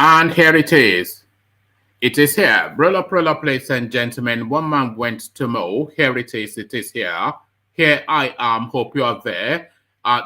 And here it is. It is here. Roll up, ladies and gentlemen. One man went to mow. Here it is. It is here. Here I am. Hope you are there.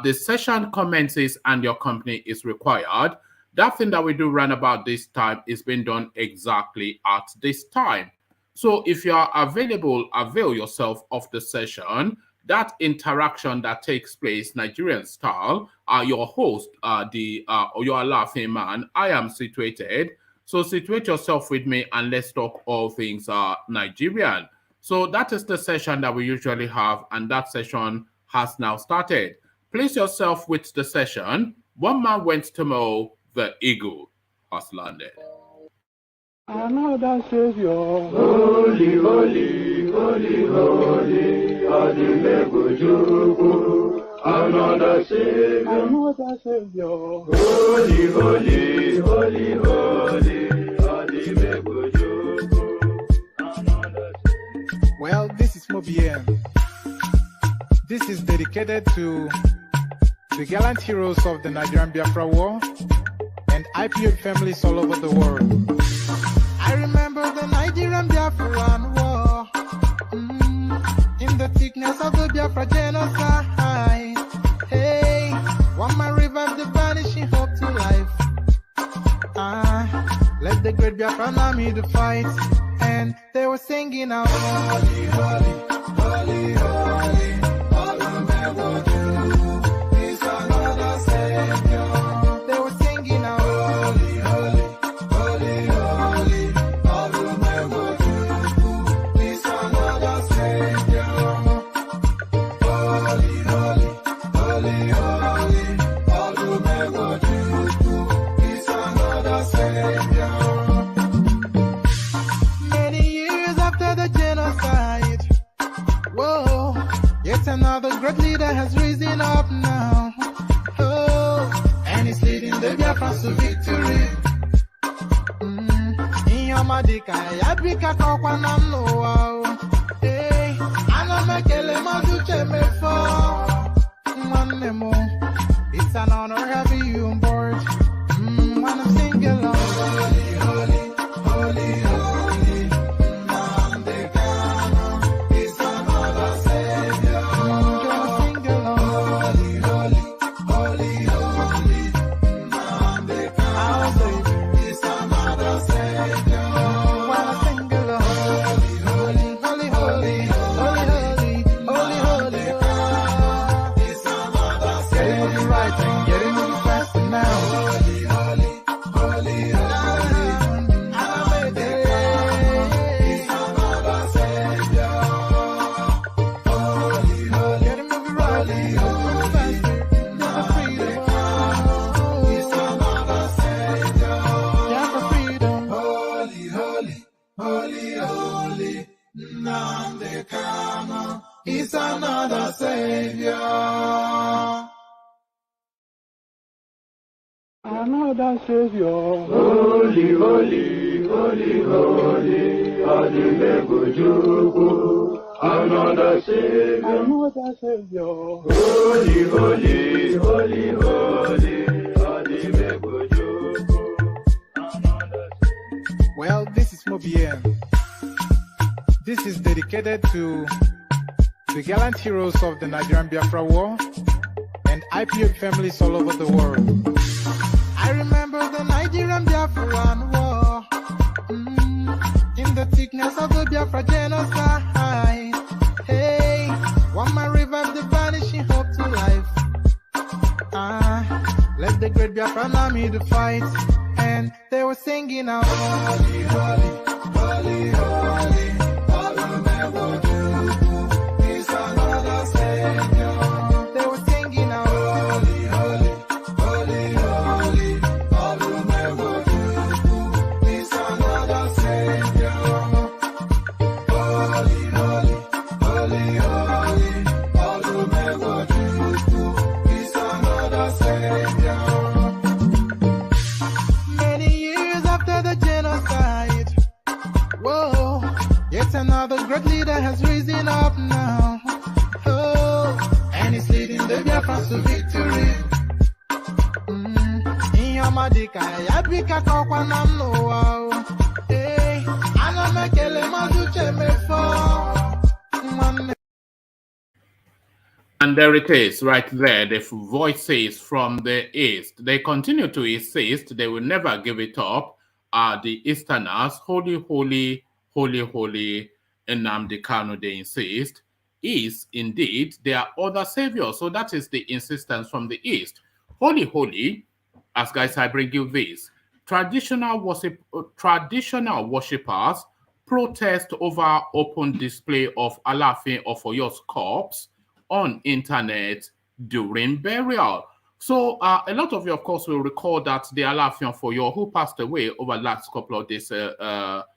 The session commences and your company is required. That thing that we do run about this time is being done exactly at this time. So if you are available, avail yourself of the session. That interaction that takes place Nigerian style. Your host, the Alaafin man. I am situated. So situate yourself with me and let's talk all things Nigerian. So that is the session that we usually have, and that session has now started. Place yourself with the session. One man went to mow, the eagle has landed. Another Savior, holy, holy, holy, holy, Aregbesola. Another Savior, holy, holy, holy, holy, Aregbesola. Well, this is Mobien. This is dedicated to the gallant heroes of the Nigerian Biafra War and IPO families all over the world. I remember the Nigerian Biafran War, in the thickness of the Biafra genocide. Hey, one man revived the vanishing hope to life. Let the great Biafran army to fight, and they were singing out, holy, holy, holy, holy, all the men will do is another Savior. They were singing out, holy, holy, holy, holy, all the men will do is another Savior. Holy, holy, holy, holy, all the men will do is another Savior. Many years after the genocide, whoa, yet another great leader has risen up now. Oh, and he's leading the Biafrans to victory. In your madika, yabika kokwana no. Hey, anamekele maduche mefo. Manemo, it's an honor having you on board. When I'm singing along, holy, holy, holy, holy, Namdekano is another Savior. Sing along, holy, holy, holy, holy, Namdekano is another Savior. When I sing along, holy, holy, holy, holy, holy, holy, holy, is another Savior. Getting moving right and getting moving fast now. Holy, holy, holy, holy, is another Savior. Holy, holy, getting moving right, holy, fast, for freedom. Is another Savior. Yeah, for freedom. Holy, holy, holy, holy, Namdekano is another Savior. Another Savior, holy, holy, holy, holy, Aregbesola. Another Savior, holy, holy, holy, holy, Aregbesola. Well, this is Mobien. This is dedicated to the gallant heroes of the Nigerian Biafra War and IPO families all over the world. I remember the Nigerian Biafran War, in the thickness of the Biafra genocide. Hey, one man revived the vanishing hope to life. Let the great Biafran army to fight, and they were singing out, holy, holy, holy, holy, all the men will do is another Savior. They were singing out, holy, holy, holy, holy, all the men will do is another Savior. Holy, holy, holy, holy, all the men will do is another Savior. Many years after the genocide, whoa, yet another great leader has risen up now. Oh, and he's leading the Biafrans to victory. In your And there it is, right there, the voices from the East. They continue to insist they will never give it up. The Easterners, holy, holy, holy, holy, Nnamdi Kanu, they insist, is indeed their other savior. So that is the insistence from the East. Holy, holy, as guys, I bring you this. Traditional worshippers protest over open display of Alaafin of OYO'S corpse on internet during burial. So a lot of you, of course, will recall that the Alaafin of Oyo, who passed away over the last couple of days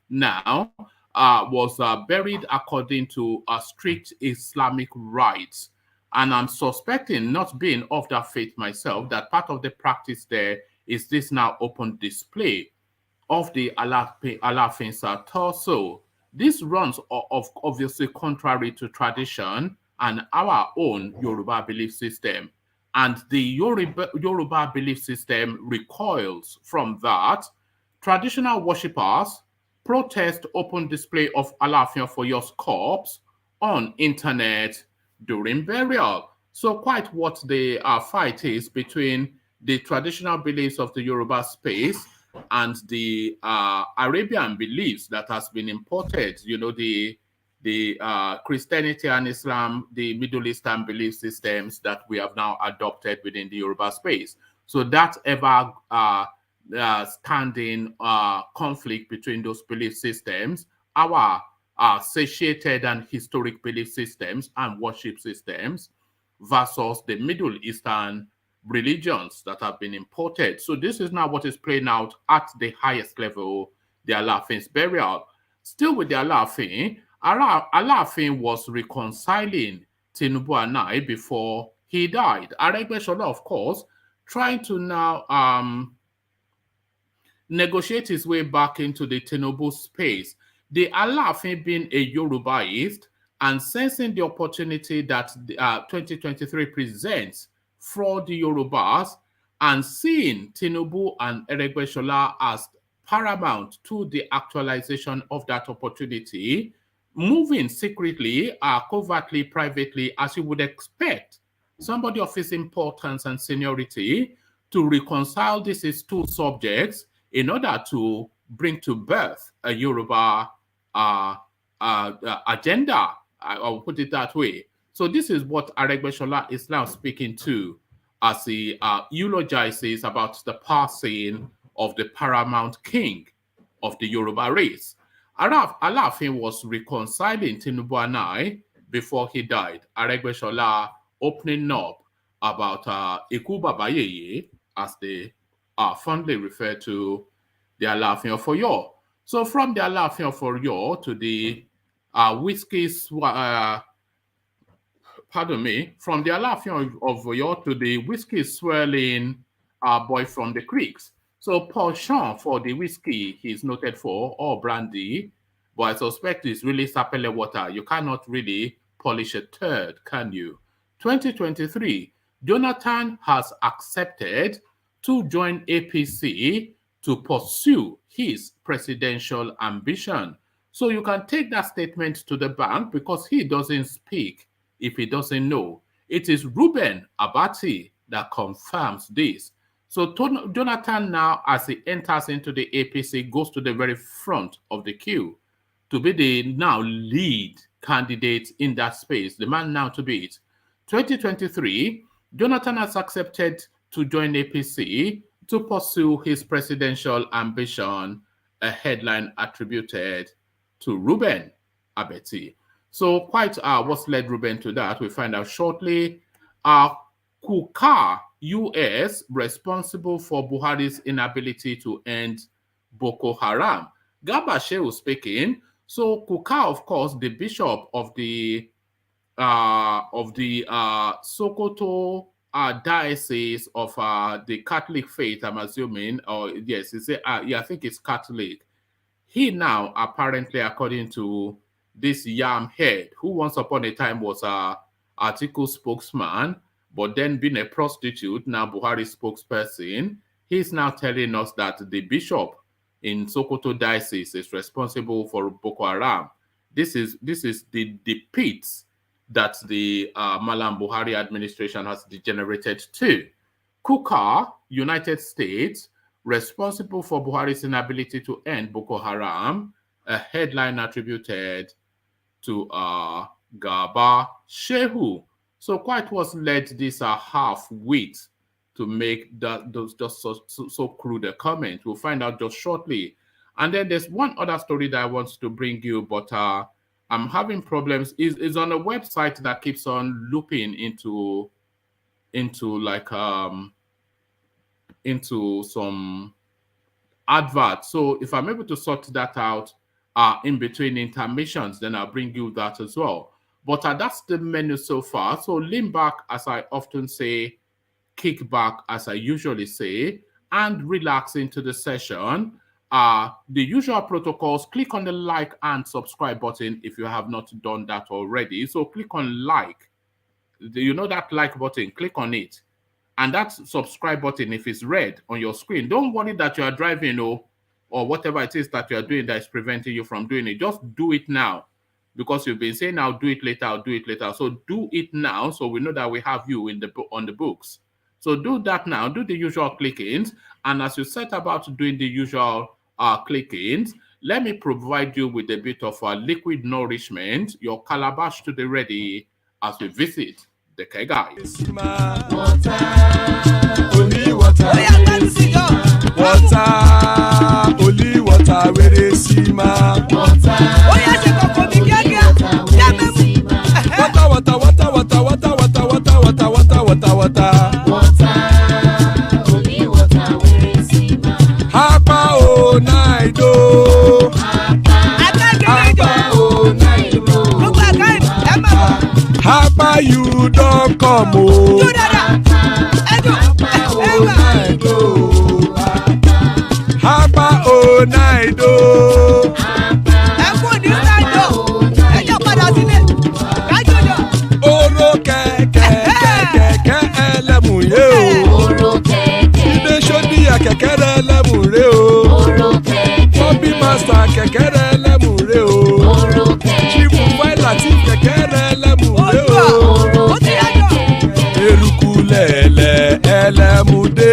now, was buried according to strict Islamic rites. And I'm suspecting, not being of that faith myself, that part of the practice there is this now open display of the Alaafin's torso. This runs obviously contrary to tradition and our own Yoruba belief system. And the Yoruba belief system recoils from that. Traditional worshippers protest open display of Alaafin of Oyo's corpse on internet during burial. So quite what the fight is between the traditional beliefs of the Yoruba space and the Arabian beliefs that has been imported, you know, the Christianity and Islam, the Middle Eastern belief systems that we have now adopted within the Yoruba space. So that ever standing conflict between those belief systems, our satiated and historic belief systems and worship systems versus the Middle Eastern religions that have been imported. So this is now what is playing out at the highest level, the Alaafin's burial. Still with the Alaafin, Alaafin was reconciling Tinubu and I before he died. Aregbesola, of course, trying to now negotiate his way back into the Tinubu space. The Alaafin being a Yorubaist and sensing the opportunity that 2023 presents for the Yorubas and seeing Tinubu and Aregbesola as paramount to the actualization of that opportunity, moving secretly, covertly, privately, as you would expect somebody of his importance and seniority to reconcile these two subjects in order to bring to birth a Yoruba agenda. I'll put it that way. So this is what Aregbesola is now speaking to as he eulogizes about the passing of the paramount king of the Yoruba race. Alaafin was reconciling Tinubu and I before he died. Aregbesola opening up about Iku Babayeye, as they fondly refer to the Alaafin of Oyo. So from the Alaafin of Oyo to the from the Alaafin of Oyo to the whiskey swirling boy from the creeks. So penchant for the whiskey he's noted for, or brandy, but I suspect it's really sapele water. You cannot really polish a turd, can you? 2023, Jonathan has accepted to join APC to pursue his presidential ambition. So you can take that statement to the bank because he doesn't speak if he doesn't know. It is Reuben Abati that confirms this. So Jonathan now, as he enters into the APC, goes to the very front of the queue to be the now lead candidate in that space, the man now to beat. 2023, Jonathan has accepted to join APC to pursue his presidential ambition, a headline attributed to Reuben Abati. So quite what's led Reuben to that, we find out shortly. Kuka, US, responsible for Buhari's inability to end Boko Haram. Garba Shehu speaking. So Kuka, of course, the bishop of the Sokoto diocese of the Catholic faith, I'm assuming, or yes, I think it's Catholic. He now apparently, according to this yam head, who once upon a time was a Atiku spokesman, but then being a prostitute, now Buhari spokesperson, He's now telling us that the bishop in Sokoto diocese is responsible for Boko Haram. This is the pits that the Malam Buhari administration has degenerated to. Kuka, United States, responsible for Buhari's inability to end Boko Haram, a headline attributed to Garba Shehu. So quite was led this half-wit to make those just so crude a comment. We'll find out just shortly. And then there's one other story that I want to bring you, but I'm having problems. Is on a website that keeps on looping into like into some adverts. So if I'm able to sort that out in between intermissions, then I'll bring you that as well. But that's the menu so far. So lean back, as I often say, kick back, as I usually say, and relax into the session. The usual protocols: click on the like and subscribe button if you have not done that already. So click on like. You know that like button, click on it. And that subscribe button, if it's red on your screen, don't worry that you are driving or whatever it is that you are doing that is preventing you from doing it. Just do it now, because you've been saying I'll do it later, I'll do it later. So do it now, so we know that we have you on the books. So do that now. Do the usual clickings, and as you set about doing the usual clickings, let me provide you with a bit of liquid nourishment, your calabash to the ready, as we visit the K guys. Water, only water, only water, where they see ma. Water, only water, where they see ma. Hapa o naido, hapa o naido. Hapa you don't come o. Hapa o naido. Oro kẹ̀kẹ́ ẹlẹ́mù yé o. Ilé sọ́dí kẹ̀kẹ́ ẹlẹ́mù ré o. Bobby master kẹ̀kẹ́ ẹlẹ́mù ré o. Chifu Faila ti kẹ̀kẹ́ ẹlẹ́mù ré o. Eruku lẹ̀lẹ̀ ẹlẹ́mù dé.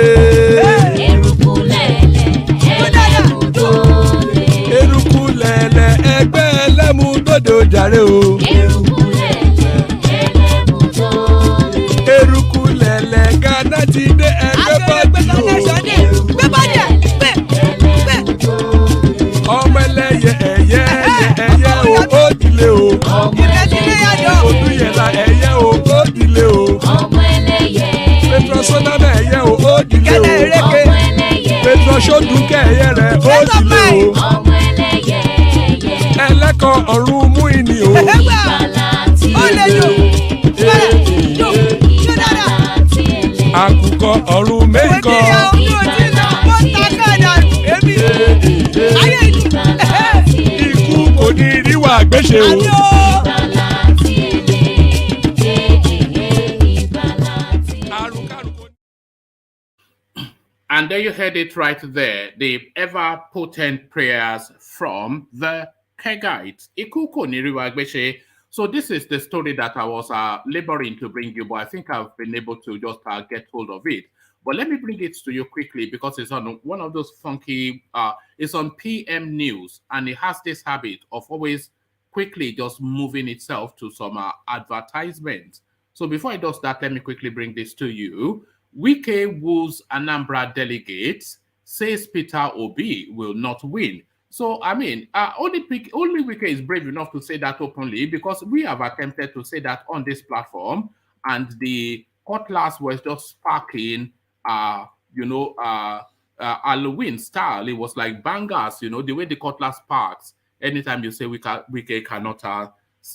Eruku lẹ̀lẹ̀ ẹgbẹ́ ẹlẹ́mù dòde ojàre o. Eruku lẹ̀lẹ̀ Ghana ti dé ẹgbẹ́ bọ́dì o. Ọmọ ẹlẹ́yẹ ẹ̀yẹ o ó dilé o. Odúyẹ̀lá ẹ̀yẹ o ó dilé o. Petrosonama ẹ̀yẹ o ó dilé o. Petrosodúnkẹ́ ẹ̀yẹ rẹ̀ ó dilé o. Ẹlẹ́kọ̀ ọ̀run mú ìní o. Àkùkọ ọ̀run mẹ́kọ̀. Ikú kò ní ríwà gbéṣe o. And there you heard it right there, the ever-potent prayers from the Kegites. Ikuko Niriwagbeshe. So this is the story that I was laboring to bring you, but I think I've been able to just get hold of it. But let me bring it to you quickly, because it's on one of those funky, it's on PM News, and it has this habit of always quickly just moving itself to some advertisements. So before it does that, let me quickly bring this to you. Wike woos Anambra delegates, says Peter Obi will not win. So, I mean, only Wike is brave enough to say that openly, because we have attempted to say that on this platform, and the cutlass was just sparking, Halloween style. It was like bangers, the way the cutlass sparks anytime you say Wike cannot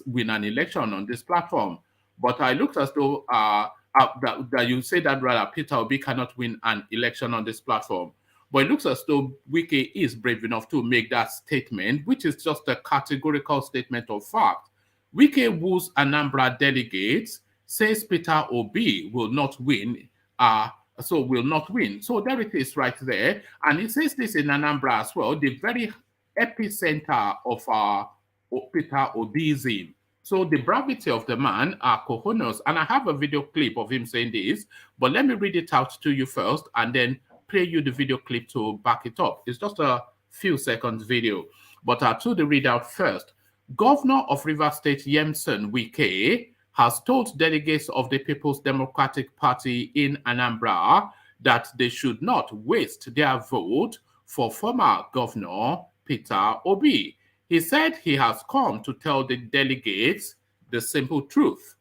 win an election on this platform. But I looked as though that you say that rather Peter Obi cannot win an election on this platform. But it looks as though Wike is brave enough to make that statement, which is just a categorical statement of fact. Wike woos Anambra delegates, says Peter Obi will not win so will not win. So there it is right there. And it says this in Anambra as well, the very epicenter of Peter Obiism. So the bravity of the man are cojones. And I have a video clip of him saying this, but let me read it out to you first and then play you the video clip to back it up. It's just a few seconds video, but to the readout first. Governor of Rivers State Yemson Wike has told delegates of the People's Democratic Party in Anambra that they should not waste their vote for former Governor Peter Obi. He said he has come to tell the delegates the simple truth.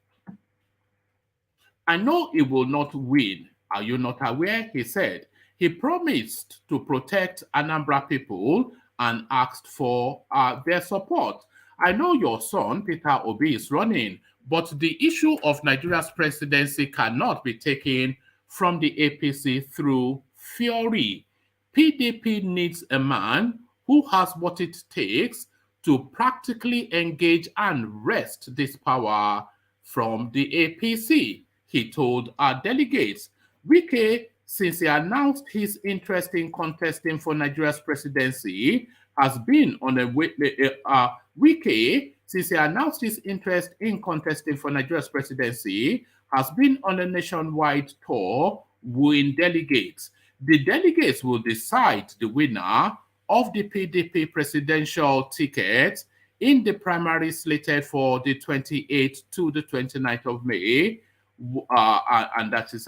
I know he will not win. Are you not aware? He said. He promised to protect Anambra people and asked for their support. I know your son, Peter Obi, is running, but the issue of Nigeria's presidency cannot be taken from the APC through fury. PDP needs a man who has what it takes to practically engage and wrest this power from the APC, he told our delegates. Wike, since he announced his interest in contesting for Nigeria's presidency, has been on a Wike, since he announced his interest in contesting for Nigeria's presidency, has been on a nationwide tour wooing delegates. The delegates will decide the winner of the PDP presidential ticket in the primary slated for the 28th to the 29th of May. And that is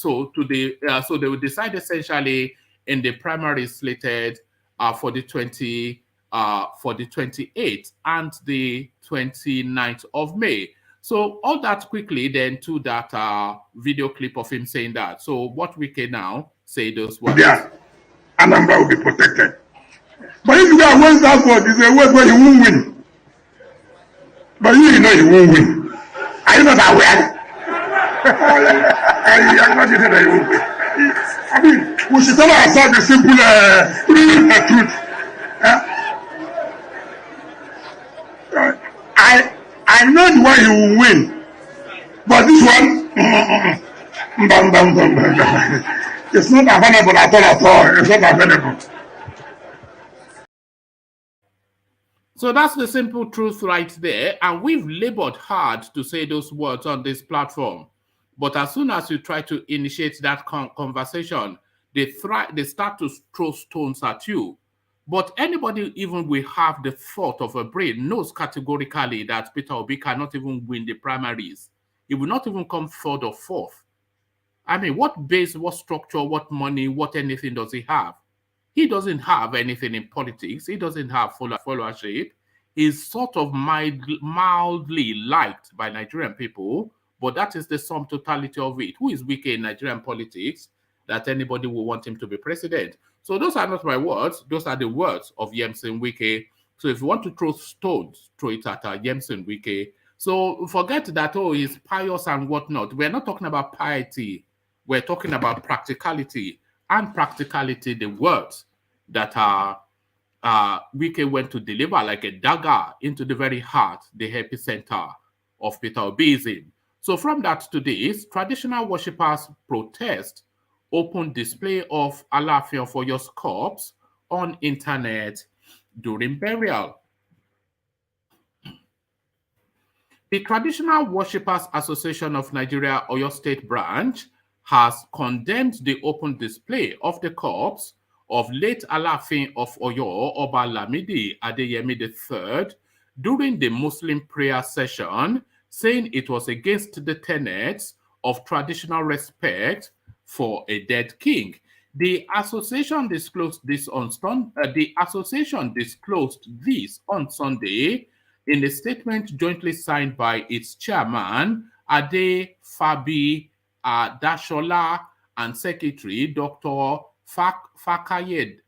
so they will decide essentially in the primary slated for the 28th and the 29th of May. So all that quickly then to that video clip of him saying that. So what we can now say those words. Yeah, Anambra will be protected. But if you go against that word, it's a word where you won't win. But you know you won't win. Are you not aware? I'm not saying that you won't win. I mean, we should tell ourselves the simple truth. I know the way you will win, but this one, it's not available at all. It's not available. So that's the simple truth right there. And we've labored hard to say those words on this platform. But as soon as you try to initiate that conversation, they start to throw stones at you. But anybody even will have the thought of a brain knows categorically that Peter Obi cannot even win the primaries. He will not even come third or fourth. I mean, what base, what structure, what money, what anything does he have? He doesn't have anything in politics. He doesn't have followership. He's sort of mildly liked by Nigerian people, but that is the sum totality of it. Who is weak in Nigerian politics that anybody will want him to be president? So those are not my words. Those are the words of Yemson Wike. So if you want to throw stones, throw it at Yemson Wike. So forget that, oh, he's pious and whatnot. We're not talking about piety. We're talking about practicality. And practicality, the words that Wike went to deliver like a dagger into the very heart, the epicenter of Peter Obiism. So from that to this, traditional worshippers protest open display of Alaafin of OYO'S corpse on internet during burial. The Traditional Worshippers Association of Nigeria Oyo State Branch has condemned the open display of the corpse of late Alaafin of Oyo, Oba Lamidi Adeyemi III, during the Muslim prayer session, saying it was against the tenets of traditional respect for a dead king. The association disclosed this on Sunday in a statement jointly signed by its chairman Ade Fabi Dashola and secretary Dr. Fakayode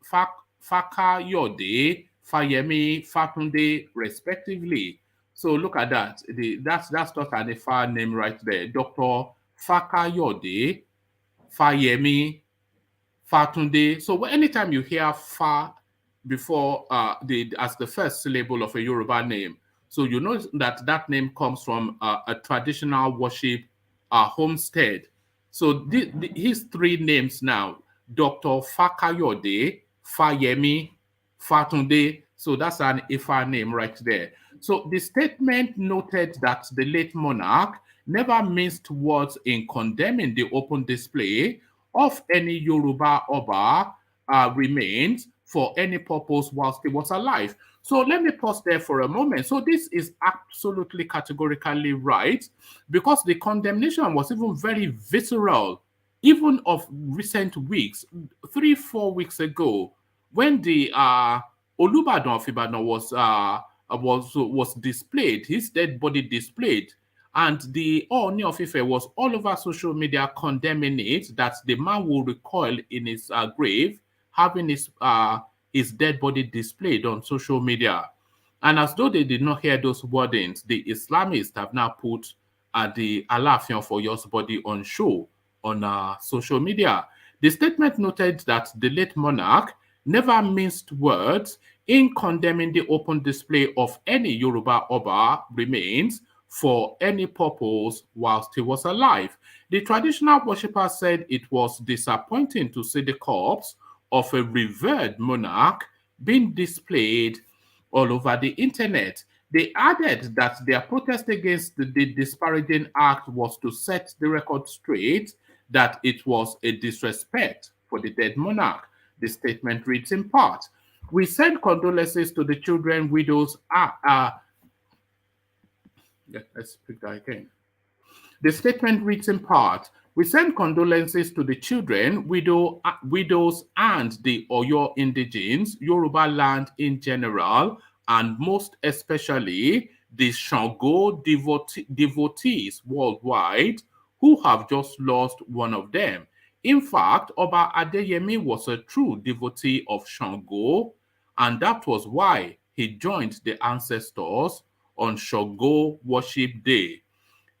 Fayemi Fatunde, respectively. So look at that. That's not an Ifa name right there. Dr. Fakayode Fayemi Fatunde. So anytime you hear Fa before as the first syllable of a Yoruba name, so you know that name comes from a traditional worship homestead. So his three names now, Dr. Fakayode, Fayemi, Fatunde. So that's an Ifa name right there. So the statement noted that the late monarch never minced words in condemning the open display of any Yoruba Oba remains for any purpose whilst he was alive. So let me pause there for a moment. So this is absolutely categorically right, because the condemnation was even very visceral, even of recent weeks, 3-4 weeks ago, when the Olubadan of Ibadan was displayed, his dead body displayed, and the Ooni of Ife was all over social media condemning it, that the man will recoil in his grave, having his dead body displayed on social media. And as though they did not hear those wordings, the Islamists have now put the Alaafin of OYO'S body on show on social media. The statement noted that the late monarch never minced words in condemning the open display of any Yoruba Oba remains for any purpose whilst he was alive. The traditional worshipper said it was disappointing to see the corpse of a revered monarch being displayed all over the internet. They added that their protest against the disparaging act was to set the record straight that it was a disrespect for the dead monarch. The statement reads in part, "We send condolences to the children, widows, let's pick that again. The statement reads in part, "We send condolences to the children, widows, and the Oyo indigenes, Yoruba land in general, and most especially the Shango devotees worldwide who have just lost one of them. In fact, Oba Adeyemi was a true devotee of Shango, and that was why he joined the ancestors on Shango Worship Day.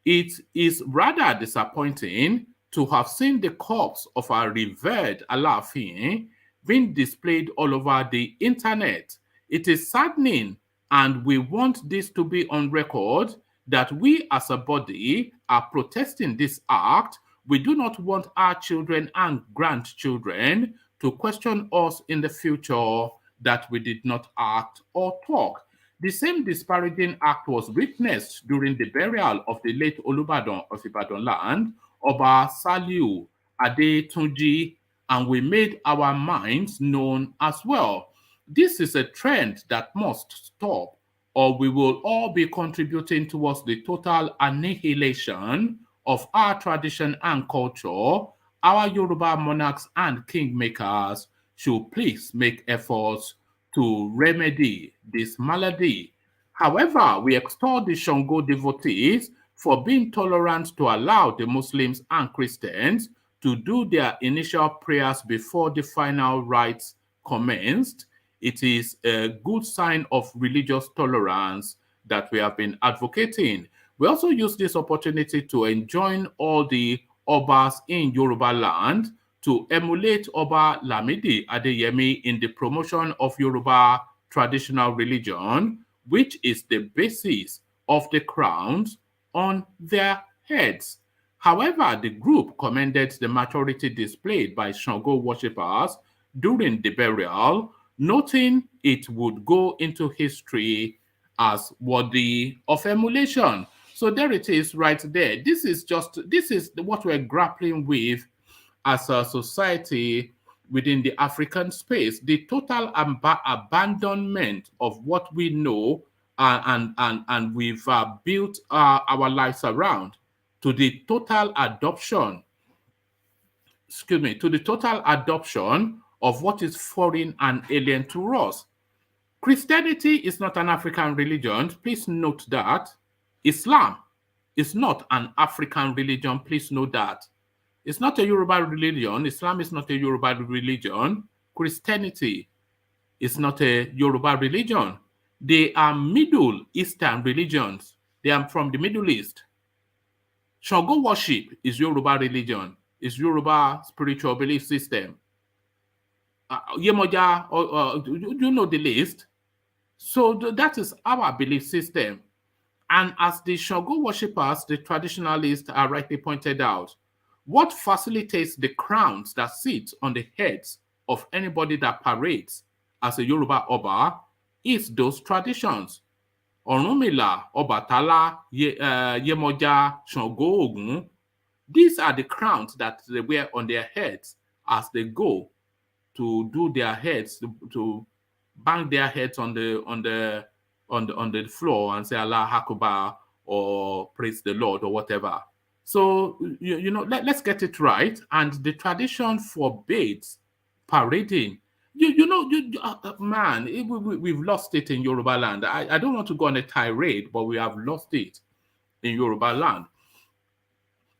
It is rather disappointing to have seen the corpse of our revered Alaafin being displayed all over the internet. It is saddening, and we want this to be on record, that we as a body are protesting this act. We do not want our children and grandchildren to question us in the future that we did not act or talk." The same disparaging act was witnessed during the burial of the late Olubadan of Ibadan land, Oba Saliu Adetunji, and we made our minds known as well. This is a trend that must stop, or we will all be contributing towards the total annihilation of our tradition and culture. Our Yoruba monarchs and kingmakers should please make efforts to remedy this malady. However, we extol the Shango devotees for being tolerant to allow the Muslims and Christians to do their initial prayers before the final rites commenced. It is a good sign of religious tolerance that we have been advocating. We also use this opportunity to enjoin all the Obas in Yoruba land to emulate Oba Lamidi Adeyemi in the promotion of Yoruba traditional religion, which is the basis of the crowns on their heads. However, the group commended the maturity displayed by Shango worshippers during the burial, noting it would go into history as worthy of emulation. So there it is right there. This is what we're grappling with as a society within the African space, the total abandonment of what we know and we've built our lives around, to the total adoption, to the total adoption of what is foreign and alien to us. Christianity is not an African religion. Please note that. Islam is not an African religion. Please note that. It's not a Yoruba religion. Islam is not a Yoruba religion. Christianity is not a Yoruba religion. They are Middle Eastern religions. They are from the Middle East. Shango worship is Yoruba religion. It's Yoruba spiritual belief system. Yemoja, you know the list. So that is our belief system. And as the Shango worshippers, the traditionalists are rightly pointed out, What facilitates the crowns that sit on the heads of anybody that parades as a Yoruba Oba is those traditions. Ọ̀rúnmìlà, Ọbàtálá, Yemoja, Ṣàngó, Ògún. These are the crowns that they wear on their heads as they go to do their heads, to bang their heads on the floor and say Allah Akbar or praise the Lord or whatever. So let's get it right. And the tradition forbids parading. Man, we've lost it in Yoruba land. I don't want to go on a tirade, but we have lost it in Yoruba land.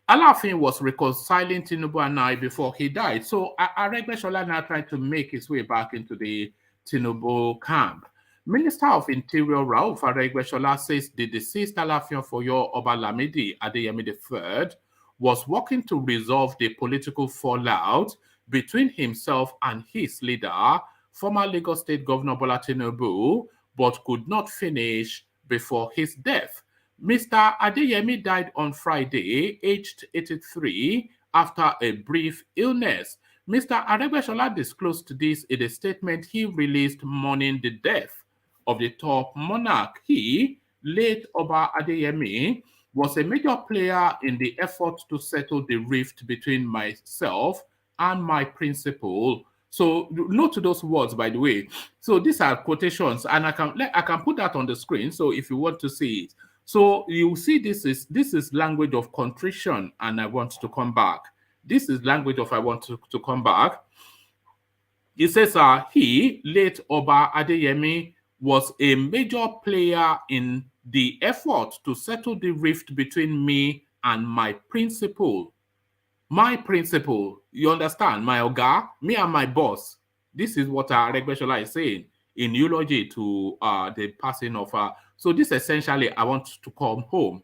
Alaafin was reconciling Tinubu and I before he died. So Aregbesola now trying to make his way back into the Tinubu camp. Minister of Interior Rauf Aregbesola says the deceased Alaafin of Oyo Oba Lamidi Adeyemi III was working to resolve the political fallout between himself and his leader, former Lagos State Governor Bola Tinubu, but could not finish before his death. Mr. Adeyemi died on Friday, aged 83, after a brief illness. Mr. Aregbesola disclosed this in a statement he released mourning the death of the top monarch. He, late Oba Adeyemi, was a major player in the effort to settle the rift between myself and my principal. So note those words, by the way. So these are quotations, and I can put that on the screen. So if you want to see it, so you see this is language of contrition, and I want to come back. This is language of I want to come back. It says, he, late Oba Adeyemi, was a major player in the effort to settle the rift between me and my principal. My principal, you understand? My oga, me and my boss. This is what Aregbesola is saying in eulogy to the passing of so this essentially, I want to come home.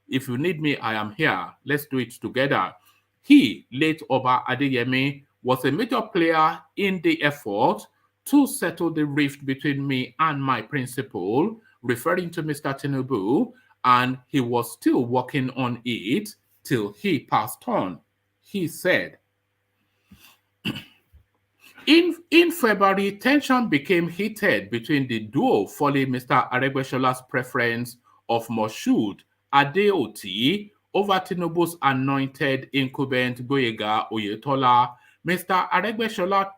If you need me, I am here. Let's do it together. He, late Oba Adeyemi, was a major player in the effort to settle the rift between me and my principal, referring to Mr. Tinubu, and he was still working on it till he passed on. He said, in February, tension became heated between the duo following Mr. Aregbesola's preference of Moshood Adeoti over Tinubu's anointed incumbent Gboyega Oyetola. Mr. Aregbesola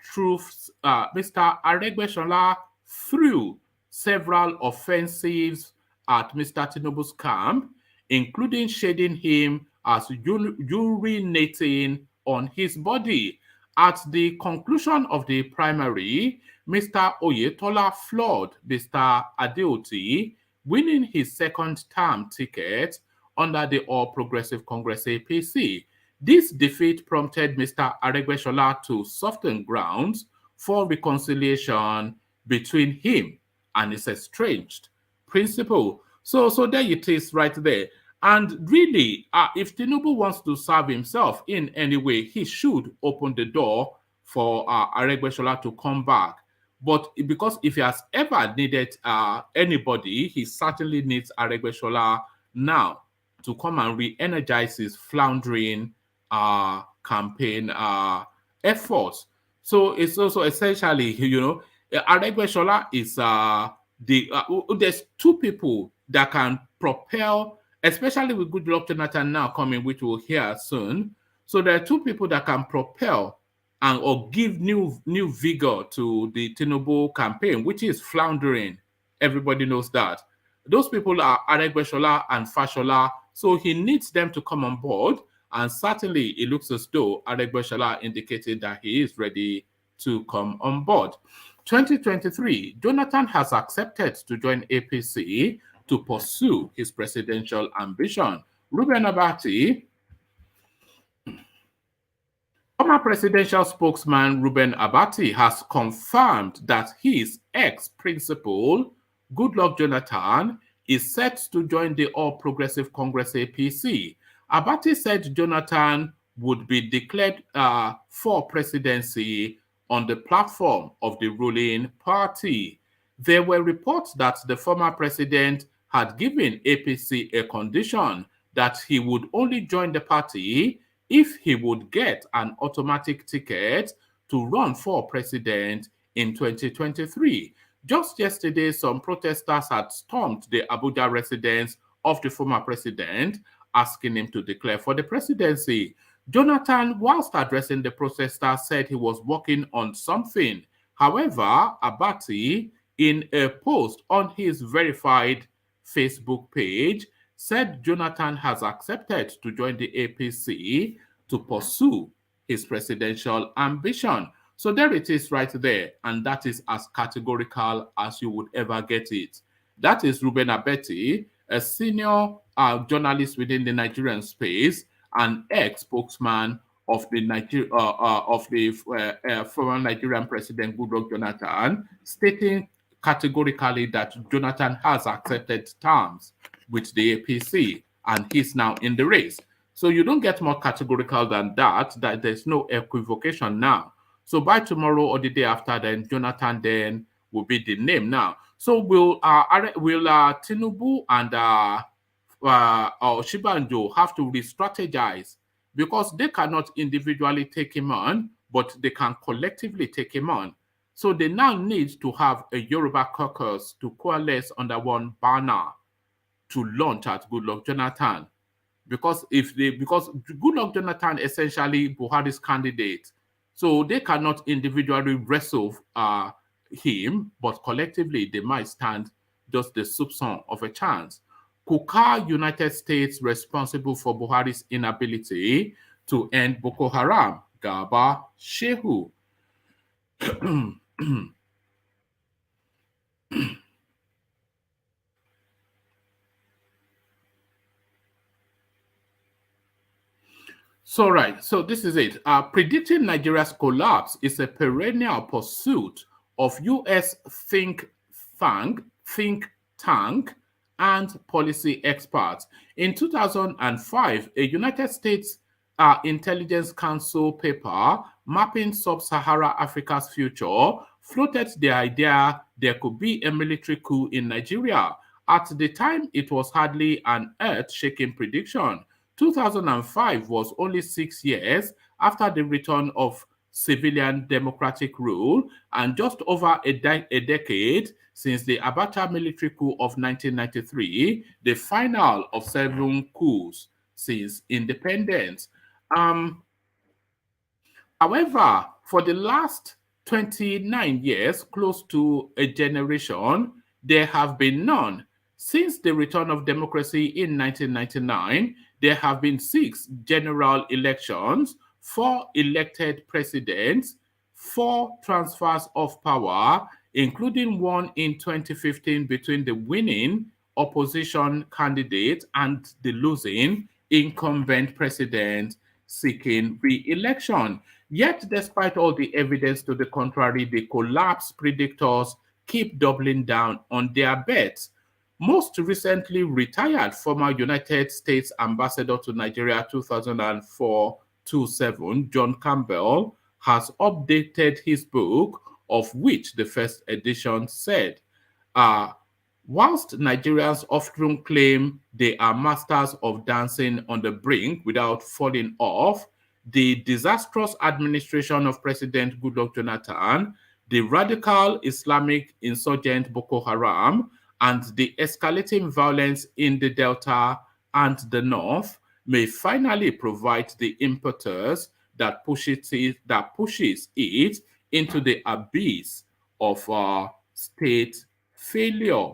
threw several offensives at Mr. Tinubu's camp, including shading him as urinating on his body. At the conclusion of the primary, Mr. Oyetola floored Mr. Adeoti, winning his second-term ticket under the All Progressive Congress APC. This defeat prompted Mr. Aregbesola to soften grounds for reconciliation between him and his estranged principal. So there it is right there. And really, if Tinubu wants to serve himself in any way, he should open the door for Aregbesola to come back. But because if he has ever needed anybody, he certainly needs Aregbesola now to come and re-energize his floundering campaign efforts. So it's also essentially, Aregbesola is there's two people that can propel, especially with Goodluck Jonathan now coming, which we'll hear soon. So there are two people that can propel or give new vigor to the Tinubu campaign, which is floundering. Everybody knows that. Those people are Aregbesola and Fashola, so he needs them to come on board. And certainly, it looks as though Aregbesola indicated that he is ready to come on board. 2023, Jonathan has accepted to join APC to pursue his presidential ambition. Reuben Abati, former presidential spokesman Reuben Abati, has confirmed that his ex-principal, Goodluck Jonathan, is set to join the All Progressive Congress APC. Abati said Jonathan would be declared for presidency on the platform of the ruling party. There were reports that the former president had given APC a condition that he would only join the party if he would get an automatic ticket to run for president in 2023. Just yesterday, some protesters had stormed the Abuja residence of the former president, asking him to declare for the presidency. Jonathan, whilst addressing the protesters, said he was working on something. However, Abati, in a post on his verified Facebook page, said Jonathan has accepted to join the APC to pursue his presidential ambition. So there it is right there, and that is as categorical as you would ever get it. That is Reuben Abati, a senior journalist within the Nigerian space, an ex-spokesman of the former Nigerian President Goodluck Jonathan, stating categorically that Jonathan has accepted terms with the APC and he's now in the race. So you don't get more categorical than that there's no equivocation now. So by tomorrow or the day after, then Jonathan then will be the name now. So will Tinubu and Shibanjo have to re-strategize, because they cannot individually take him on, but they can collectively take him on. So they now need to have a Yoruba caucus to coalesce under one banner to launch at Goodluck Jonathan. Because Goodluck Jonathan essentially Buhari's candidate, so they cannot individually wrestle him, but collectively they might stand just the soupçon of a chance. Kuka United States responsible for Buhari's inability to end Boko Haram? Garba Shehu. So this is it. Predicting Nigeria's collapse is a perennial pursuit of U.S. think tank and policy experts. In 2005, a United States Intelligence Council paper mapping sub-Sahara Africa's future floated the idea there could be a military coup in Nigeria. At the time, it was hardly an earth-shaking prediction. 2005 was only 6 years after the return of civilian democratic rule and just over a decade since the Abacha military coup of 1993, the final of 7 coups since independence. However, for the last 29 years, close to a generation, there have been none. Since the return of democracy in 1999, there have been 6 general elections, 4 elected presidents, 4 transfers of power, including one in 2015 between the winning opposition candidate and the losing incumbent president seeking re-election. Yet, despite all the evidence to the contrary, the collapse predictors keep doubling down on their bets. Most recently retired former United States Ambassador to Nigeria 2004-07, John Campbell, has updated his book, of which the first edition said, whilst Nigerians often claim they are masters of dancing on the brink without falling off, the disastrous administration of President Goodluck Jonathan, the radical Islamic insurgent Boko Haram, and the escalating violence in the Delta and the North may finally provide the impetus that pushes it into the abyss of state failure.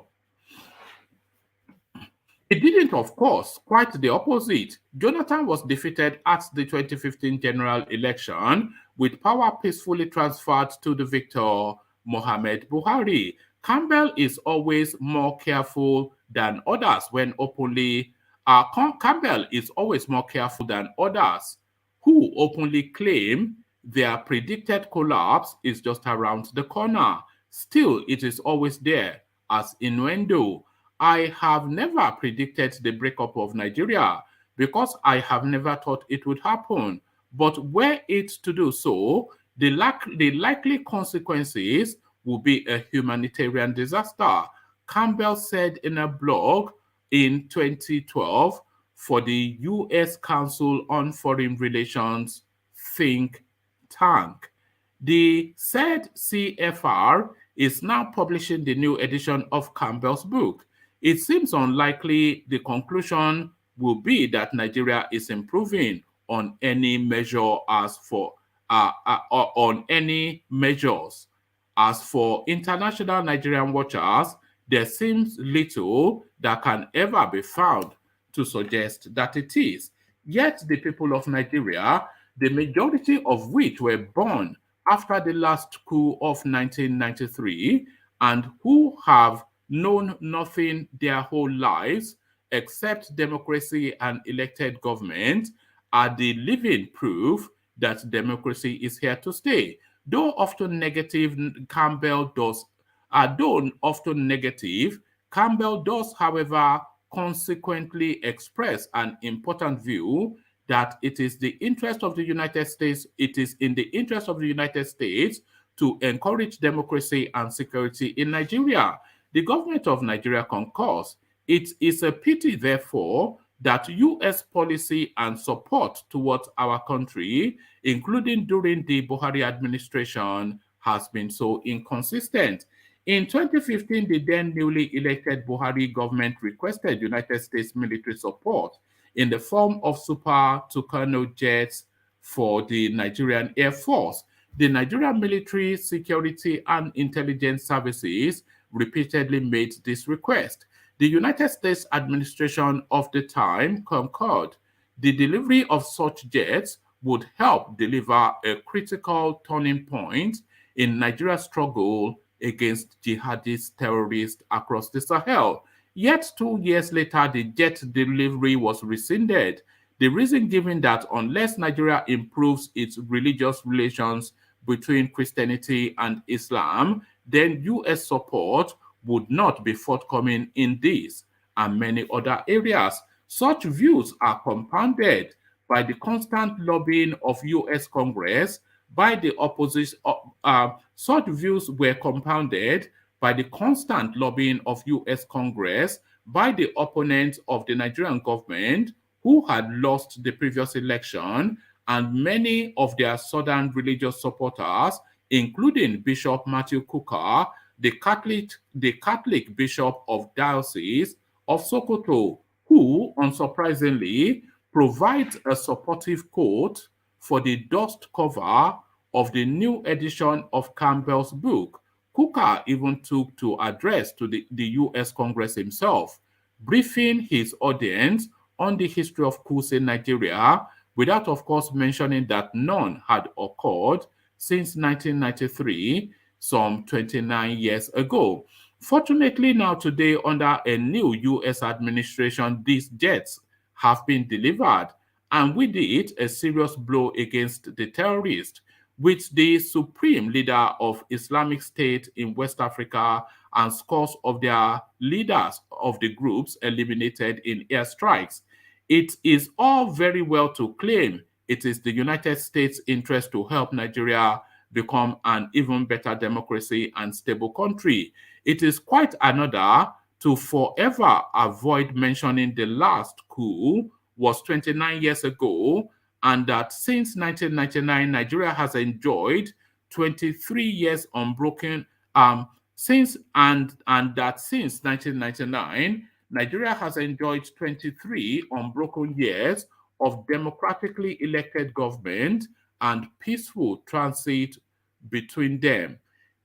It didn't, of course, quite the opposite. Jonathan was defeated at the 2015 general election, with power peacefully transferred to the victor, Mohamed Buhari. Campbell is always more careful than others when openly. Campbell is always more careful than others who openly claim their predicted collapse is just around the corner. Still, it is always there as innuendo. I have never predicted the breakup of Nigeria because I have never thought it would happen. But were it to do so, the likely consequences will be a humanitarian disaster. Campbell said in a blog in 2012, for the U.S. Council on Foreign Relations think tank. The said CFR is now publishing the new edition of Campbell's book. It seems unlikely the conclusion will be that Nigeria is improving on any measure on any measures. As for international Nigerian watchers, there seems little that can ever be found to suggest that it is. Yet the people of Nigeria, the majority of which were born after the last coup of 1993 and who have known nothing their whole lives except democracy and elected government, are the living proof that democracy is here to stay. Though often negative, Campbell does, however, consequently express an important view that it is the interest of the United States, it is in the interest of the United States to encourage democracy and security in Nigeria. The government of Nigeria concurs. It is a pity, therefore, that U.S. policy and support towards our country, including during the Buhari administration, has been so inconsistent. In 2015, the then newly elected Buhari government requested United States military support in the form of Super Tucano jets for the Nigerian Air Force. The Nigerian military, security, and intelligence services repeatedly made this request. The United States administration of the time concurred. The delivery of such jets would help deliver a critical turning point in Nigeria's struggle against jihadist terrorists across the Sahel. Yet 2 years later, the jet delivery was rescinded. The reason given that unless Nigeria improves its religious relations between Christianity and Islam, then U.S. support would not be forthcoming in this and many other areas. Such views are compounded by the constant lobbying of U.S. Congress by the opposition. Such views were compounded by the constant lobbying of U.S. Congress by the opponents of the Nigerian government who had lost the previous election, and many of their southern religious supporters, including Bishop Matthew Kukah, the Catholic Bishop of Diocese of Sokoto, who, unsurprisingly, provides a supportive quote for the dust cover of the new edition of Campbell's book. Kukah even took to address to the U.S. Congress himself, briefing his audience on the history of coups in Nigeria, without, of course, mentioning that none had occurred since 1993, some 29 years ago. Fortunately, now today, under a new U.S. administration, these jets have been delivered, and with it, a serious blow against the terrorists, with the supreme leader of Islamic State in West Africa and scores of their leaders of the groups eliminated in airstrikes. It is all very well to claim it is the United States' interest to help Nigeria become an even better democracy and stable country. It is quite another to forever avoid mentioning the last coup was 29 years ago, and that since 1999, Nigeria has enjoyed 23 years unbroken, since 1999, Nigeria has enjoyed 23 unbroken years of democratically elected government and peaceful transit between them.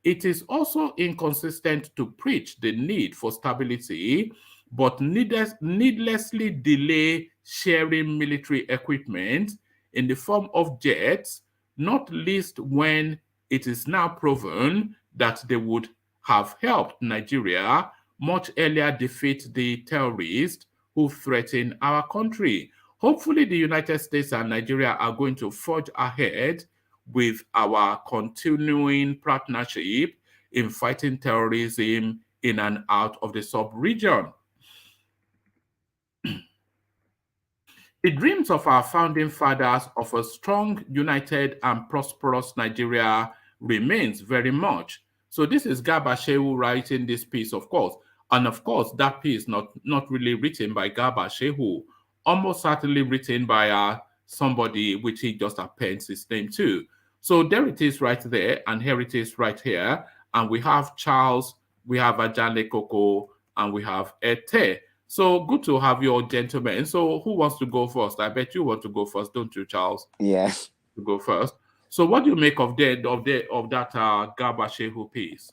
It is also inconsistent to preach the need for stability, but needlessly delay sharing military equipment in the form of jets, not least when it is now proven that they would have helped Nigeria much earlier defeat the terrorists who threaten our country. Hopefully, the United States and Nigeria are going to forge ahead with our continuing partnership in fighting terrorism in and out of the sub-region. The dreams of our founding fathers of a strong, united, and prosperous Nigeria remains very much. So this is Garba Shehu writing this piece, of course. And of course, that piece not really written by Garba Shehu almost certainly written by somebody which he just appends his name to. So there it is right there, and here it is right here. And we have Charles, we have Ajale Koko, and we have Ete. So good to have you all, gentlemen. So who wants to go first? I bet you want to go first, don't you, Charles? Yeah. To go first. So what do you make of that Garba Shehu piece?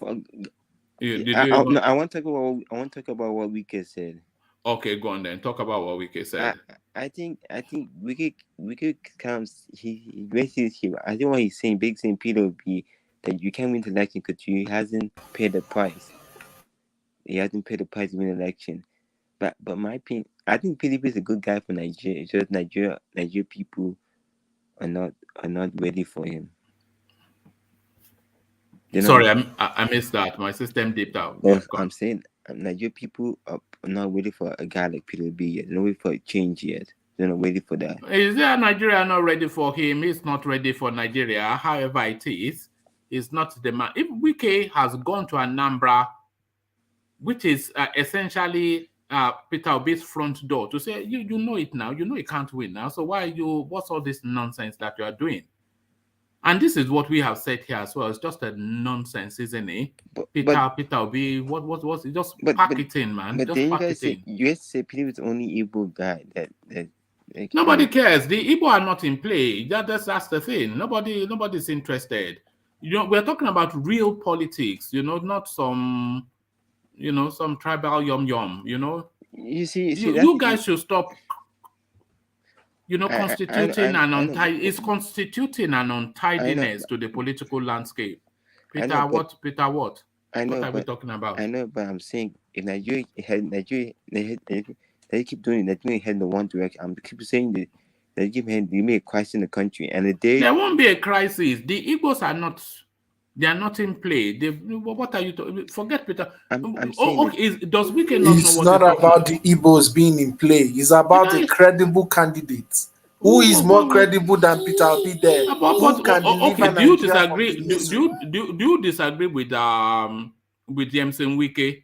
I want to talk about what Wike said. Okay, go on then. Talk about what Wike said. I think Wike comes. He basically, I think what he's saying, big saying PWP, that you can't win the election because he hasn't paid the price. He hasn't paid the price to win the election. But my opinion, I think PDP is a good guy for Nigeria. It's just Nigeria people are not ready for him. Sorry, I missed that. My system dipped out. Yeah, I'm saying Nigeria people are not ready for a guy like PDP yet. They're not ready for a change yet. They're not ready for that. Is there Nigeria not ready for him? He's not ready for Nigeria. However it is, he's not the man. If Wike has gone to Anambra, which is essentially Peter Obi's front door, to say, you know it now, you know he can't win now, so what's all this nonsense that you are doing? And this is what we have said here as well. It's just a nonsense, isn't it? Peter Obi, what's just pack it in, man. But just pack it in. You guys say Peter is the only Igbo guy that nobody cares. The Igbo are not in play. That's the thing. Nobody's interested. We're talking about real politics, not some some tribal yum. You see, you guys should stop. Constituting an untidiness to the political landscape. Peter, what? I know, what are we talking about? I know, but I'm saying if Nigeria they keep doing it, Nigeria head in the one direction. I'm keep saying that they may a crisis in the country, and there won't be a crisis. The Igbos are not. They are not in play. What are you talking? Forget Peter. I'm saying okay. Does Wike not it's know what not about the Igbos being in play. It's about a credible candidate. Who is more credible than Peter Obi there? Who can deliver do you Nigeria disagree? from the misery? Do you disagree with Jameson Wike?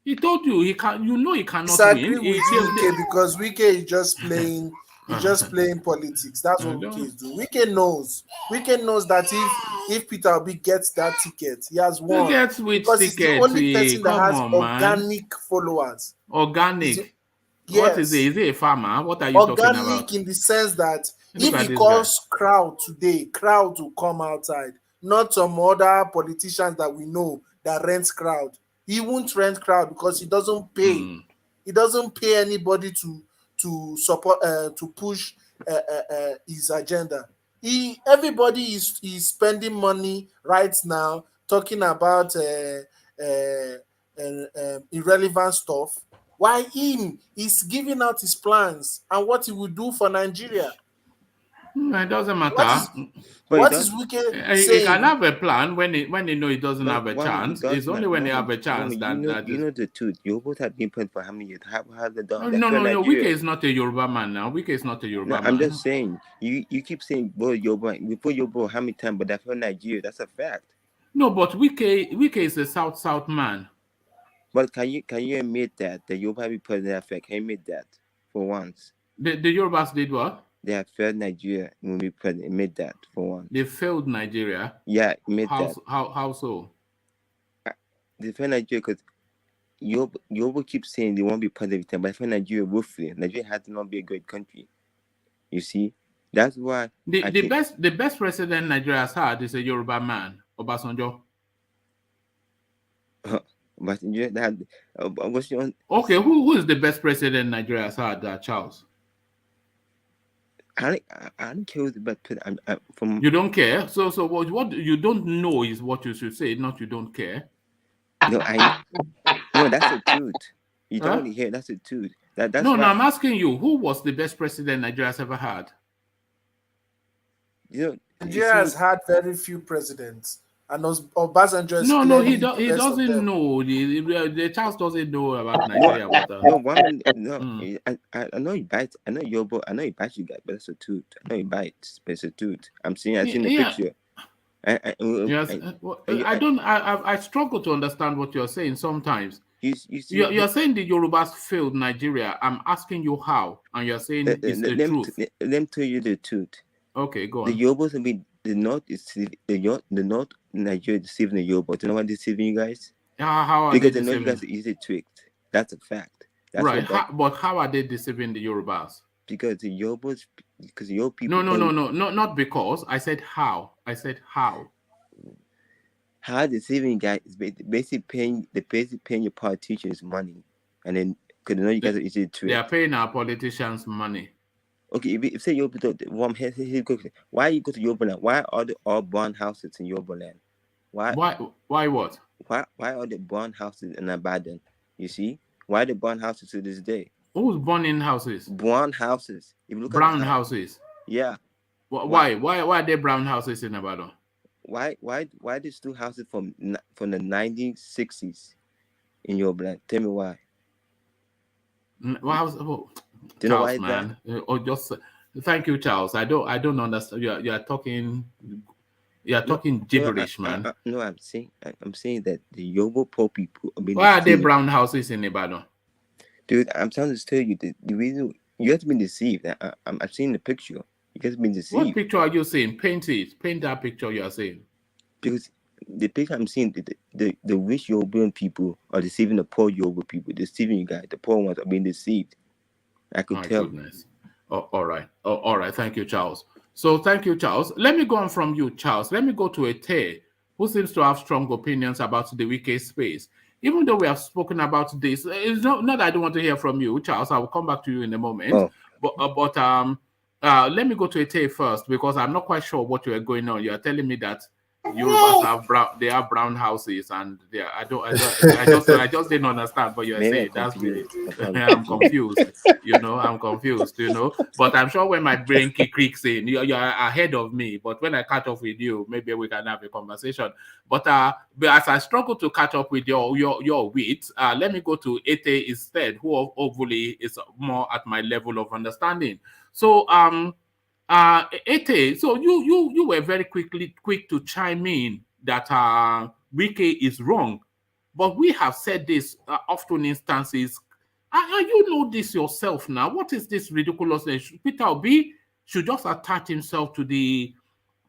He told you he can. He cannot Disagree win. with Wike because Wike is just playing. He's just playing politics. That's what Wike is doing. Wike knows. Wike knows that if Peter Obi gets that ticket, he has won. Because he's the only person that has organic followers. Organic. Yes. What is it? Is he a farmer? What are you talking about? Organic in the sense that if he calls crowd today, crowd will come outside. Not some other politicians that we know that rents crowd. He won't rent crowd because he doesn't pay. He doesn't pay anybody to support to push his agenda. Everybody is spending money right now talking about irrelevant stuff. Why he's giving out his plans and what he will do for Nigeria. It doesn't matter. What is Wike saying? He can have a plan when he know he doesn't have a chance. It's only when he have a chance that you know the truth. You both have been put for how many years? How the dog? No. Wike is not a Yoruba man now. Wike is not a Yoruba man. I'm just saying. You keep saying Yoruba. We put Yoruba how many times? But that's for Nigeria. That's a fact. No, but Wike is a South man. But can you admit that the Yoruba people that effect? Can you admit that for once? The Yorubas did what? They have failed Nigeria when we admit that for once. They failed Nigeria. Yeah, admit that. How so? They failed Nigeria because Yoruba keep saying they won't be part of it, but I find Nigeria woefully. Nigeria has to not be a great country. You see, that's why the best president Nigeria has had is a Yoruba man, Obasanjo. Okay, who is the best president Nigeria has had, Charles? I don't care who's the best president. You don't care? So what you don't know is what you should say, not you don't care. No, that's the truth. You don't want to hear. That's the truth. That's no, I'm asking you, who was the best president Nigeria has ever had? Nigeria has had very few presidents. And Obasanjo is no, he doesn't know. The Charles doesn't know about Nigeria. I know he bites. I know Yobo. I know he bites you guys, but that's a truth. I know he bites, but it's a truth. I've seen the picture. I struggle to understand what you're saying sometimes. You're saying the Yorubas failed Nigeria. I'm asking you how, and you're saying it's the truth. Let me tell you the truth. Okay, go on. The Yorubas, the North is the North Nigeria deceiving the Yorubas. You know why deceiving you guys? How are because they the North deceiving? guys are easily tricked. That's a fact. That's right. But how are they deceiving the Yorubas? Because the Yorubas, because your people. No, not because. I said how. How deceiving guys is basically paying your politicians money, and then because you guys are easily tricked. They are paying our politicians money. Okay, if say Yoruba, why you go to Yoruba land? Why are all brown houses in Yoruba land? Why what? Why are the brown houses in Abadan? You see, why the brown houses to this day? Who's burning houses? Brown houses. If you look brown houses. Yeah. Why are there brown houses in Abadan? Why there's two houses from the 1960s in your land? Tell me why. Do you know why, man? Just thank you, Charles. I don't understand. You are talking gibberish, man. No, I'm saying that the Yoruba poor people. Why are there brown houses in Ibadan? Dude, I'm trying to tell you the reason you have been deceived. I'm seeing the picture. You guys been deceived. What picture are you seeing? Paint it. Paint that picture you are seeing. Because the picture I'm seeing, the rich Yoruban people are deceiving the poor Yoruba people. Deceiving you guys. The poor ones are being deceived. I could tell. Goodness. Oh, all right. Oh, all right. Thank you, Charles. So thank you, Charles. Let me go on from you, Charles. Let me go to Ete, who seems to have strong opinions about the Wike space. Even though we have spoken about this, it's not that I don't want to hear from you, Charles. I will come back to you in a moment. Oh. But let me go to Ete first, because I'm not quite sure what you are going on. You are telling me that Yorubas have brown houses, and I just didn't understand what you are saying. That's me. I'm confused. I'm confused. But I'm sure when my brain kicks in, you're ahead of me. But when I catch up with you, maybe we can have a conversation. But as I struggle to catch up with your wit, let me go to Ete instead, who hopefully is more at my level of understanding. So Ete, so you were very quick to chime in that Wike is wrong, but we have said this often instances. You know this yourself now. What is this ridiculousness? Peter Obi should just attach himself to the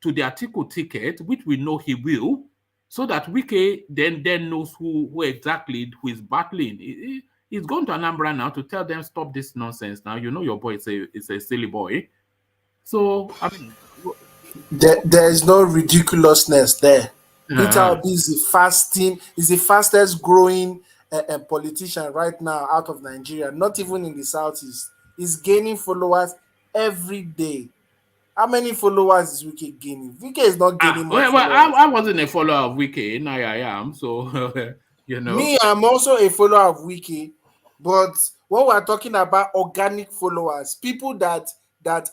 Atiku ticket, which we know he will, so that Wike then knows who exactly is battling. He's gone to Anambra now to tell them stop this nonsense. Now your boy is a silly boy. So I mean, there is no ridiculousness there. Peter Obi is the fastest growing politician right now out of Nigeria. Not even in the southeast. He's gaining followers every day. How many followers is Wike gaining? Wike is not gaining much. Well, I wasn't a follower of Wike. Now I am. So Me, I'm also a follower of Wike. But when we're talking about organic followers, people that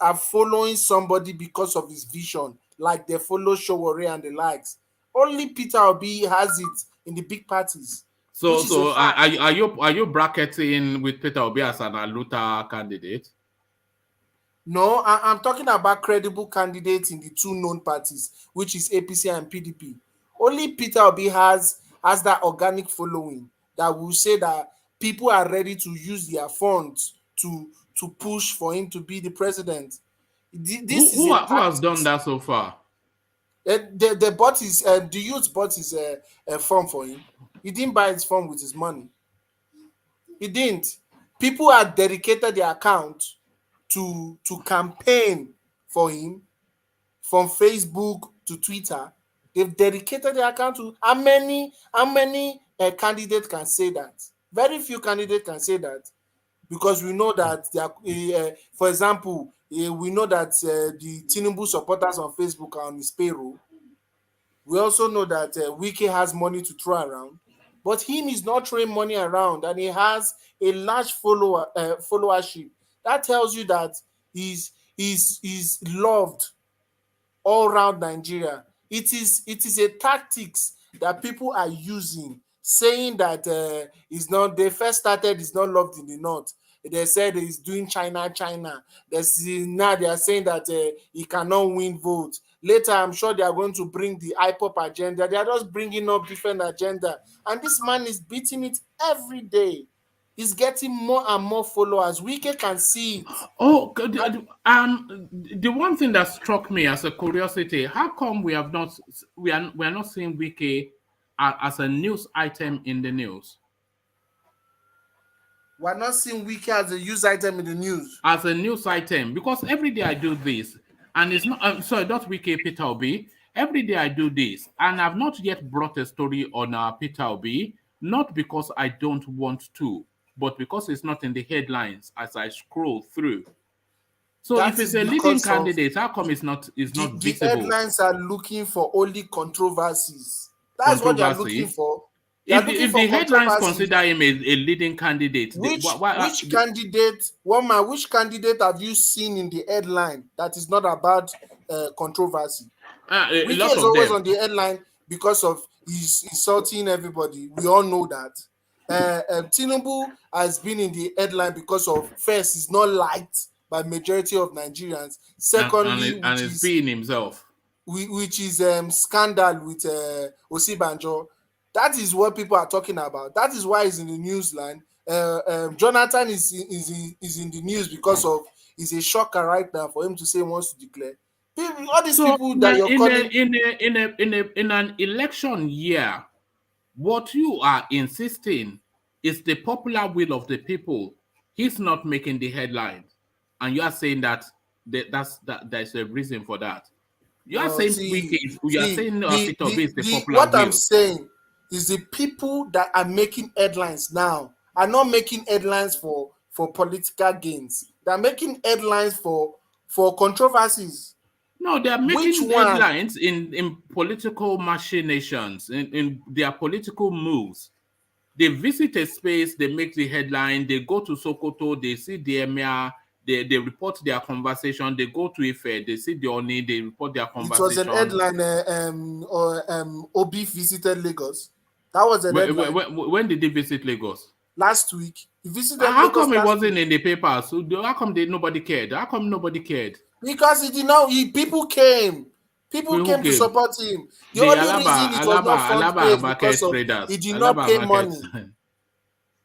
are following somebody because of his vision, like they follow Showore and the likes. Only Peter Obi has it in the big parties. So are you bracketing with Peter Obi as an Aluta candidate? No, I'm talking about credible candidates in the two known parties, which is APC and PDP. Only Peter Obi has that organic following that will say that people are ready to use their funds to push for him to be the president. Who has done that so far? The youth bought his form for him. He didn't buy his form with his money. He didn't. People have dedicated their account to campaign for him, from Facebook to Twitter. They've dedicated their account to how many candidates can say that? Very few candidates can say that, because we know that for example, we know that the Tinubu supporters on Facebook are on his payroll. We also know that Wike has money to throw around, but him is not throwing money around, and he has a large followership. That tells you that he's loved all around Nigeria. It is a tactics that people are using, saying that they first started is not loved in the north. They said he's doing China. Now they are saying that he cannot win votes. Later, I'm sure they are going to bring the IPOP agenda. They are just bringing up different agenda. And this man is beating it every day. He's getting more and more followers. Wike can see it. Oh, the one thing that struck me as a curiosity: how come we are not seeing Wike as a news item in the news? We're not seeing Wike as a news item in the news. As a news item, because every day I do this, and it's not. Sorry, not Wike, Peter Obi. Every day I do this, and I've not yet brought a story on Peter Obi. Not because I don't want to, but because it's not in the headlines as I scroll through. So if it's a leading candidate, how come it's not visible? The headlines are looking for only controversies. That's what they're looking for. If the headlines consider him a leading candidate, which candidate have you seen in the headline that is not about controversy? Wike is always on the headline because of he's insulting everybody. We all know that. Tinubu has been in the headline because of, first, he's not liked by majority of Nigerians. Secondly, and it's being himself, which is scandal with Osibanjo. That is what people are talking about. That is why he's in the newsline. Jonathan is in the news because of he's a shocker right now for him to say he wants to declare. All these people that you're calling in an election year, what you are insisting is the popular will of the people. He's not making the headlines, and you are saying that there's a reason for that. You are saying Peter Obi is the popular what will. I'm saying is the people that are making headlines now are not making headlines for political gains. They're making headlines for controversies. No, they are making headlines in political machinations, in their political moves. They visit a space, they make the headline, they go to Sokoto, they see the Emir, they report their conversation, they go to Ife, they see the Oni, they report their conversation. It was an headline, Obi visited Lagos. That was a headline. When did he visit Lagos? Last week. He visited How Lagos. Come it wasn't in the papers? So how come nobody cared? How come nobody cared? Because he did not. People came. People came to support him. The only reason it was not front page because of he did not pay money.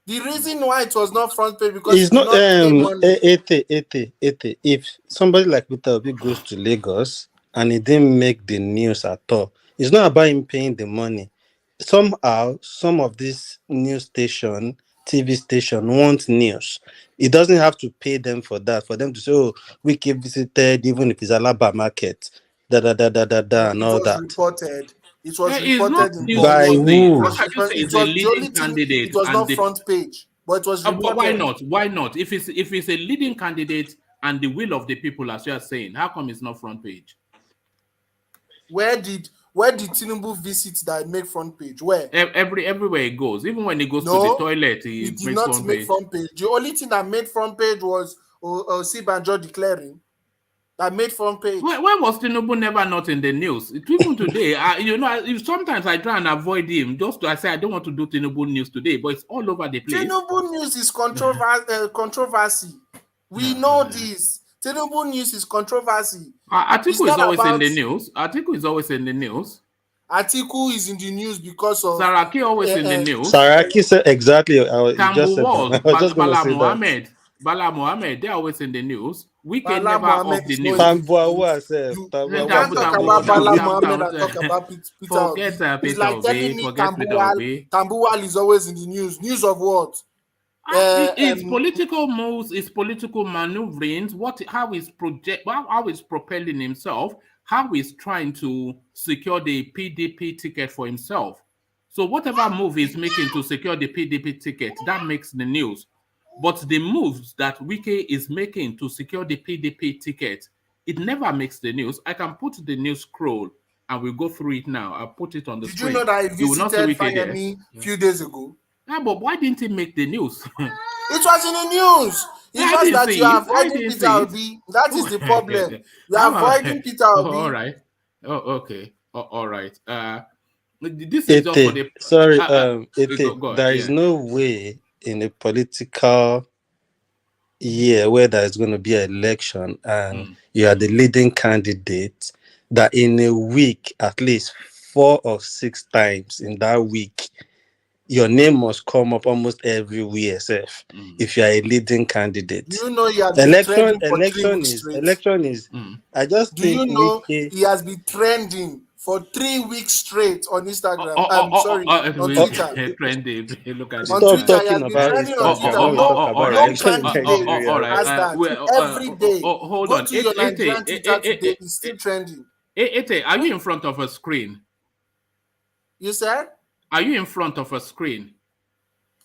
The reason why it was not front page because it's not if somebody like Peter Obi goes to Lagos and he didn't make the news at all, it's not about him paying the money. Somehow, some of this news station, TV station want news. It doesn't have to pay them for that. For them to say, "Oh, Wike visited," even if it's Alaba market, and all that. It was reported by who? It was not front page, but it was reported. Why not? If it's a leading candidate and the will of the people, as you are saying, how come it's not front page? Where did Tinubu visit that make front page? Where? Everywhere he goes. Even when he goes to the toilet, he did not make front page. The only thing that made front page was Osibanjo declaring. That made front page. Why was Tinubu never not in the news? Even today, sometimes I try and avoid him just to say I don't want to do Tinubu news today, but it's all over the place. Tinubu news is controversy. We know this. Tinubu news is controversy. Atiku is always in the news. Atiku is always in the news. Atiku is in the news because of Saraki always in the news. Saraki said exactly. Bala Mohammed, they're always in the news. We can never off the news. Tambuwal is always in the news. News of what? It's political moves, it's political maneuverings, how he's propelling himself, how he's trying to secure the PDP ticket for himself. So whatever move he's making to secure the PDP ticket, that makes the news. But the moves that Wike is making to secure the PDP ticket, it never makes the news. I can put the news scroll and we'll go through it now. I'll put it on the screen. Did you know that I visited Fayemi a few days ago? Yeah, but why didn't he make the news? It was in the news. It's just that you are avoiding Peter Obi. That is the problem. You are avoiding Peter Obi. All right. Oh, okay. All right. This is just for the... Sorry, there is no way in a political year where there is going to be an election and you are the leading candidate that in a week, at least 4 or 6 times in that week, your name must come up almost everywhere, sef, if you are a leading candidate. Do you know he has been Election, trending for 3 weeks straight? election is. I just Do think you know Wiki. he has been trending for 3 weeks straight on Instagram? On Twitter. Trending. Look at this On Stop Twitter, guy. he talking has been about trending on Instagram Twitter. when we talk No, about no election in candidate All Nigeria. right. has that every day. Hold Go on. to your Nigerian Twitter today; it's still trending. Are you in front of a screen? You said? Are you in front of a screen?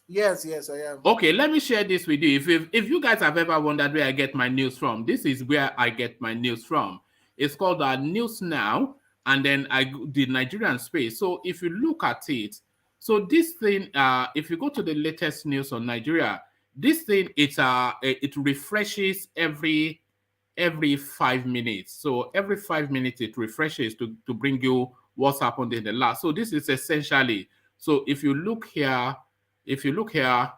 Yes, I am. Okay, let me share this with you. If you guys have ever wondered where I get my news from, this is where I get my news from. It's called News Now, and then the Nigerian space. So if you look at it, so this thing, if you go to the latest news on Nigeria, this thing it refreshes every 5 minutes. So every 5 minutes it refreshes to bring you what's happened in the last. So this is essentially. So if you look here, if you look here,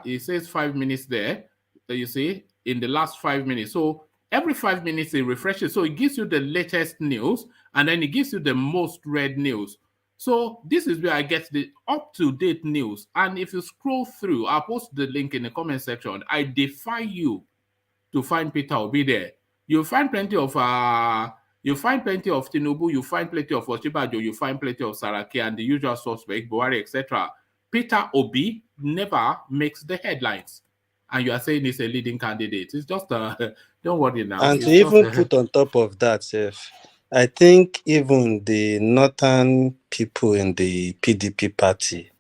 it says 5 minutes there. You see, in the last 5 minutes. So every 5 minutes it refreshes. So it gives you the latest news, and then it gives you the most read news. So this is where I get the up-to-date news. And if you scroll through, I'll post the link in the comment section. I defy you to find Peter Obi there. You'll find plenty of Tinubu, you find plenty of Oshibajo, you find plenty of Saraki and the usual suspect, Buhari, etc. Peter Obi never makes the headlines. And you are saying he's a leading candidate. It's just don't worry now. And It's to even put on top of that, sef, I think even the northern people in the PDP party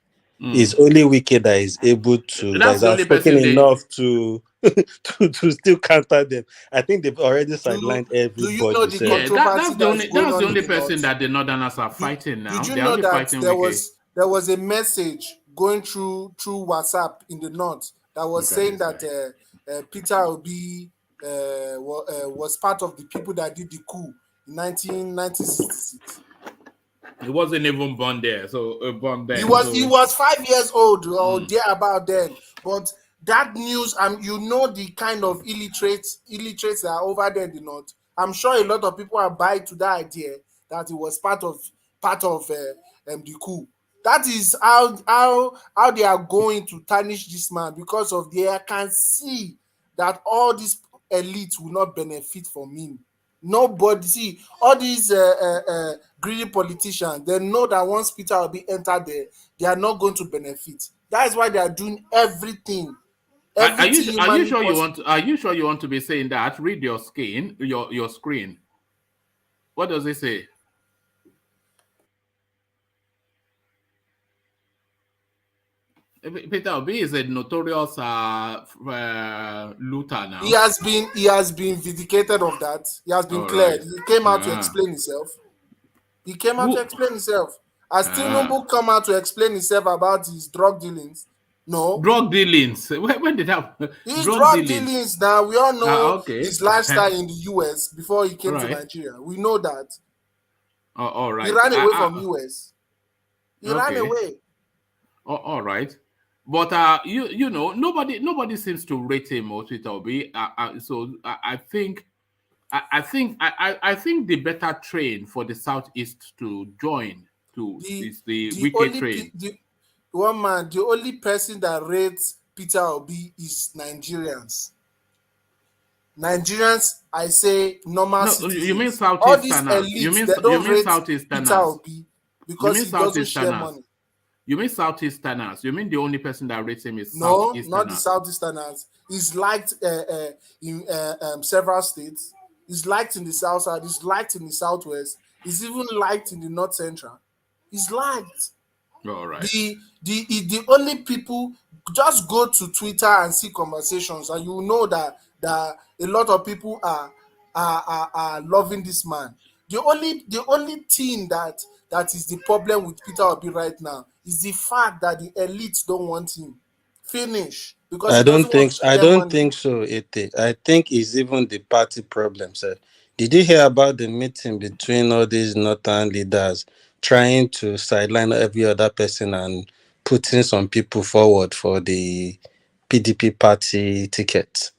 is only Wike that is able to, that is outspoken enough to to still counter them. I think they've already sidelined everybody. Do you know the controversy that's the going only person that the Northerners are fighting now. Did you They're know only that fighting there was a message going through WhatsApp in the north that was saying that Peter Obi was part of the people that did the coup in 1966. He wasn't even born there, so born then. He was 5 years old or there about then. But that news, you know the kind of illiterates that are over there in the north. I'm sure a lot of people are buying to that idea that he was part of the coup. That is how they are going to tarnish this man, because of they can see that all these elites will not benefit from him. Nobody, see, all these greedy politicians, they know that once Peter Obi enter there, they are not going to benefit. That is why they are doing everything. Are you sure you want to be saying that? Read your screen. Your screen. What does it say? Peter Obi is a notorious looter now. He has been vindicated of that. He has been cleared. Right. He came out to explain himself. Has Tinubu come out to explain himself about his drug dealings? No. Drug dealings? When did that? His drug dealings now. We all know his lifestyle in the US before he came to Nigeria. We know that. All right. He ran away from US. He ran away. All right. But you know, nobody seems to rate him or Peter Obi. So I think the better train for the Southeast to join is the Wike train. The only person that rates Peter Obi is Nigerians. Nigerians, I say normal citizens. You mean Southeasterners? All these elites, they don't rate Peter Obi because he doesn't share money. You mean Southeasterners? You mean the only person that rates him is Southeasterners? No, not the Southeasterners. He's liked in several states. He's liked in the South Side. He's liked in the Southwest. He's even liked in the North Central. He's liked. All right. The only people, just go to Twitter and see conversations, and you will know that a lot of people are loving this man. The only thing that is the problem with Peter Obi right now is the fact that the elites don't want him. Finish. Because I don't think so, Ete. I think it's even the party problem, sir. Did you hear about the meeting between all these northern leaders trying to sideline every other person and putting some people forward for the PDP party ticket?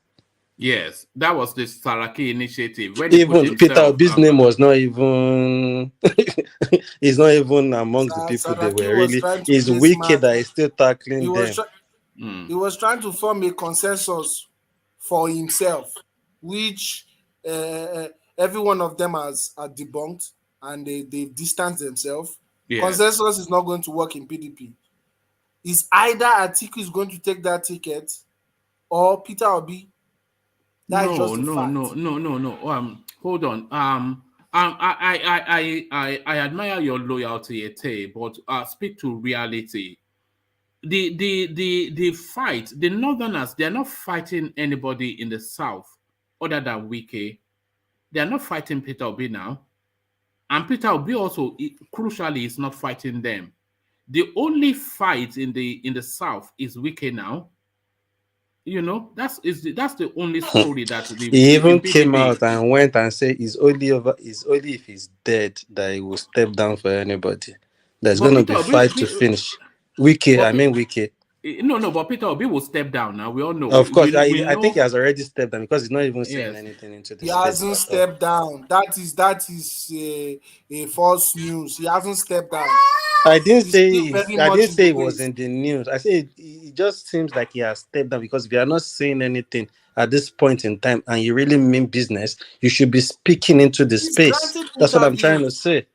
Yes, that was the Saraki initiative when he put Even Peter himself. Obi's name was not even. He's not even amongst the people they Saraki were was really. trying to It's play wicked smart. that he's still He tackling was them. he was trying to form a consensus for himself, which every one of them has debunked, and they've distanced themselves. Yes. Consensus is not going to work in PDP. It's either Atiku is going to take that ticket or Peter Obi. That is just the fact. Hold on. I admire your loyalty, Ete, but speak to reality. The fight, the Northerners, they are not fighting anybody in the South other than Wike. They are not fighting Peter Obi now. And Peter Obi also, crucially, is not fighting them. The only fight in the South is Wike now. You know, that's the only story that He even came PDP. out and went and said it's only if he's dead that he will step down for anybody. There's But going to Peter be Obi, fight to finish. Wike, but I mean Wike. No, but Peter Obi will step down now. We all know. Of course, we I think know. he has already stepped down because he's not even saying Yes. anything into the He space. hasn't stepped down. That is a false news. He hasn't stepped down. I didn't He's say still very I much didn't in say the it was race. in the news. I said it just seems like he has stepped down because if you are not saying anything at this point in time and you really mean business, you should be speaking into the He's space. granted That's what I'm trying to interviews. say.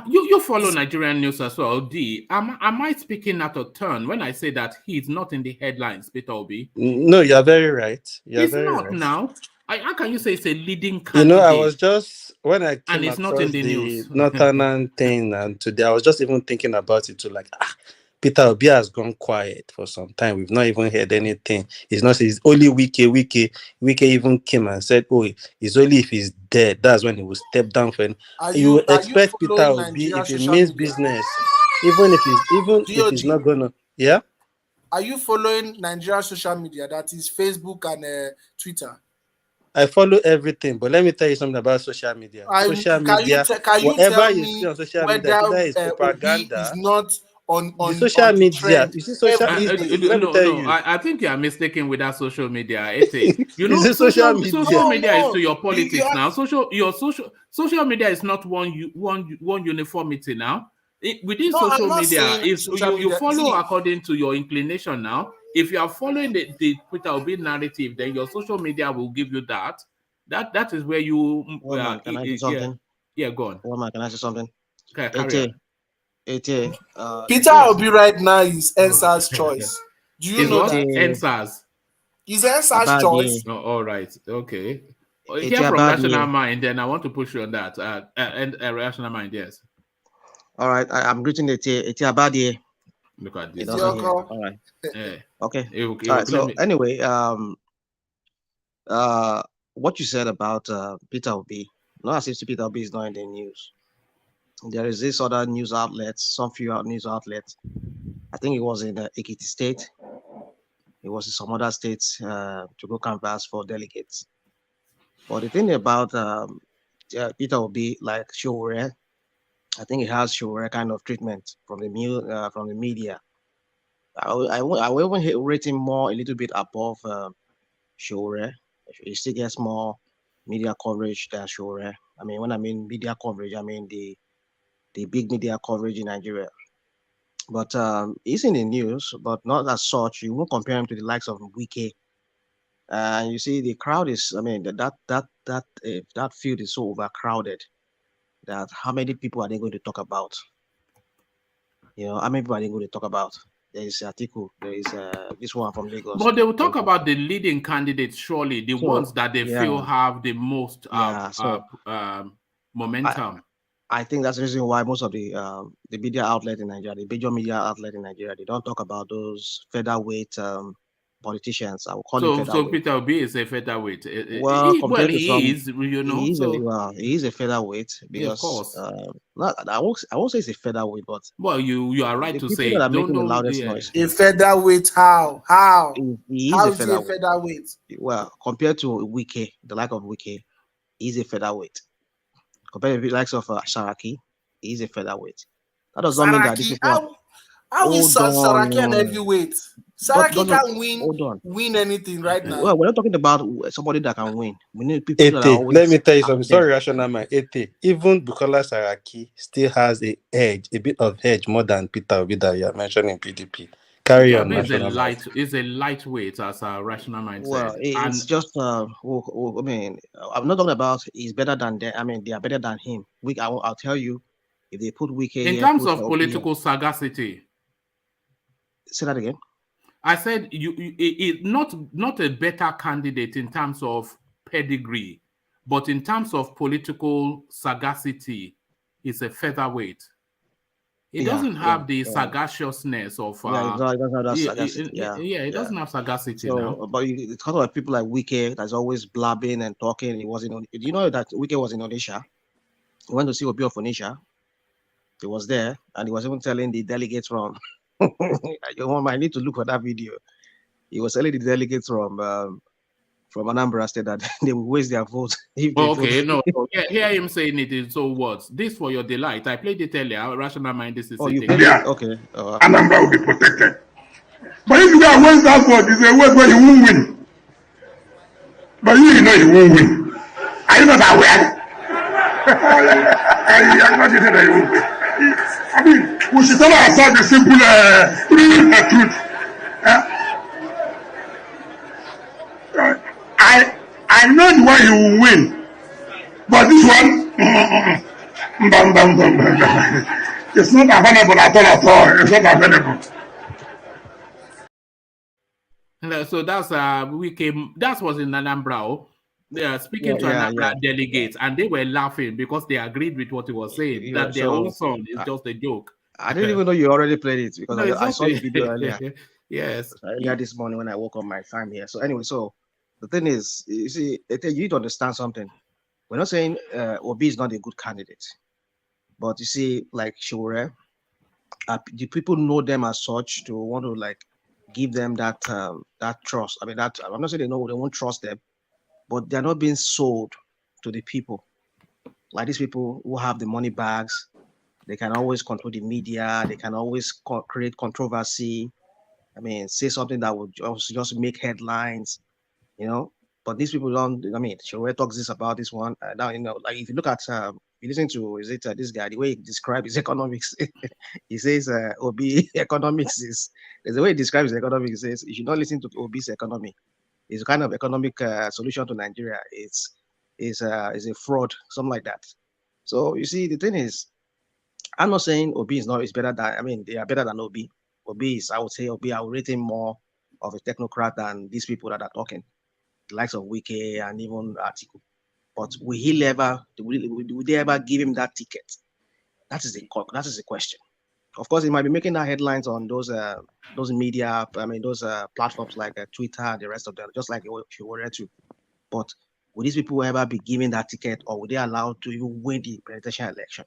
You follow Nigerian news as well, D. Am I speaking out of turn when I say that he's not in the headlines, Peter Obi? No, you're very right. You're He's very not right. now. How can you say it's a leading You candidate? know, I was just when I and came it's not in across the the news. Northern thing, and today I was just even thinking about it too. Like, Peter Obi has gone quiet for some time. We've not even heard anything. It's not. It's only Wike even came and said, "Oh, it's only if he's dead. That's when he will step down for." You expect Peter following Obi Nigeria if he social means media? business, even if he's GOG. not gonna, yeah. Are you following Nigeria social media? That is Facebook and Twitter. I follow everything, but let me tell you something about social media. Social media, Can you whatever tell you see me on social media, whether either is Obi is propaganda. not on The social the media, trend you see, social. every day? Let me tell you, I think you are mistaken with that social media. You is know, it social social media? media is to your You politics are- now. Social media is not one uniformity now. Within No, I'm social not media, saying is social you media. follow See, according to your inclination now. If you are following the Twitter Obi narrative, then your social media will give you that. That is where you. Woman, can I say something? Yeah, go on. Woman, can I say something? Okay, carry on. Peter Obi right now is Ensa's choice. Do you Is know what? that? Ensars. He's Ensa's Abadi. choice. Oh, all right. Okay. Ete Hear from Abadi. Rational Mind, then I want to push you on that. And Rational Mind, yes. All right, I'm greeting Ete Abadi. Look at It this. doesn't hear. All right. Yeah. Okay. All right. So anyway, what you said about Peter Obi, not as if Peter Obi is not in the news. There is this other news outlets, some few news outlets. I think it was in Ekiti State. It was in some other states to go canvass for delegates. But the thing about Peter Obi, like Showore, I think it has Showore kind of treatment from the media. I will even rate him more a little bit above Showore. He still gets more media coverage than Showore. I mean, when I mean media coverage, I mean the big media coverage in Nigeria. But he's in the news, but not as such. You won't compare him to the likes of Wike. And you see, the crowd is. I mean, that field is so overcrowded that how many people are they going to talk about? You know, how many people are they going to talk about? There is Atiku. There is this one from Lagos. But they will talk about the leading candidates, surely, the ones that they feel have the most momentum. I think that's the reason why most of the media outlet in Nigeria, the major media outlet in Nigeria, they don't talk about those featherweight politicians. I will call it featherweight. So Peter Obi is a featherweight. Well, he is, you know. He is a featherweight because, of course. I won't say it's a featherweight, but you are right to say. People that are making the loudest noise. A featherweight? How? He how is is he a featherweight? Well, compared to Wike, the like of Wike, he's a featherweight. Compared to the likes of Saraki, he's a featherweight. That does not mean that these people. How is Saraki an heavyweight? Saraki can't win anything right now. Well, we're not talking about somebody that can win. We need people that are always. Let me tell you something. Sorry, Rational Man. Even Bukola Saraki still has a bit of edge more than Peter Obi that you are mentioning PDP. Carry on, is a lightweight, as a Rational Mind said. Well, it's just I mean, I'm not talking about he's better than them. I mean, they are better than him. I'll tell you, if they put Wike in terms of political sagacity. Say that again. I said not a better candidate in terms of pedigree, but in terms of political sagacity, he's a featherweight. He doesn't have the sagaciousness of. He doesn't have that sagacity. He doesn't have sagacity. So, now. But it's kind of like people like Wike that's always blabbing and talking. He was in. Do you know that Wike was in Onitsha? He went to see Obi of Onitsha. He was there, and he was even telling the delegates from. I need to look for that video. He was telling the delegates from Anambra State that they will waste their votes. Hear him saying it in so words. This for your delight. I played it earlier. Rational Mind. This is Okay. Anambra will be protected. But if you go against that word, it's a word where you won't win. But you know you won't win. Are you not aware? I'm not saying that you won't win. I mean, we should tell ourselves the simple truth. I know the way you will win, but this one, it's not available at all. It's not available. So that's that was in Anambra. They are speaking to Anambra delegates, and they were laughing because they agreed with what he was saying. That their own son is just a joke. I didn't even know you already played it because I saw the video earlier. Yes. Earlier this morning when I woke up my time here. So anyway, the thing is, you see, you need to understand something. We're not saying Obi is not a good candidate, but you see, like Shore, the people know them as such to want to like give them that trust. I mean, that I'm not saying they won't trust them, but they're not being sold to the people. Like these people who have the money bags, they can always control the media. They can always create controversy. I mean, say something that would just make headlines. You know, but these people don't. I mean, Shore talks this about this one. Now, you know, like if you look at, you listen to this guy, the way he describes his economics, he says Obi economics is. There's the way he describes his economics. He says you should not listen to Obi's economy. It's a kind of economic solution to Nigeria. It's a fraud, something like that. So you see, the thing is, I'm not saying Obi is better than. I mean, they are better than Obi. Obi is, I would rate him more of a technocrat than these people that are talking. The likes of Wike and even Atiku. But will they ever give him that ticket? That is the question. Of course, he might be making that headlines on those media, those platforms like Twitter and the rest of them, just like you were to. But will these people ever be given that ticket, or will they allow to even win the presidential election?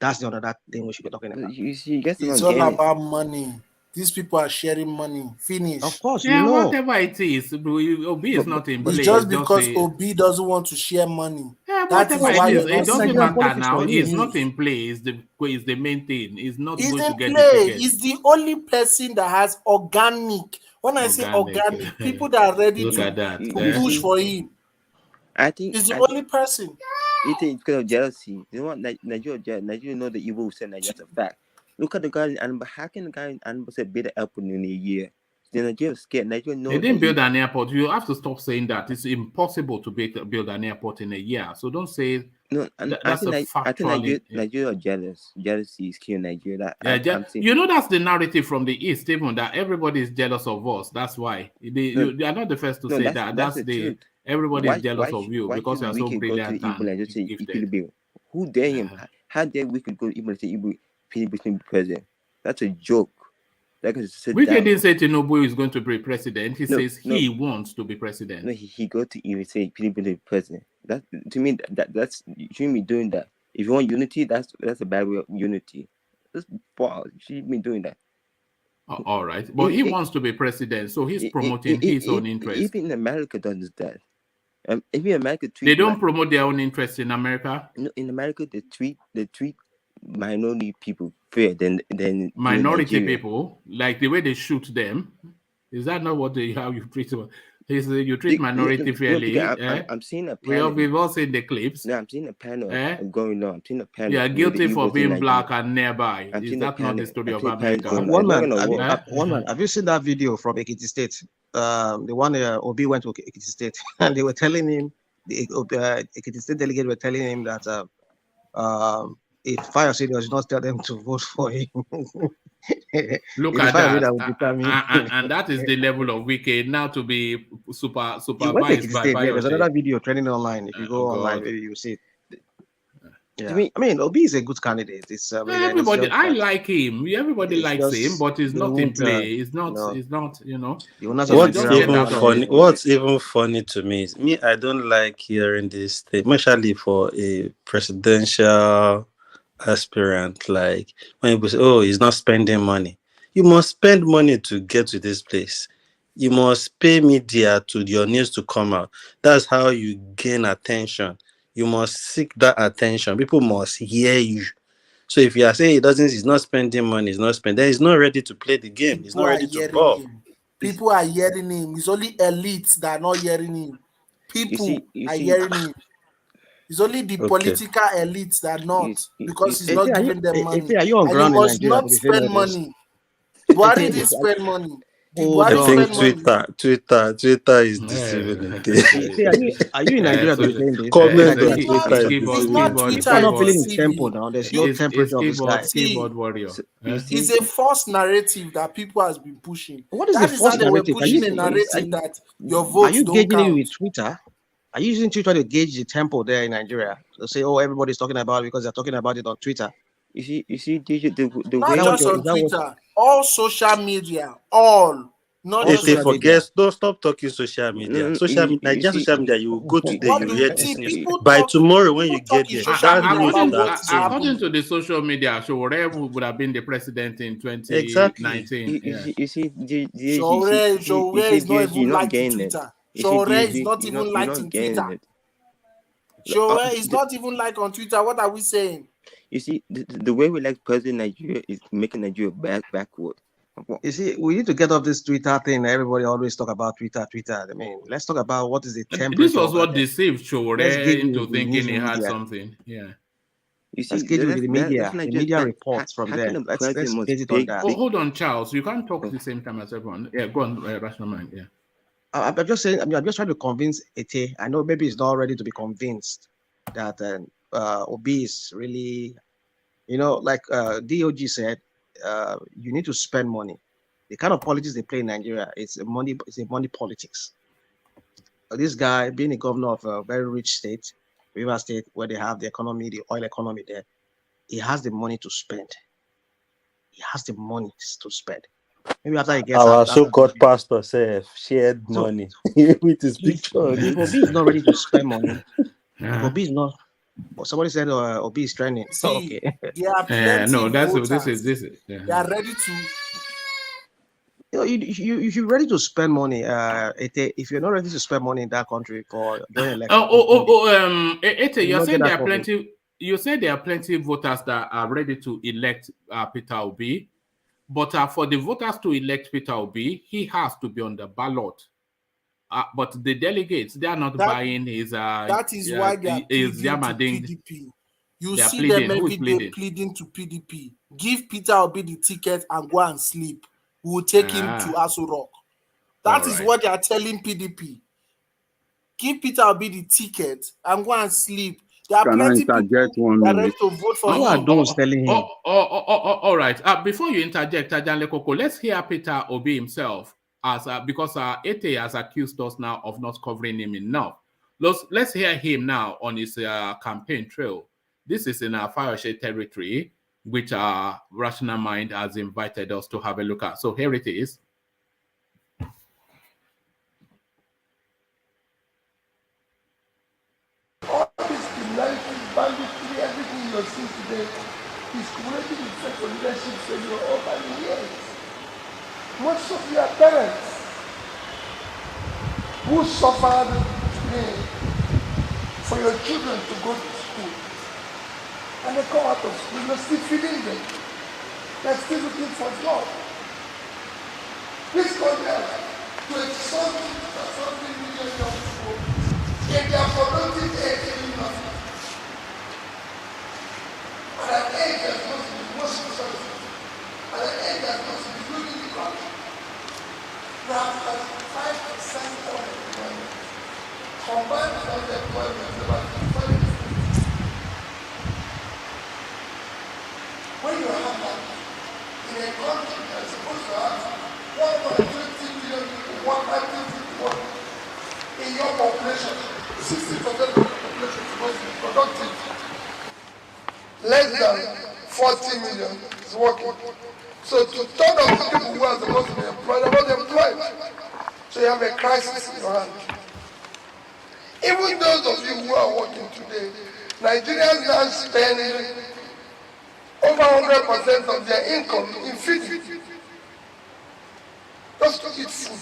That's the other thing we should be talking about. It's all about money. These people are sharing money. Finish. Of course, whatever it is, Obi is not in place. It's just because Obi doesn't want to share money. That's why it doesn't matter now. He's not in play. Is the main thing. He's not going to get the ticket. He's the only person that has organic. When I say organic, people that are ready to push for him. I think he's the only person. It is because of jealousy. You know what? Nigeria know the evil said Nigeria. That's a fact. Look at the guy in Anambra. How can the guy in Anambra say build an airport in a year? Nigeria is scared. Nigeria knows. They didn't build an airport. You have to stop saying that. It's impossible to build an airport in a year. So don't say that's a fact. I think Nigeria are jealous. Jealousy is killing Nigeria. You know that's the narrative from the East, even that everybody is jealous of us. That's why they are not the first to say that. That's the everybody is jealous of you because you are so brilliant and gifted. Who dare him? How dare we could go to Igbo and say Igbo between president? That's a joke. We didn't say Tinubu is going to be president. He says he wants to be president. No, he go to even say Tinubu to be president. That to me that's you shouldn't be doing that. If you want unity, that's a bad way of unity. That's bad. You shouldn't be doing that. All right, but he wants to be president, so he's promoting his own interest. Even America does that. Even America they don't promote their own interest in America. No, in America they treat minority people fair than minority people, like the way they shoot them. Is that not how you treat them? You treat minority fairly. I'm seeing a panel. We've all seen the clips. No, I'm seeing a panel going on. I'm seeing a panel. You are guilty for being black and nearby. Is that not the story of America? One man, have you seen that video from Ekiti State? The one Obi went to Ekiti State, and they were telling him, the Ekiti State delegate were telling him that if Fire City does not tell them to vote for him. Look at that, and that is the level of wicked now to be supervised by Fire. There's another video trending online. If you go online, maybe you see it. Yeah. I mean, Obi is a good candidate. It's everybody. I like him. Everybody likes him, but he's not in play. He's not. You know. What's even funny to me is I don't like hearing this thing, especially for a presidential aspirant. Like when people say, "Oh, he's not spending money." You must spend money to get to this place. You must pay media to your news to come out. That's how you gain attention. You must seek that attention. People must hear you. So if you are saying he's not spending money, then he's not ready to play the game. He's not ready to ball. People are hearing him. It's only elites that are not hearing him. People are hearing him. It's only the political elites that are not, because he's not giving them money. And he must not spend money. Buhari didn't spend money. I think Twitter is deceiving. Are you in Nigeria doing this? Comment on Twitter. It's not Twitter. I'm not feeling the tempo now. There's no temperature of this guy. Keyboard warrior. It's a false narrative that people has been pushing. What is the false narrative? Pushing a narrative that your votes don't count. Are you gauging it with Twitter? Are you using Twitter to gauge the tempo there in Nigeria? To say, oh, everybody's talking about it because they're talking about it on Twitter. You see, the not just on Twitter, all social media, all. Not if they forget, don't stop talking social media. Social media, you will go today, you hear this news. By tomorrow, when you get there, according to the social media, Showore would have been the president in 2019. You see, Showore is not even liking Twitter. Showore is not even liking Twitter. Showore is not even like on Twitter. What are we saying? You see, the way we like President Nigeria is making Nigeria backward. You see, we need to get off this Twitter thing. Everybody always talk about Twitter. I mean, let's talk about what is the temperature. This was what deceived Showore into thinking he had something. Yeah. You see, let's get with the media. The media reports from there. Let's get it on that. Hold on, Charles. You can't talk at the same time as everyone. Yeah, go on, rational mind. Yeah. I'm just saying. I'm just trying to convince Ete. I know maybe he's not ready to be convinced that Obi is really, like DOG said, you need to spend money. The kind of politics they play in Nigeria, it's a money politics. This guy, being a governor of a very rich state, River State, where they have the economy, the oil economy there, he has the money to spend. Maybe after he gets our so-called pastor said shared money with his picture. If Obi is not ready to spend money, Obi is not. But somebody said Obi is trending. So okay. No, this is. Yeah. They are ready to. If you're ready to spend money, if you're not ready to spend money in that country for during election, Ete, you said there are plenty. You said there are plenty of voters that are ready to elect Peter Obi, but for the voters to elect Peter Obi, he has to be on the ballot. But the delegates, they are not buying his. That is why they are pleading to PDP. You see them every day pleading to PDP. Give Peter Obi the ticket and go and sleep. We will take him to Aso Rock. That is what they are telling PDP. Give Peter Obi the ticket and go and sleep. There are plenty people that are ready to vote for him. All right. Before you interject, Ajanle Koko, let's hear Peter Obi himself. Because Ete has accused us now of not covering him enough. Let's hear him now on his campaign trail. This is in our Fayose territory, which our Rational Mind has invited us to have a look at. So here it is. All this criminality, banditry, everything you're seeing today is cumulative effect of leadership failure over the years. Most of your parents who suffered pain for your children to go to school, And they come out of school, you're still feeding them. They're still looking for jobs. This country has 20-something million young people in their productive age doing nothing. And an age that's supposed to be most resources. And an age that's supposed to be building the country. We have 5% unemployment. Combined with unemployment, about 20%. When you have that in a country that's supposed to have 120 million people, 150 in your population, 60% of the population is supposed to be productive. Less than 40 million is working. So two-thirds of the people who are supposed to be employed are not employed. So you have a crisis in your hand. Even those of you who are working today, Nigerians now spend over 100% of their income in feeding. Just to eat food.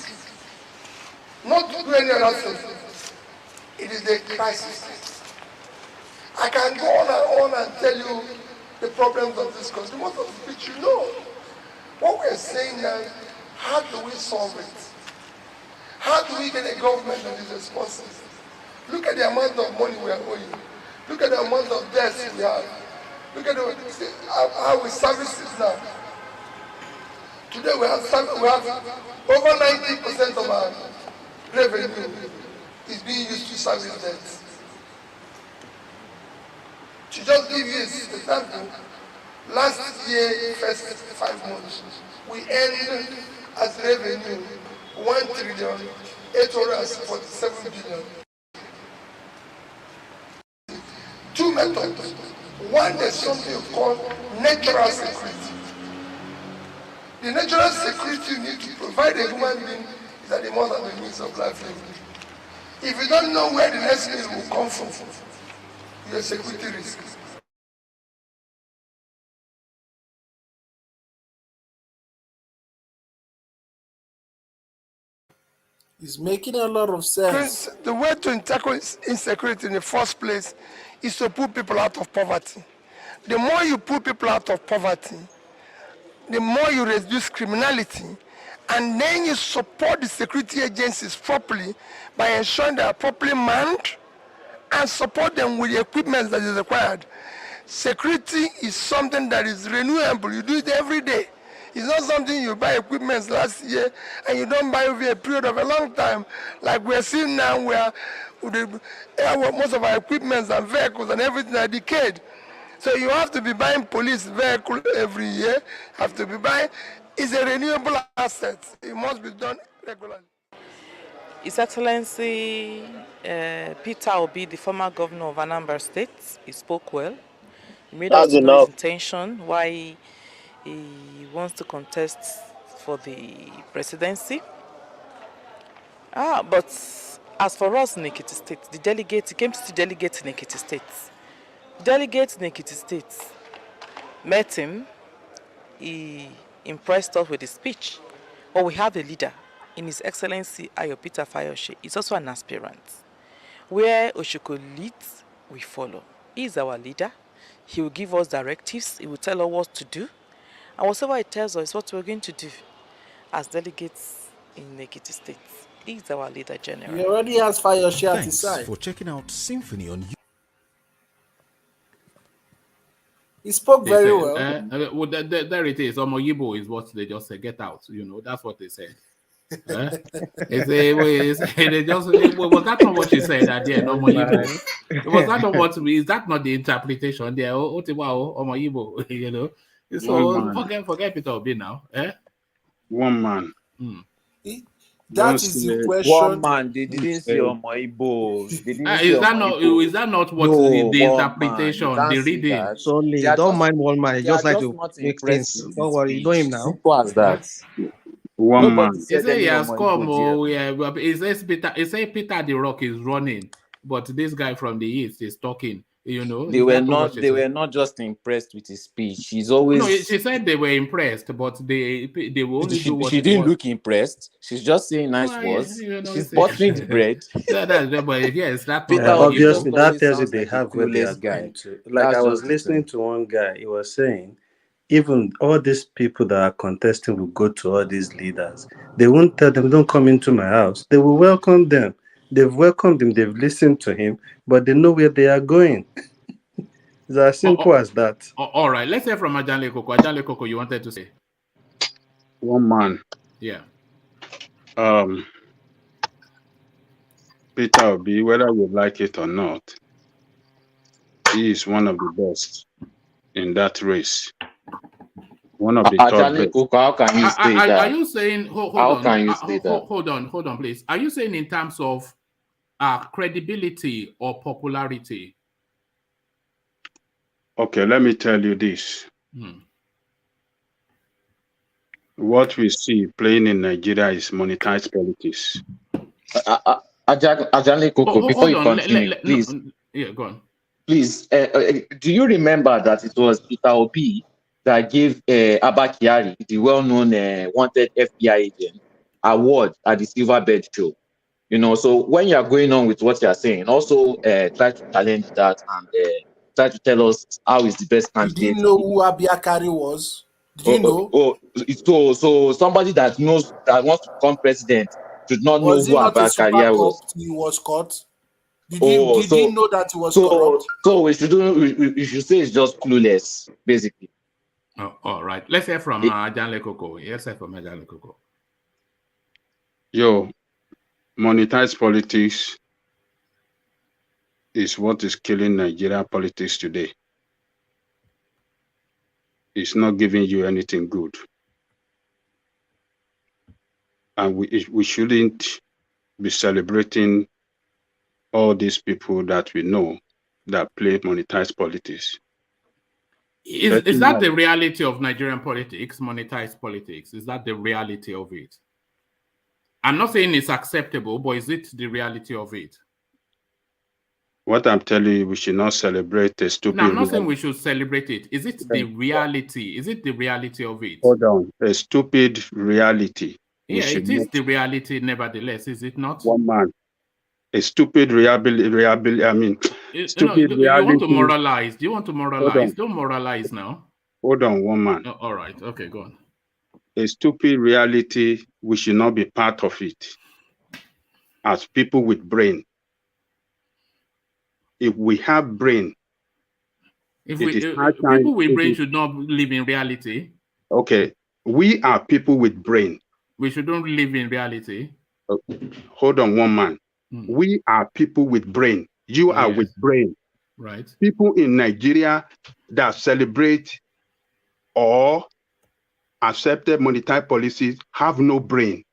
Not to do any other thing. It is a crisis. I can go on and tell you the problems of this country, most of which you know. What we're saying now, how do we solve it? How do we get a government that is responsible? Look at the amount of money we are owing. Look at the amount of debts we have. Look at how we service it now. Today we have over 90% of our revenue is being used to service debts. To just give you an example, last year, first 5 months, we earned as revenue 1,847 billion. Two methods. One is something called natural security. The natural security you need to provide a human being is at the most of the means of livelihood. If you don't know where the next meal will come from, you're a security risk. It's making a lot of sense. The way to tackle insecurity in the first place is to put people out of poverty. The more you put people out of poverty, the more you reduce criminality, and then you support the security agencies properly by ensuring they are properly manned and support them with the equipment that is required. Security is something that is renewable. You do it every day. It's not something you buy equipment last year and you don't buy over a period of a long time, like we're seeing now where most of our equipment and vehicles and everything are decayed. So you have to be buying police vehicle every year, have to be buying. It's a renewable asset. It must be done regularly. His Excellency Peter Obi, the former governor of Anambra State, he spoke well. He made us know his intention, why he wants to contest for the presidency. But as for us in Ekiti State, the delegate, he came to the delegate in Ekiti State. The delegate in Ekiti State met him. He impressed us with his speech. But we have a leader in His Excellency Ayo Peter Fayoshe. He's also an aspirant. Where Oshoko leads, we follow. He is our leader. He will give us directives. He will tell us what to do. And whatever he tells us is what we're going to do as delegates in Ekiti State. He is our leader general. He already has Fayoshe at his Thanks side. for checking out Symphony on YouTube. He spoke very well. There it is. Omoyibo is what they just say. Get out. You know, that's what they said. Was that not what you said at the end? Was that not what? Is that not the interpretation there? Omoyibo, you know. So forget Peter Obi now. One man. That is the question. One man. They didn't say Omoyibo. Is that not what the interpretation? The reading. Sorry, don't mind one man. Just like to make sense. Don't worry, you know him now. Simple as that. One man. He said he has come. He says Peter the Rock is running, but this guy from the east is talking. You know, they were not just impressed with his speech. She's always no. She said they were impressed, but they will only do what she didn't look impressed. She's just saying nice words. Yeah, you know, she's buttering the bread. But yes, that Peter obviously that always tells you sounds they like a have where they are clueless guy. going to. Like That's I was just the listening thing. to one guy, he was saying, even all these people that are contesting will go to all these leaders. They won't tell them, don't come into my house. They will welcome them. They've welcomed him, they've listened to him, but they know where they are going. It's as simple as that. All right, let's hear from Ajanle Koko. Ajanle Koko, you wanted to say? One man. Yeah. Peter Obi, whether you like it or not, he is one of the best in that race. One of the top best. Koko, how can you say that? Are you saying? Hold on, please. Are you saying in terms of credibility or popularity? Okay, let me tell you this. What we see playing in Nigeria is monetized politics. Ajanle Koko, before you continue, please. Yeah, go on. Please, do you remember that it was Peter Obi that gave Abba Kyari, the well-known wanted FBI agent, award at the Silverbird show? You know, so when you are going on with what you are saying, also try to challenge that and try to tell us how is the best candidate. Did you know who Abba Kyari was? Did you know? So somebody that knows that wants to become president should not know who Abba Kyari was. He was caught. Did you know that he was corrupt? So we should say it's just clueless, basically. Oh, all right. Let's hear from Ajanle Koko. Yes, hear from Ajanle Koko. Yo, monetized politics is what is killing Nigeria politics today. It's not giving you anything good. And we shouldn't be celebrating all these people that we know that play monetized politics. Is that the reality of Nigerian politics, monetized politics? Is that the reality of it? I'm not saying it's acceptable, but is it the reality of it? What I'm telling you, we should not celebrate a stupid... No, I'm not saying we should celebrate it. Is it the reality? Is it the reality of it? Hold on. A stupid reality. Yeah, it is the reality nevertheless, is it not? One man. A stupid reality. Stupid reality. You want to moralize. Do you want to moralize? Don't moralize now. Hold on, one man. Oh, all right. Okay, go on. A stupid reality, we should not be part of it. As people with brain. If we have brain, people with brain should not live in reality. Okay, we are people with brain. We shouldn't live in reality. Hold on, one man. We are people with brain. You are with brain. Right. People in Nigeria that celebrate or accepted monetary policies have no brain.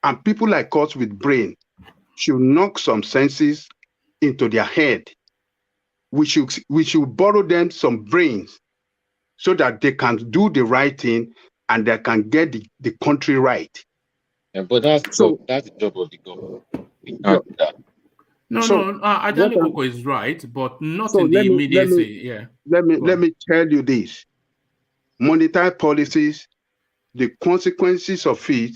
And people like us with brain should knock some senses into their head. We should borrow them some brains so that they can do the right thing and they can get the country right. Yeah, but that's the job of the government. We can't do that. Ajanle Koko is right, but not in the immediacy. Let me tell you this. Monetary policies, the consequences of it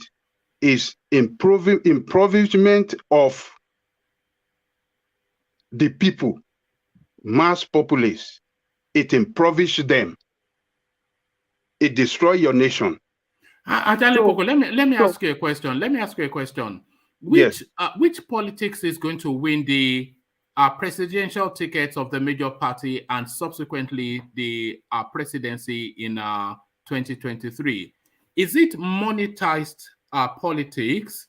is impoverishment of the people, mass populace. It impoverishes them. It destroys your nation. Ajanle Koko, let me ask you a question. Let me ask you a question. Which politics is going to win the presidential tickets of the major party and subsequently the presidency in 2023? Is it monetized politics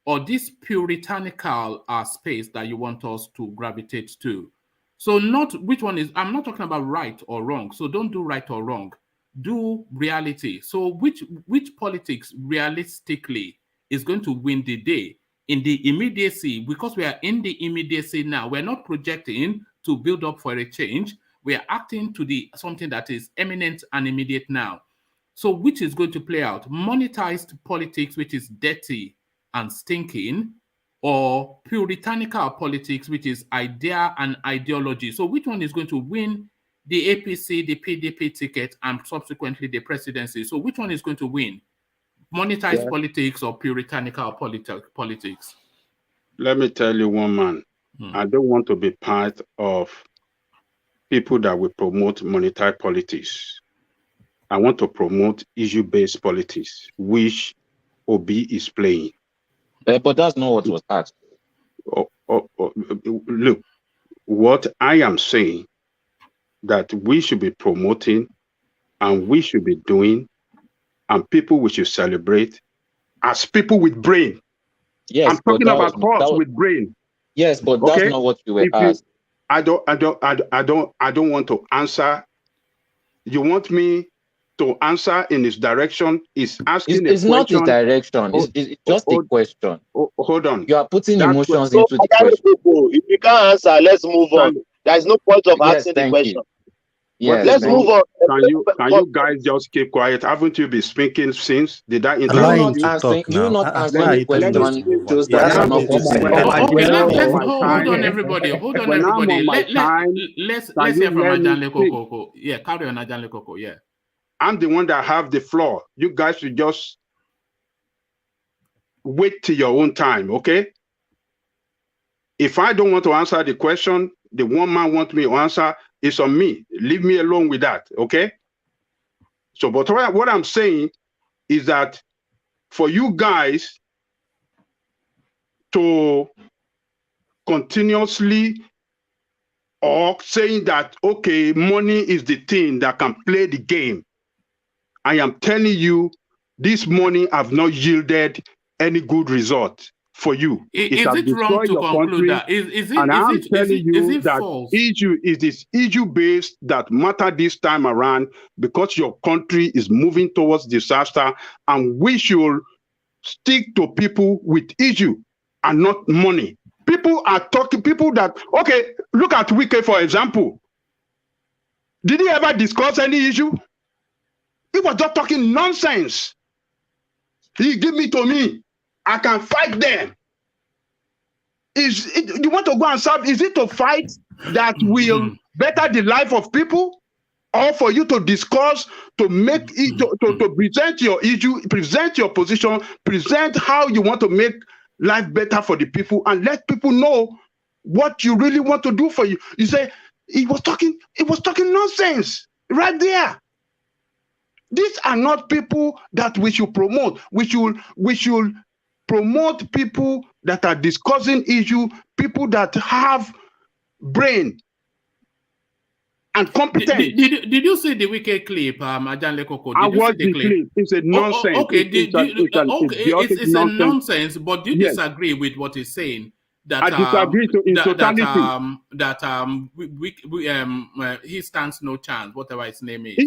or this puritanical space that you want us to gravitate to? So not which one is, I'm not talking about right or wrong. So don't do right or wrong. Do reality. So which politics realistically is going to win the day? In the immediacy, because we are in the immediacy now, we're not projecting to build up for a change. We are acting to something that is imminent and immediate now. So which is going to play out? Monetized politics, which is dirty and stinking, or puritanical politics, which is idea and ideology? So which one is going to win the APC, the PDP ticket, and subsequently the presidency? So which one is going to win? Monetized politics or puritanical politics? Let me tell you, one man, I don't want to be part of people that will promote monetary politics. I want to promote issue-based politics, which Obi is playing. But that's not what was asked. Look, what I am saying that we should be promoting and we should be doing, and people we should celebrate as people with brain. Yes, I'm talking about us with brain. Yes, but that's not what you were asked. I don't want to answer. You want me to answer in his direction? Is asking it's a question. Not his direction. It's just a question. Hold on. You are putting emotions into the question. If you can't answer, let's move on. There is no point of asking the question. Yes, let's move on. Can you guys just keep quiet? Haven't you been speaking since? Did I interrupt you? You not answering the question shows that you're not listening. Hold on, everybody. Let's hear from Ajanle Koko. Yeah, carry on, Ajanle Koko. Yeah. I'm the one that have the floor. You guys should just wait till your own time, okay? If I don't want to answer the question, the one man wants me to answer, it's on me. Leave me alone with that, okay? So, but what I'm saying is that for you guys to continuously or saying that, okay, money is the thing that can play the game, I am telling you, this money have not yielded any good result for you. Is it wrong to conclude that? Is it false? Issue is this issue-based that matter this time around because your country is moving towards disaster, and we should stick to people with issue and not money. People are talking, people that, okay, look at Wike, for example. Did he ever discuss any issue? He was just talking nonsense. He give me to me. I can fight them. You want to go and serve? Is it to fight that will better the life of people, or for you to discuss, to make it, to present your issue, present your position, present how you want to make life better for the people, and let people know what you really want to do for you? You say he was talking nonsense right there. These are not people that we should promote. We should promote people that are discussing issue, people that have brain and competence. Did you see the Wike clip, Ajanle Koko? I watched the clip. It's a nonsense. It's a nonsense. But do you disagree with what he's saying? That I disagree in totality. He stands no chance, whatever his name is.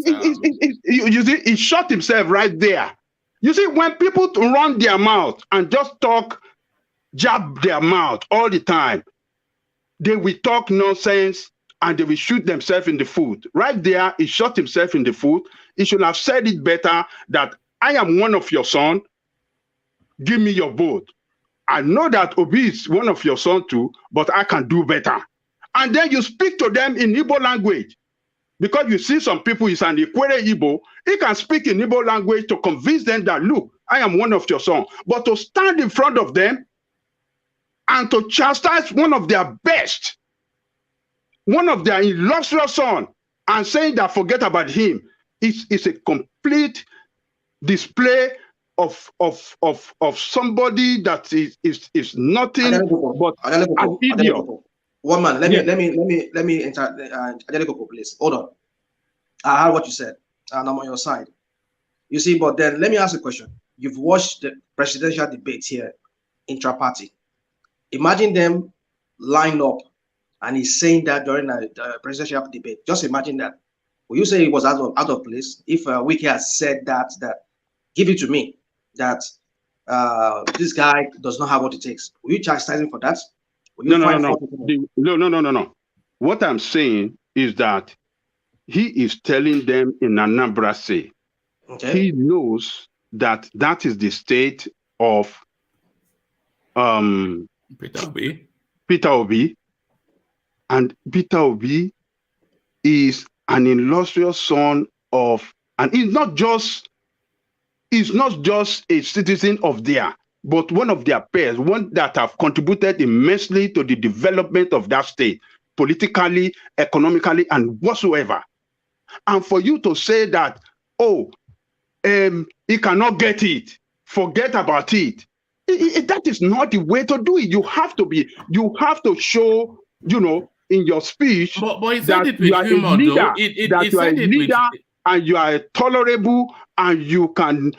You see, he shot himself right there. You see, when people run their mouth and just talk, jab their mouth all the time, they will talk nonsense and they will shoot themselves in the foot. Right there, he shot himself in the foot. He should have said it better that I am one of your sons. Give me your vote. I know that Obi is one of your sons too, but I can do better. And then you speak to them in Igbo language. Because you see some people, is an Ikwere Igbo, he can speak in Igbo language to convince them that, look, I am one of your sons. But to stand in front of them and to chastise one of their best, one of their illustrious sons, and saying that forget about him, is a complete display of somebody that is nothing but an idiot. One man, let me enter. Ajanle, please hold on. I heard what you said, and I'm on your side. You see, but then let me ask you a question. You've watched the presidential debate here, intra-party. Imagine them line up, and he's saying that during the presidential debate. Just imagine that. Will you say it was out of place if Wike has said that give it to me, that this guy does not have what it takes? Will you chastise him for that? No. What I'm saying is that he is telling them in Anambra State. Okay. He knows that is the state of the Peter Obi. And Peter Obi is an illustrious son of, and he's not just a citizen of there, but one of their peers, one that have contributed immensely to the development of that state, politically, economically, and whatsoever. And for you to say that, he cannot get it, forget about it, that is not the way to do it. You have to show, in your speech that you are a leader, that you are a leader and you are tolerable and you can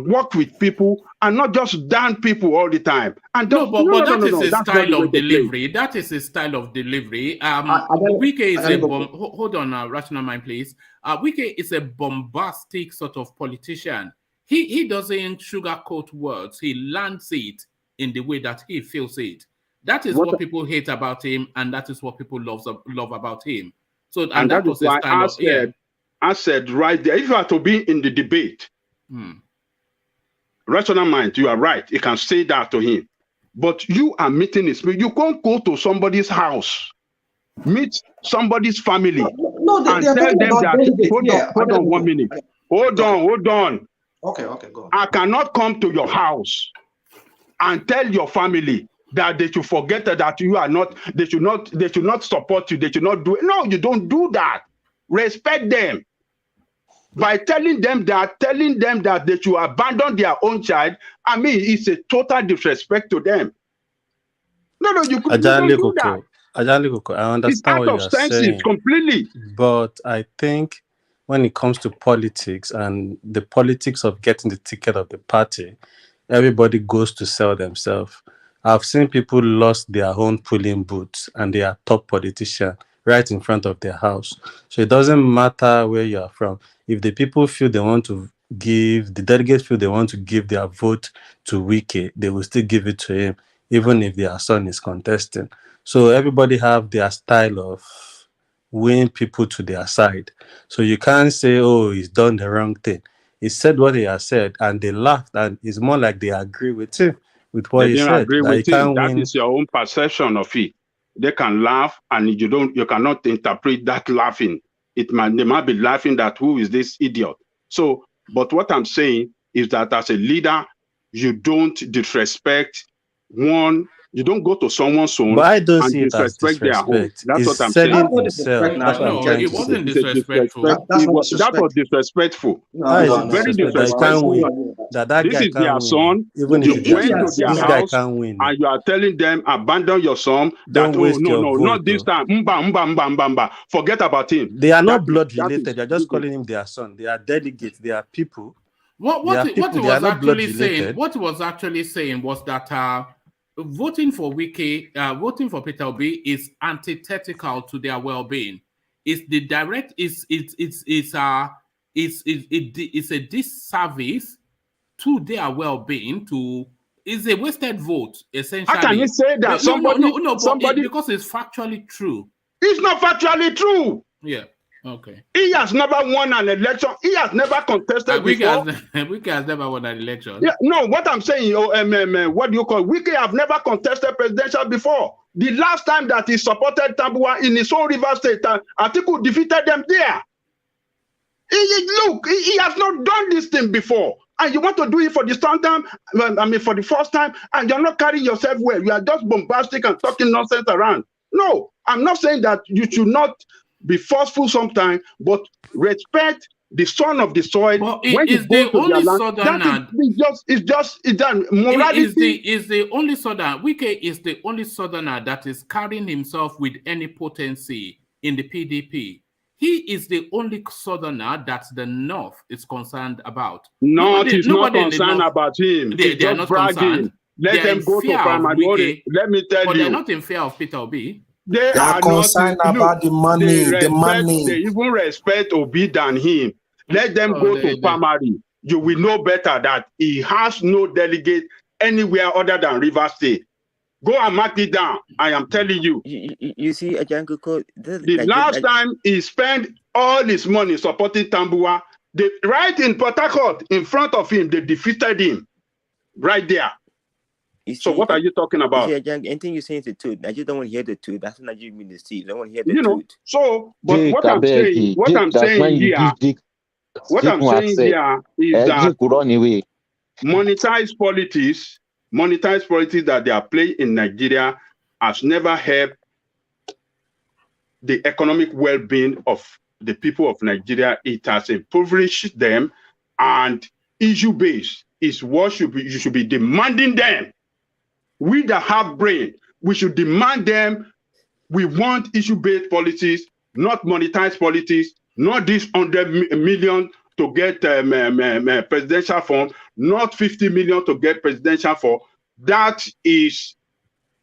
work with people and not just down people all the time. And that is his style of delivery. That is his style of delivery. Wike is a hold on, rational mind, please. Wike is a bombastic sort of politician. He doesn't sugarcoat words. He lands it in the way that he feels it. That is what people hate about him, and that is what people love about him. So, and that was why I said right there, if you are to be in the debate, rational mind, you are right. You can say that to him. But you are meeting his spirit. You can't go to somebody's house, meet somebody's family, and tell them that, hold on 1 minute. Hold on. Okay, go on. I cannot come to your house and tell your family that they should forget that you are not, they should not support you, they should not do it. No, you don't do that. Respect them. By telling them that they should abandon their own child, I mean, it's a total disrespect to them. No, you don't do that. I understand what you're saying completely. But I think when it comes to politics and the politics of getting the ticket of the party, everybody goes to sell themselves. I've seen people lost their own polling booths and they are top politicians right in front of their house. So it doesn't matter where you are from. If the people feel they want to give, the delegates feel they want to give their vote to Wike, they will still give it to him, even if their son is contesting. So everybody have their style of winning people to their side. So you can't say, he's done the wrong thing. He said what he has said and they laughed, and it's more like they agree with him. With what they he said, agree with it. That is your own perception of it. They can laugh, and you cannot interpret that laughing. They might be laughing that who is this idiot. So, but what I'm saying is that as a leader, you don't disrespect one. You don't go to someone's home and disrespect their home. That's what I'm saying. It wasn't disrespectful. That was disrespectful. Very disrespectful. This is their son. Even you went to their house and you are telling them abandon your son. Not this time. Forget about him. They are not blood related. They are just calling him their son. They are delegates. They are people. What he was actually saying was that voting for Wike, voting for Peter Obi is antithetical to their well-being. It's the direct. It's a disservice to their well-being. It's a wasted vote, essentially. How can you say that? Somebody because it's factually true. It's not factually true. Yeah. Okay. He has never won an election. He has never contested before. Wike has never won an election. Yeah, no, what I'm saying, what do you call Wike have never contested presidential before. The last time that he supported Tambuwa in his own River State, Atiku defeated them there. He has not done this thing before. And you want to do it for the second time, for the first time, and you're not carrying yourself well. You are just bombastic and talking nonsense around. No, I'm not saying that you should not be forceful sometimes, but respect the son of the soil. But it's the only southerner. It's done. Morality is the only southerner. Wike is the only southerner that is carrying himself with any potency in the PDP. He is the only southerner that the North is concerned about. Nobody is not concerned about him. They are not concerned. Let them go to primary. Let me tell you. But they're not in fear of Peter Obi. They are concerned about the money. They even respect Obi than him. Let them go to primary. You will know better that he has no delegate anywhere other than River State. Go and mark it down. I am telling you. You see, the last time he spent all his money supporting Tambuwa, right in Port Harcourt, in front of him, they defeated him. Right there. So what are you talking about? Anything you're saying is the truth. I just don't want to hear the truth. That's what I just mean to see. I don't want to hear the truth. So, but what I'm saying here is that monetized politics that they are playing in Nigeria has never helped the economic well-being of the people of Nigeria. It has impoverished them, and issue-based is what you should be demanding them. We that have brain, we should demand them. We want issue-based policies, not monetized politics, not this 100 million to get presidential fund, not 50 million to get presidential fund. That is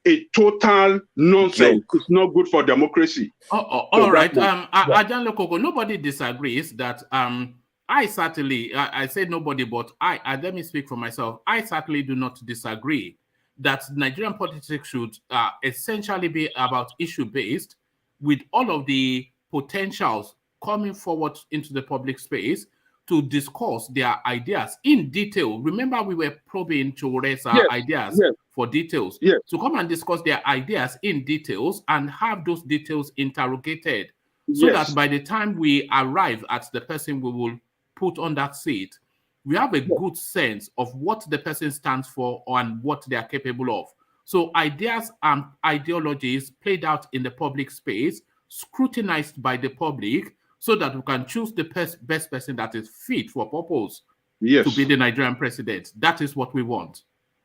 a total nonsense. It's not good for democracy. All right. Ajan Lokoko, nobody disagrees that I certainly, I say nobody, but let me speak for myself. I certainly do not disagree that Nigerian politics should essentially be about issue-based, with all of the potentials coming forward into the public space to discuss their ideas in detail. Remember, we were probing to raise our ideas for details. To come and discuss their ideas in details and have those details interrogated, so that by the time we arrive at the person we will put on that seat, we have a good sense of what the person stands for and what they are capable of. So ideas and ideologies played out in the public space, scrutinized by the public, so that we can choose the best person that is fit for purpose to be the Nigerian president. That is what we want.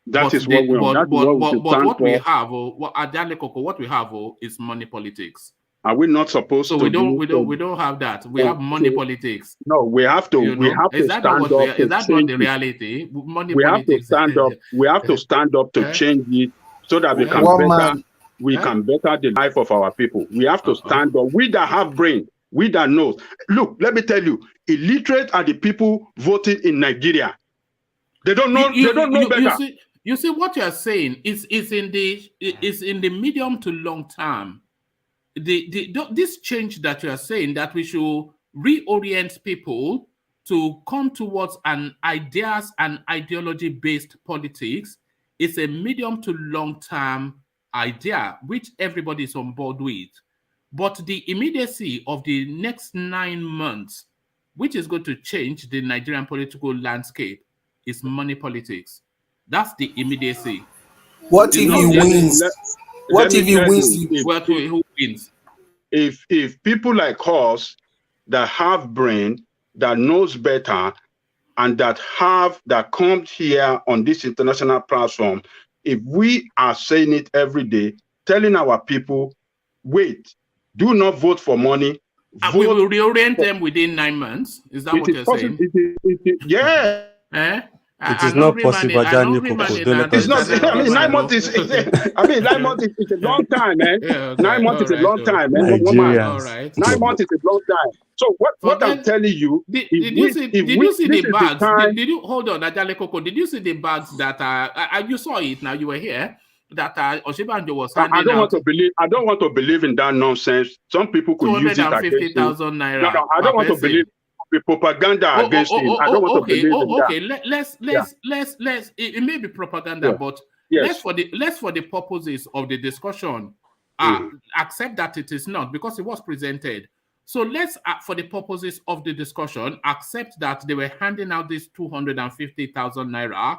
That is what we want. But what we have, what we have is money politics. Are we not supposed to? So we don't have that. We have money politics. No, we have to. We have to stand up. Is that not the reality? Money we politics. Have to stand up. We have to stand up to change it, so that we can can better the life of our people. We have to stand up. We that have brain, we that know. Look, let me tell you, illiterate are the people voting in Nigeria. They don't know. They don't know better. You see what you are saying is in the medium to long term. This change that you are saying, that we should reorient people to come towards an ideas and ideology based politics, is a medium to long term idea which everybody is on board with. But the immediacy of the next 9 months, which is going to change the Nigerian political landscape, is money politics. That's the immediacy. What if he wins? What if he wins? Who wins? If people like us that have brain, that knows better, and that come here on this international platform, if we are saying it every day, telling our people, wait, do not vote for money. We will reorient them within 9 months. Is that what you're saying? Yeah. It is not possible. It's not. I mean, 9 months is. I mean, 9 months is a long time, man. 9 months is a long time, man. All right. 9 months is a long time. So what I'm telling you, did you see the bags? Did you hold on, Ajale Koko? Did you see the bags that you saw it now? You were here. That Oshibanjo was handing I don't want to believe in that nonsense. Some people could use it against 250,000 naira. No, I don't want to believe the propaganda against him. I don't want to believe in that. Let's. It may be propaganda, but let's for the purposes of the discussion, accept that it is not, because it was presented. So let's, for the purposes of the discussion, accept that they were handing out these 250,000 naira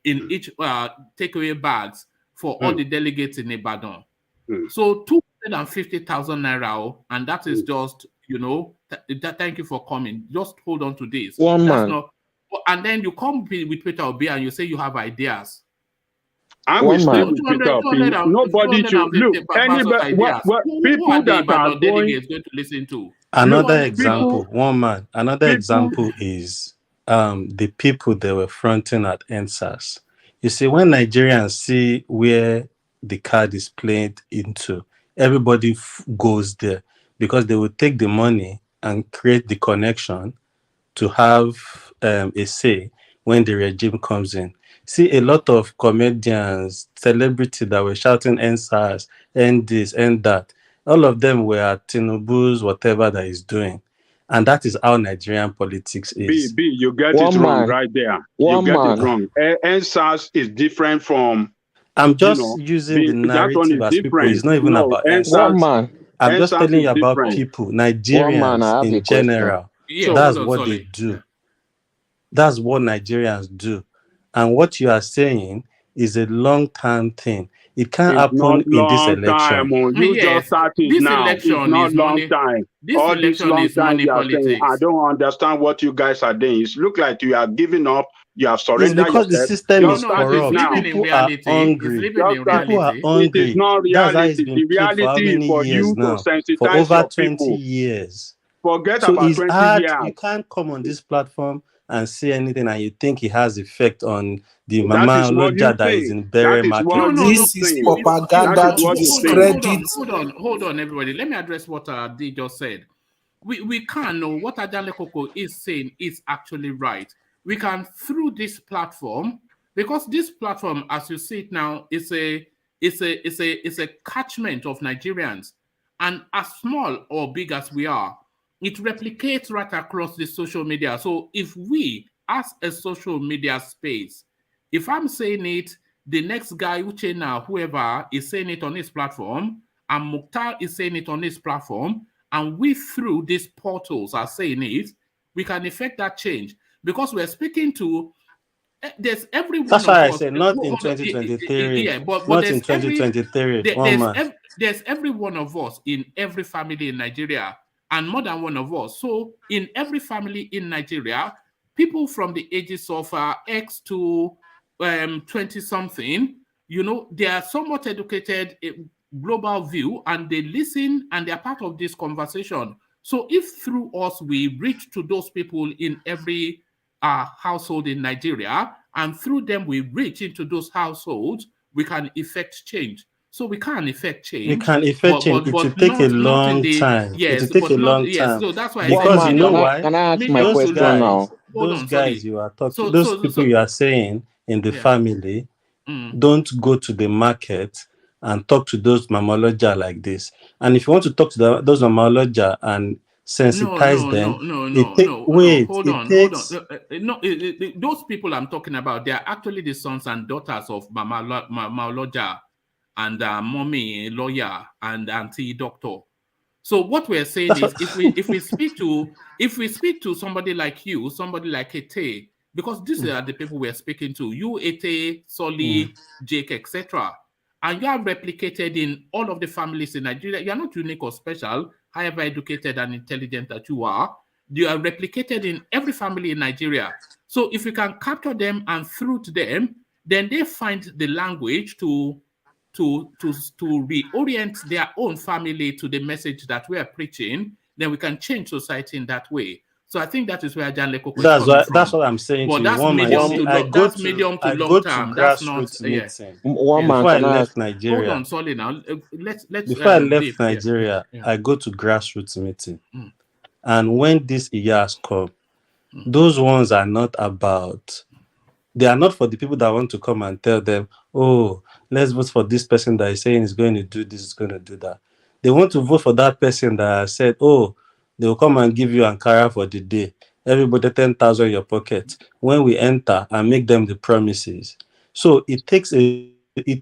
in each takeaway bags for all the delegates in Ibadan. So 250,000 naira, and that is just, thank you for coming. Just hold on to this. And then you come with Peter Obi and you say you have ideas. I'm with Peter Obi. Nobody should look. Anybody, people that are going to listen to. Another example, Another example is the people that were fronting at NSAS. You see, when Nigerians see where the card is played into, everybody goes there, because they will take the money and create the connection to have a say when the regime comes in. See, a lot of comedians, celebrities that were shouting NSAS, and this and that, all of them were at Tinubu's whatever that he's doing. And that is how Nigerian politics is. You get it wrong right there. You get it wrong. NSAS is different from I'm just using the that one narrative is as people. different. It's not even No, about One answers. man. I'm just NSAS telling you is about different. people, One man, I Nigerians have a in question. general. Yeah, That's hold on, what they Solly. do. That's what Nigerians do. And what you are saying is a long-term thing. It can't It's not happen in this long election. time. You just Yes, started this now. It's election not is long money. time. This All this election long is time money you are saying, I politics. don't understand what you guys are doing. It looks like you are giving up. You have It's surrendered because the yourself. system No, is Just no, start it it's corrupt. now. living in People are reality. It's hungry. living in Just start People it. are reality. It is hungry. not That's how reality. it's been The played for how reality is many for years you to now? For sensitize over your 20 people. years. Forget So about it's 20 hard. years. You can't come on this platform and say anything and you think it has effect on the That is Mama what you Oloja that is think. in Bere That is Market. what No. you This is think. That is propaganda to what you Hold on, think. discredit. hold on, everybody. Let me address what D just said. We can't know what Ajale Koko is saying is actually right. We can through this platform, because this platform, as you see it now, is a catchment of Nigerians, and as small or big as we are, it replicates right across the social media. So if we, as a social media space, if I'm saying it, the next guy, Uchenna, whoever, is saying it on his platform, and Mukhtar is saying it on his platform, and we through these portals are saying it, we can effect that change. Because we're speaking to, there's every one That's of why I us. said not in Hold on, 2023. yeah, but Not in 2023. One man. there's every one of us in every family in Nigeria, and more than one of us. So in every family in Nigeria, people from the ages of X to 20 something, they are somewhat educated, global view, and they listen and they're part of this conversation. So if through us we reach to those people in every household in Nigeria, and through them we reach into those households, we can effect change. So we can effect change. We can effect change. It will take a not in long the time. It will yes, take a but not long yes. time. So that's why I said Because you know medium. why? Can I ask my Medium to Those question long. guys, now? Hold those on, guys sorry. you are talking, those people you are saying in the family don't go to the market and talk to those mamaloja like this. And if you want to talk to those mamaloja and sensitize them, Hold on. No, those people I'm talking about, they are actually the sons and daughters of Mama Loja and mommy lawyer and auntie doctor. So what we're saying is, if we speak to somebody like you, somebody like Ete, because these are the people we're speaking to, you, Ete, Solly, Jake, etc., and you are replicated in all of the families in Nigeria. You are not unique or special, however educated and intelligent that you are. You are replicated in every family in Nigeria. So if we can capture them and fruit them, then they find the language to reorient their own family to the message that we are preaching. Then we can change society in that way. So I think that is where Jan Lekoko is coming from. That's what I'm saying But to you. that's One man, you see, I go to long term. That's not grassroots meeting. One man, Before I can I ask? left Nigeria. Hold on, sorry now. Let's before I left Nigeria, I go to grassroots meeting. And when these IYAs come, those ones are not about, they are not for the people that want to come and tell them, oh, let's vote for this person that is saying is going to do this, is going to do that. They want to vote for that person that said, oh, they will come and give you Ankara for the day. Everybody 10,000 in your pocket. When we enter and make them the promises. So it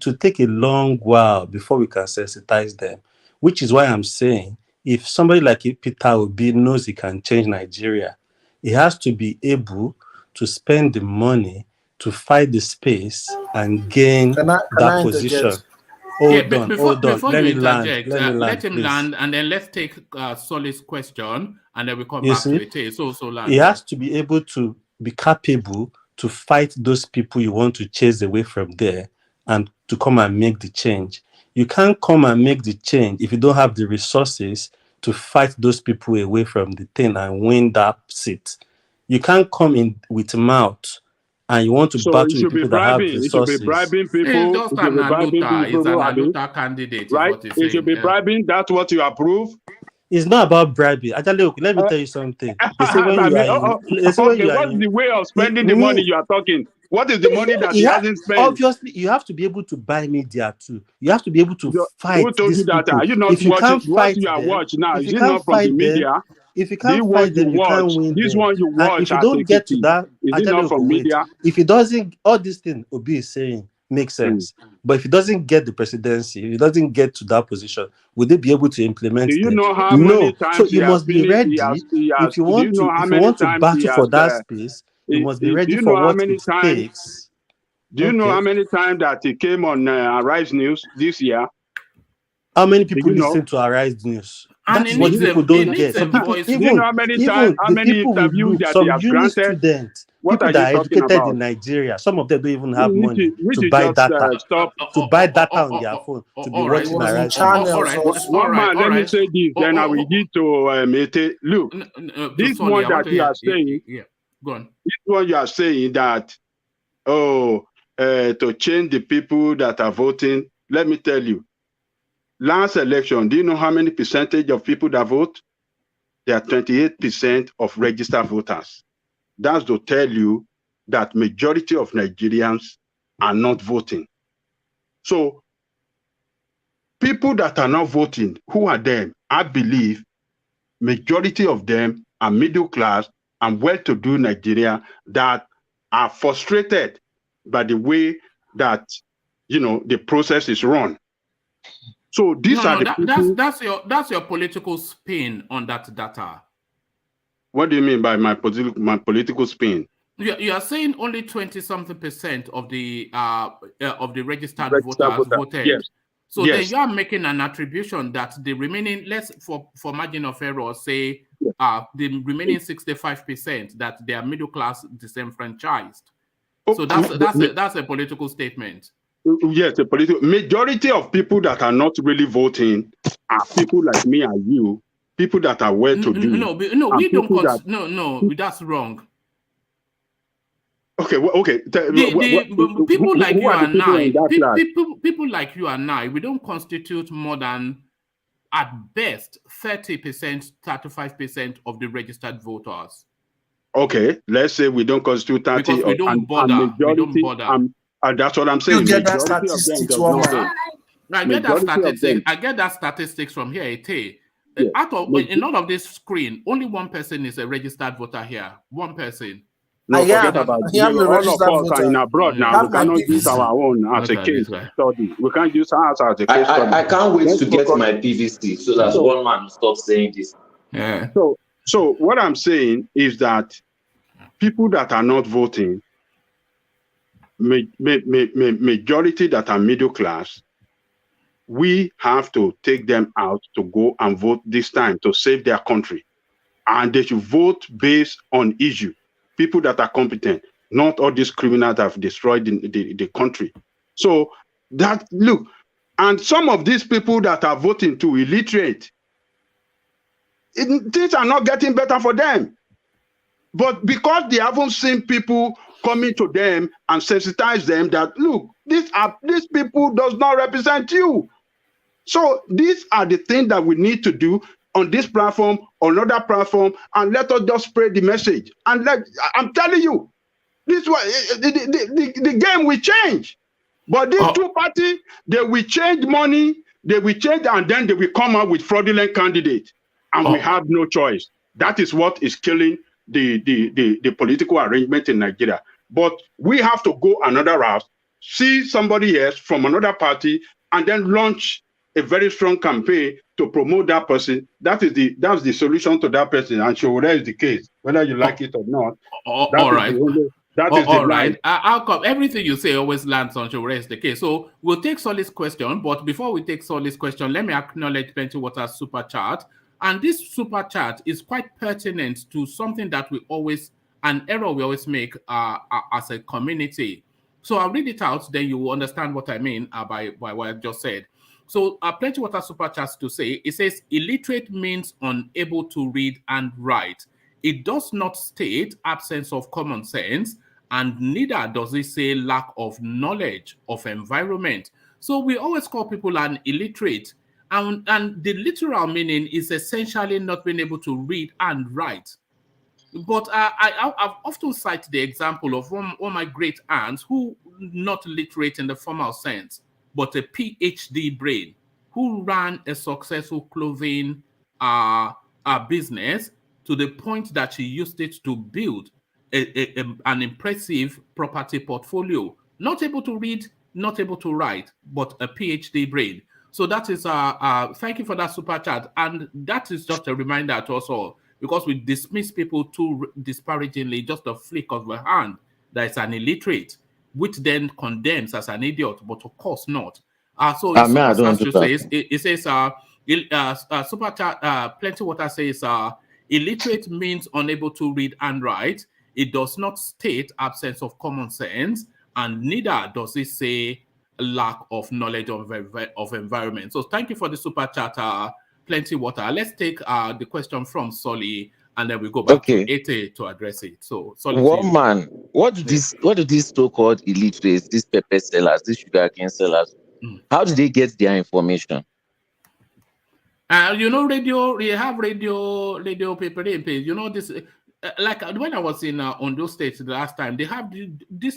will take a long while before we can sensitize them, which is why I'm saying if somebody like Peter Obi knows he can change Nigeria, he has to be able to spend the money to fight the space and gain that position. Hold on. Before Let you me land. interject, let him please. land, and then let's take Solly's question, and then we come You back see, to it. So land. He has to be able to be capable to fight those people you want to chase away from there and to come and make the change. You can't come and make the change if you don't have the resources to fight those people away from the thing and win that seat. You can't come in with mouth and you want to battle with people that have resources. It should be bribing people. It's just an Aluta candidate, right? Is what he's saying. It should be bribing. That's what you approve. It's not about bribing. Actually, let me tell you something. They say when you are what's the way of spending the money you are talking? What is the money that he hasn't spent? Obviously, you have to be able to buy media too. You have to be able to fight. Who told you that? People. Are you not if you watching? Can't fight what you are them, watching now? If Is you it can't not from the fight media? them, if you can't fight them, you can't win this them. one you watch. If you don't get to that, is it not from media? If it doesn't, all these things Obi is saying Makes sense. But if he doesn't get the presidency, if he doesn't get to that position, would they be able to implement Do you them? know how many No. So times he you has must be finished? ready. If you Do you want know to, how if you many want to times he battle has? for that space, you must be Do ready you for know how what many it times? takes. Do you know how many times that he came on Arise News this year? How many people you know? listen to Arise News? And That's what people don't get. Some people, Do you know how many times, how the many people we interviews look, that he some has uni granted? students, What people are that you are talking educated in about? Nigeria, some of them don't even have Which money is to buy just data, stop. to buy data on their phone, to be watching Arise News. One man, let me say this, then I will give to Mete. Look, this one that you are saying, go on. This one you are saying that, to change the people that are voting, let me tell you, last election, do you know how many percentage of people that vote? There are 28% of registered voters. That's to tell you that majority of Nigerians are not voting. So people that are not voting, who are them? I believe majority of them are middle class and well-to-do Nigeria that are frustrated by the way that, the process is run. So these are the people. That's your political spin on that data. What do you mean by my political spin? You are saying only 20-something% of the registered voters voted. Yes. So then you are making an attribution that the remaining, for margin of error, say the remaining 65% that they are middle class disenfranchised. So that's a political statement. Yes, a political majority of people that are not really voting are people like me and you, people that are well-to-do. No, we don't. No, that's wrong. Okay, okay. People like you and I, people like you and I, we don't constitute more than, at best, 30%, 35% of the registered voters. Okay, let's say we don't constitute 30, because we don't bother. We don't bother. That's what I'm saying. You get that statistics, woman. I get that statistics from here. In all of this screen, only one person is a registered voter here. One person. No, forget about it. All of us are in abroad now. We cannot use our own as a case study. We can't use ours as a case study. I can't wait to get my PVC so that one man stop saying this. Yeah. So what I'm saying is that people that are not voting, majority that are middle class, we have to take them out to go and vote this time to save their country. And they should vote based on issue. People that are competent, not all these criminals that have destroyed the country. So look, and some of these people that are voting to illiterate, things are not getting better for them. But because they haven't seen people coming to them and sensitize them that, look, these people does not represent you. So these are the things that we need to do on this platform, on another platform, and let us just spread the message. And I'm telling you, this way the game will change. But these two parties, they will change money, they will change, and then they will come out with fraudulent candidates. And we have no choice. That is what is killing the political arrangement in Nigeria. But we have to go another route, see somebody else from another party, and then launch a very strong campaign to promote that person. That's the solution to that person. And sure, that is the case, whether you like it or not. All right. I'll come. Everything you say always lands on sure is the case. So we'll take Solly's question, but before we take Solly's question, let me acknowledge Plenty Water's super chat. And this super chat is quite pertinent to something that an error we always make as a community. So I'll read it out, then you will understand what I mean by what I just said. So Plenty Water super chats to say, it says illiterate means unable to read and write. It does not state absence of common sense, and neither does it say lack of knowledge of environment. So we always call people an illiterate, and the literal meaning is essentially not being able to read and write. But I've often cited the example of one of my great aunts who not literate in the formal sense, but a PhD brain, who ran a successful clothing business to the point that she used it to build an impressive property portfolio. Not able to read not able to write, but a PhD brain. So that is thank you for that super chat. And that is just a reminder to us all, because we dismiss people too disparagingly, just a flick of the hand, that is an illiterate, which then condemns as an idiot, but of course not. So I don't do that. it says super chat Plenty Water says illiterate means unable to read and write. It does not state absence of common sense, and neither does it say lack of knowledge of environment. So thank you for the super chat, Plenty Water. Let's take the question from Solly, and then we go back to Ete to address it. So Solly, what do these so-called illiterates, these pepper sellers, these sugarcane sellers, how do they get their information? Radio, we have radio paper page. This, like when I was in Ondo State the last time, they have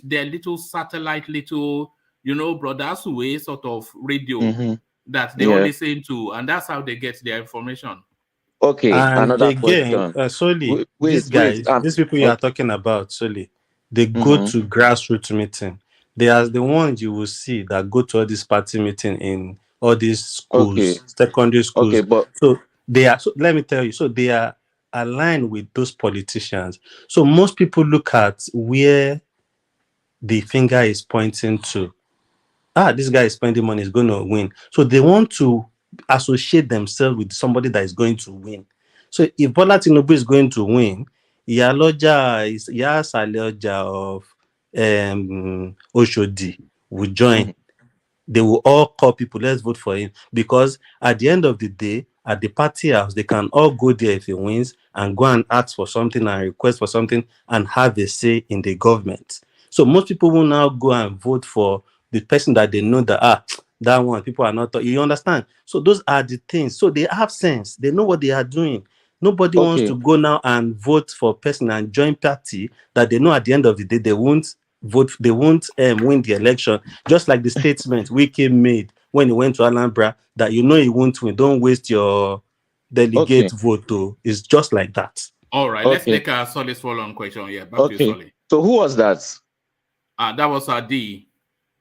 their little satellite, brothers way sort of radio that they all listen to, and that's how they get their information. Okay, and another again, question. Solely, these people you are talking about, Solely, they go to grassroots meeting. They are the ones you will see that go to all this party meeting in all these schools, secondary schools. Okay, but so they are. So let me tell you. So they are aligned with those politicians. So most people look at where the finger is pointing to. This guy is spending money, is going to win. So they want to associate themselves with somebody that is going to win. So if Bola Tinubu is going to win, Iyaloja of Oshodi will join. They will all call people, let's vote for him. Because at the end of the day, at the party house, they can all go there if he wins and go and ask for something and request for something and have a say in the government. So most people will now go and vote for the person that they know that, that one, people are not, you understand? So those are the things. So they have sense. They know what they are doing. Nobody wants to go now and vote for a person and join party that they know at the end of the day, they won't vote, they won't win the election. Just like the statement Wike made when he went to Alhambra, that he won't win. Don't waste your delegate vote. It's just like that. All right, let's take a Solly's follow-on question. Yeah, back to you, Solly. So who was that? That was D.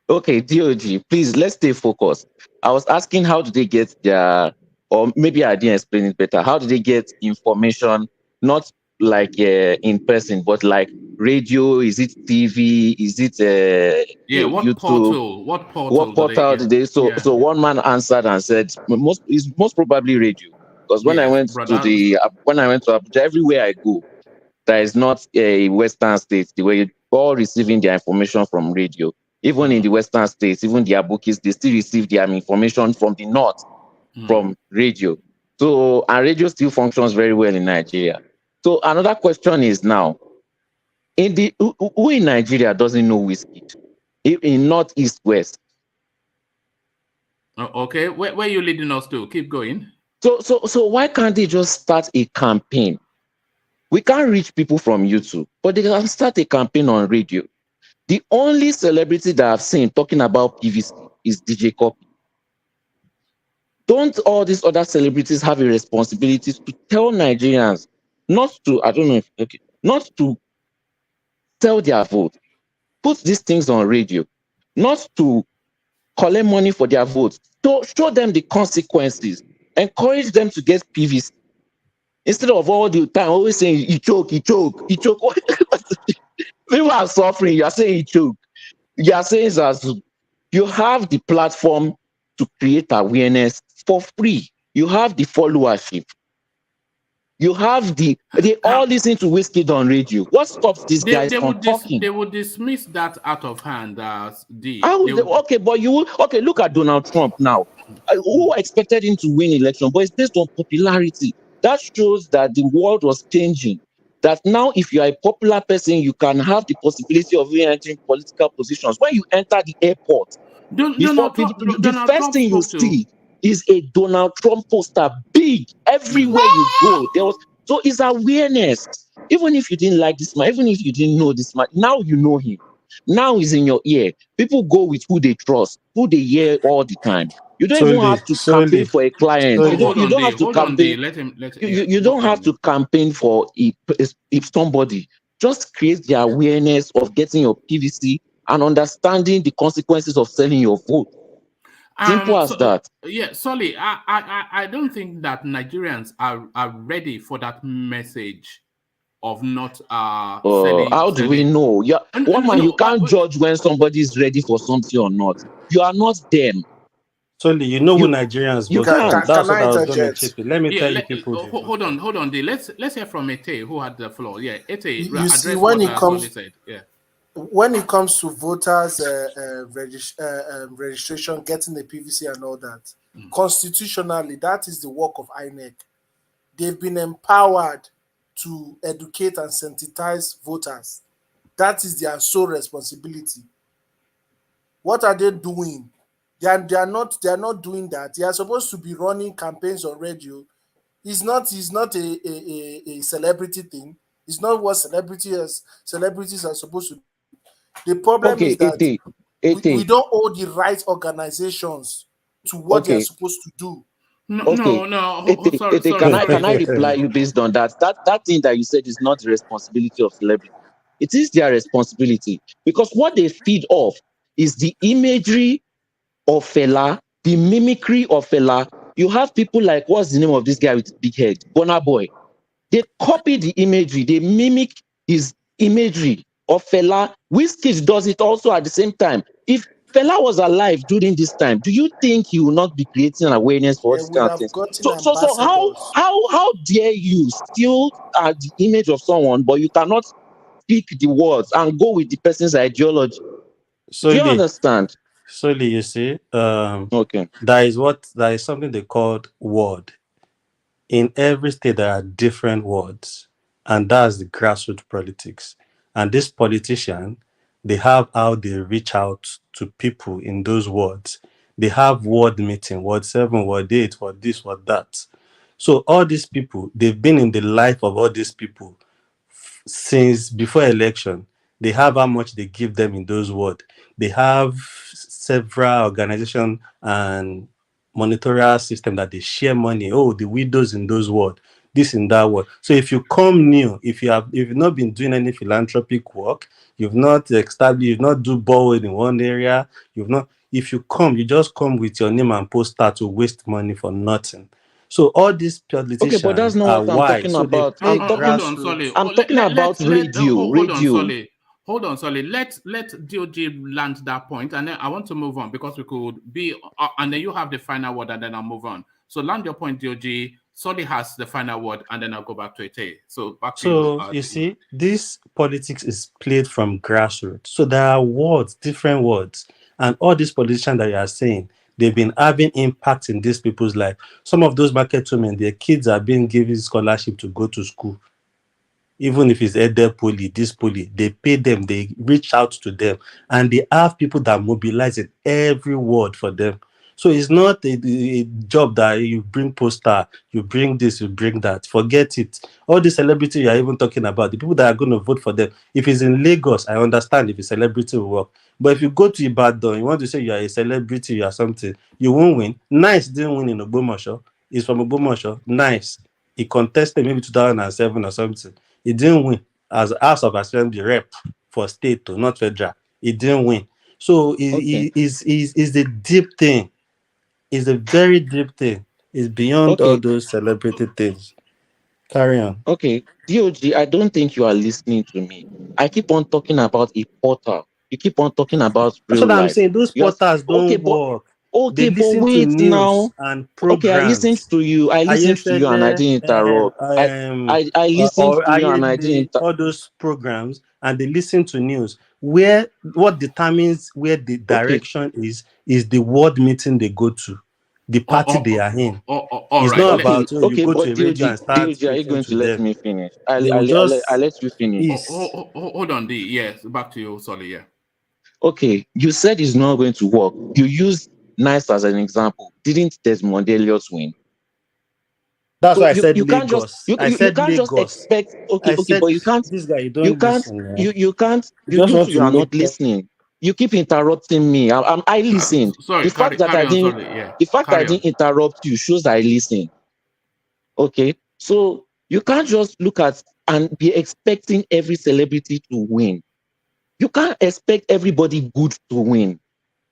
Okay, DOG, please, let's stay focused. I was asking how do they get their, or maybe I didn't explain it better, how do they get information, not like in person, but like radio? Is it TV? Is it what YouTube? What portal did they? So one man answered and said most probably radio, because when I went to Abuja, everywhere I go, there is not a Western state the way all receiving their information from radio. Even in the Western states, even the Abukis, they still receive their information from the north, from radio. So, and radio still functions very well in Nigeria. So another question is now, who in Nigeria doesn't know whiskey? In North, East, West? Okay, where are you leading us to? Keep going. So why can't they just start a campaign? We can't reach people from YouTube, but they can start a campaign on radio. The only celebrity that I've seen talking about PVC is DJ Copy. Don't all these other celebrities have a responsibility to tell Nigerians not to, not to sell their vote, put these things on radio, not to collect money for their votes, to show them the consequences, encourage them to get PVC. Instead of all the time always saying, he choke. People are suffering. You are saying he choke. You are saying that you have the platform to create awareness for free. You have the followership. You have they all listen to Wizkid on radio. What stops these guys from talking? They would dismiss that out of hand as look at Donald Trump now. Who expected him to win election? But it's based on popularity. That shows that the world was changing. That now, if you are a popular person, you can have the possibility of entering political positions. When you enter the airport, the first thing you see is a Donald Trump poster, big, everywhere you go. So it's awareness. Even if you didn't like this man, even if you didn't know this man, now you know him. Now he's in your ear. People go with who they trust, who they hear all the time. You don't even have to campaign for a client. You don't have to campaign. You don't have to campaign for if somebody. Just create the awareness of getting your PVC and understanding the consequences of selling your vote. Simple as that. Yeah, sorry, I don't think that Nigerians are ready for that message of not selling. How do we know? Yeah, you can't judge when somebody is ready for something or not. You are not them. Solely, you know who Nigerians vote for. That's what I was going to chip in. Let me tell you people. Hold on. Let's hear from Ete, who had the floor. Yeah, Ete, you see, when it comes, said. Yeah. When it comes to voters registration, getting the PVC and all that, constitutionally, that is the work of INEC. They've been empowered to educate and sensitize voters. That is their sole responsibility. What are they doing? They are not doing that. They are supposed to be running campaigns on radio. It's not a celebrity thing. It's not what celebrities are supposed to do. The problem is that we don't owe the right organizations to what they are supposed to do. Sorry. Can I reply you based on that? That thing that you said is not the responsibility of celebrities. It is their responsibility, because what they feed off is the imagery of Fela, the mimicry of Fela. You have people like, what's the name of this guy with the big head? Burna Boy. They copy the imagery. They mimic his imagery of Fela. Wizkid does it also at the same time. If Fela was alive during this time, do you think he will not be creating awareness for this kind of things? So how dare you steal the image of someone, but you cannot speak the words and go with the person's ideology? Do you understand? Solely, you see, okay. There is something they called ward. In every state, there are different wards, and that's the grassroots politics. And this politician, they have how they reach out to people in those wards. They have ward meeting, ward 7, ward 8, ward this, ward that. So all these people, they've been in the life of all these people since before election. They have how much they give them in those wards. They have several organizations and monitorial system that they share money. Oh, the widows in those wards, this in that ward. So if you come new, if you've not been doing any philanthropic work, you've not established, you've not do borrowing in one area, if you come, you just come with your name and poster to waste money for nothing. So all these politicians, okay, but that's not what I'm talking about. I'm talking about radio. Hold on, Solly. Let DOG land that point, and then I want to move on because we could be, and then you have the final word, and then I'll move on. So land your point, DOG. Solly has the final word, and then I'll go back to Ete. So back to you. So you see, this politics is played from grassroots. So there are wards, different wards, and all these politicians that you are saying, they've been having impact in these people's life. Some of those market women, their kids are being given scholarship to go to school. Even if it's Ede Poly, this Poly, they pay them, they reach out to them, and they have people that mobilize in every ward for them. So it's not a job that you bring poster, you bring this, you bring that. Forget it. All the celebrity you are even talking about, the people that are going to vote for them, if it's in Lagos, I understand if a celebrity will work. But if you go to Ibadan, you want to say you are a celebrity, you are something, you won't win. Nice didn't win in Ogbomoso. He's from Ogbomoso. Nice. He contested maybe 2007 or something. He didn't win as House of Assembly rep for state, not federal. He didn't win. So it's the deep thing. It's a very deep thing. It's beyond all those celebrity things. Carry on. Okay, DOG, I don't think you are listening to me. I keep on talking about a portal. You keep on talking about real life. That's what I'm saying. Those portals don't work. Okay, but wait now. And programs. Okay, I listened to you. I listened to you and I didn't interrupt. I listened to you and I didn't. All those programs and they listen to news. Where what determines where the direction is the ward meeting they go to, the party they are in. It's not about you go to a radio and start. DOG, are you going to let me finish? I'll let you finish. Hold on, yes, back to you, sorry, yeah. Okay, you said it's not going to work. You used Nice as an example. Didn't Desmond Elliot win? That's why I said Lagos. You can't just expect. Okay, but you can't. This guy, you can't. You are not listening. You keep interrupting me. I listened. The fact that I didn't interrupt you shows I listened. Okay, so you can't just look at and be expecting every celebrity to win. You can't expect everybody good to win.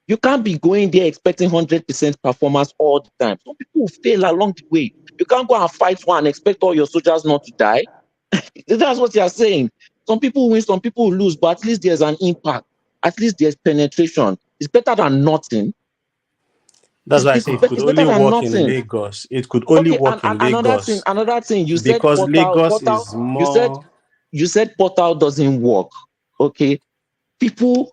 You can't be going there expecting 100% performance all the time. Some people will fail along the way. You can't go and fight one and expect all your soldiers not to die. That's what you're saying. Some people win, some people lose, but at least there's an impact. At least there's penetration. It's better than nothing. That's why I say it could only work in Lagos. It could only work in Lagos. Another thing. You said because Lagos portal, is more. You said portal doesn't work. Okay, people,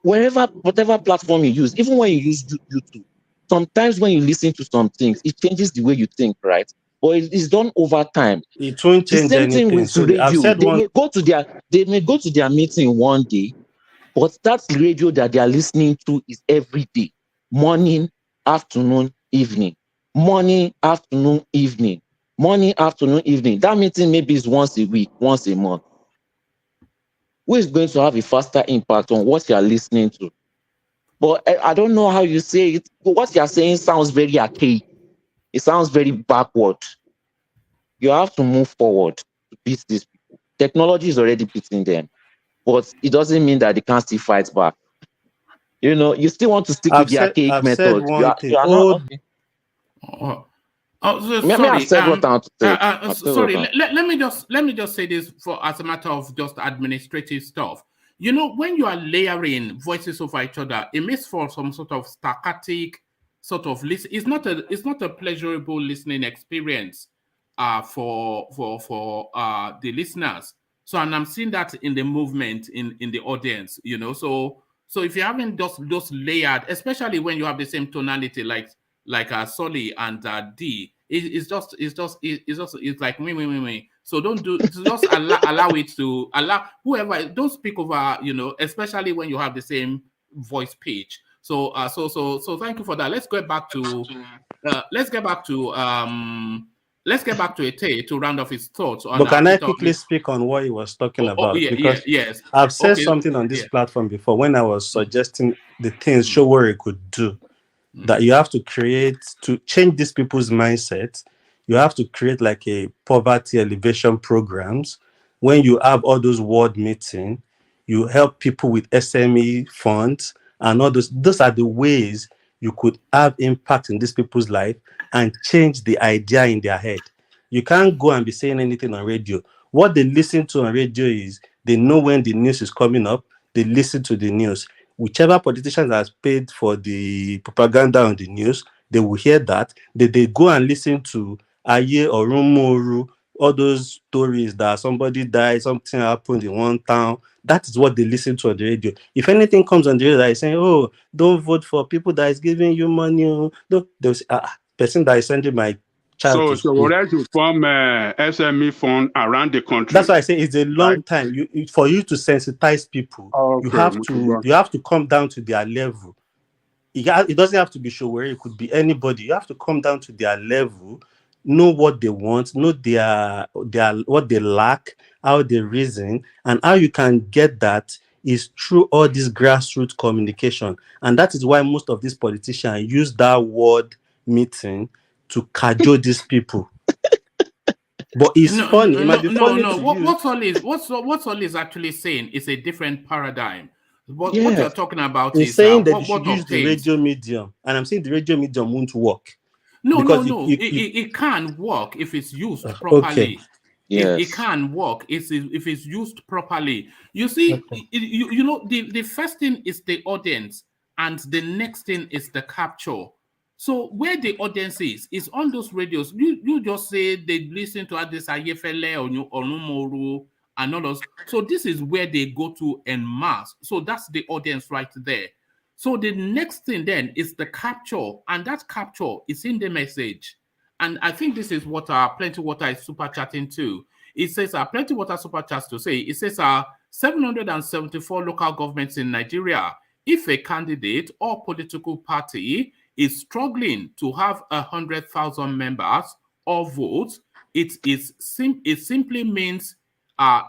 whatever platform you use, even when you use YouTube, sometimes when you listen to some things, it changes the way you think, right? But it's done over time. It won't change the same anything. Thing with so radio. I've said They may go to their meeting one day, but that radio that they are listening to is every day, morning, afternoon, evening, morning, afternoon, evening, morning, afternoon, evening. That meeting maybe is once a week, once a month. Who is going to have a faster impact on what you are listening to? But I don't know how you say it. But what you are saying sounds very archaic. It sounds very backward. You have to move forward to beat these people. Technology is already beating them, but it doesn't mean that they can't still fight back. You know, you still want to stick with the archaic method. Said one thing. You are not okay. Sorry. Sorry. Let me just say this as a matter of just administrative stuff. You know, when you are layering voices over each other, it makes for some sort of staccatic sort of listen. It's not a pleasurable listening experience for the listeners. So, and I'm seeing that in the movement in the audience, you know. So if you haven't just layered, especially when you have the same tonality like Solly and D, it's like me. So just allow it to allow whoever, don't speak over, you know, especially when you have the same voice pitch. So thank you for that. Let's get back to Ete to round off his thoughts on. But can I quickly speak on what he was talking about? Yes. I've said something on this platform before when I was suggesting the things Showore could do. That you have to change these people's mindset. You have to create like a poverty elevation programs. When you have all those ward meetings, you help people with SME funds and all those. Those are the ways you could have impact in these people's life and change the idea in their head. You can't go and be saying anything on radio. What they listen to on radio is they know when the news is coming up, they listen to the news. Whichever politician has paid for the propaganda on the news, they will hear that. They go and listen to Aye or Rumoru, all those stories that somebody died, something happened in one town. That is what they listen to on the radio. If anything comes on the radio that is saying, oh, don't vote for people that is giving you money, they'll say, person that is sending my child to school. So we're to form SME fund around the country. That's why I say it's a long time. For you to sensitize people, you have to come down to their level. It doesn't have to be Showore, it could be anybody. You have to come down to their level, know what they want, know their what they lack, how they reason, and how you can get that is through all this grassroots communication. And that is why most of these politicians use that word meeting to cajole these people. But it's funny. It might be funny to you. What Solly is actually saying is a different paradigm. What you're talking about is saying that you should use the radio medium, and I'm saying the radio medium won't work. No. It can work if it's used properly. Okay. Yes. It can work if it's used properly. You see, you know, the first thing is the audience, and the next thing is the capture. So where the audience is on those radios. You just say they listen to this Ayefele or Numoru and all those. So this is where they go to en masse. So that's the audience right there. So the next thing then is the capture, and that capture is in the message. And I think this is what Plenty Water is super chatting to. It says Plenty Water super chats to say, it says 774 local governments in Nigeria. If a candidate or political party is struggling to have 100,000 members or votes, it simply means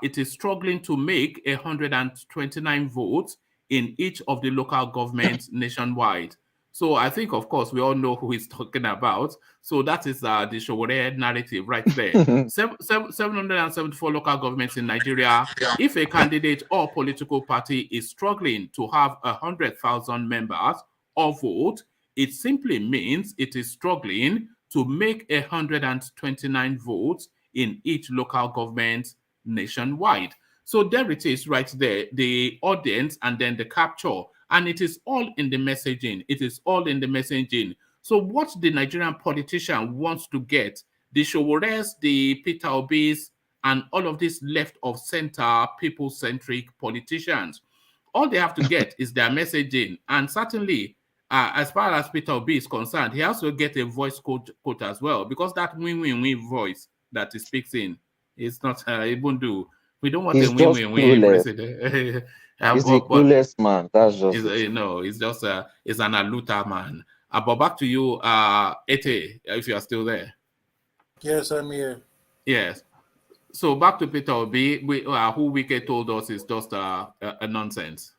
it is struggling to make 129 votes in each of the local governments nationwide. So I think, of course, we all know who he's talking about. So that is the Showore narrative right there. 774 local governments in Nigeria. If a candidate or political party is struggling to have 100,000 members or vote, it simply means it is struggling to make 129 votes in each local government nationwide. So there it is right there, the audience and then the capture. And it is all in the messaging. It is all in the messaging. So what the Nigerian politician wants to get, the Showores, the Peter Obis, and all of these left of center, people-centric politicians, all they have to get is their messaging. And certainly, as far as Peter Obi is concerned, he has to get a voice quote as well, because that win-win-win voice that he speaks in is not even do. We don't want He's a just win-win-win clueless. president. He's a clueless man. That's just it. No, it's just it's an aluta man. But back to you, Ete, if you are still there. Yes, I'm here. Yes. So back to Peter Obi, who Wike told us is just a nonsense.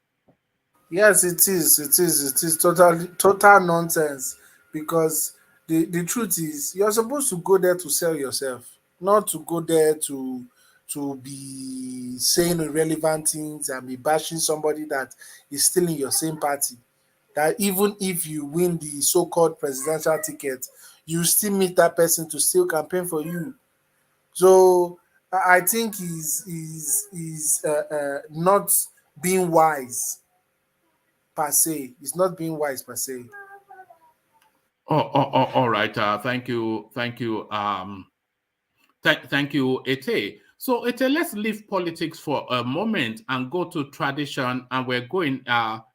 Yes, it is. It is total nonsense, because the truth is you're supposed to go there to sell yourself, not to go there to be saying irrelevant things and be bashing somebody that is still in your same party. That even if you win the so-called presidential ticket, you still meet that person to still campaign for you. So I think he's not being wise per se. It's not being wise per se. All right. Thank you. Thank you. Thank you, Ete. So, Ete, let's leave politics for a moment and go to tradition. And we're going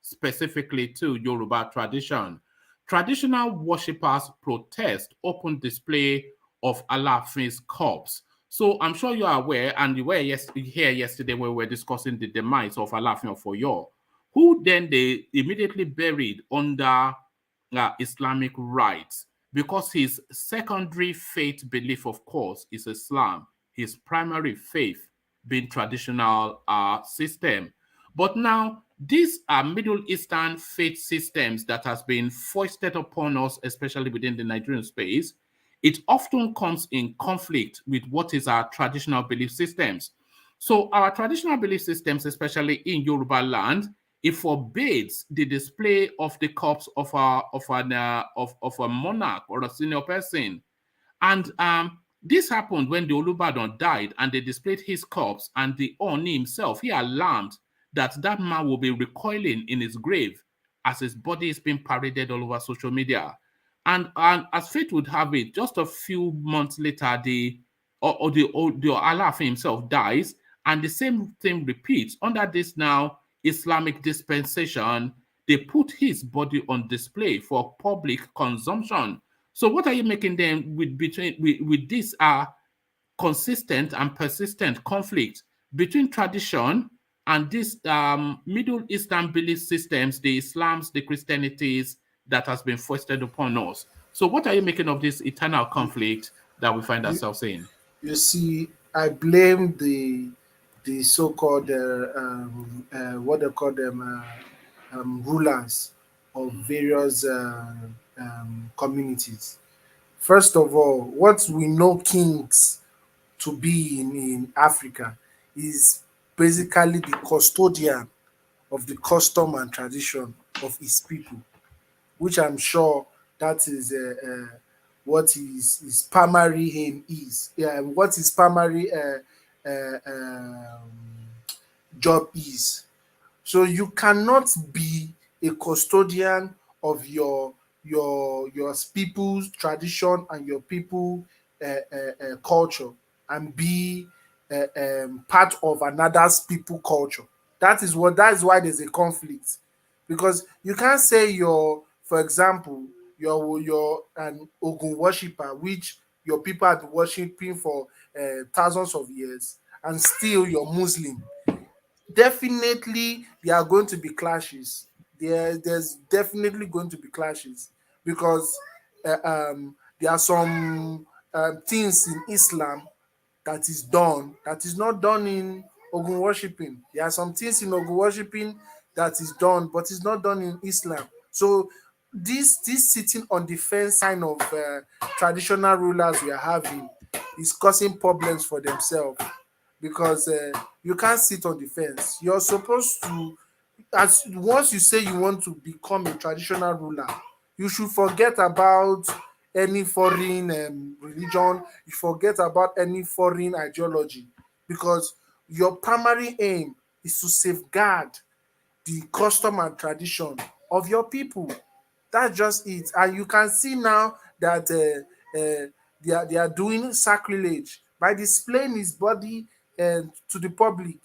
specifically to Yoruba tradition. Traditional worshippers protest open display of Alaafin's corpse. So I'm sure you are aware, and you were here yesterday when we were discussing the demise of Alaafin of Oyo, who then they immediately buried under Islamic rites, because his secondary faith belief, of course, is Islam. His primary faith being traditional system. But now these are Middle Eastern faith systems that has been foisted upon us, especially within the Nigerian space. It often comes in conflict with what is our traditional belief systems. So our traditional belief systems, especially in Yoruba land, it forbids the display of the corpse of a monarch or a senior person. And this happened when the Olubadan died and they displayed his corpse, and the Oni himself, he alarmed that that man will be recoiling in his grave as his body is being paraded all over social media. And as fate would have it, just a few months later, the Alaafin himself dies, and the same thing repeats under this now Islamic dispensation. They put his body on display for public consumption. So what are you making them with this consistent and persistent conflict between tradition and these Middle Eastern belief systems, the Islams, the Christianities that has been foisted upon us? So what are you making of this eternal conflict that we find ourselves in? You see, I blame the so-called what they call them rulers of various communities. First of all, what we know kings to be in Africa is basically the custodian of the custom and tradition of his people, which I'm sure that is what his primary aim is. Yeah, what his primary job is. So you cannot be a custodian of your people's tradition and your people culture, and be part of another's people culture. That is why there's a conflict, because you can't say for example, you're an Ogun worshipper, which your people have been worshiping for thousands of years, and still you're Muslim. Definitely there are going to be clashes. There's definitely going to be clashes, because there are some things in Islam that is not done in Ogun worshipping. There are some things in Ogun worshipping that is done, but it's not done in Islam. So this sitting on the fence sign of traditional rulers we are having is causing problems for themselves, because you can't sit on the fence. You're supposed to, as once you say you want to become a traditional ruler, you should forget about any foreign religion. You forget about any foreign ideology, because your primary aim is to safeguard the custom and tradition of your people. That's just it. And you can see now that they are doing sacrilege by displaying his body to the public.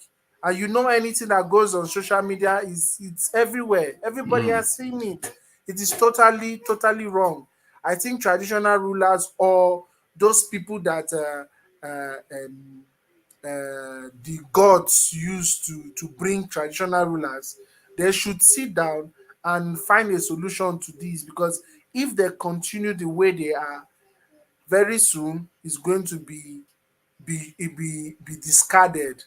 And you know, anything that goes on social media is, it's everywhere. Everybody has seen it. It is totally wrong. I think traditional rulers, or those people that the gods used to bring traditional rulers, they should sit down and find a solution to this, because if they continue the way they are, very soon it's going to be discarded.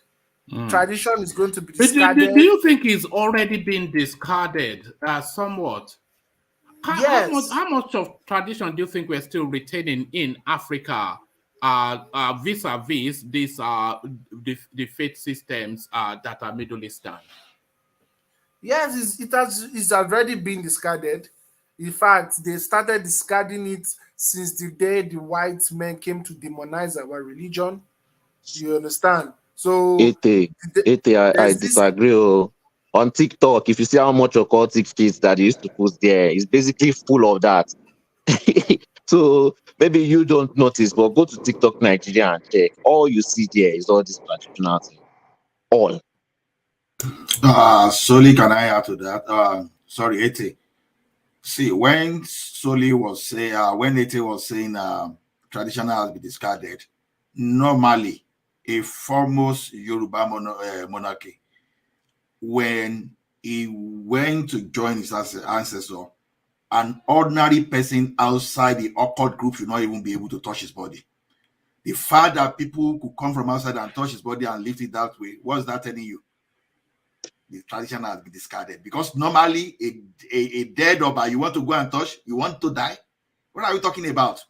Tradition is going to be Do discarded. you think it's already been discarded somewhat? Yes. How much of tradition do you think we're still retaining in Africa, vis-a-vis these the faith systems that are Middle Eastern? Yes, it's already been discarded. In fact, they started discarding it since the day the white men came to demonize our religion. You understand? So I there's this. disagree. Oh. On TikTok, if you see how much occultic kids that they used to post there, it's basically full of that. So maybe you don't notice, but go to TikTok Nigeria and check. All you see there is all this traditional thing. All. Solely, can I add to that? Sorry, Ete. See, when Solely was saying, when Ete was saying traditional has been discarded, normally a foremost Yoruba monarchy, when he went to join his ancestor, an ordinary person outside the occult group should not even be able to touch his body. The fact that people could come from outside and touch his body and lift it that way, what's that telling you? The tradition has been discarded, because normally a dead Oba, you want to go and touch, you want to die. What are we talking about?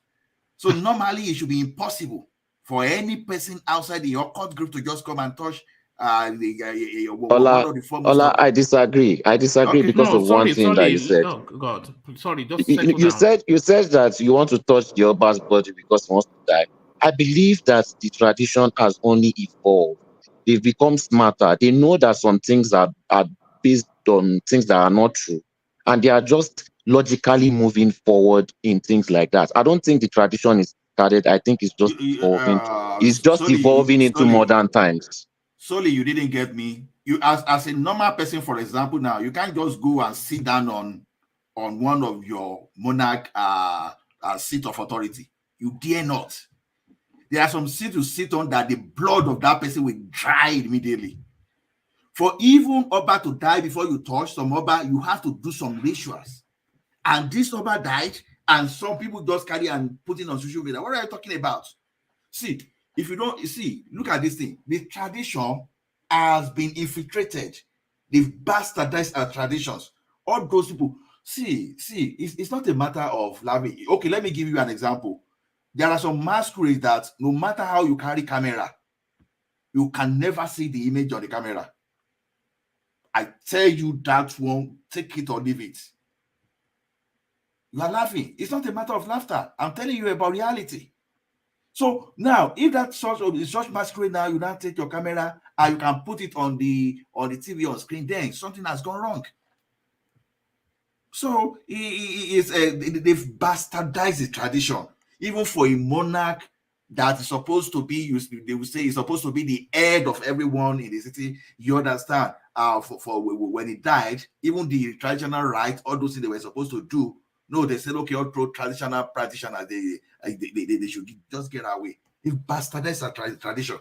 So normally it should be impossible for any person outside the occult group to just come and touch one of the foremost. Ola, I disagree. Okay. Because of one thing that you said. Oh God, sorry, just settle down. You said that you want to touch the Oba's body because he wants to die. I believe that the tradition has only evolved. They've become smarter. They know that some things are based on things that are not true, and they are just logically moving forward in things like that. I don't think the tradition is started. I think it's just evolving. It's just evolving into modern times. Sorry, you didn't get me. You as a normal person, for example, now you can't just go and sit down on one of your monarch seat of authority. You dare not. There are some seats to sit on that the blood of that person will dry immediately. For even Oba to die before you touch some Oba, you have to do some rituals. And this Oba died, and some people just carry and put it on social media. What are you talking about? See, if you don't see, look at this thing. The tradition has been infiltrated. They've bastardized our traditions. All those people. See, it's not a matter of loving. Okay, let me give you an example. There are some masquerades that no matter how you carry camera, you can never see the image on the camera. I tell you that one, take it or leave it. You are laughing. It's not a matter of laughter. I'm telling you about reality. So now, if that such masquerade now, you now take your camera and you can put it on the TV on screen, then something has gone wrong. So they've bastardized the tradition. Even for a monarch that is supposed to be, they will say, is supposed to be the head of everyone in the city. You understand? For when he died, even the traditional rites, all those things they were supposed to do. No, they said, okay, all traditional practitioners, they should just get away. They've bastardized our tradition.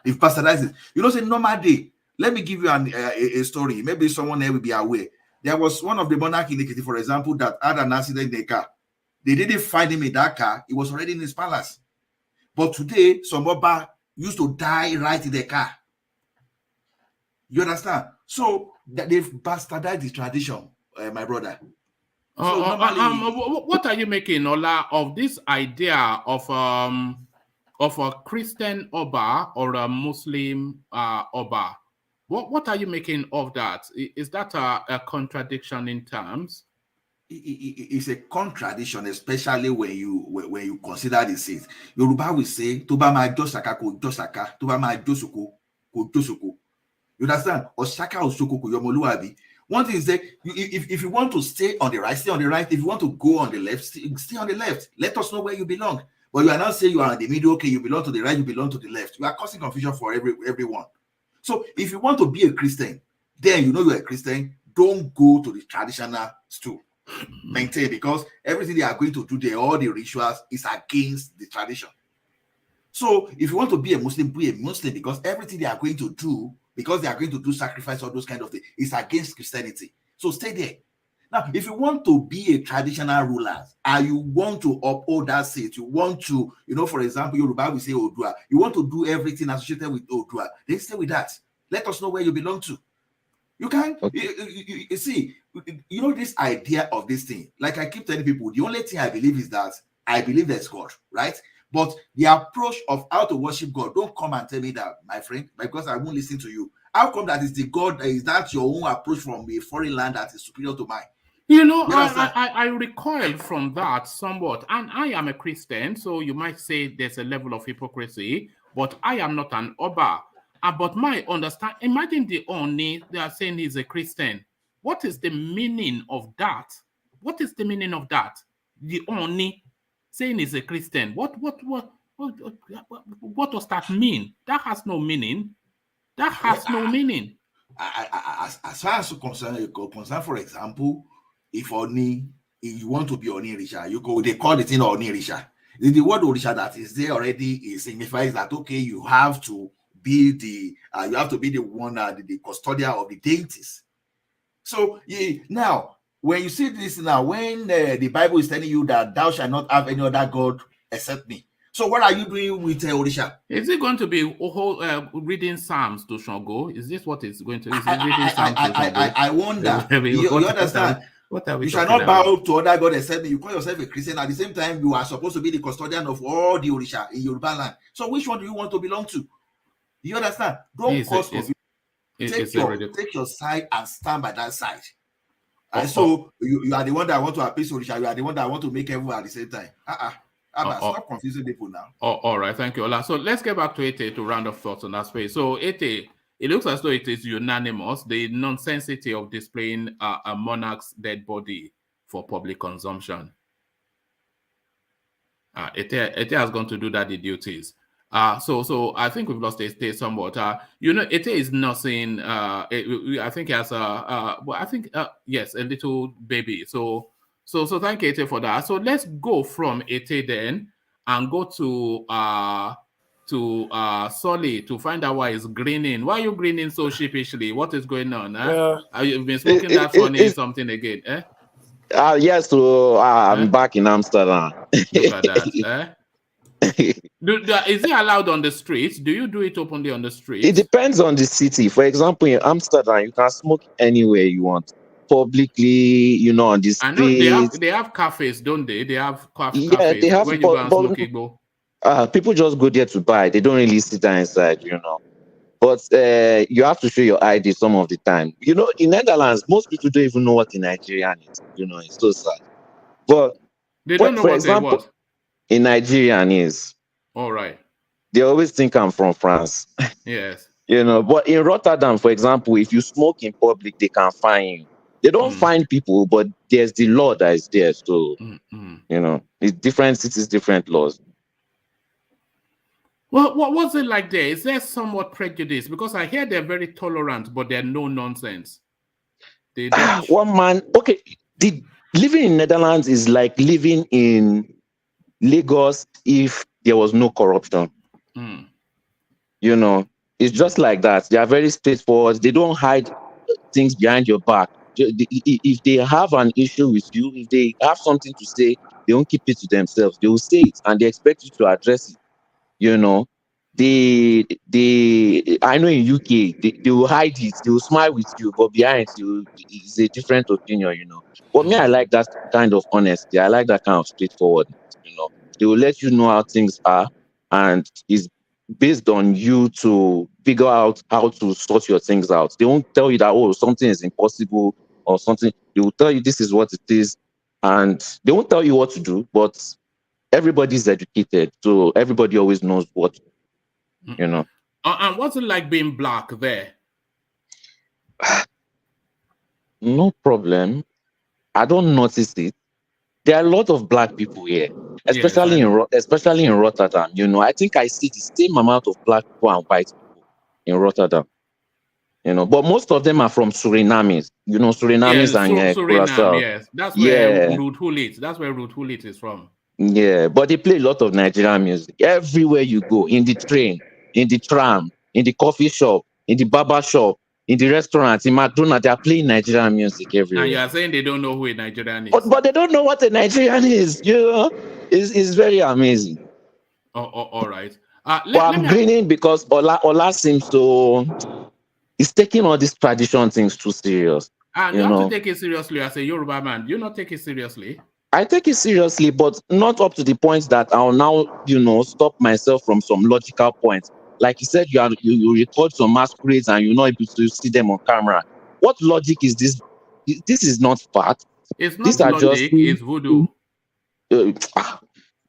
They've bastardized it. You know, say normal day. Let me give you a story. Maybe someone there will be aware. There was one of the monarch in Ekiti, for example, that had an accident in a car. They didn't find him in that car. He was already in his palace. But today, some Oba used to die right in the car. You understand? So that they've bastardized the tradition, my brother. So normally, what are you making, Ola, of this idea of a Christian Oba or a Muslim Oba? What are you making of that? Is that a contradiction in terms? It's a contradiction, especially when you consider the seat. Yoruba will say, "Toba ma josaka ko josaka, toba ma josuko ko josuko." You understand? Osaka osoko ko yomoluabi. One thing is that if you want to stay on the right, stay on the right. If you want to go on the left, stay on the left. Let us know where you belong. But you are not saying you are in the middle. Okay, you belong to the right, you belong to the left. You are causing confusion for everyone. So if you want to be a Christian, then you know you're a Christian. Don't go to the traditional stool. Maintain, because everything they are going to do there, all the rituals, is against the tradition. So if you want to be a Muslim, be a Muslim, because everything they are going to do, because they are going to do sacrifice or those kind of things, is against Christianity. So stay there. Now, if you want to be a traditional ruler and you want to uphold that seat, you want to, for example, Yoruba will say Odua, you want to do everything associated with Odua, then stay with that. Let us know where you belong to. You can, you see, this idea of this thing, like I keep telling people, the only thing I believe is that I believe there's God, right? But the approach of how to worship God, don't come and tell me that, my friend, because I won't listen to you. How come that is the God, is that your own approach from a foreign land that is superior to mine? I recoil from that somewhat. And I am a Christian, so you might say there's a level of hypocrisy, but I am not an Oba. But my understand, imagine the Oni, they are saying he's a Christian. What is the meaning of that? What is the meaning of that? The Oni saying he's a Christian. What does that mean? That has no meaning. That has no meaning. As far as concerned, for example, if you want to be Oni Risha, they call it in Oni Risha. The word Orisha that is there already, it signifies that, okay, you have to be the one, the custodian of the deities. So now, when you see this now, when the Bible is telling you that thou shalt not have any other God except me. So what are you doing with Orisha? Is it going to be reading Psalms to Shango? Is this what it's going to be? Is it reading Psalms to Shango? I wonder. You understand? What are we you shall not bow to other God except me. You call yourself a Christian. At the same time, you are supposed to be the custodian of all the Orisha in Yoruba land. So which one do you want to belong to? You understand? Don't cause confusion. Take your side and stand by that side. And so you are the one that want to appease Orisha. You are the one that want to make everyone at the same time. Stop confusing people now. All right, thank you, Ola. So let's get back to Ete to round off thoughts on that space. So Ete, it looks as though it is unanimous, the nonsensity of displaying a monarch's dead body for public consumption. Ete has gone to do that the duties. So I think we've lost Ete somewhat. Ete is nursing. I think he has yes, a little baby. So thank you, Ete, for that. So let's go from Ete then and go to Solly to find out why he's grinning. Why are you grinning so sheepishly? What is going on? You've been smoking that funny something again, eh? Yes, so I'm back in Amsterdam. Look at that, Is it allowed on the streets? Do you do it openly on the streets? It depends on the city. For example, in Amsterdam, you can smoke anywhere you want. Publicly, on the streets. I know they have cafes, don't they? They have cafes. Yeah, they have. When you go and smoke Igbo. People just go there to buy. They don't really sit down inside, But you have to show your ID some of the time. In Netherlands, most people don't even know what a Nigerian is. It's so sad. But they don't know what a Nigerian is. All right. They always think I'm from France. Yes. But in Rotterdam, for example, if you smoke in public, they can fine you. They don't find people, but there's the law that is there. So, it's different cities, different laws. Well, what was it like there? Is there somewhat prejudice? Because I hear they're very tolerant, but they're no nonsense. Living in Netherlands is like living in Lagos if there was no corruption. It's just like that. They are very straightforward. They don't hide things behind your back. If they have an issue with you, if they have something to say, they won't keep it to themselves. They will say it and they expect you to address it. I know in UK they will hide it, they will smile with you, but behind you is a different opinion, you know. But me, I like that kind of honesty. I like that kind of straightforwardness, you know. They will let you know how things are, and it's based on you to figure out how to sort your things out. They won't tell you that, oh, something is impossible or something. They will tell you this is what it is, and they won't tell you what to do, but everybody's educated, so everybody always knows what, you know. And what's it like being black there? No problem. I don't notice it. There are a lot of black people here, especially in Rotterdam. You know, I think I see the same amount of black people and white people in Rotterdam. You know, but most of them are from Suriname. You know, Suriname and Curaçao. Yes, that's where Ruud Gullit. That's where Ruud Gullit is from. Yeah, but they play a lot of Nigerian music everywhere you go. In the train, in the tram, in the coffee shop, in the barber shop, in the restaurant, in McDonald's, they are playing Nigerian music everywhere. And you are saying they don't know who a Nigerian is. But they don't know what a Nigerian is. You know, it's very amazing. All right. I'm grinning because Ola seems to. He's taking all these tradition things too serious. And you have to take it seriously as a Yoruba man. Do you not take it seriously? I take it seriously, but not up to the point that I'll now, you know, stop myself from some logical points. Like you said, you record some masquerades and you're not able to see them on camera. What logic is this? This is not fact. It's not logic, it's voodoo.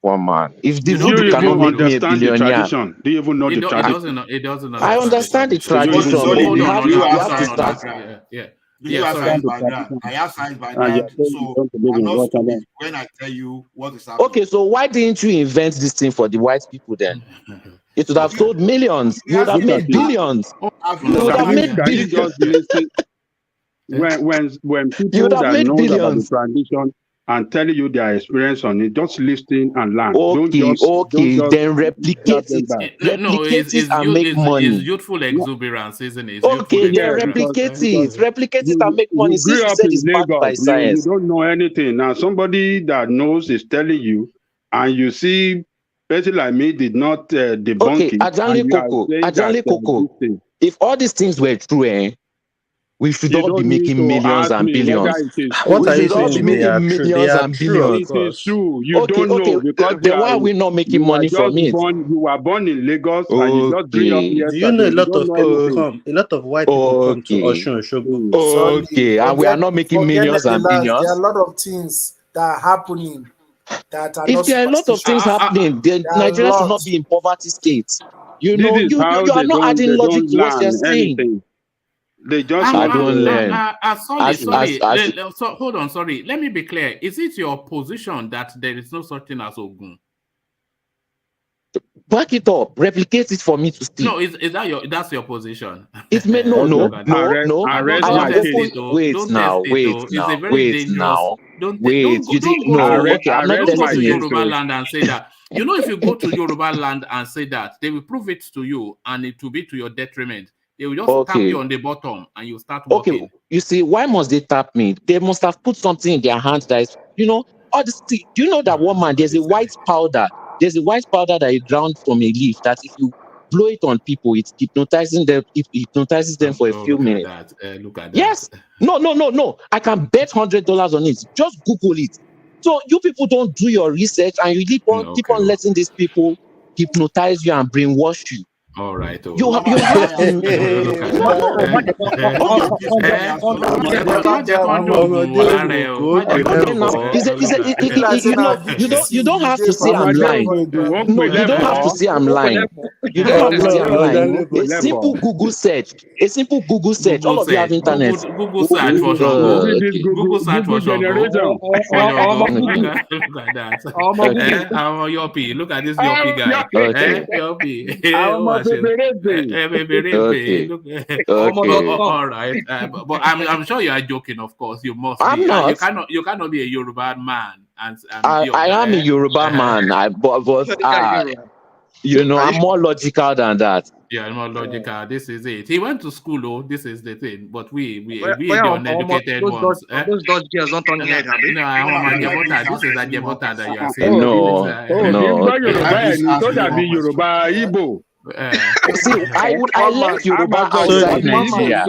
One man. If the voodoo cannot make me a billionaire, do you even know the tradition? It doesn't. I understand the tradition. You have to start. I have science background, so I'm not stupid when I tell you what is happening. Okay, so why didn't you invent this thing for the white people then? It would have sold millions. You would have made billions. You would have made billions. When people that know about the tradition and telling you their experience on it, just listen and learn. Okay, then replicate it. Replicate it and make money. It's youthful exuberance, isn't it? Okay, then replicate it. Replicate it and make money. Since you said it's backed by science. You don't know anything. Now, somebody that knows is telling you, and you see, person like me did not debunk it. Ajali Coco. If all these things were true, we should all be making millions and billions. What are you saying? Millions and billions. It is true. You don't know because then why are we not making money from it? You were born in Lagos and you just grew up here. Do you know a lot of white people come to Osun Osogbo? Okay, and we are not making millions and billions. There are a lot of things that are happening that are if there are a lot of things happening, then Nigeria should not be in poverty states. You know, you are not adding logic to what you're saying. They just I don't learn. So hold on, sorry. Let me be clear. Is it your position that there is no such thing as Ogun? Back it up. Replicate it for me to see. No, that's your position? It may no. Wait now. You didn't know. Okay, I'm not telling you. Yoruba land and say that. You know, if you go to Yoruba land and say that, they will prove it to you, and it will be to your detriment. They will just tap you on the bottom and you start walking. Okay, you see, why must they tap me? They must have put something in their hands that is, you know, all this. Do you know that woman? There's a white powder. There's a white powder that is ground from a leaf that if you blow it on people, it's hypnotizing them. It hypnotizes them for a few minutes. Look at that. Yes. No. I can bet $100 on it. Just Google it. So you people don't do your research and you keep on letting these people hypnotize you and brainwash you. All right. You have to. You don't have to say I'm lying. No, you don't have to say I'm lying. You don't have to say I'm lying. A simple Google search. All of you have internet. Google search for sure. Google search for sure. Look at that. Yopi. Look at this Yopi guy. Yopi. All right, but I'm sure you are joking. Of course, you must. I'm not. You cannot be a Yoruba man. I am a Yoruba man. You know, I'm more logical than that. Yeah, I'm more logical. This is it. He went to school, though. This is the thing. But we the uneducated ones. Those Dutch girls don't turn your head, have they? No, this is a Jebota that you are saying. No. Yoruba, Igbo. See, I learned Yoruba outside Nigeria.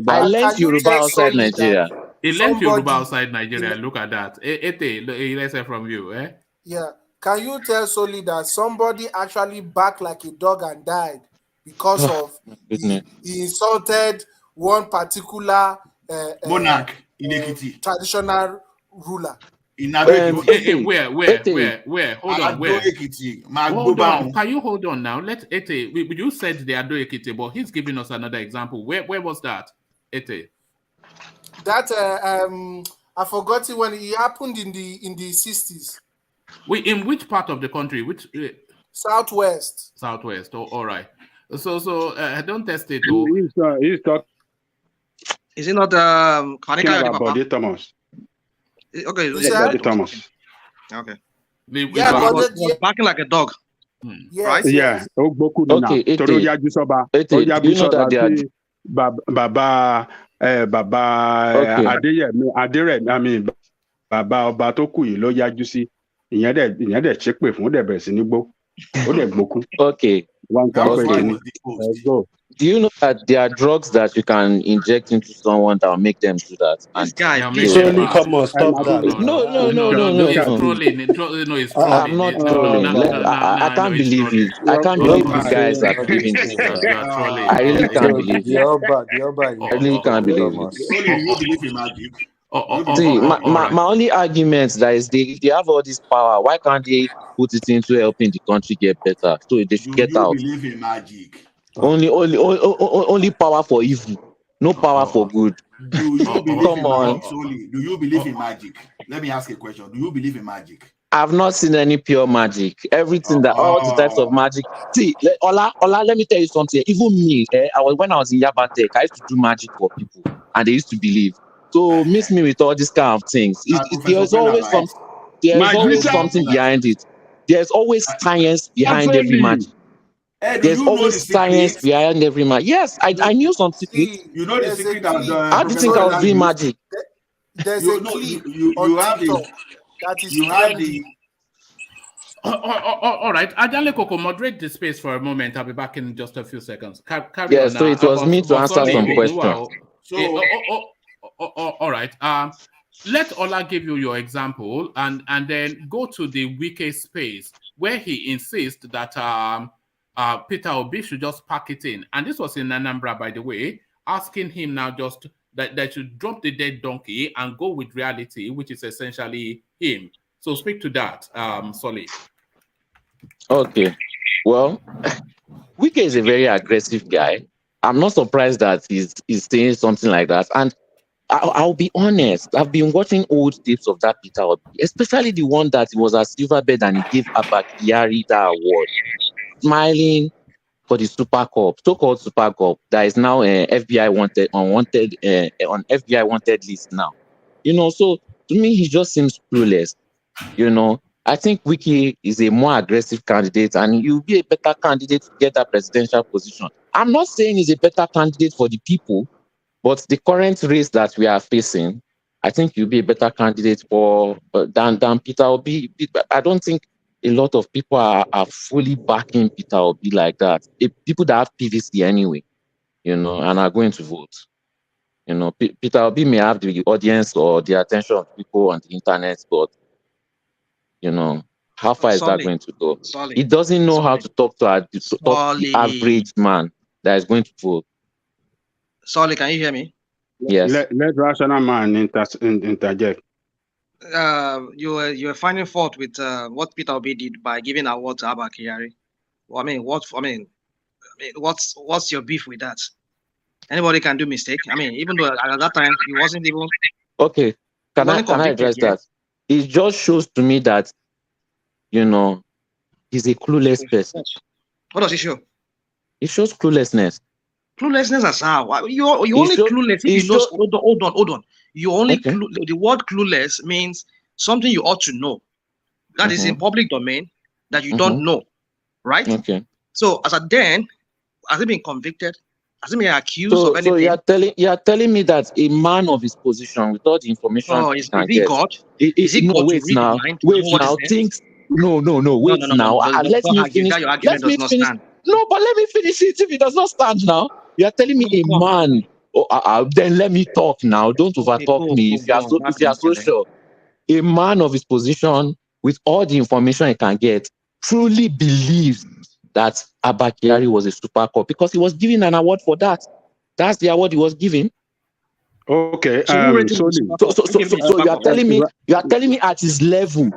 I learned Yoruba outside Nigeria. He learned Yoruba outside Nigeria. Look at that. Let's say from you, eh? Yeah. Can you tell Soli that somebody actually barked like a dog and died because of he insulted one particular monarch in Ekiti, traditional ruler? In where? Hold on, where? Hold on. Can you hold on now? Let Ete. You said the Ado Ekiti, but he's giving us another example. Where was that, Ete? That I forgot it when it happened in the 60s. In which part of the country? Which Southwest. Southwest. Oh, all right. So don't test it. He's talking. Is it not Body Thomas? Okay, Body Thomas. Okay. Yeah, was barking like a dog. Yes, right? Yeah. Okay, Ete. You know that they are Baba Adeyemi, I mean Baba Ọba tó kù yìí ló yájú sí ìyẹn dẹ̀ ṣépè fún ó dẹ̀ bẹ̀rẹ̀ sí ní gbó ó dẹ̀ gbókú. Okay. Let's go. Do you know that there are drugs that you can inject into someone that will make them do that? And Soli, come on, stop that. No. It's trolling. It's trolling. I'm not trolling. I can't believe it. I can't believe you guys are believing this. I really can't believe it. I really can't believe it. See, my only argument that is they have all this power. Why can't they put it into helping the country get better? So they should get out. Believe in magic? Only power for evil, no power for good. Do you believe do you believe in magic? Let me ask a question. Do you believe in magic? I've not seen any pure magic. Everything that all the types of magic. See, Ola, let me tell you something. Even me, when I was in Yabatek, I used to do magic for people, and they used to believe. So miss me with all these kind of things. There's always something behind it. There's always science behind every magic. There's always science behind every magic. Yes, I knew some secrets. You know the secret of the. How do you think I was doing magic? There's a clip on TikTok that is trending. All right, Adale Koko, moderate the space for a moment. I'll be back in just a few seconds. Yes, so it was me to answer some questions. All right. Let Ola give you your example, and then go to the Wike space where he insists that Peter Obi should just pack it in. And this was in Anambra, by the way, asking him now just that should drop the dead donkey and go with reality, which is essentially him. So speak to that, Solly. Okay. Well, Wike is a very aggressive guy. I'm not surprised that he's saying something like that. And I'll be honest, I've been watching old tapes of that Peter Obi, especially the one that was at Silverbed and he gave Abaki that award, smiling for the Super Cup, so-called Super Cup, that is now FBI wanted on FBI wanted list now. You know, so to me, he just seems clueless. You know, I think Wike is a more aggressive candidate, and he'll be a better candidate to get that presidential position. I'm not saying he's a better candidate for the people, but the current race that we are facing, I think he'll be a better candidate for than Peter Obi. I don't think a lot of people are fully backing Peter Obi like that. People that have PVC anyway, you know, and are going to vote. You know, Peter Obi may have the audience or the attention of people on the internet, but you know, how far is that going to go? He doesn't know how to talk to the average man that is going to vote. Solly, can you hear me? Yes. Let rational man interject. You're finding fault with what Peter Obi did by giving award to Abba Kyari. Well, what's your beef with that? Anybody can do mistake. I mean, even though at that time he wasn't even. Okay, can I address that? It just shows to me that, you know, he's a clueless person. What does it show? It shows cluelessness. Cluelessness as how? You only clueless if you know. Hold on. You only the word clueless means something you ought to know. That is in public domain that you don't know, right? Okay. So as a then, has he been convicted? Has he been accused of anything? So you are telling me that a man of his position, with all the information, is he God? Is he God? Wait now. Things. No. Wait now. Let me finish. No, but let me finish it. If it does not stand now, you are telling me a man. Then let me talk now. Don't overtalk me. If you are so sure, a man of his position, with all the information he can get, truly believes that Abba Kyari was a super cop because he was given an award for that. That's the award he was given. Okay. So you are telling me at his level,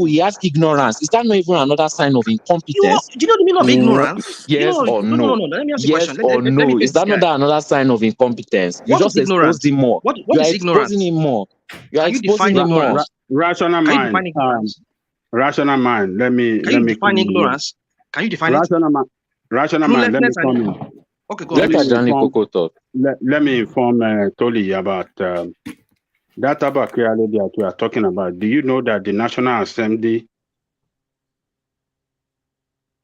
he has ignorance. Is that not even another sign of incompetence? Do you know the meaning of ignorance? Yes or no? No. Let me ask you a Yes question. or Let no? me Is that not another sign of incompetence? You what just is ignorance? exposed him more. What you are is exposing ignorance? him more. You are Can you exposing define him more. ignorance? Rational Can you mind. define ignorance? Rational mind. Let me define ignorance? Can you define rational mind. Rational mind. Let me come in. Okay, go on. Let me inform Toli about that Abba Kyari that we are talking about. Do you know that the National Assembly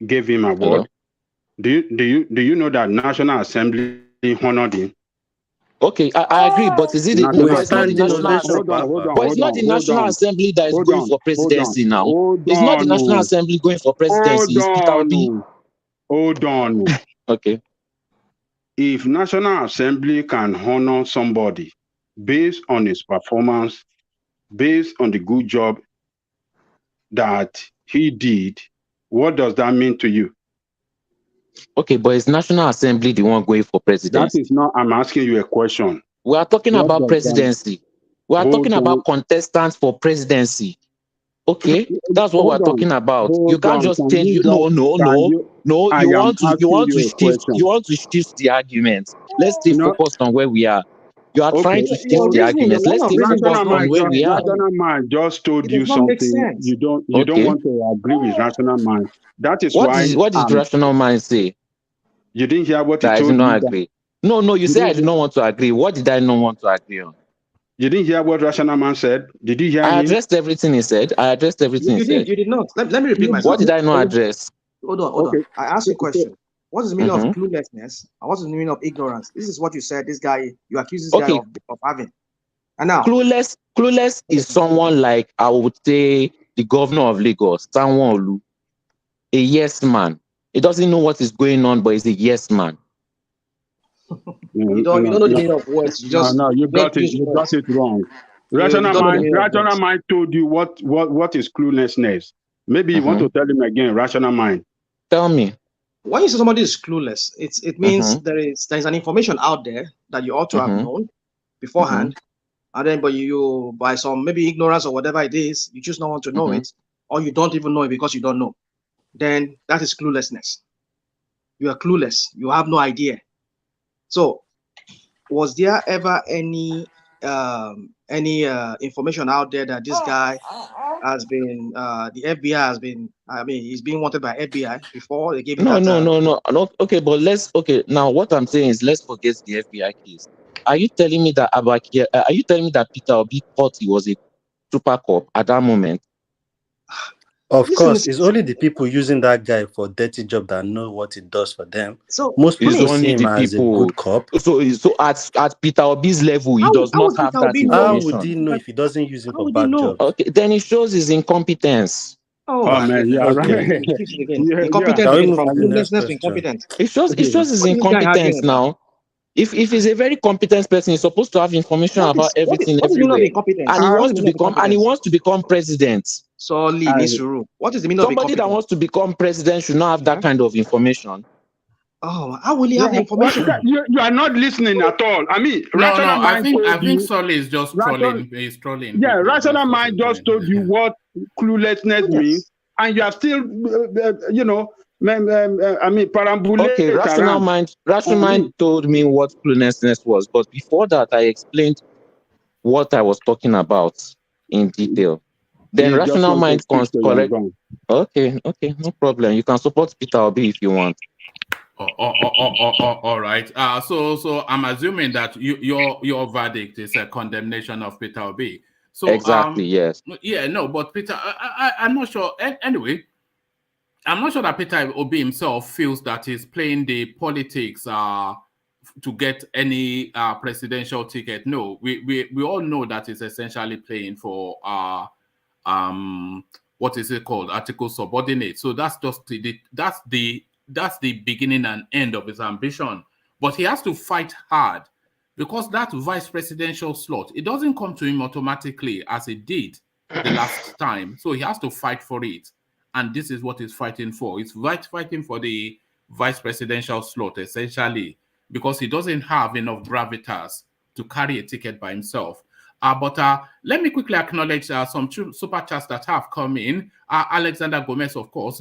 gave him an award? Do you know that National Assembly honored him? Okay, I agree, but is it Hold it's not the National Assembly? But it's not the National Assembly that is going for presidency now. It's not the National Assembly going for presidency. It's Peter Obi. Hold on. Okay. If National Assembly can honor somebody based on his performance, based on the good job that he did, what does that mean to you? Okay, but is National Assembly the one going for presidency? That is not, I'm asking you a question. We are talking about presidency. We are talking about contestants for presidency. Okay, that's what we're talking about. You can't just change. No. You want to shift the argument. Let's stay focused on where we are. You are trying to shift the argument. Let's stay focused on where we are. Rational mind just told you something. You don't want to agree with rational mind. That is what why. What did rational mind say? You didn't hear what he told you. I did not agree. No. You say I did not want to agree. What did I not want to agree on? You didn't hear what rational man said. Did you hear him? I addressed everything he said. You did not. Let me repeat myself. What did I not address? Hold on. I asked you a question. What is the meaning of cluelessness? And what is the meaning of ignorance? This is what you said. This guy, you accuse this guy of having. And now, clueless is someone like, I would say, the governor of Lagos, Sanwo-Olu, a yes man. He doesn't know what is going on, but he's a yes man. You don't know the meaning of words. You just you got it wrong. Rational mind told you what is cluelessness. Maybe you want to tell him again. Rational mind. Tell me. When you say somebody is clueless, it means there is an information out there that you ought to have known beforehand, and then but you by some maybe ignorance or whatever it is, you just don't want to know it, or you don't even know it because you don't know. Then that is cluelessness. You are clueless. You have no idea. So, was there ever any information out there that this guy has been the FBI has been, I mean, he's being wanted by FBI before they gave him No. Okay, but now what I'm saying is let's forget the FBI case. Are you telling me that Peter Obi thought he was a super cop at that moment? Of course, it's only the people using that guy for dirty job that know what it does for them. So most people see him as a good cop. So at Peter Obi's level, he does not have that information. How would he know if he doesn't use it for bad job? Okay, then it shows his incompetence. Oh man, yeah, right. Incompetence from cluelessness to incompetence. It shows his incompetence now. If he's a very competent person, he's supposed to have information about everything everywhere. And he wants to become president. So what is the meaning of somebody that wants to become president should not have that kind of information? Oh, how will he have the information? You are not listening at all. I mean, I think Sully is just trolling. He's trolling. Yeah, rational mind just told you what cluelessness means, and you are still, perambulating. Okay, rational mind told me what cluelessness was, but before that, I explained what I was talking about in detail. Then rational mind correct. Okay, no problem. You can support Peter Obi if you want. All right. So I'm assuming that your verdict is a condemnation of Peter Obi. So exactly, yes. Yeah, no, but Peter, I'm not sure. Anyway, I'm not sure that Peter Obi himself feels that he's playing the politics to get any presidential ticket. No, we all know that he's essentially playing for what is it called? Article subordinate. So that's just the that's the beginning and end of his ambition. But he has to fight hard because that vice presidential slot, it doesn't come to him automatically as it did the last time. So he has to fight for it. And this is what he's fighting for. He's fighting for the vice presidential slot, essentially, because he doesn't have enough gravitas to carry a ticket by himself. But let me quickly acknowledge some super chats that have come in. Alexander Gomez, of course,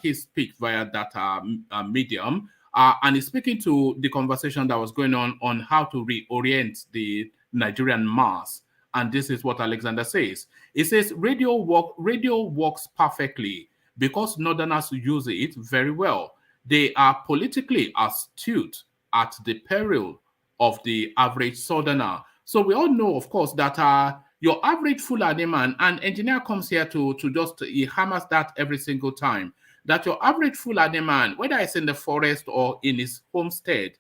he speaks via that medium. And he's speaking to the conversation that was going on how to reorient the Nigerian mass. And this is what Alexander says. He says, radio works perfectly because Northerners use it very well. They are politically astute at the peril of the average Southerner. So we all know, of course, that your average Fulani man, and engineer comes here to just, he hammers that every single time, that your average Fulani man, whether it's in the forest or in his homestead,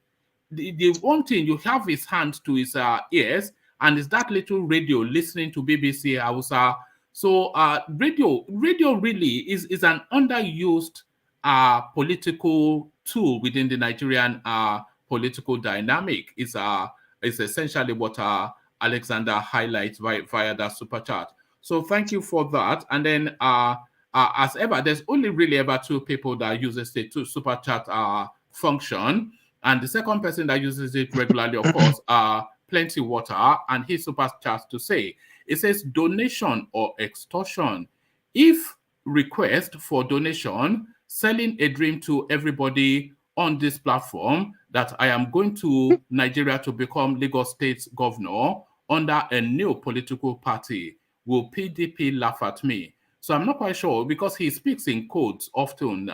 the one thing, you have his hand to his ears, and it's that little radio listening to BBC Hausa. So radio really is an underused political tool within the Nigerian political dynamic. Is essentially what Alexander highlights via that super chat. So thank you for that. And then as ever, there's only really ever two people that uses the super chat function. And the second person that uses it regularly, of course, Plenty Water, and his super chat to say, it says donation or extortion. If request for donation, selling a dream to everybody on this platform that I am going to Nigeria to become Lagos State governor under a new political party, will PDP laugh at me? So I'm not quite sure, because he speaks in codes often,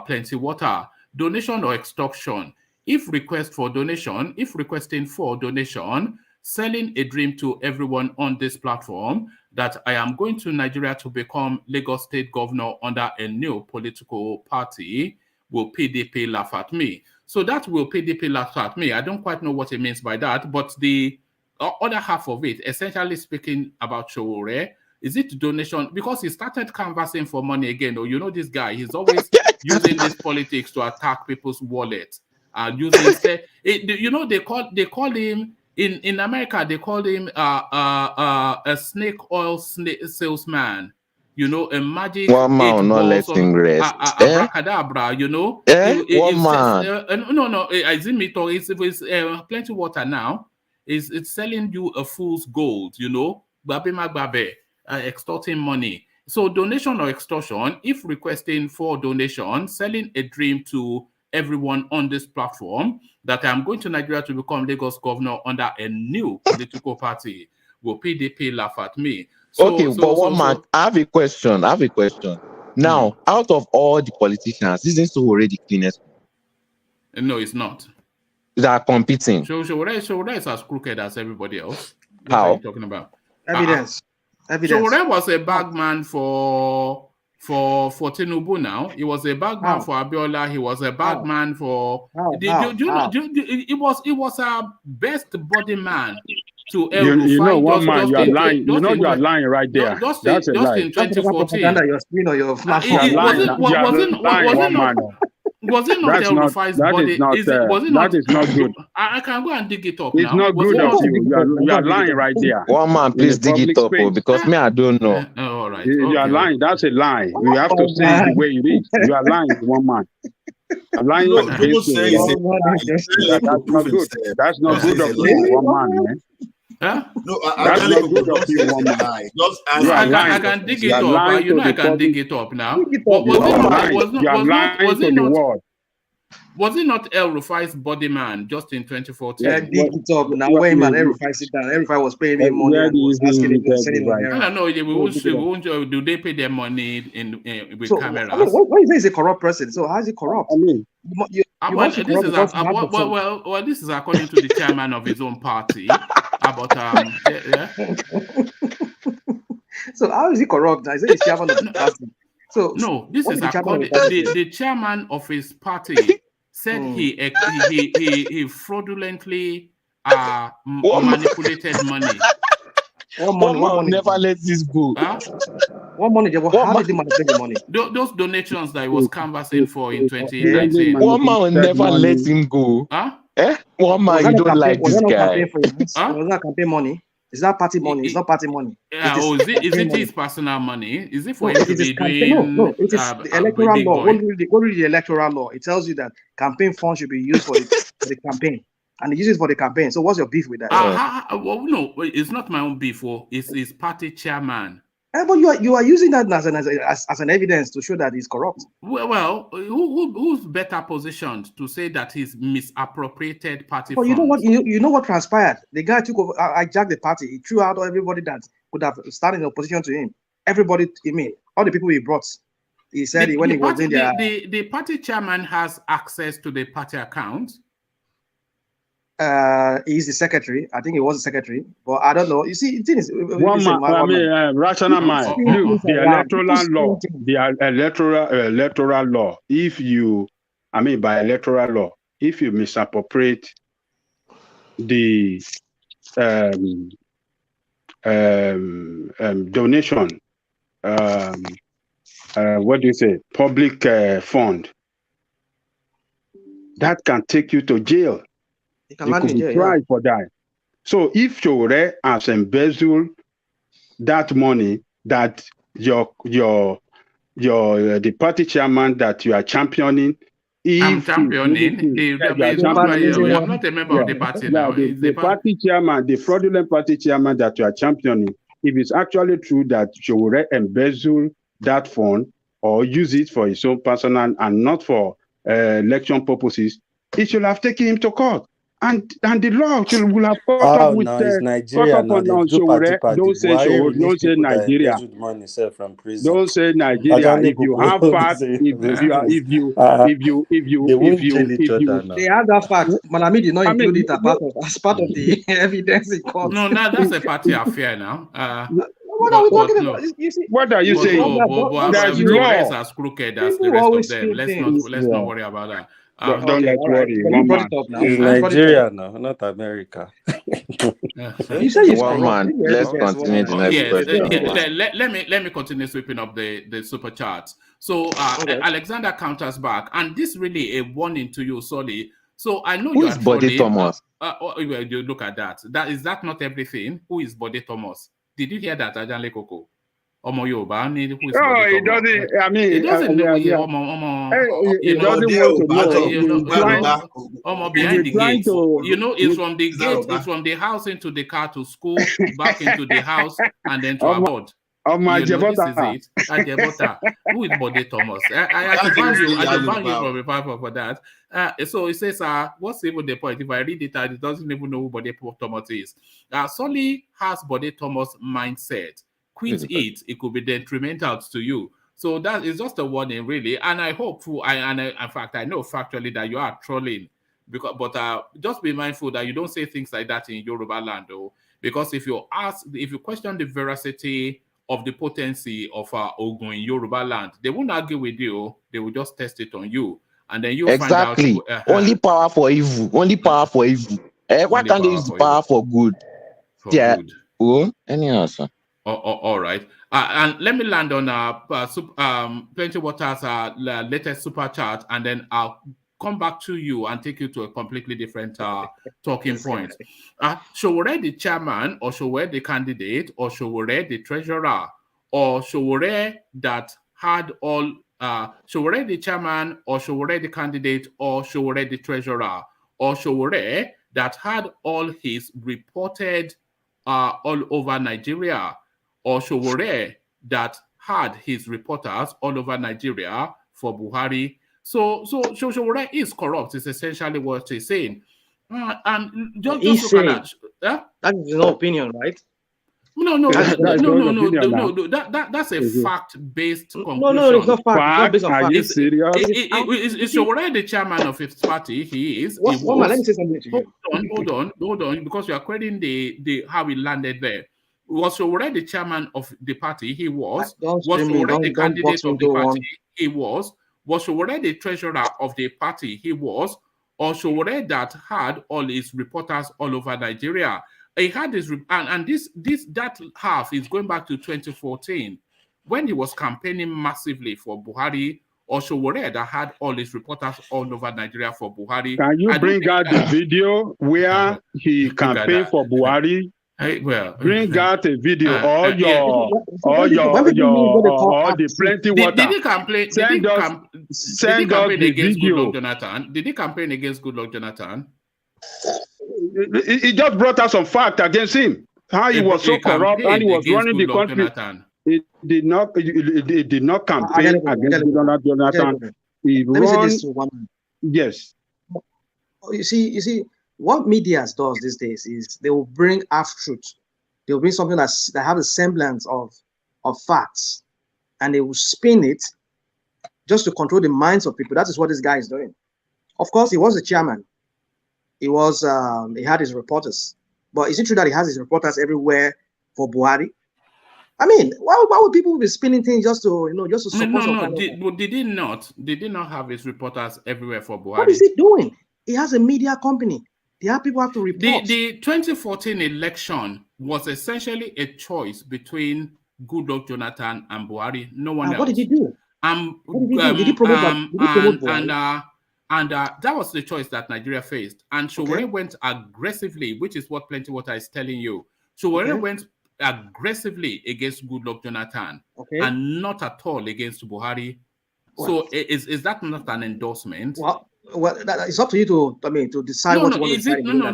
Plenty Water. Donation or extortion. If requesting for donation, selling a dream to everyone on this platform that I am going to Nigeria to become Lagos State governor under a new political party, will PDP laugh at me? So that will PDP laugh at me, I don't quite know what it means by that, but the other half of it, essentially speaking about Showore, is it donation? Because he started canvassing for money again. Or you know this guy, he's always using this politics to attack people's wallets. You know, they call him in America, they call him a snake oil salesman. You know, a magic one man not let him rest. Abracadabra, you know. One man. No, is it me talk? It's Plenty Water now. It's selling you a fool's gold, you know. Extorting money. So donation or extortion, if requesting for donation, selling a dream to everyone on this platform that I'm going to Nigeria to become Lagos governor under a new political party, will PDP laugh at me? Man, I have a question. Now, out of all the politicians, isn't so already cleanest? No, it's not. They are competing. Showore is as crooked as everybody else. What How? are you talking about? Evidence. Showore was a bagman for Tinubu now. He was a bagman for Abiola. He was a bagman for... It was a best body man to El-Rufai. You know one man, you are lying. You know you are lying right there. That's a lie. In 2014. Was it not El-Rufai's body? That is not good. I can go and dig it up it's now. It's not good of you. You are lying right there. One man, please dig it up, because me, I don't know. All right. You are lying. That's a lie. You have to say it the way it is. You are lying, one man. Lying that's not good. That's not good of you, one man. Huh? No, that's not good of you, one man. I can dig it up. You know I can dig it up now. Was it not El-Rufai's body man just in 2014? Yeah, dig it up. Now when man El-Rufai sit down, El-Rufai was paying him money and was asking him to send him money. No, we won't do they pay their money with cameras? Why is he a corrupt person? So how is he corrupt? I mean, this is according to the chairman of his own party. So how is he corrupt? I said he's chairman of the party. So no, this is according the chairman of his party said he fraudulently manipulated money. One man never let this go. What money? How did they manipulate the money? Those donations that he was canvassing for in 2019. One man will never let him go. Huh? One man, you don't like this guy. Was that campaign money? Is that party money? It's not party money. Yeah, is it his personal money? Is it for him to be doing? No, it is the electoral law. Go read the electoral law. It tells you that campaign funds should be used for the campaign, and they use it for the campaign. So what's your beef with that? Well, no, it's not my own beef. It's his party chairman. But you are using that as an evidence to show that he's corrupt. Well, who's better positioned to say that he's misappropriated party funds? You know what transpired. The guy took over, hijacked the party. He threw out everybody that could have started in opposition to him. Everybody, all the people he brought. He said the party chairman has access to the party account. He's the secretary. I think he was the secretary, but I don't know. You see, the thing is, rational mind. Look, the electoral law. If you, by electoral law, if you misappropriate the donation, what do you say, public fund, that can take you to jail. You could be tried for that. So if Showore has embezzled that money that the party chairman that you are championing, I'm championing. I'm not a member of the party now. The party chairman, the fraudulent party chairman that you are championing, if it's actually true that Showore embezzled that fund or use it for his own personal and not for election purposes, it should have taken him to court. And the law will have caught up with Nigeria now. Don't say Nigeria. Don't say Nigeria. If you have facts, if you they have that fact. Malami did not include it as part of the evidence in court. No, that's a party affair now. What are we talking about? What are you saying? There's law as crooked as the rest of them. Let's not worry about that. Don't let worry. It's Nigeria now, not America. You say one man. Let's continue the next question. Let me continue sweeping up the super charts. So Alexander counters back, and this really a warning to you, Solly. So I know who is Bode Thomas? You look at that. Is that not everything? Who is Bode Thomas? Did you hear that, Ajanle Koko? Omo Yoruba, it doesn't. It doesn't know. It doesn't want to know. Behind the gate. It's from the gate. It's from the house into the car to school, back into the house, and then to abroad. This is it. Ajebota. Who is Bode Thomas? I can find you from a paper for that. So it says, what's even the point? If I read it doesn't even know who Bode Thomas is. Solly has Bode Thomas mindset. Quit it could be detrimental to you. So that is just a warning, really. And I hope, in fact, I know factually that you are trolling, but just be mindful that you don't say things like that in Yoruba land, though. Because if you question the veracity of the potency of Ogun in Yoruba land, they won't argue with you. They will just test it on you, and then you find out. Only power for evil. Only power for evil. Why can't they use the power for good? Good. Oh, any answer? All right. And let me land on Plenty Water's latest super chart, and then I'll come back to you and take you to a completely different talking point. Showore the chairman, or Showore the candidate, or Showore the treasurer, or Showore that had all Showore the chairman, or Showore the candidate, or Showore the treasurer, or Showore that had all his reported all over Nigeria, or Showore that had his reporters all over Nigeria for Buhari. So Showore is corrupt, is essentially what he's saying. And just look at that. That is no opinion, right? No. That's a fact-based conclusion. No, it's not fact. It's not based on fact. Are you serious? Is Showore the chairman of his party? He is. Let me say something to you. Hold on, because you are quoting the how he landed there. Was Showore the chairman of the party? He was. Was Showore the candidate of the party? He was. Was Showore the treasurer of the party? He was. Or Showore that had all his reporters all over Nigeria? He had this, and that half is going back to 2014 when he was campaigning massively for Buhari, or Sowore that had all his reporters all over Nigeria for Buhari. Can you bring out the video where he campaigned for Buhari? Bring out a video or the plenty water. Did he campaign? Send us the video. Jonathan? Did he campaign against Goodluck Jonathan? He just brought out some fact against him. How he was so corrupt and he was running the country. He did not campaign against Goodluck Jonathan. He ran. Yes. You see, what media does these days is they will bring half truth. They will bring something that have a semblance of facts, and they will spin it just to control the minds of people. That is what this guy is doing. Of course, he was the chairman. He had his reporters. But is it true that he has his reporters everywhere for Buhari? I mean, why would people be spinning things just to support? No. Did he not have his reporters everywhere for Buhari? What is he doing? He has a media company. People have to report. The 2014 election was essentially a choice between Goodluck Jonathan and Buhari. No one else. What did he do? Did he promote Buhari? And that was the choice that Nigeria faced. And Sowore went aggressively, which is what Plenty Water is telling you. Sowore went aggressively against Goodluck Jonathan and not at all against Buhari. What? So is that not an endorsement? Well, it's up to you to decide what you want to decide. No.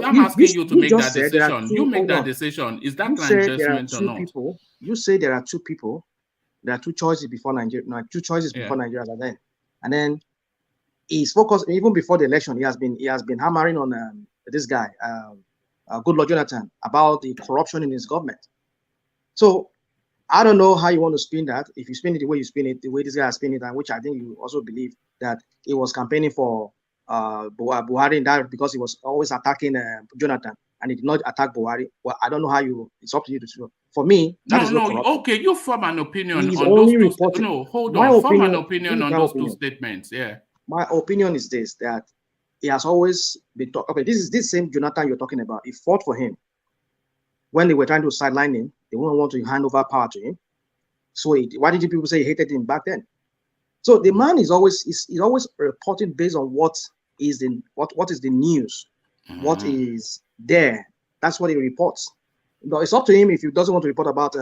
I'm asking you to make that decision. You make that decision. Is that an endorsement or not? You say there are two people. There are two choices before Nigeria. No, two choices before Nigeria then, and then he's focused even before the election. He has been hammering on this guy, Goodluck Jonathan, about the corruption in his government. So I don't know how you want to spin that. If you spin it the way you spin it, the way this guy has spin it, and which I think you also believe that he was campaigning for Buhari in that because he was always attacking Jonathan and he did not attack Buhari. Well, I don't know how you. It's up to you to do. For me, okay, you form an opinion on those two. No, hold on. Form an opinion on those two statements. Yeah. My opinion is this: that he has always been talking. Okay, this is this same Jonathan you're talking about. He fought for him when they were trying to sideline him. They wouldn't want to hand over power to him. So why did you people say he hated him back then? So the man is always reporting based on what is the news, what is there. That's what he reports. But it's up to him if he doesn't want to report about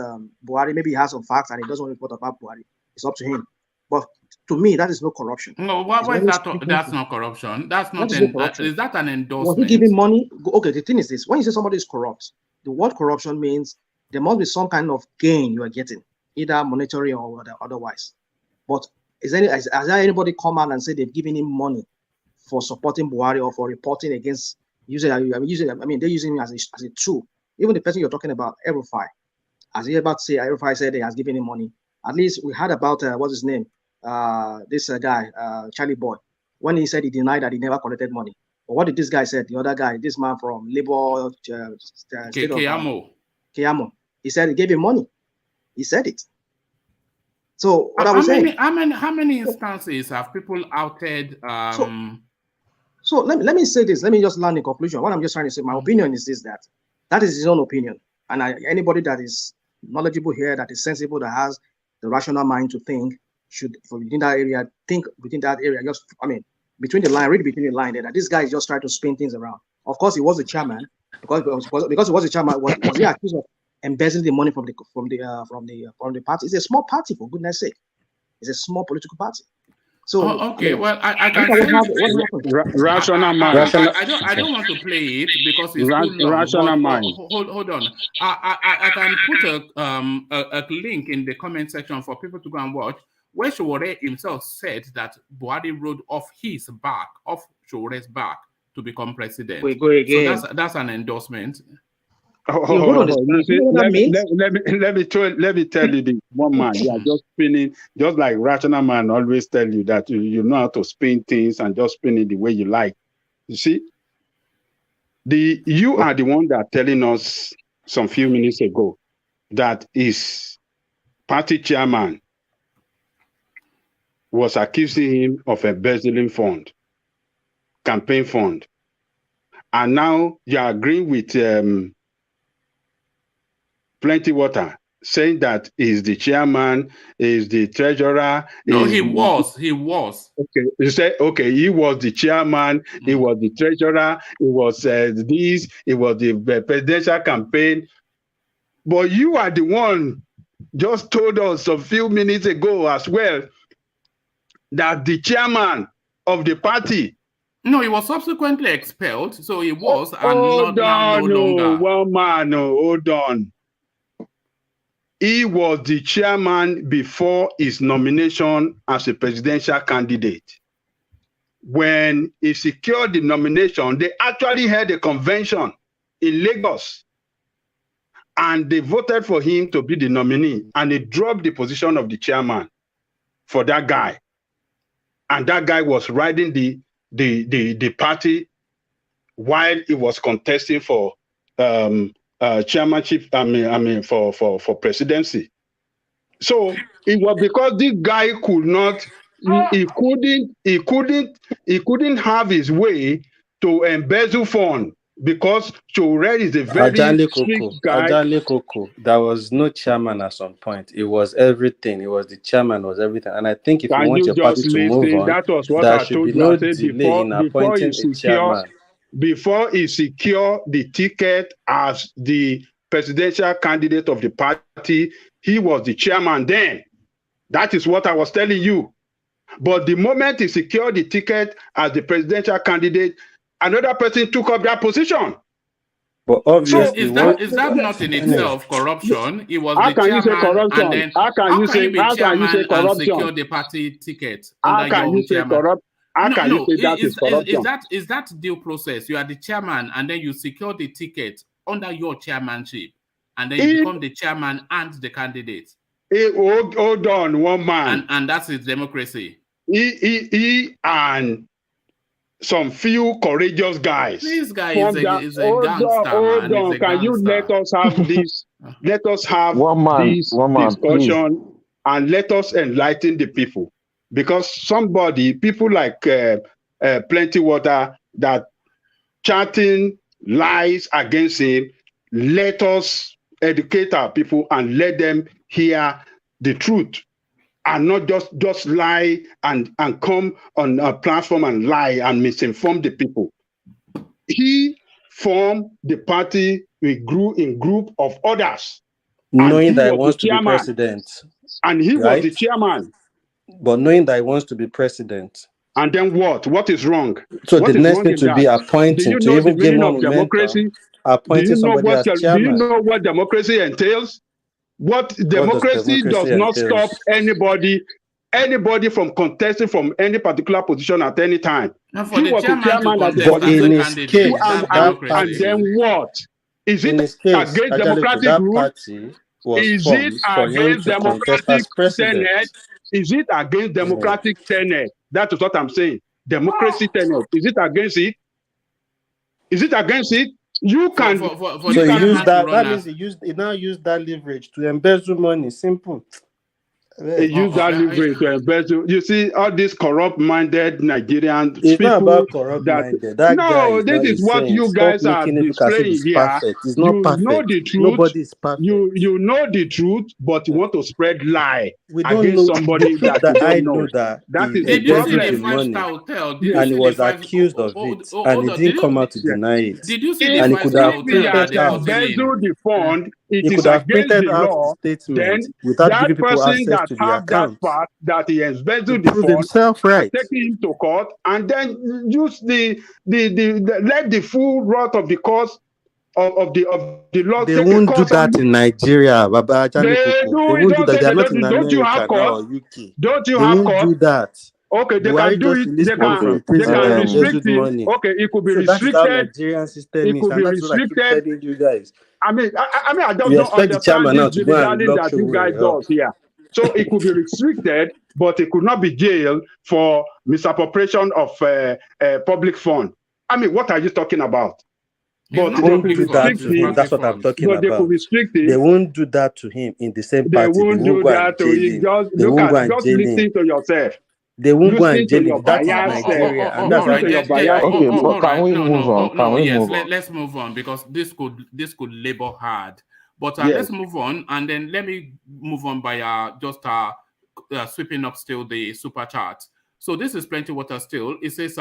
Buhari. Maybe he has some facts and he doesn't want to report about Buhari. It's up to him. But to me, that is no corruption. No, why is that? That's not corruption. That's not. Is that an endorsement? Was he giving money? Okay, the thing is this: when you say somebody is corrupt, the word corruption means there must be some kind of gain you are getting, either monetary or otherwise. But has there anybody come out and say they've given him money for supporting Buhari or for reporting against they're using him as a tool. Even the person you're talking about, El-Rufai, as he about to say, El-Rufai said he has given him money. At least we heard about what's his name, this guy, Charlie Boy, when he said he denied that he never collected money. But what did this guy say? The other guy, this man from Labour State of Keyamo. He said he gave him money. He said it. So what I was saying. How many instances have people outed? So let me say this. Let me just land in conclusion. What I'm just trying to say, my opinion is this: that is his own opinion, and anybody that is knowledgeable here, that is sensible, that has the rational mind to think, should within that area think within that area. Just between the line, read between the line there. That this guy is just trying to spin things around. Of course, he was the chairman because he was the chairman. Was he accused of embezzling the money from the party? It's a small party, for goodness sake. It's a small political party. So I can rational mind. I don't want to play it because it's too long. Rational mind. Hold on. I can put a link in the comment section for people to go and watch, where Sowore himself said that Buhari rode off Sowore's back to become president. We go again. So that's an endorsement. Let me tell you this. One man, you are just spinning, just like rational man always tell you that you know how to spin things and just spin it the way you like. You see, you are the one that telling us some few minutes ago that his party chairman was accusing him of embezzling fund, campaign fund, and now you are agreeing with Plenty Water saying that he's the chairman, is the treasurer. No, he was. Okay, you say, okay, he was the chairman, he was the treasurer, he was this, he was the presidential campaign. But you are the one just told us a few minutes ago as well that the chairman of the party. No, he was subsequently expelled, so he was, and no longer. One man, hold on. He was the chairman before his nomination as a presidential candidate. When he secured the nomination, they actually held a convention in Lagos, and they voted for him to be the nominee, and they dropped the position of the chairman for that guy. And that guy was riding the party while he was contesting for chairmanship, for presidency. So it was because this guy could not, he couldn't have his way to embezzle funds, because Chore is a very strict guy. There was no chairman at some point. It was everything. It was the chairman, was everything. And I think if you want your party to move on, that was what there I should told be you. no I said delay in appointing a chairman. Before he secured the ticket as the presidential candidate of the party, he was the chairman then. That is what I was telling you. But the moment he secured the ticket as the presidential candidate, another person took up that position. But obviously, is that not in itself corruption? It was how the can you say chairman, corruption? and then How can you say corruption? And secure the party ticket How under can your you own say chairman? corrupt? How can you say that is corruption? Is that due process? You are the chairman, and then you secure the ticket under your chairmanship, and then you become the chairman and the candidate. Hold on, one man. And that's his democracy. He and some few courageous guys. This guy is a gangster. Hold on. Can you let us have this? Let us have this discussion, please. And let us enlighten the people. Because people like Plenty Water that chanting lies against him, let us educate our people and let them hear the truth, and not just lie and come on a platform and lie and misinform the people. He formed the party, we grew in group of others. Knowing that he wants to be president. And he was the chairman. But knowing that he wants to be president. And then what? What is wrong? So the next thing to be appointing, to even give more momentum, appointing somebody as chairman. Do you know what democracy entails? What democracy does not stop anybody from contesting from any particular position at any time. He was the chairman at but in his case, and then what? Is it against democratic rules? Is it against democratic tenet? Is it against democratic tenet? That is what I'm saying. Democracy tenet. Is it against it? Is it against it? You can. So you use that. That means he now use that leverage to embezzle money. Simple. Use that leverage to embezzle. You see, all these corrupt-minded Nigerians. It's people not about corrupt-minded. No, this is what you guys are displaying here. It's not perfect. Know the truth. Nobody is perfect. You know the truth, but you want to spread lie against somebody that I know that. That is the problem. Money, and he was accused of it, and he didn't come out to deny it. Did you see and he could have printed out the fund? He could have printed out the statement without giving people access to the account. That part that he embezzled the fund, himself right, taking him to court, and then use let the full wrath of the cause of the law. They won't do that in Nigeria, Baba. They won't do that. They are not in America or UK. Don't you have court? Do that. Okay, they can do it. They can restrict it. Okay, it could be restricted. That's how Nigerian system is. It could be restricted. You guys. I mean, I don't understand this dilly-dallying that you guys do here. So it could be restricted, but it could not be jailed for misappropriation of public fund. I mean, what are you talking about? But they won't do that to him. That's what I'm talking about. They could restrict it. They won't do that to him in the same party. They won't do that to him. Just listen to yourself. They won't go and jail him. That's Nigeria. Okay, but can we move on? Can we move on? Let's move on, because this could labor hard. But let's move on, and then let me move on by just sweeping up still the super chat. So this is Plenty Water still. It says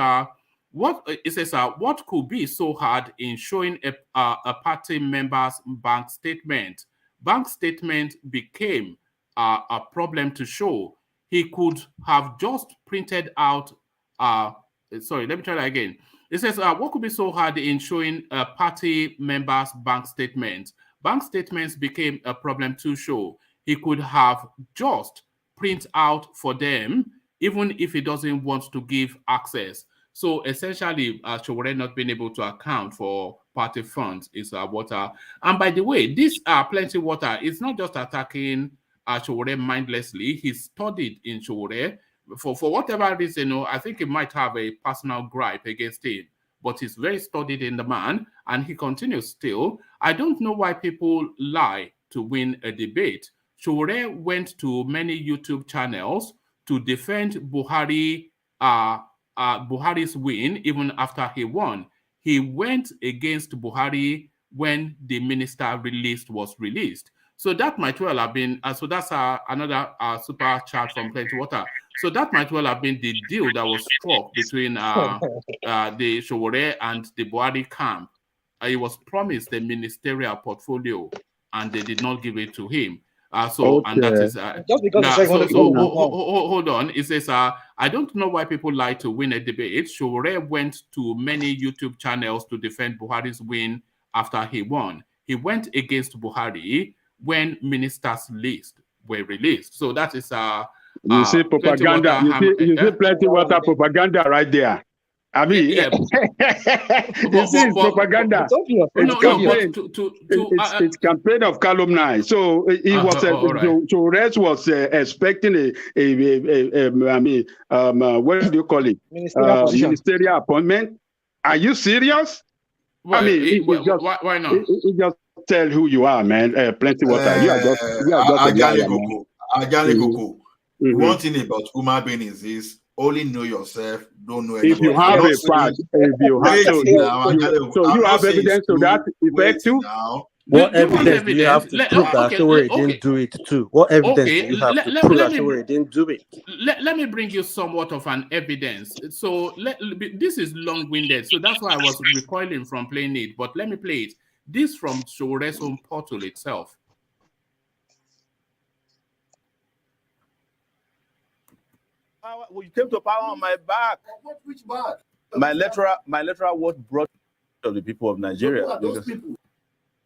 what could be so hard in showing a party member's bank statement? Bank statement became a problem to show. He could have just printed out. Sorry, let me try that again. It says, what could be so hard in showing a party member's bank statement? Bank statements became a problem to show. He could have just print out for them, even if he doesn't want to give access. So essentially, Sowore not being able to account for party funds is water. And by the way, this Plenty Water is not just attacking Sowore mindlessly. He studied in Sowore. For whatever reason, I think he might have a personal gripe against him, but he's very studied in the man, and he continues still. I don't know why people lie to win a debate. Sowore went to many YouTube channels to defend Buhari's win even after he won. He went against Buhari when the minister was released. So that might well have been, so that's another super chat from Plenty Water. So that might well have been the deal that was struck between the Sowore and the Buhari camp. He was promised a ministerial portfolio, and they did not give it to him. And that is just because hold on. It says I don't know why people lie to win a debate. Sowore went to many YouTube channels to defend Buhari's win after he won. He went against Buhari when ministers' lists were released. So that is you see propaganda. You see Plenty Water propaganda right there. I mean, this is propaganda. It's campaign of calumny. So he was Torres was expecting what do you call it? Ministerial appointment. Are you serious? Well, I mean, why not? It just tell who you are, man. Plenty Water. You are just a liar, man. One thing about human being is this: only know yourself, don't know anybody. If you have a fact, you have evidence to that effect too. What evidence do you have to prove that Sowore didn't do it too? What evidence do you have to prove that Sowore didn't do it? Let me bring you somewhat of an evidence. So this is long-winded, so that's why I was recoiling from playing it. But let me play it. This from Sowore's own portal itself. Well, you came to power on my back. Which back? My literal word brought to the people of Nigeria.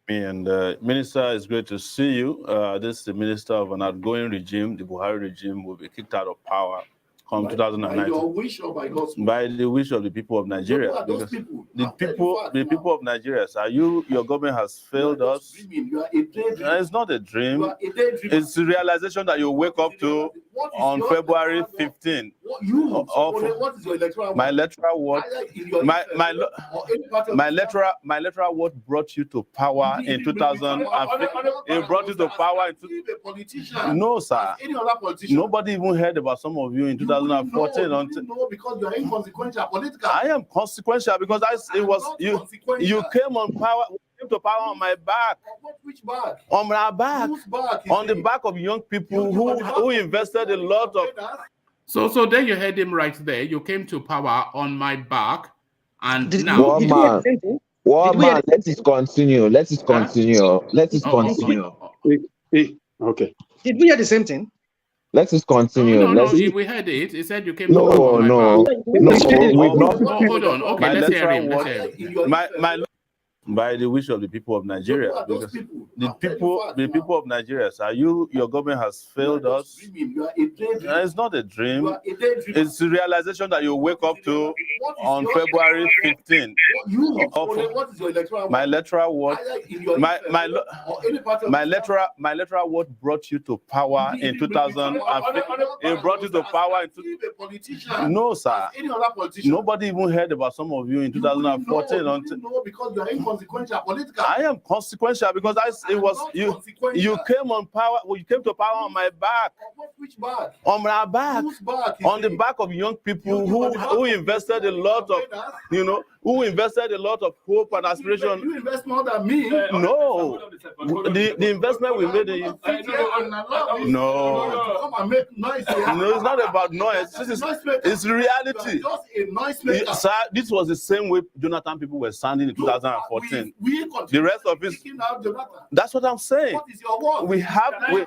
And Minister, it's great to see you. This is the minister of an outgoing regime. The Buhari regime will be kicked out of power come 2019. By your wish or by God's wish? By the wish of the people of Nigeria. Those people? The people of Nigeria. Your government has failed us. You are a daydream. It's not a dream. You are a daydream. It's the realization that you wake up to on February 15th. What is your electoral my electoral word? My electoral word brought you to power in 2000. It brought you to power in No, sir. Nobody even heard about some of you in 2014. No, because you are inconsequential political. I am consequential because you came on power. Came to power on my back. Which back? On my back. Whose back? On the back of young people who invested a lot of. So there you heard him right there. You came to power on my back, and now. Let it continue. Okay. Did we hear the same thing? Let us continue. No, we heard it. He said you came to power on my back. Hold on. Okay, let's hear him. By the wish of the people of Nigeria, because the people of Nigeria, your government has failed us. It's not a dream. It's the realization that you wake up to on February 15th. What is your electoral word? My electoral word. My electoral word brought you to power in 2000. It brought you to power in No, sir. Nobody even heard about some of you in 2014. No, because you are consequential political. I am consequential because it was you. You came on power. Well, you came to power on my back. Which back? On my back. Whose back? On the back of young people who invested a lot of, who invested a lot of hope and aspiration. You invest more than me. No, the investment we made in. No. Come and make noise. No, it's not about noise. It's reality. Just a noise maker. Sir, this was the same way Jonathan people were sounding in 2014. The rest of it. That's what I'm saying. What is your word? We can't be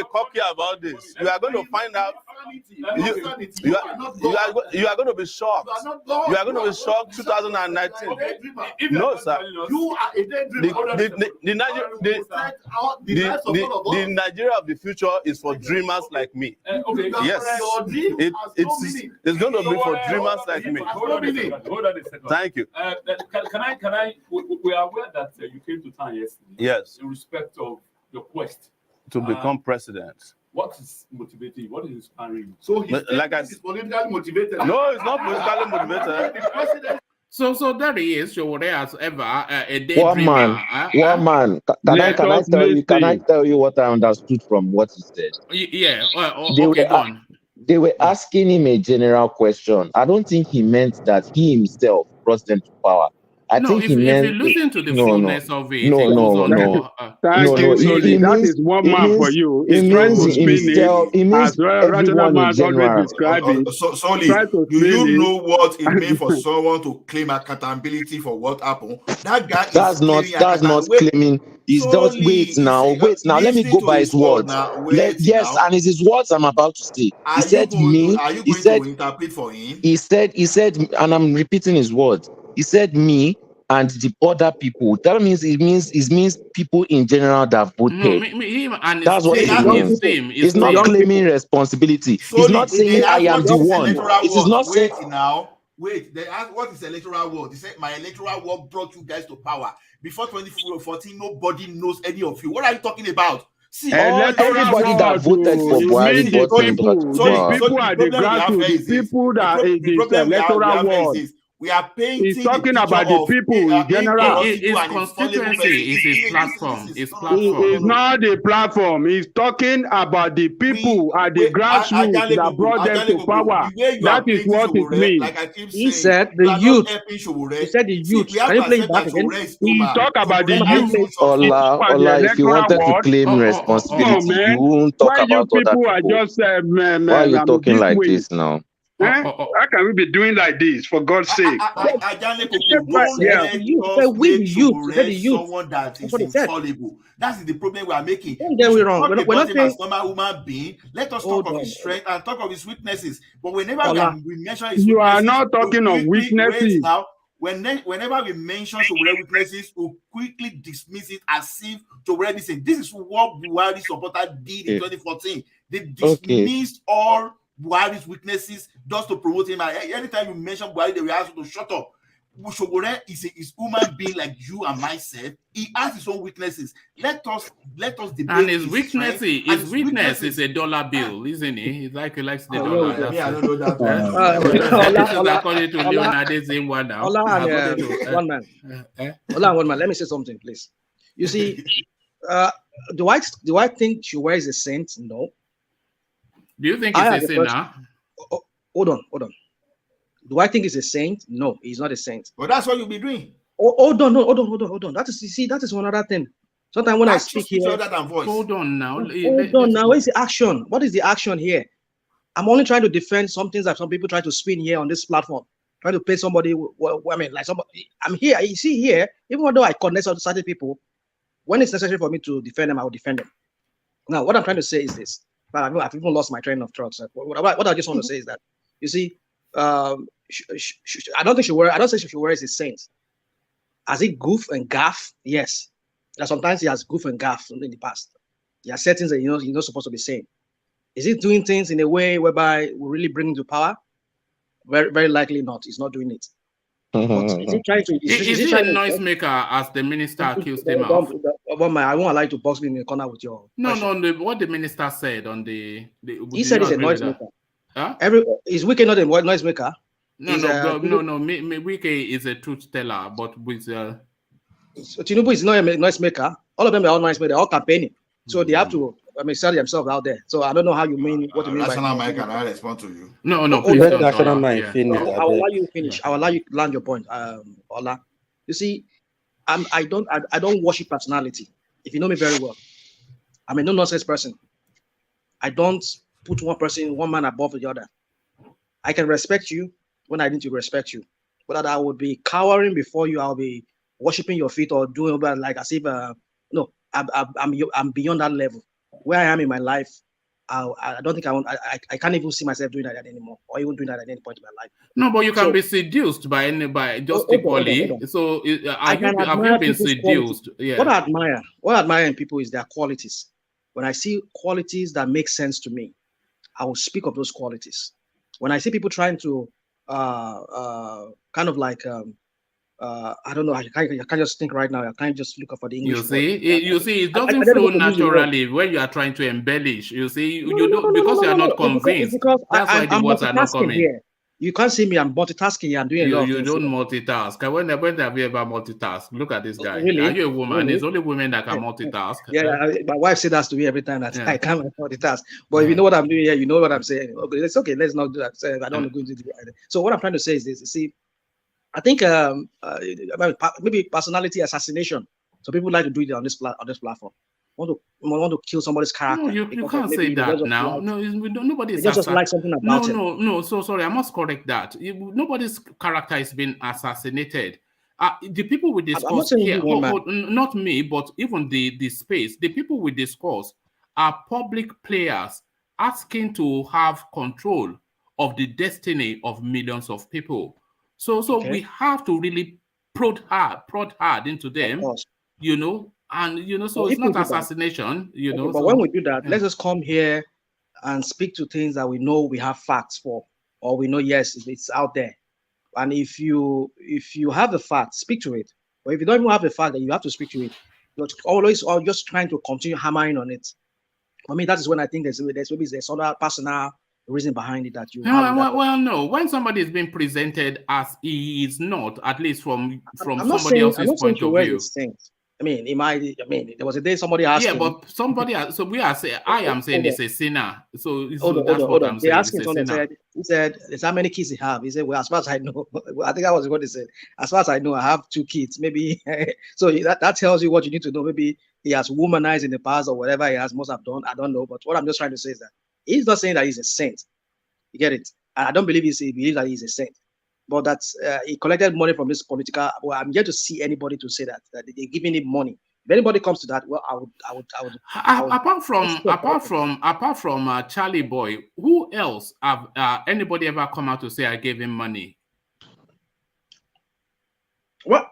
cocky about this. You are going to find out. You are going to be shocked. You are going to be shocked 2019. No, sir. You are a daydreamer. The Nigeria of the future is for dreamers like me. Yes. It's going to be for dreamers like me. Hold on a second. Thank you. Can I? We are aware that you came to town yesterday. Yes. In respect of your quest to become president. What is motivating you? What is inspiring you? So he's politically motivated. No, it's not politically motivated. So there he is. Showore as ever a daydreamer. One man. Can I tell you what I understood from what he said? Yeah. Okay, go on. They were asking him a general question. I don't think he meant that he himself brought them to power. I think he meant. If you listen to the fullness of it, that is one man for you. He's trying to spin it as rational man always described it. So, do you know what it means for someone to claim accountability for what happened? That guy that's not claiming. He's just wait now. Let me go by his words. Yes, and it's his words I'm about to say. He said me. Are you going to interpret for him? He said, and I'm repeating his words. He said me and the other people. That means it means people in general that voted. That's what it means. He's not claiming responsibility. He's not saying I am the one. It is not saying now. Wait, they asked what is electoral ward? They said my electoral ward brought you guys to power. Before 2014, nobody knows any of you. What are you talking about? See, everybody that voted for Buhari people are the grassroots, the people that is the electoral ward. We are painting. He's talking about the people in general. His constituency is his platform. It's not the platform. He's talking about the people at the grassroots that brought them to power. That is what it means. He said the youth. He said the youth. Can you play it back again? He talk about the youth. Ola, if you wanted to claim responsibility, you won't talk about other people. Why are you talking like this now? How can we be doing like this, for God's sake? Someone that is infallible. That's the problem we are making. Don't get me wrong. We're not saying normal human being. Let us talk of his strength and talk of his weaknesses. But whenever we mention his you are not talking of weaknesses now. Whenever we mention Showore weaknesses, we quickly dismiss it as if Showore is saying this is what Buhari supporter did in 2014. They dismissed all Buhari's weaknesses just to promote him. Anytime you mention Buhari, they will ask you to shut up. Showore is human being like you and myself. He has his own weaknesses. Let us debate. And his weakness is a dollar bill, isn't he? He likes the dollar. I don't know that. This is according to Leonardo Zimwa now. One man. Let me say something, please. You see, do I think Showore is a saint? No. Do you think he's a sinner? Hold on. Do I think he's a saint? No, he's not a saint. But that's what you'll be doing. Hold on. That is one other thing. Sometimes when I speak here, hold on now. Where's the action? What is the action here? I'm only trying to defend some things that some people try to spin here on this platform. Trying to pay somebody. Somebody. I'm here. You see here. Even though I connect to certain people, when it's necessary for me to defend them, I will defend them. Now, what I'm trying to say is this. But I've even lost my train of thought. So what I just want to say is that, you see, I don't say Showore is a saint. Has he goof and gaff? Yes. That sometimes he has goof and gaff in the past. He has said things that he's not supposed to be saying. Is he doing things in a way whereby we really bring him to power? Very, very likely not. He's not doing it. Is he trying to? Is he a noisemaker, as the minister accused him of? I won't allow you to box me in the corner with your. No. What the minister said on the he said he's a noisemaker. Huh? Is Wike not a noisemaker? Wike is a truth teller, but with so Tinubu is not a noise maker. All of them are all noise makers. They're all campaigning, so they have to sell themselves out there. So I don't know how you mean what you mean by. National Mike, can I respond to you? No, please don't. National Mike, finish. I will allow you finish. I will allow you land your point, Ola. You see, I don't worship personality. If you know me very well, I'm a no-nonsense person. I don't put one man above the other. I can respect you when I need to respect you. But that I would be cowering before you, I'll be worshiping your feet or doing like as if no, I'm beyond that level. Where I am in my life, I don't think I can't even see myself doing that anymore, or even doing that at any point in my life. No, but you can be seduced by anybody just equally. Hold on. So have you been seduced? Yeah. What I admire in people is their qualities. When I see qualities that make sense to me, I will speak of those qualities. When I see people trying to kind of like I don't know, I can't just think right now. I can't just look up for the English. You see, it doesn't flow naturally when you are trying to embellish. You see, you don't because you are not convinced. Because that's why the words are not coming. Here. You can't see me. I'm multitasking here. I'm doing a lot of things. You don't multitask. When have you ever multitask? Look at this guy. Really? Are you a woman? Really? It's only women that can multitask. Yeah, my wife says that to me every time. That I can't multitask. But if you know what I'm doing here, you know what I'm saying. Okay, it's okay. Let's not do that. I don't want to go into the. So what I'm trying to say is this. You see, I think maybe personality assassination. So people like to do it on this platform. Want to kill somebody's character. No, you can't say that now. No, nobody is just like something about it. No. So sorry, I must correct that. Nobody's character is being assassinated. The people we discuss here, not me, but even the space, the people we discuss are public players asking to have control of the destiny of millions of people. So we have to really prod hard into them, you know. And so it's not assassination, But when we do that, let's just come here and speak to things that we know we have facts for, or we know yes, it's out there. And if you have the facts, speak to it. But if you don't even have the fact, then you have to speak to it. You're always or just trying to continue hammering on it. I mean, that is when I think there's other personal reason behind it that you have. No. When somebody is being presented as he is not, at least from somebody else's point of view. I mean, there was a day somebody asked. Yeah, but somebody. So we are saying. I am saying it's a sinner. So hold on. They asked him. He said, "Is how many kids he have?" He said, "Well, as far as I know, I think that was what he said. As far as I know, I have 2 kids. Maybe." So that tells you what you need to know. Maybe he has womanized in the past or whatever he must have done. I don't know. But what I'm just trying to say is that he's not saying that he's a saint. You get it? I don't believe he believes that he's a saint. But that's he collected money from this political. Well, I'm yet to see anybody to say that they're giving him money. If anybody comes to that, well, I would. Apart from Charlie Boy, who else have anybody ever come out to say I gave him money? What?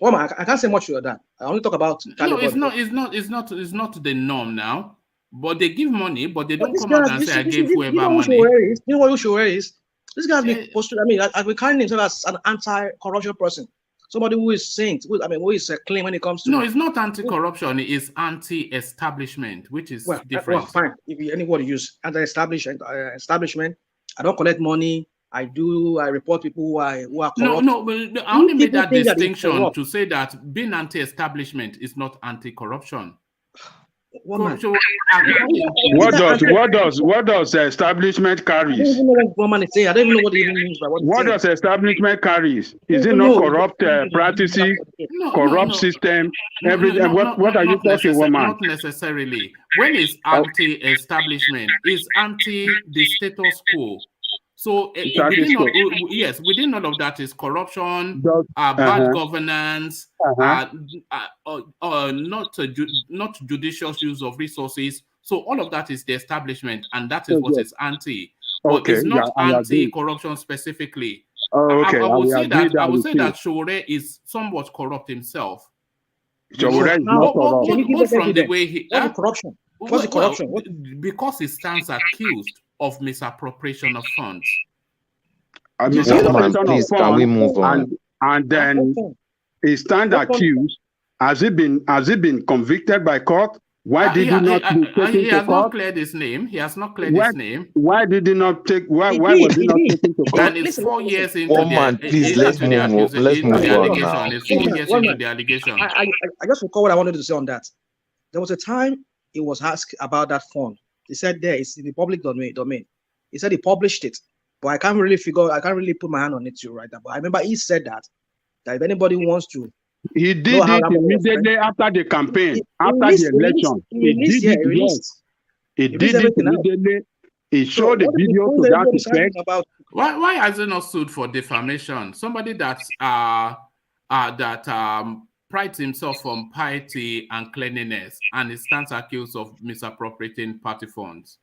Well, I can't say much to that. I only talk about Charlie Boy. It's not the norm now. But they give money, but they don't come out and say I gave whoever money. You know what Ushuaire is? This guy's been posted. I mean, we're calling himself as an anti-corruption person. Somebody who is saint. Who is clean when it comes to. No, it's not anti-corruption. It's anti-establishment, which is different. Well, fine. If anybody use anti-establishment, I don't collect money. I report people who are corrupt. No. But I only made that distinction to say that being anti-establishment is not anti-corruption. What does establishment carries? I don't even know what woman is saying. I don't even know what it even means by what does establishment carries? Is it not corrupt practices, corrupt system, everything? What are you talking about? Not necessarily. When it's anti-establishment, it's anti the status quo. So within all of that is corruption, bad governance, not judicious use of resources. So all of that is the establishment, and that is what is anti. But it's not anti-corruption specifically. I would say that Shore is somewhat corrupt himself. Shore is not corrupt. From the way he corruption. What's the corruption? Because he stands accused of misappropriation of funds. Can we move on? And then he stands accused. Has he been convicted by court? Why did he not be taken he to has court? not cleared his name. He has not cleared his name. Why did he not take? Why He was he did. not taken to court? And it's 4 years into One man, please, let's move the on allegation. now. It's 4 years One into man. the allegation. I just recall what I wanted to say on that. There was a time he was asked about that fund. He said there it's in the public domain. He said he published it, but I can't really put my hand on it right now. But I remember he said that if anybody wants to, he did it immediately after the campaign, after the election. He did it immediately. He showed the video to that effect. Why has he not sued for defamation? Somebody that prides himself on piety and cleanliness, and he stands accused of misappropriating party funds.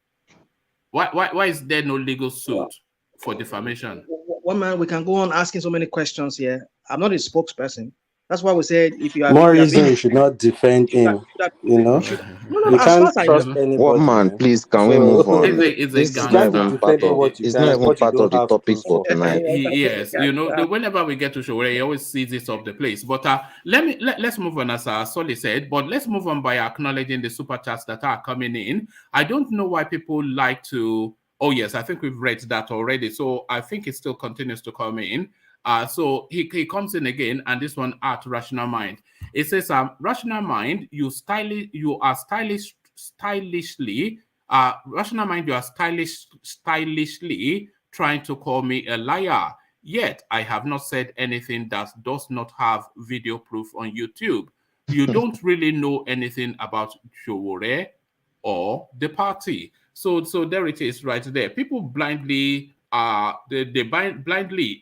Why is there no legal suit for defamation? One man, we can go on asking so many questions here. I'm not a spokesperson. That's why we said if you are more reason you should not defend him. You know, you can't trust anybody. One man, please, can we move on? It's not even part of the topics for tonight. Yes, whenever we get to Showore, he always seizes off the place. But let's move on, as Solly said. But let's move on by acknowledging the super chats that are coming in. I don't know why people like to. Oh yes, I think we've read that already. So I think it still continues to come in. So he comes in again, and this one at Rational Mind. It says, Rational Mind, stylishly, Rational Mind, you are stylishly trying to call me a liar. Yet I have not said anything that does not have video proof on YouTube. You don't really know anything about Showore or the party. So there it is right there. People blindly they blindly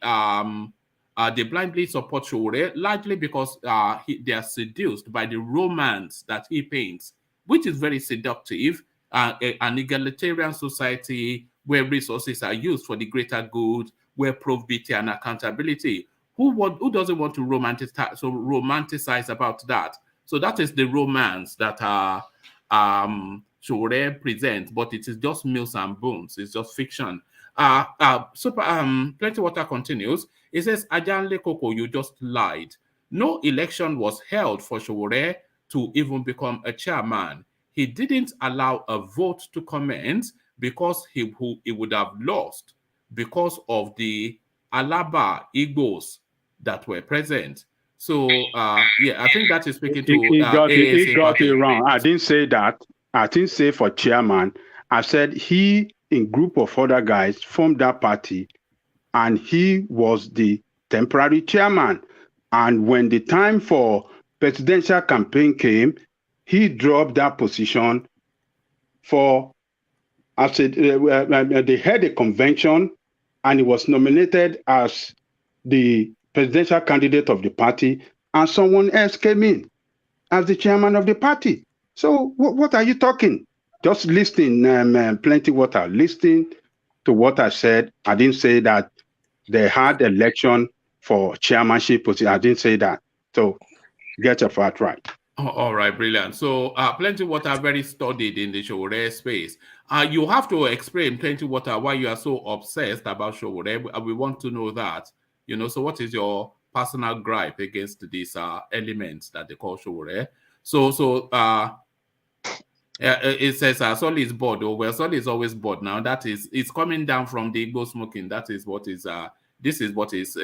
support Showore, largely because they are seduced by the romance that he paints, which is very seductive. An egalitarian society where resources are used for the greater good, where probity and accountability. Who doesn't want to romanticize about that? So that is the romance that Showore presents, but it is just meals and bones. It's just fiction. Plenty Water continues. It says, Ajanle Koko, you just lied. No election was held for Showore to even become a chairman. He didn't allow a vote to commence because he would have lost because of the Alaba Igbos that were present. So, I think that is speaking to he got it wrong. I didn't say that. I didn't say for chairman. I said he, in group of other guys, formed that party, and he was the temporary chairman. And when the time for presidential campaign came, he dropped that position they had a convention, and he was nominated as the presidential candidate of the party, and someone else came in as the chairman of the party. So what are you talking? Just listening, Plenty Water, listening to what I said. I didn't say that they had election for chairmanship position. I didn't say that. So get your fact right. Oh, all right, brilliant. So Plenty Water very studied in the Showore space. You have to explain, Plenty Water, why you are so obsessed about Showore. We want to know that. So what is your personal gripe against these elements that they call Showore? It says Solly is bored. Oh, well, Solly is always bored now. That is, it's coming down from the Igbo smoking. That is what is this is what is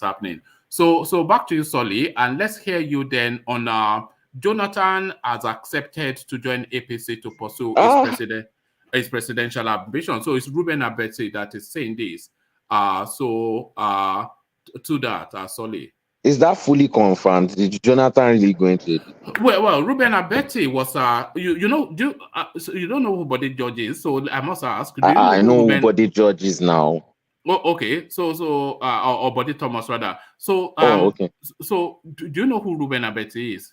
happening. So back to you, Solly, and let's hear you then on Jonathan has accepted to join APC to pursue his presidential ambition. So it's Reuben Abati that is saying this. To that, Solly. Is that fully confirmed? Did Jonathan really go into it? Well, Reuben Abati was you don't know who Body George is, so I must ask. Do you know I know who Body George is now. Oh, okay. Or Body Thomas rather. So okay. So do you know who Reuben Abati is?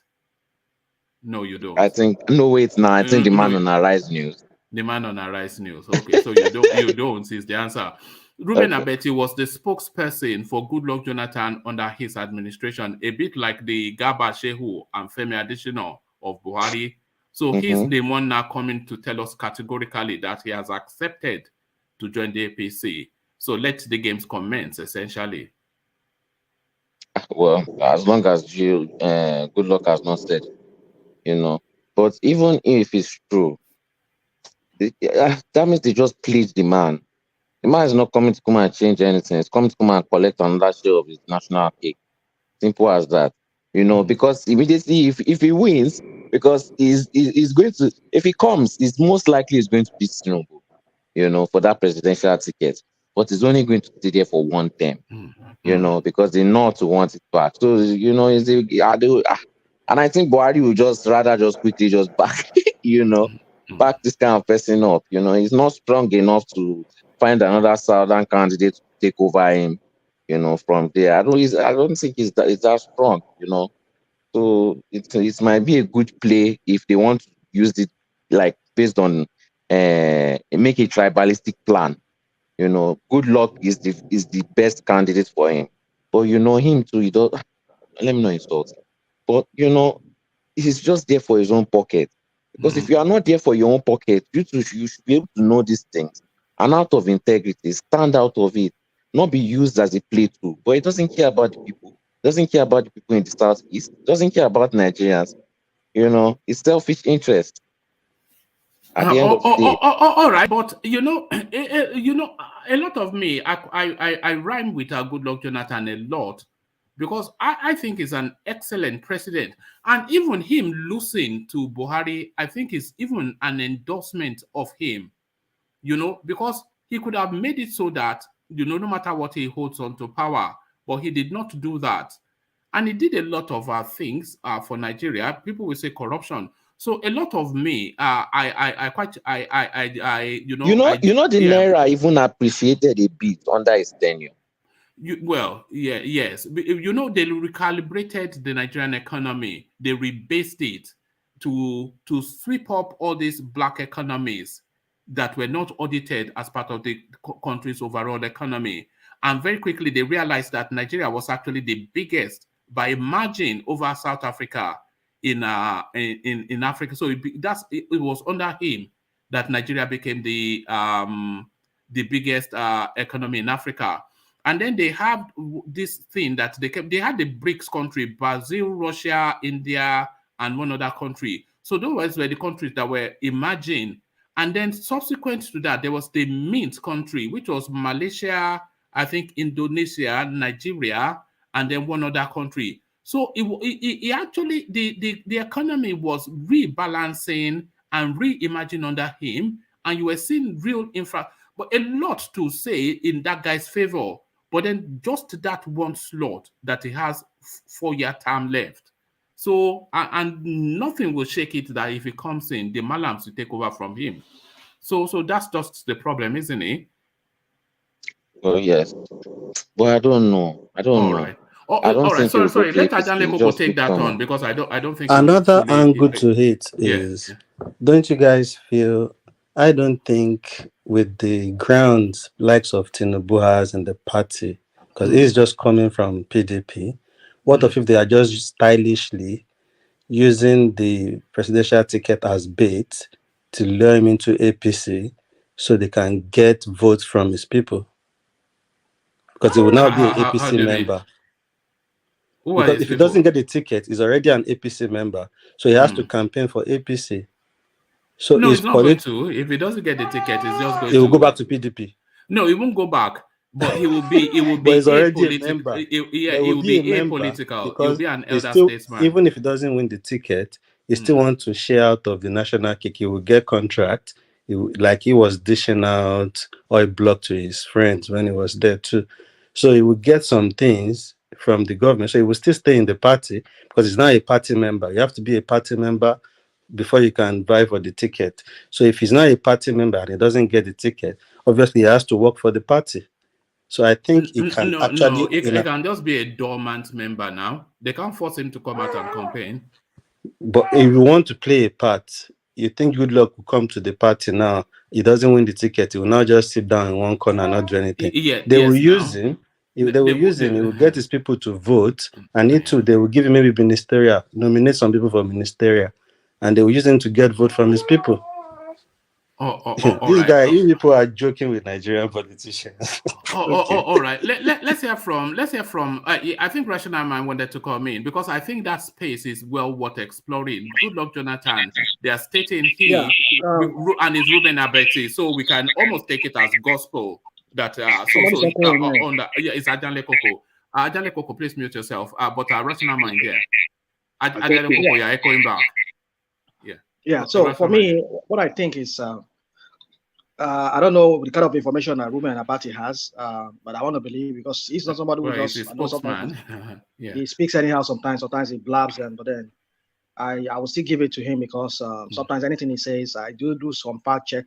No, you don't. I think I think the man on Arise News. The man on Arise News. Okay, so you don't is the answer. Reuben Abati was the spokesperson for Goodluck Jonathan under his administration, a bit like the Garba Shehu and Femi Adesina of Buhari. So he's the one now coming to tell us categorically that he has accepted to join the APC. So let the games commence, essentially. Well, as long as Goodluck has not said, But even if it's true, that means they just please the man. The man is not coming to come and change anything. It's coming to come and collect another share of his national cake. Simple as that. Because immediately if he wins, because he's going to, if he comes, he's most likely is going to beat Tinubu, for that presidential ticket. But he's only going to stay there for one term, because the North want it back. So, and I think Buhari will just rather just quickly just back, back this kind of person up. He's not strong enough to find another southern candidate to take over him, from there. I don't think it's that strong, So it might be a good play if they want to use it like based on make a tribalistic plan. Good luck is the best candidate for him. But him too, he don't let me not insult him. But he's just there for his own pocket. Because if you are not there for your own pocket, you should be able to know these things. And out of integrity, stand out of it. Not be used as a play tool. But he doesn't care about the people. Doesn't care about the people in the southeast. Doesn't care about Nigerians. It's selfish interest. At the end of the day. All right, but a lot of me, I rhyme with Goodluck Jonathan a lot because I think he's an excellent president, and even him losing to Buhari, I think is even an endorsement of him. Because he could have made it so that no matter what he holds on to power, but he did not do that, and he did a lot of things for Nigeria. People will say corruption. So a lot of me, the Naira even appreciated a bit under his tenure. Yes. They recalibrated the Nigerian economy. They rebased it to sweep up all these black economies that were not audited as part of the country's overall economy. And very quickly, they realized that Nigeria was actually the biggest by a margin over South Africa in Africa. So it was under him that Nigeria became the biggest economy in Africa. And then they have this thing that they had the BRICS country, Brazil, Russia, India, and one other country. So those were the countries that were emerging. And then subsequent to that, there was the Mint country, which was Malaysia, I think Indonesia, Nigeria, and then one other country. So it actually, the economy was rebalancing and re-emerging under him, and you were seeing real but a lot to say in that guy's favor. But then just that one slot that he has 4-year term left. So, and nothing will shake it that if he comes in, the Malams will take over from him. So that's just the problem, isn't it? Oh, yes. But I don't know. All right. All right. Sorry. Let Ajanle take that on because I don't think another angle to it is, don't you guys feel? I don't think with the grounds likes of Tinubu has in the party, because he's just coming from PDP. What if they are just stylishly using the presidential ticket as bait to lure him into APC so they can get votes from his people? Because he will now be an APC member. Because if he doesn't get the ticket, he's already an APC member. So he has to campaign for APC. So no, he's not going to. If he doesn't get the ticket, he's just going to. He will go back to PDP. No, he won't go back. But he will be. But he's already a member. He will be apolitical. He will be an elder statesman. Even if he doesn't win the ticket, he still wants to share out of the national cake. He will get contract. Like he was dishing out oil block to his friends when he was there too. So he will get some things from the government. So he will still stay in the party because he's not a party member. You have to be a party member before you can vie for the ticket. So if he's not a party member and he doesn't get the ticket, obviously he has to work for the party. So I think he can he can just be a dormant member now. They can't force him to come out and campaign. But if you want to play a part, you think Goodluck will come to the party now. He doesn't win the ticket. He will not just sit down in one corner and not do anything. They will use him. If they will use him, he will get his people to vote. And they will give him maybe ministerial, nominate some people for ministerial. And they will use him to get vote from his people. All This right. guy, you people are joking with Nigerian politicians. All right. Let's hear from. I think Rational Man wanted to come in because I think that space is well worth exploring. Good luck, Jonathan. They are stating and it's Reuben Abati, so we can almost take it as gospel that on the it's Ajanle Koko. Ajanle Koko, please mute yourself. But Rational Man there. Ajanle Koko, you're echoing back. Yeah. So for me, what I think is. I don't know the kind of information that Reuben Abati has, but I want to believe because he's not somebody who just spokesman. He speaks anyhow sometimes. Sometimes he blabs them, but then I will still give it to him because sometimes anything he says, I do some fact check,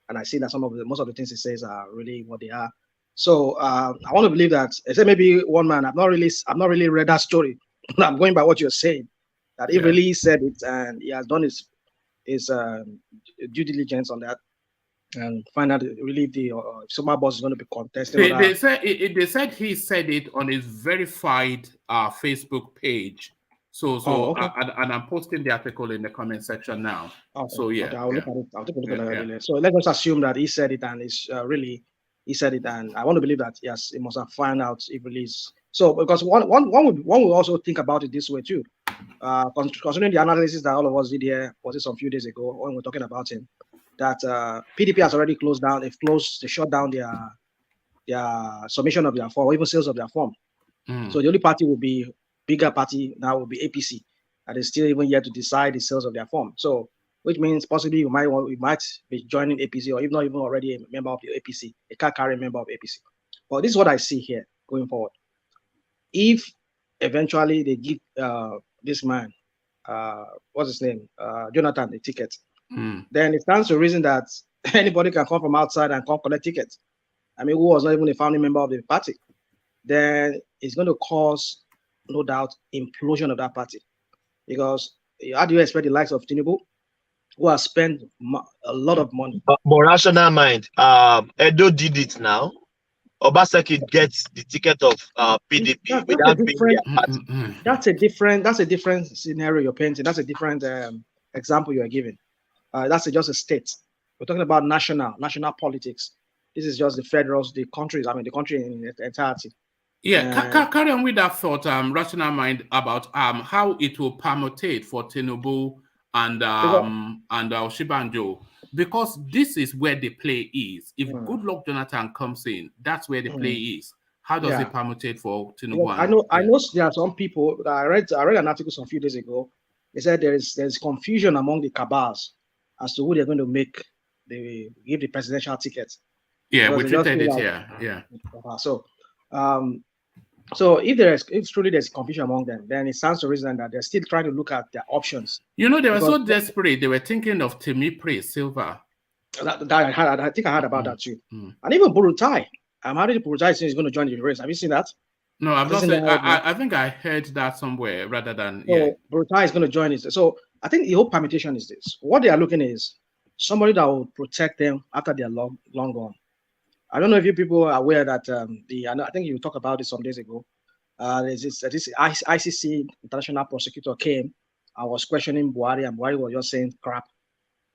and I see that most of the things he says are really what they are. So I want to believe that. Except maybe one man. I've not really read that story. I'm going by what you're saying. That he really said it and he has done his due diligence on that and find out really the Summer Boss is going to be contesting. They said he said it on his verified Facebook page. And I'm posting the article in the comment section now. Okay. So yeah, okay, I'll take a look at that later. So let's just assume that he said it and it's really he said it, and I want to believe that yes, he must have found out if it is. So because one will also think about it this way too. Considering the analysis that all of us did here, was it some few days ago when we were talking about him, that PDP has already closed down. They shut down their submission of their form or even sales of their form. So the only party will be bigger party now will be APC, and is still even yet to decide the sales of their form. So which means possibly we might be joining APC or if not even already a member of the APC, a card carrying member of APC. But this is what I see here going forward. If eventually they give this man, what's his name, Jonathan, the ticket, then it stands to reason that anybody can come from outside and come collect tickets. I mean, who was not even a founding member of the party, then it's going to cause, no doubt, implosion of that party. Because how do you expect the likes of Tinubu, who has spent a lot of money? But Rational Mind, Edo did it now. Obaseki gets the ticket of PDP without being their party. That's a different scenario you're painting. That's a different example you are giving. That's just a state. We're talking about national politics. This is just the federals, the countries. I mean, the country in its entirety. Yeah, carry on with that thought, Rational Mind, about how it will permutate for Tinubu and Oshibanjo. Because this is where the play is. If Goodluck Jonathan comes in, that's where the play is. How does it permutate for Tinubu? Well, I know there are some people that I read an article some few days ago. They said there's confusion among the cabals as to who they're going to give the presidential ticket. Yeah, we treated it here. Yeah. So if truly there's confusion among them, then it stands to reason that they're still trying to look at their options. You know, they were so desperate. They were thinking of Temipre Silva. I think I heard about that too. And even Burutai. I'm happy Burutai says he's going to join the race. Have you seen that? No, I've not seen. I think I heard that somewhere rather than. Burutai is going to join it. So I think the whole permutation is this. What they are looking is somebody that will protect them after they're long gone. I don't know if you people are aware that I think you talked about it some days ago. This ICC international prosecutor came and was questioning Buhari, and Buhari was just saying crap.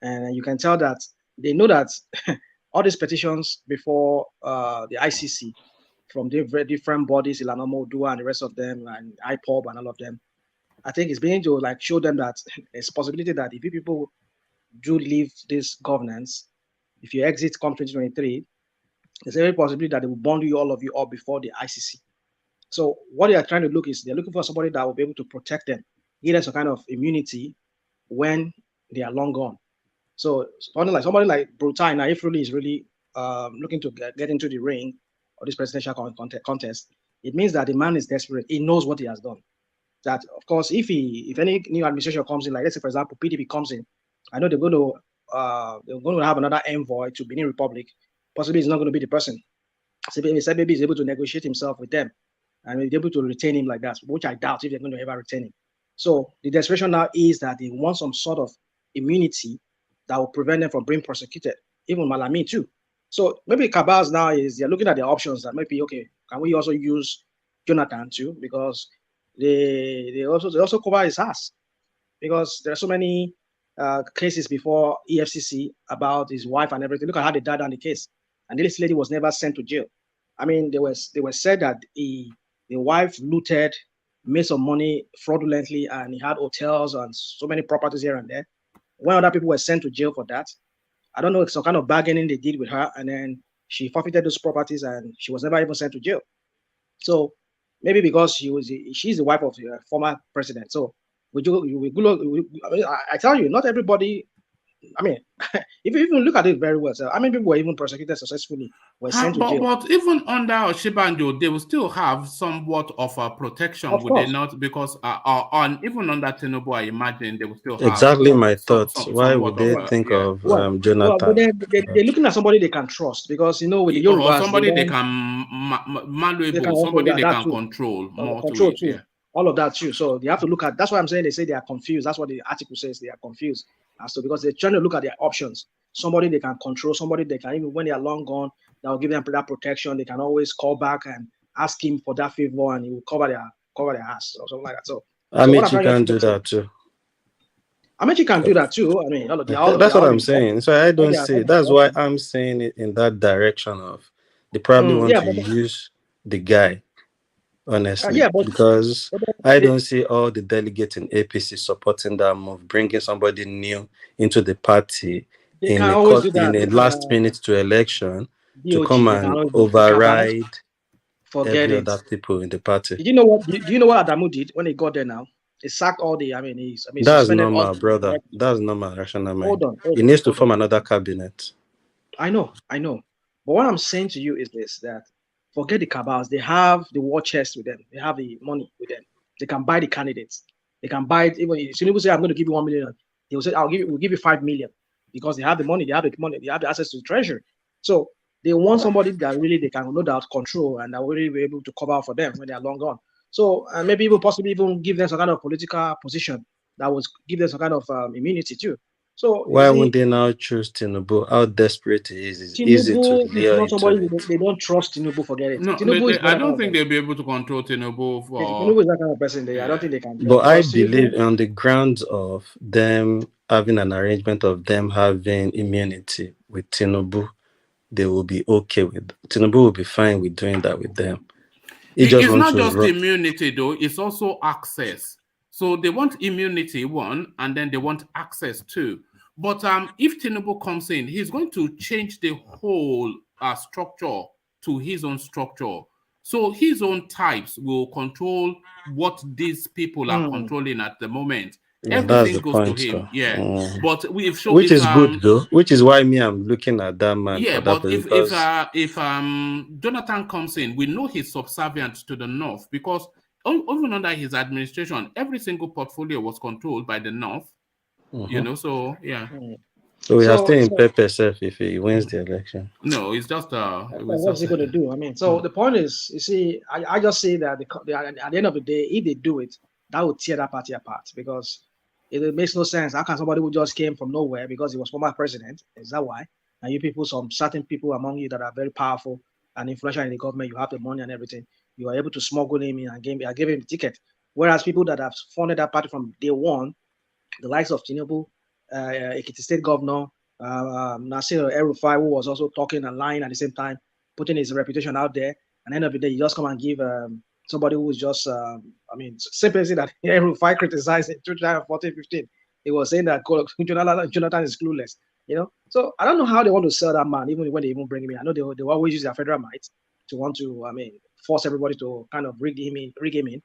And you can tell that they know that all these petitions before the ICC from different bodies, Ilanomo, Dua, and the rest of them, and IPOB and all of them, I think it's beginning to show them that there's a possibility that if you people do leave this governance, if you exit come 2023, there's every possibility that they will bond you, all of you, up before the ICC. So what they are trying to look is they're looking for somebody that will be able to protect them, give them some kind of immunity when they are long gone. So somebody like Brutai now, if really is really looking to get into the ring or this presidential contest, it means that the man is desperate. He knows what he has done. That of course, if any new administration comes in, like let's say for example PDP comes in, I know they're going to have another envoy to Benin Republic. Possibly he's not going to be the person. So maybe he's able to negotiate himself with them and be able to retain him like that, which I doubt if they're going to ever retain him. So the desperation now is that they want some sort of immunity that will prevent them from being prosecuted, even Malami too. So maybe cabals now they're looking at their options that maybe, okay, can we also use Jonathan too? Because they also cover his ass. Because there are so many cases before EFCC about his wife and everything. Look at how they died on the case, and this lady was never sent to jail. I mean, they were said that the wife looted, made some money fraudulently, and he had hotels and so many properties here and there. When other people were sent to jail for that, I don't know, some kind of bargaining they did with her, and then she forfeited those properties, and she was never even sent to jail. So maybe because she's the wife of the former president. So I tell you, not everybody. I mean, if you even look at it very well, so how many people were even prosecuted successfully, were sent to jail? But even under Oshibanjo, they will still have somewhat of a protection, would they not? Because even under Tinubu, I imagine they will still have exactly my thoughts. Why would they think of Jonathan? Well, but they're looking at somebody they can trust, because with the Yorubas, or somebody they can malleable, somebody they can control more to it. Yeah. All of that too. So they have to look at. That's why I'm saying they say they are confused. That's what the article says. They are confused as to, because they're trying to look at their options. Somebody they can control. Somebody they can, even when they are long gone, that will give them that protection. They can always call back and ask him for that favor, and he will cover their ass or something like that. So Amechi can do that too. Amechi can do that too. I mean, that's what I'm saying. So I don't see. That's why I'm saying it in that direction of they probably want to use the guy. Honestly, because I don't see all the delegates in APC supporting that move, bringing somebody new into the party in a last minute to election to come and override every other people in the party. Do you know what Adamu did when he got there? Now he sacked all the. That's normal, brother. That's normal, rational mind. Hold on. He needs to form another cabinet. I know. But what I'm saying to you is this: that forget the cabals. They have the war chest with them. They have the money with them. They can buy the candidates. They can buy it. Even if Tinubu say, "I'm going to give you 1 million," they will say, we'll give you 5 million, because they have the money. They have the access to the treasury. So they want somebody that really they can no doubt control, and that will really be able to cover for them when they are long gone. So maybe even possibly even give them some kind of political position that would give them some kind of immunity too. So why wouldn't they now choose Tinubu? How desperate he is. It's easy to lure not somebody they don't trust Tinubu. Forget it. No, Tinubu I don't think they'll be able to control Tinubu. Tinubu is that kind of person. I don't think they can. But I believe on the grounds of them having an arrangement of them having immunity with Tinubu, they will be okay with. Tinubu will be fine with doing that with them. It's not just immunity though; it's also access. So they want immunity, one, and then they want access too. But if Tinubu comes in, he's going to change the whole structure to his own structure. So his own types will control what these people are controlling at the moment. Everything goes to him. But we've shown, which is good though. Which is why I'm looking at that man. Yeah, but if Jonathan comes in, we know he's subservient to the North, because even under his administration, every single portfolio was controlled by the North. So yeah. So we are still in Pepe self if he wins the election. No, it's just what's he going to do? I mean, so the point is, you see, I just say that at the end of the day, if they do it, that would tear that party apart, because it makes no sense. How can somebody who just came from nowhere because he was former president? Is that why? And you people, some certain people among you that are very powerful and influential in the government, you have the money and everything, you are able to smuggle him in and give him the ticket. Whereas people that have funded that party from day one, the likes of Tinubu, Ekiti State Governor, Nasir El-Rufai, who was also talking and lying at the same time, putting his reputation out there. And at the end of the day, you just come and give somebody who was just, simply say that El-Rufai criticized in 2014-15. He was saying that Jonathan is clueless. So I don't know how they want to sell that man, even when they even bring him in. I know they will always use their federal might to want to, force everybody to kind of rig him in.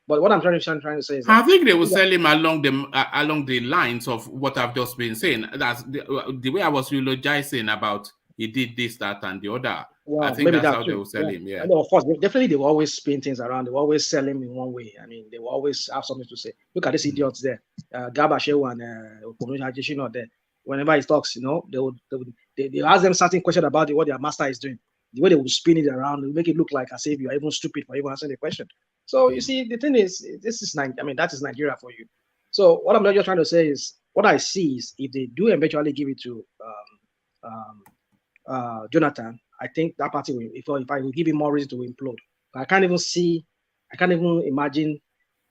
But what I'm trying to say is, I think they will sell him along the lines of what I've just been saying. That's the way I was eulogizing about he did this, that, and the other. Well, I think that's how they will sell him. Yeah. And of course, definitely they will always spin things around. They will always sell him in one way. They will always have something to say. Look at these idiots there, Garba Shehu and there. Whenever he talks, they ask them certain questions about what their master is doing. The way they will spin it around, they will make it look like as if you are even stupid for even answering the question. So you see, the thing is, that is Nigeria for you. So what I'm just trying to say is, what I see is, if they do eventually give it to Jonathan, I think that party will, if I will give him more reason to implode. I can't even imagine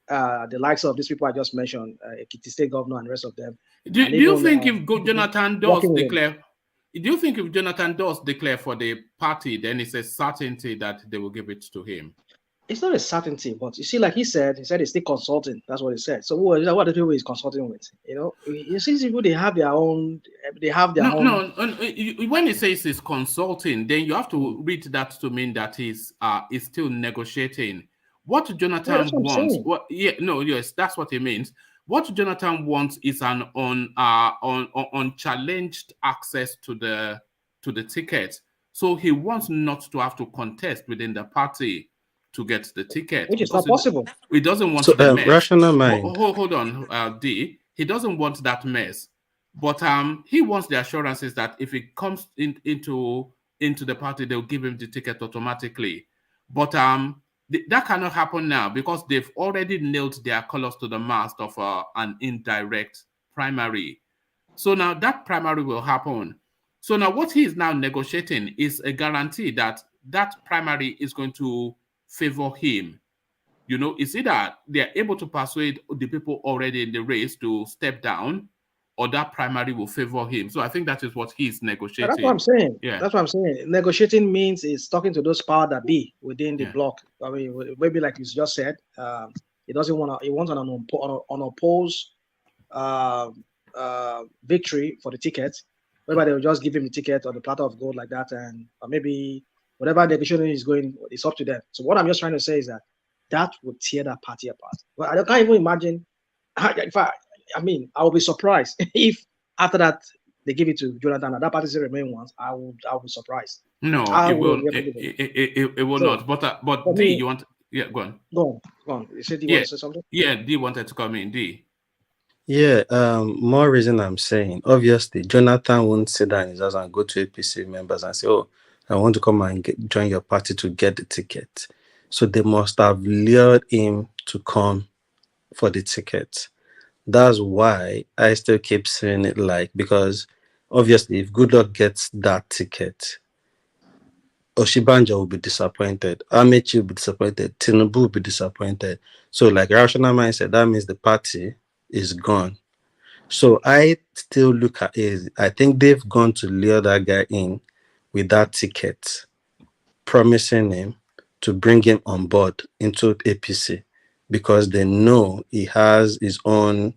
the likes of these people I just mentioned, Ekiti State Governor and the rest of them. Do you think if Jonathan does declare, do you think if Jonathan does declare for the party, then it's a certainty that they will give it to him? It's not a certainty, but you see, like he said he's still consulting. That's what he said. So what the people he's consulting with? You see, people they have their own. No. When he says he's consulting, then you have to read that to mean that he's still negotiating. What Jonathan wants? Yes, that's what he means. What Jonathan wants is an unchallenged access to the ticket. So he wants not to have to contest within the party to get the ticket, which is not possible. He doesn't want the mess. Rational mind. Hold on, D. He doesn't want that mess, but he wants the assurances that if he comes into the party, they'll give him the ticket automatically. But that cannot happen now because they've already nailed their colors to the mast of an indirect primary. So now that primary will happen. So now what he is now negotiating is a guarantee that that primary is going to favor him. It's either they're able to persuade the people already in the race to step down, or that primary will favor him. So I think that is what he's negotiating. That's what I'm saying. Yeah. That's what I'm saying. Negotiating means is talking to those power that be within the bloc. I mean, maybe like you just said, he doesn't want to. He wants an unopposed victory for the ticket. Maybe they will just give him the ticket on the platter of gold like that, and maybe whatever negotiation is going, it's up to them. So what I'm just trying to say is that would tear that party apart. But I can't even imagine. I will be surprised if after that they give it to Jonathan and that party still remain once. I will be surprised. No, it will. It will not. But D, you want? Yeah, go on. Go on. You said you want to say something? Yeah, D wanted to come in. D. Yeah, more reason I'm saying. Obviously, Jonathan won't sit down in his house and go to APC members and say, "Oh, I want to come and join your party to get the ticket." So they must have lured him to come for the ticket. That's why I still keep saying it because obviously if GOODLUCK gets that ticket, Osinbajo will be disappointed, Amaechi will be disappointed, Tinubu will be disappointed. So like rational mindset, that means the party is gone. So I still look at it. I think they've gone to lure that guy in with that ticket, promising him to bring him on board into APC because they know he has his own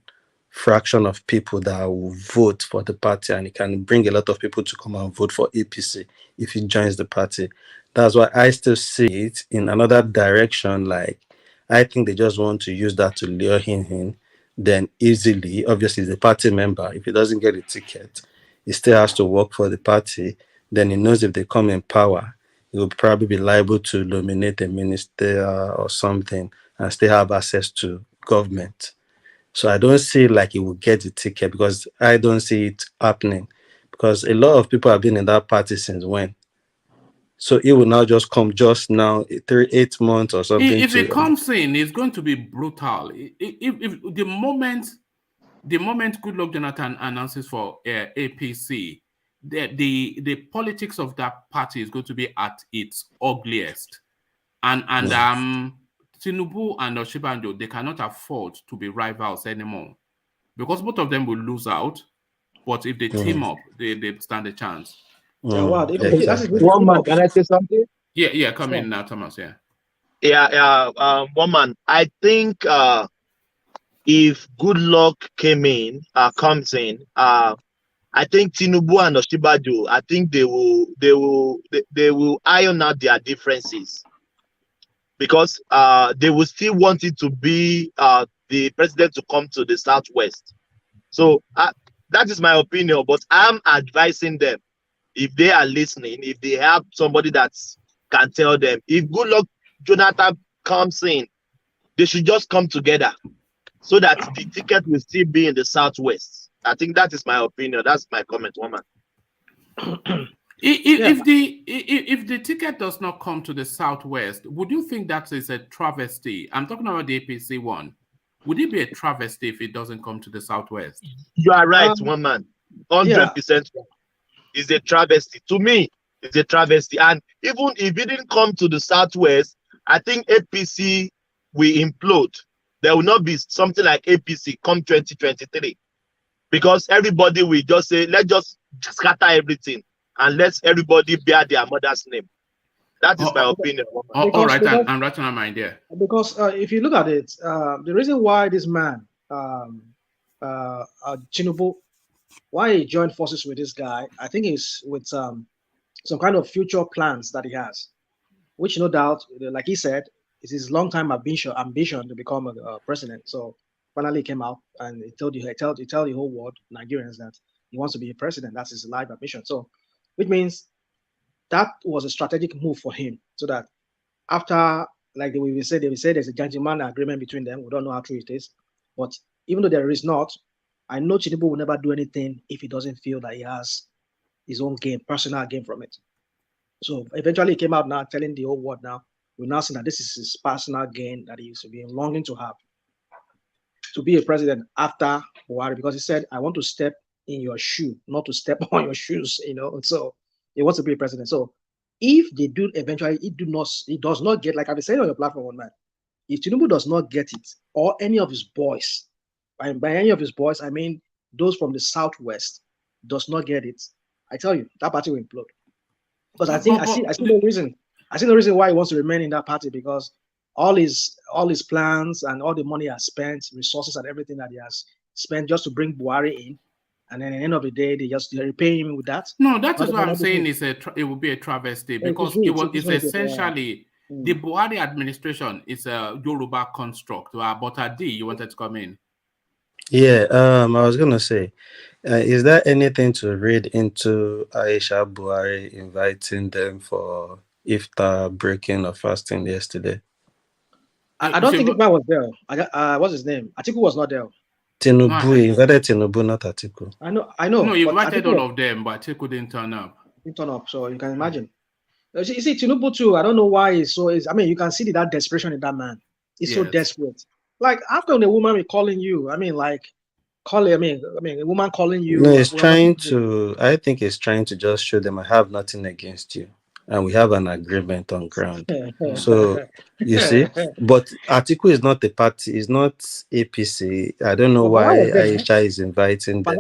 fraction of people that will vote for the party, and he can bring a lot of people to come and vote for APC if he joins the party. That's why I still see it in another direction. Like, I think they just want to use that to lure him in. Then easily, obviously, he's a party member. If he doesn't get a ticket, he still has to work for the party. Then he knows if they come in power, he will probably be liable to nominate a minister or something and still have access to government. So I don't see like he will get the ticket because I don't see it happening because a lot of people have been in that party since when? So he will now just come just now, 8 months or something. If he comes in, it's going to be brutal. If the moment GOODLUCK Jonathan announces for APC, the politics of that party is going to be at its ugliest. And Tinubu and Osinbajo, they cannot afford to be rivals anymore because both of them will lose out. But if they team up, they stand a chance. One man, can I say something? Yeah, come in now, Thomas. One man. I think if GOODLUCK comes in, I think Tinubu and Osinbajo, I think they will iron out their differences because they will still want it to be the president to come to the Southwest. So that is my opinion, but I'm advising them, if they are listening, if they have somebody that can tell them, if GOODLUCK Jonathan comes in, they should just come together so that the ticket will still be in the Southwest. I think that is my opinion. That's my comment, woman. If the ticket does not come to the Southwest, would you think that is a travesty? I'm talking about the APC one. Would it be a travesty if it doesn't come to the Southwest? You are right, woman. 100%. It's a travesty. To me, it's a travesty. And even if it didn't come to the Southwest, I think APC will implode there will not be something like APC come 2023, because everybody will just say, let's just scatter everything and let everybody bear their mother's name. That is my opinion. All right, I'm rational mind there. Because if you look at it, the reason why this man, Tinubu, why he joined forces with this guy, I think is with some kind of future plans that he has, which no doubt, like he said, is his long-time ambition to become a president. So finally he came out and he told the whole world, Nigerians, that he wants to be a president. That's his life ambition. So, which means that was a strategic move for him, so that after, like they will say there's a gentleman agreement between them. We don't know how true it is, but even though there is not, I know Tinubu will never do anything if he doesn't feel that he has his own gain, personal gain from it. So eventually he came out now telling the whole world now, we're now seeing that this is his personal gain that he's been longing to have, to be a president after Buhari, because he said, I want to step in your shoe, not to step on your shoes, so he wants to be a president. So if they do eventually, it does not get, like I've been saying on your platform, man, if Tinubu does not get it, or any of his boys, and by any of his boys, I mean those from the Southwest, does not get it, I tell you, that party will implode. Because I see no reason. I see no reason why he wants to remain in that party, because all his plans and all the money he has spent, resources and everything that he has spent just to bring Buhari in, and then at the end of the day, they repay him with that. No, that is what I'm saying. It will be a travesty, because it's essentially the Buhari administration is a Yoruba construct. But Adi, you wanted to come in? Yeah, I was gonna say, is there anything to read into Aisha Buhari inviting them for iftar, breaking or fasting yesterday? I don't think the man was there. What's his name? Atiku was not there. Tinubu invited Tinubu, not Atiku. I know. No, he invited all of them, but Atiku didn't turn up. So you can imagine. You see, Tinubu too. I don't know why he's so. I mean, you can see that desperation in that man. He's so desperate. Like, after the woman be calling you, I mean, a woman calling you. No, he's trying to. I think he's trying to just show them I have nothing against you, and we have an agreement on ground. So you see, but Atiku is not the party. Is not APC. I don't know why Aisha is inviting them.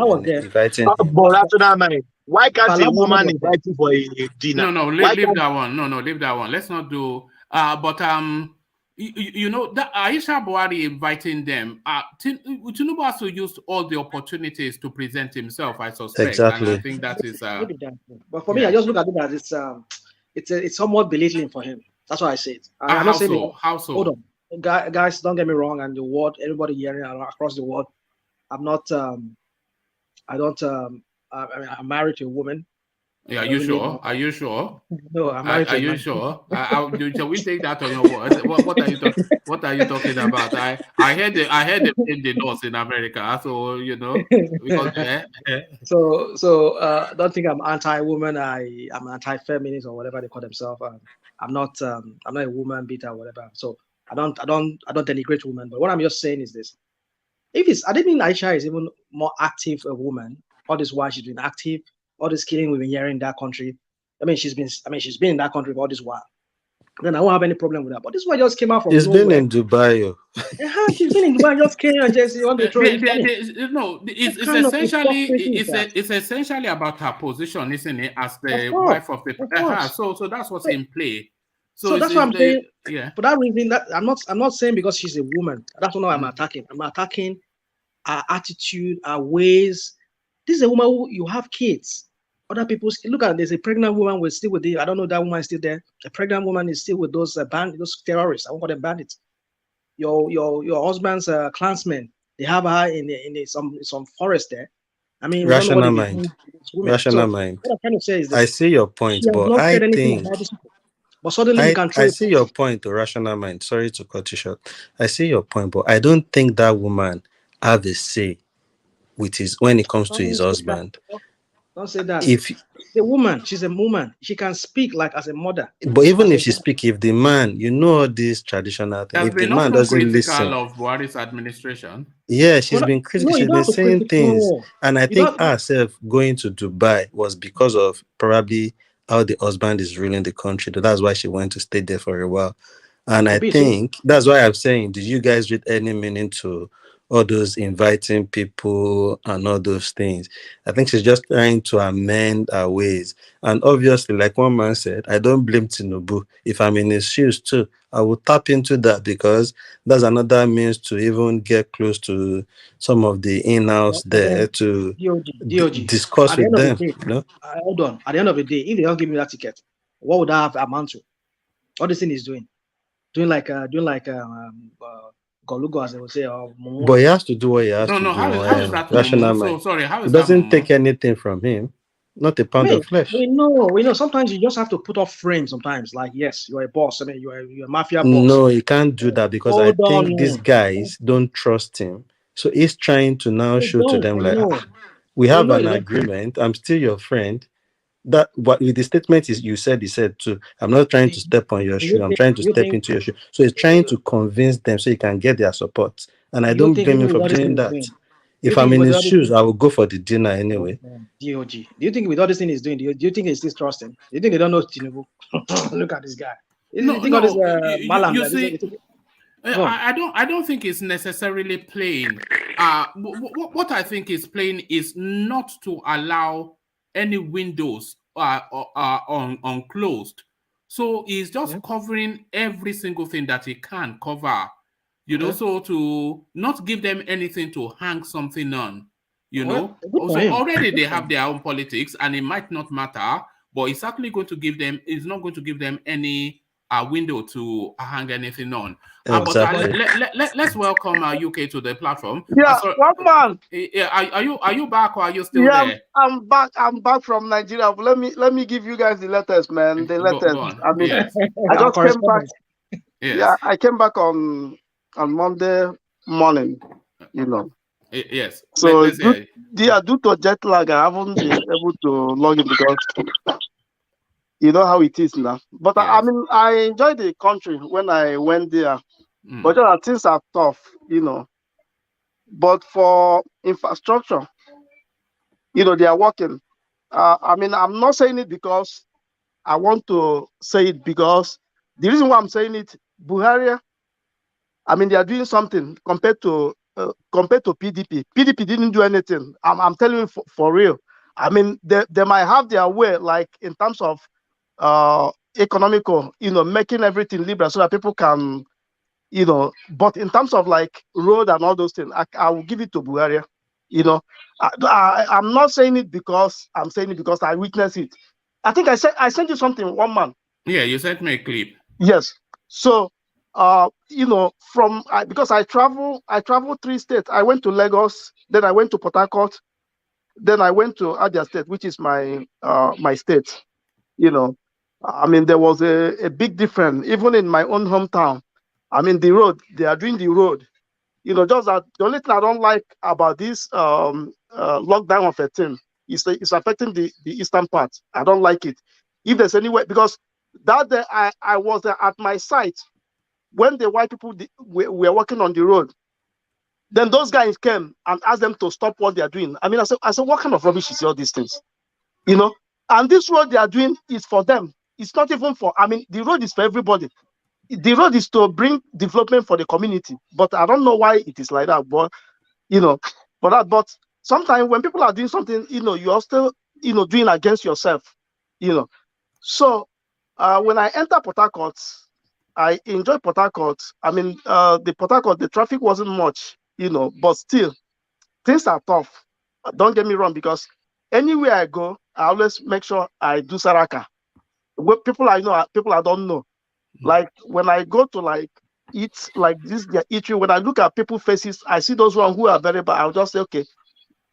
Why can't a woman invite you for a dinner? No, leave that one. No, leave that one. Let's not do. You know that Aisha Buhari inviting them. Tinubu has to use all the opportunities to present himself, I suspect. Exactly. And I think that is. But for me, I just look at it as it's somewhat belittling for him. That's why I say it. I'm not saying how so? Hold on, guys, don't get me wrong. And the world, everybody hearing across the world, I'm not. I'm married to a woman. Yeah, are you sure? Are you sure? No, I'm married. Are you sure? Shall we take that on your word? What are you talking? What are you talking about? I heard the laws in America, so because. So don't think I'm anti-woman. I'm anti-feminist or whatever they call themselves. I'm not a woman beater or whatever. So I don't denigrate women. But what I'm just saying is this: I didn't mean Aisha is even more active a woman. All this while she's been active. All this killing we've been hearing in that country. She's been in that country for all this while. Then I won't have any problem with that. But this one just came out from nowhere. Been in Dubai. She's been in Dubai, just came and just on the throne. No, it's essentially about her position, isn't it? As the wife of the so that's what's in play. So that's what I'm saying. Yeah. For that reason, that I'm not saying because she's a woman. That's not what I'm attacking. I'm attacking her attitude, her ways. This is a woman who you have kids. Other people look at. There's a pregnant woman with still with the. I don't know that woman is still there. A pregnant woman is still with those those terrorists. I won't call them bandits. Your husband's clansmen. They have her in some forest there. I mean, rational mind. Rational mind. What I'm trying to say is this. I see your point, but I think. But suddenly you can. I see your point, to rational mind. Sorry to cut you short. I see your point, but I don't think that woman have a say when it comes to his husband. Don't say that. She's a woman, she can speak like as a mother. But even if she speak, if the man, all this traditional thing, if the man doesn't listen of Buhari's administration. Yeah, she's been critical. She's been saying things, and I think herself going to Dubai was because of probably how the husband is ruling the country. That's why she went to stay there for a while. And I think that's why I'm saying, did you guys read any meaning to all those inviting people and all those things? I think she's just trying to amend her ways. And obviously, like one man said, I don't blame Tinubu. If I'm in his shoes too, I will tap into that, because that's another means to even get close to some of the in-house there to discuss with them. Hold on. At the end of the day, if they don't give me that ticket, what would that have amount to? All this thing is doing Golugo, as they would say, or but he has to do what he has to do. How is that rational Momo? mind. So sorry, how is it that doesn't Momo? take anything from him, not a pound of flesh. We know. Sometimes you just have to put off frames. Sometimes, like, yes, you're a boss. I mean, you're a mafia boss. No, he can't do that, because I think these guys don't trust him. So he's trying to now show to them, like, we have an agreement. I'm still your friend. That what with the statement is he said too. I'm not trying to step on your shoe. I'm trying to step into your shoe. So he's trying to convince them so he can get their support. And I don't blame him for doing that. If I'm in his shoes, I will go for the dinner anyway. DOG. Do you think with all this thing he's doing, do you think he still trust him? Do you think they don't know Tinubu? Look at this guy. I don't think it's necessarily playing. What I think is playing is not to allow any windows unclosed. So he's just covering every single thing that he can cover. So to not give them anything to hang something on, So already they have their own politics, and it might not matter, but it's actually going to give them, it's not going to give them any window to hang anything on. Exactly. But let's welcome UK to the platform. Yeah, one man. Are you back, or are you still there? I'm back. I'm back from Nigeria. But let me give you guys the letters, man. The letters. Go on. I mean, yes. I just came back. Yes. Yeah, I came back on Monday morning. Yes. So due to jet lag, I haven't been able to log in, because you know how it is now. But yes. I mean, I enjoyed the country when I went there. But things are tough, But for infrastructure, they are working. I mean, I'm not saying it because I want to say it, because the reason why I'm saying it, Buhari, I mean, they are doing something compared to PDP. PDP didn't do anything. I'm telling you for real. I mean, they might have their way, like in terms of economical, making everything liberal so that people can, but in terms of like road and all those things, I will give it to Buhari. I'm not saying it because I'm saying it because I witnessed it. I think I sent you something, one man. Yeah, you sent me a clip. Yes. So, because I travel 3 states. I went to Lagos, then I went to Port Harcourt, then I went to Abia State, which is my my state. I mean, there was a big difference even in my own hometown. I mean, the road, they are doing the road. Just that the only thing I don't like about this lockdown of a thing is it's affecting the eastern part. I don't like it. If there's any way, because that day I was at my site when the white people were working on the road. Then those guys came and asked them to stop what they are doing. I mean, I said, what kind of rubbish is all these things? And this road they are doing is for them. It's not even for, I mean, the road is for everybody. The road is to bring development for the community. But I don't know why it is like that. But, but sometimes when people are doing something, you are still, doing against yourself, So when I enter Port Harcourt, I enjoy Port Harcourt. I mean, the Port Harcourt, the traffic wasn't much, but still, things are tough. Don't get me wrong, because anywhere I go, I always make sure I do Saraka. People I know, people I don't know. Like when I go to like eat like this, their eatery, when I look at people's faces, I see those ones who are very bad. I'll just say, okay,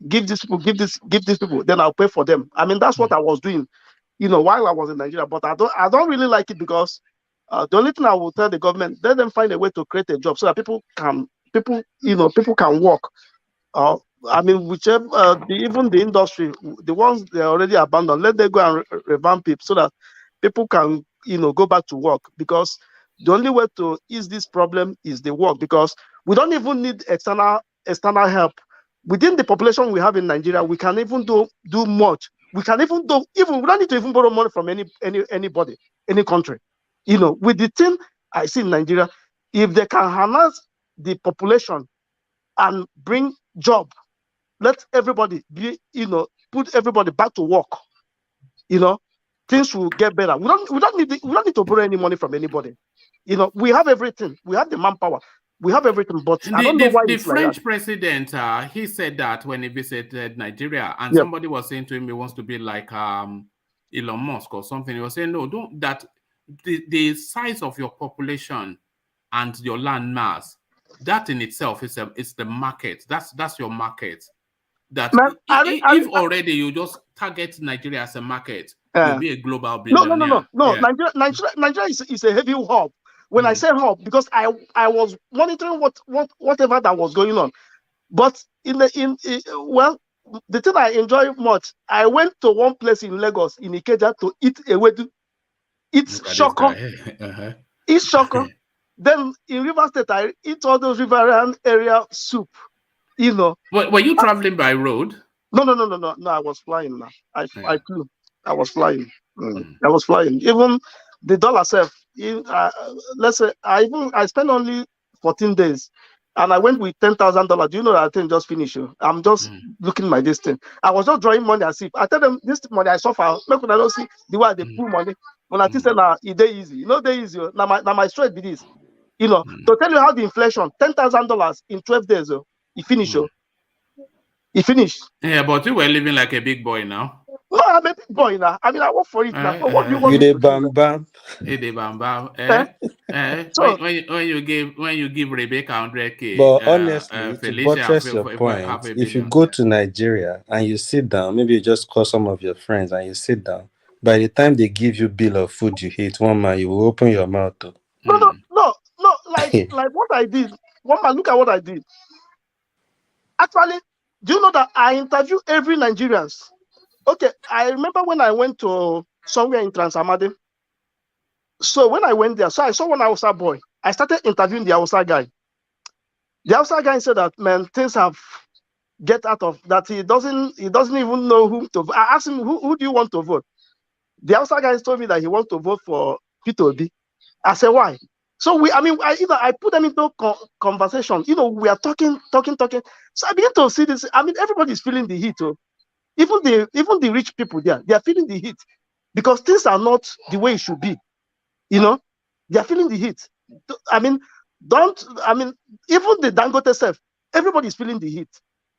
give these people, give these people, then I'll pay for them. I mean, that's what I was doing, while I was in Nigeria. But I don't really like it, because the only thing I will tell the government, let them find a way to create a job so that people can work. I mean, whichever even the industry, the ones they already abandoned, let them go and revamp it so that people can go back to work, because the only way to ease this problem is the work, because we don't even need external help. Within the population we have in Nigeria, we can even do much. We can even we don't need to even borrow money from anybody, any country. With the thing, I see in Nigeria, if they can harness the population and bring job, let everybody be, put everybody back to work, things will get better. We don't need to borrow any money from anybody. We have everything. We have the manpower. We have everything, but I don't know why the it's French like president, he said that when he visited Nigeria, and Yep. somebody was saying to him he wants to be like Elon Musk or something. He was saying, no, don't that the size of your population and your land mass, that in itself is the market. That's your market. That Man, if already you just target Nigeria as a market, you'll be a global billionaire. No. Yeah. Nigeria is a heavy hub. When I say hub, because I was monitoring whatever that was going on. But the thing I enjoy much, I went to one place in Lagos, in Ikeja, to eat ewedu, eat shoko, eat shoko. Then in River State, I eat all those riverine area soup. Were you traveling by road? No. I was flying. Now I flew. I was flying. I was flying. Even the dollar self. Let's say I spent only 14 days, and I went with $10,000. Do you know that thing just finished? I'm just looking my distance. I was just drawing money as if I tell them this money I suffer. Make I don't see the way they pull money. When I say now it dey easy, dey easy. Now my straight be this. To tell you how the inflation, $10,000 in 12 days. It finished. He finished. Yeah, but you were living like a big boy now. No, I'm a big boy now. I mean, I work for it now. So what do you want You me dey to bam bam. Hey, they bam bam. So, when you give Rebecca 100K, But honestly, to Felicia buttress your half point, a if you billion. go to Nigeria and you sit down, maybe you just call some of your friends and you sit down. By the time they give you bill of food you eat, one man you will open your mouth. no. Like what I did. One man, look at what I did. Actually, do you know that I interview every Nigerians? Okay, I remember when I went to somewhere in Transamadi. So when I went there, so I saw one Hausa boy. I started interviewing the Hausa guy. The Hausa guy said that, man, things have get out of that. He doesn't even know whom to vote. I asked him, who do you want to vote? The Hausa guy told me that he wants to vote for Peter Obi. I said, why? So I put them into conversation. We are talking. So I begin to see this. I mean, everybody's feeling the heat. Even the rich people there, they are feeling the heat because things are not the way it should be. They are feeling the heat. I mean, even the Dangote self, everybody's feeling the heat.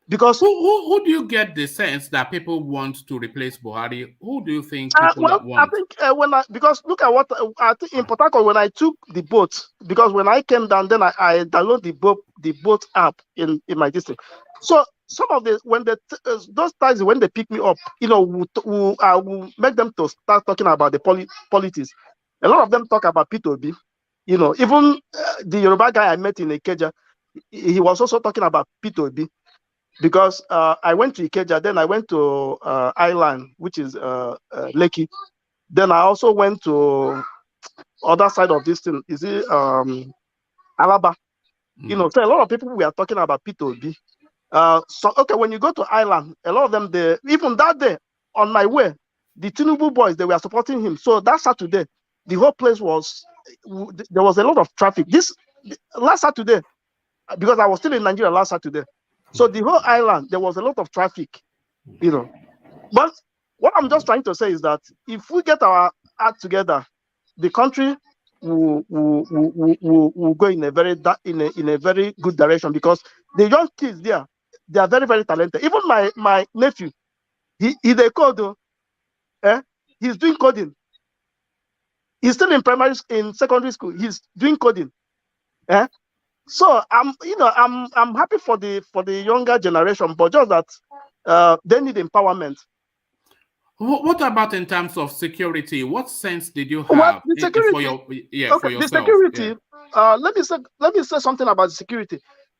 Because who do you get the sense that people want to replace Buhari? Who do you think people want? I think because look at what I think in Port Harcourt when I took the boat, because when I came down, then I download the boat app in my district. So some of those times when they pick me up, I will make them to start talking about the politics. A lot of them talk about Peter Obi. Even the Yoruba guy I met in Ikeja, he was also talking about Peter Obi. Because I went to Ikeja, then I went to Island, which is Lekki. Then I also went to other side of this thing. Is it Alaba? So a lot of people were talking about Peter Obi. So okay, when you go to Island, a lot of them even that day on my way, the Tinubu boys they were supporting him. So that Saturday, the whole place there was a lot of traffic. This last Saturday, because I was still in Nigeria last Saturday. So the whole island, there was a lot of traffic, But what I'm just trying to say is that if we get our act together, the country will go in a very good direction because the young kids there, they are very, very talented. Even my nephew, he's a coder. He's doing coding. He's still in secondary school. He's doing coding. So I'm happy for the younger generation, but just that they need empowerment. What about in terms of security? What sense did you have the security, for yourself? The security. Let me say something about the security.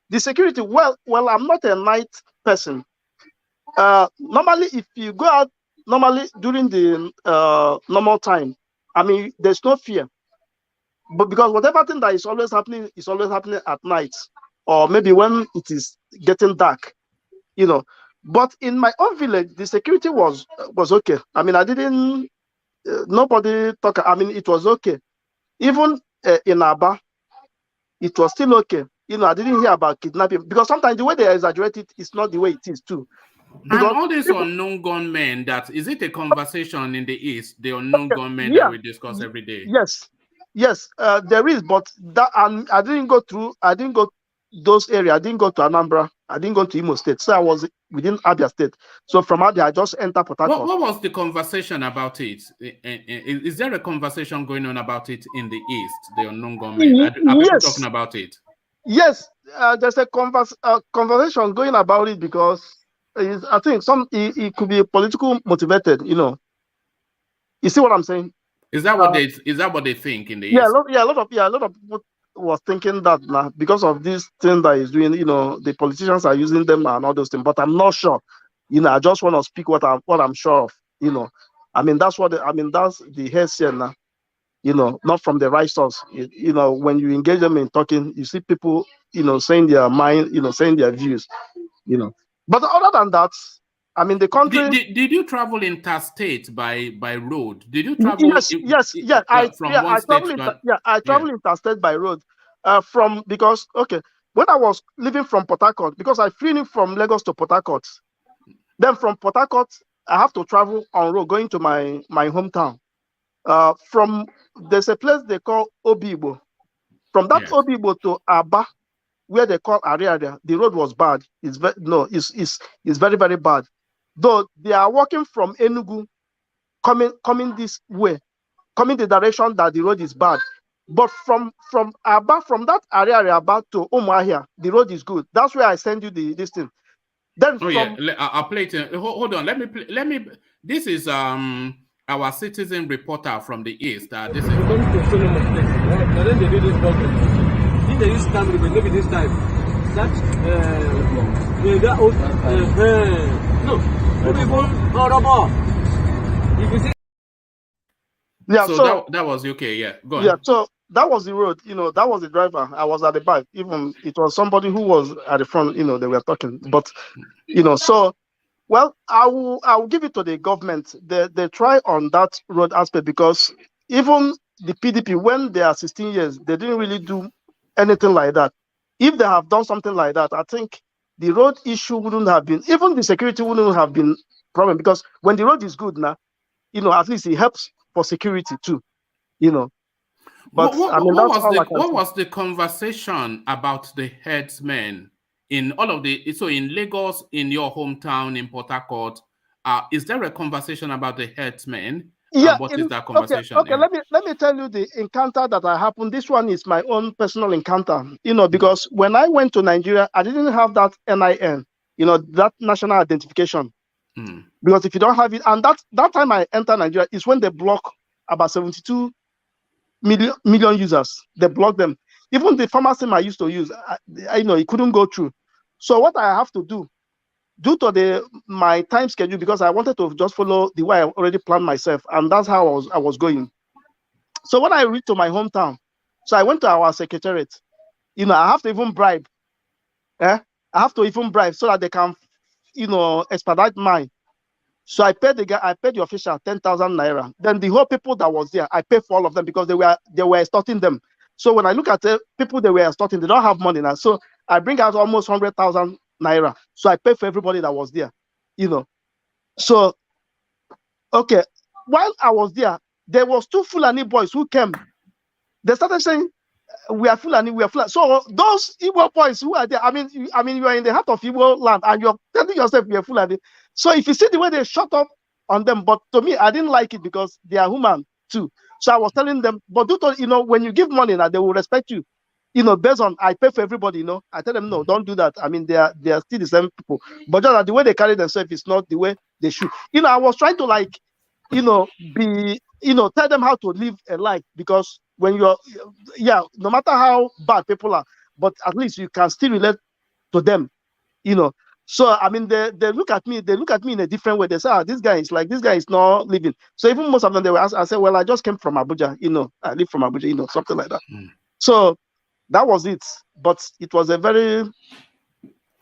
The security. Well, I'm not a night person. Normally, if you go out during the normal time, I mean, there's no fear. But because whatever thing that is always happening at night, or maybe when it is getting dark, But in my own village, the security was okay. I mean, I didn't. Nobody talk. I mean, it was okay. Even in Aba, it was still okay. You know, I didn't hear about kidnapping because sometimes the way they exaggerate it is not the way it is too. And all these unknown gunmen, that is it a conversation in the East, the unknown gunmen that we discuss every day? Yes, there is, but that I didn't go through. I didn't go those areas. I didn't go to Anambra. I didn't go to Imo State. So I was within Abia State. So from Abia, I just entered Port Harcourt. What was the conversation about it? Is there a conversation going on about it in the East, the unknown gunmen? Are people talking about it? Yes, there's a conversation going about it because I think it could be political motivated. You know, you see what I'm saying? Is that what they think in the East? A lot of people was thinking that now because of this thing that is doing. You know, the politicians are using them and all those things. But I'm not sure. You know, I just want to speak what I'm sure of. You know, I mean that's the hearsay now. You know, not from the right source. You know, when you engage them in talking, you see people, you know, saying their mind, you know, saying their views, you know. But other than that, I mean, the country. Did you travel interstate by road? Did you travel? Yes. I travel interstate by road. Because when I was leaving from Port Harcourt, because I flew in from Lagos to Port Harcourt, then from Port Harcourt I have to travel on road going to my hometown. There's a place they call Obibo. From that Obibo to Aba, where they call Ariaria, the road was bad. It's very, very bad. Though they are walking from Enugu, coming this way, coming the direction that the road is bad. But from Aba, from that Ariaria Aba to Umuahia, the road is good. That's where I send you this thing. Then I'll play it. Hold on. Let me. This is our citizen reporter from the East. This is. They use time, but maybe this time. That's if you see. So that was okay. Yeah, go on. Yeah, so that was the road. You know, that was the driver. I was at the back. Even it was somebody who was at the front. You know, they were talking. But you know, so well, I will give it to the government. They try on that road aspect because even the PDP, when they are 16 years, they didn't really do anything like that. If they have done something like that, I think the road issue wouldn't have been, even the security wouldn't have been problem, because when the road is good now, you know, at least it helps for security too, you know. But I mean, what was the conversation about the headsmen in all of the, so in Lagos, in your hometown, in Port Harcourt, is there a conversation about the headsmen? Yeah, what is that conversation? Okay, let me tell you the encounter that happened. This one is my own personal encounter, you know, because when I went to Nigeria, I didn't have that NIN, you know, that national identification. Because if you don't have it, and that time I entered Nigeria is when they block about 72 million users. They block them. Even the pharmacy I used to use, I know it couldn't go through. So what I have to do, due to my time schedule, because I wanted to just follow the way I already planned myself, and that's how I was going. So when I reached to my hometown, so I went to our secretariat. You know, I have to even bribe. I have to even bribe so that they can, you know, expedite mine. So I paid the official 10,000 naira. Then the whole people that was there, I paid for all of them because they were extorting them. So when I look at the people they were extorting, they don't have money now. So I bring out almost 100,000 naira. So I pay for everybody that was there, you know. So, okay, while I was there was two Fulani boys who came. They started saying, we are Fulani, we are Fulani. So those Igbo boys who are there, I mean, you are in the heart of Igbo land and you're telling yourself we are Fulani. So if you see the way they shut up on them, but to me, I didn't like it because they are human too. So I was telling them, but due to, you know, when you give money now, they will respect you. You know, based on I pay for everybody, you know. I tell them, no, don't do that. I mean, they are still the same people. But just the way they carry themselves is not the way they should. You know, I was trying to, like, you know, tell them how to live a life, because when you're, no matter how bad people are, but at least you can still relate to them, you know. So I mean, they look at me in a different way. They say, this guy is not living. So even most of them, they were asked, I said, well, I just came from Abuja, you know, I live from Abuja, you know, something like that. So that was it. But it was a very,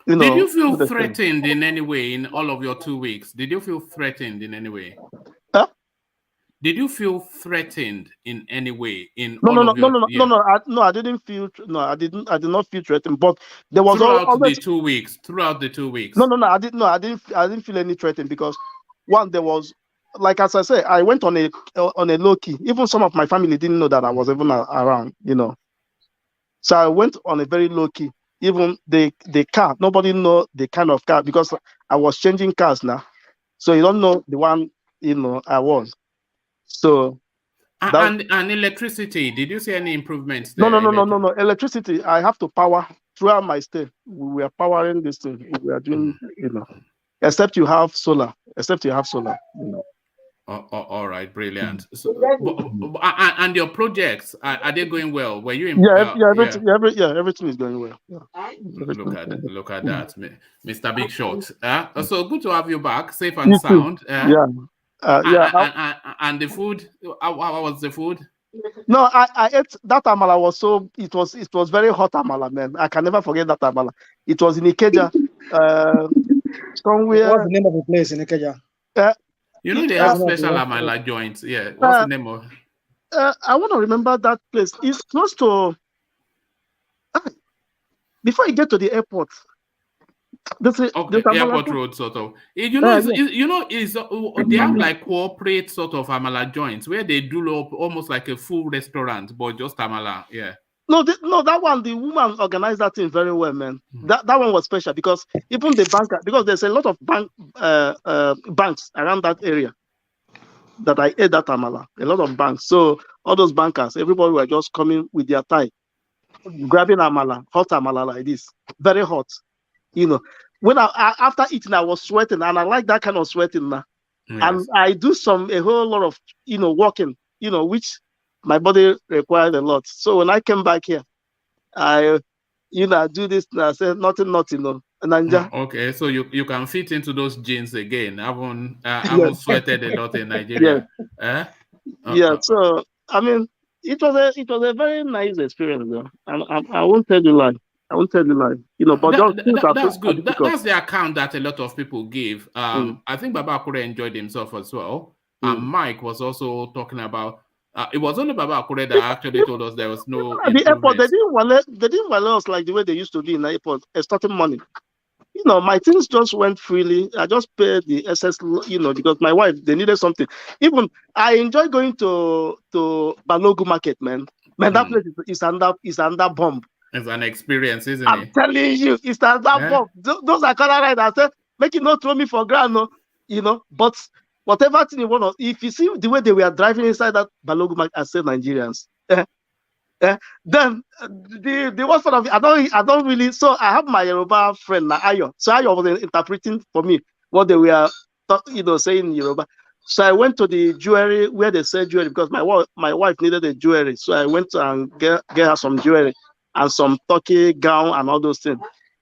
you know. Did you feel threatened in any way in all of your 2 weeks? Did you feel threatened in any way? Did you feel threatened in any way in No, all no, no, of no, your? no, no, Yeah. no, I didn't feel. No, I didn't. I did not feel threatened. But there was Throughout the always. 2 weeks. Throughout the 2 weeks. No, I didn't. No, I didn't. I didn't feel any threatened because one, there was, like as I said, I went on a low key. Even some of my family didn't know that I was even around. So I went on a very low key. Even the car, nobody know the kind of car because I was changing cars now. So you don't know the one I was. So and electricity, did you see any improvements there? No. Electricity, I have to power throughout my stay. We are powering this thing. We are doing, except you have solar. All right, brilliant. So, and your projects, are they going well? Were you in? Everything is going well. Look at that, Mr. Big Shot. So good to have you back, safe and sound. And the food, how was the food? No, I ate that amala. It was very hot amala, man. I can never forget that amala. It was in Ikeja, somewhere. What's the name of the place in Ikeja? They have special amala joints. Yeah, what's the name of? I want to remember that place. It's close to. Before you get to the airport. Airport road sort of. They have like corporate sort of amala joints where they do almost like a full restaurant, but just amala. Yeah. No, that one, the woman organized that thing very well, man. That one was special because even the banker, because there's a lot of banks around that area that I ate that amala. A lot of banks. So all those bankers, everybody were just coming with their tie, grabbing amala, hot amala like this, very hot. When after eating, I was sweating, and I like that kind of sweating now. Yes. And I do a whole lot of walking, which my body required a lot. So when I came back here, I do this. And I said nothing, Nanja. Okay, so you can fit into those jeans again. I haven't sweated a lot in Nigeria. Yeah. So I mean, it was a very nice experience, though. I won't tell you lie. But that's good. That's the account that a lot of people give. I think Baba Akure enjoyed himself as well. And Mike was also talking about. It was only Baba Akure that actually told us there was no. At the airport, they didn't wallet us like the way they used to do in the airport, extorting money. My things just went freely. I just paid the SS, because my wife, they needed something. Even I enjoy going to Balogu Market, man. That place is under bomb. It's an experience, isn't it? I'm telling you, it's under bomb. Those are color right. I said, make it not throw me for granted, But whatever thing you want, if you see the way they were driving inside that Balogu Market, I said Nigerians. Then the one sort of I don't really. So I have my Yoruba friend Ayo. So Ayo was interpreting for me what they were saying in Yoruba. So I went to the jewelry where they sell jewelry because my wife needed a jewelry. So I went and get her some jewelry and some turkey gown and all those things.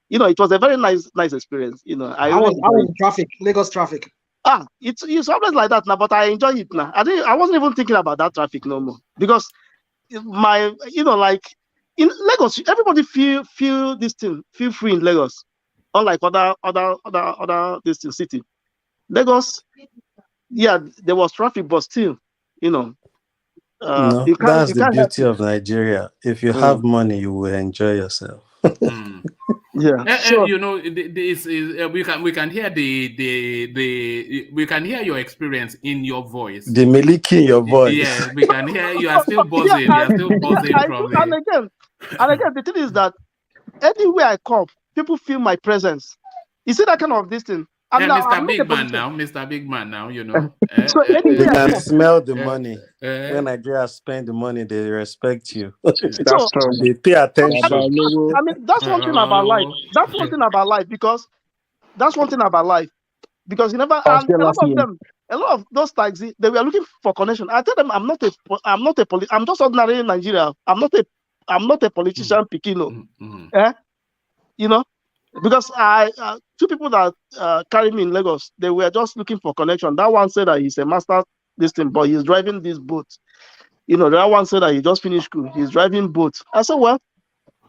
It was a very nice experience. I was traffic, Lagos traffic. It's always like that now, but I enjoy it now. I wasn't even thinking about that traffic no more because like in Lagos, everybody feel this thing, feel free in Lagos, unlike other this city. Lagos, there was traffic, but still, that's the beauty of Nigeria. If you have money, you will enjoy yourself. Yeah. So, this is we can hear we can hear your experience in your voice. The miliki in your voice. Yeah, we can hear you are still buzzing. You are still buzzing from and again, the thing is that anywhere I come, people feel my presence. You see that kind of this thing. Mr. Big Man now, So they can smell the money. When Nigeria spend the money, they respect you. They pay attention. I mean, that's one thing about life. That's one thing about life because you never. A lot of those taxis, they were looking for connection. I tell them, I'm not a police. I'm just ordinary in Nigeria. I'm not a politician, Pikino. Because two people that carry me in Lagos, they were just looking for connection. That one said that he's a master this thing, but he's driving this boat. The other one said that he just finished school. He's driving boat. I said, well,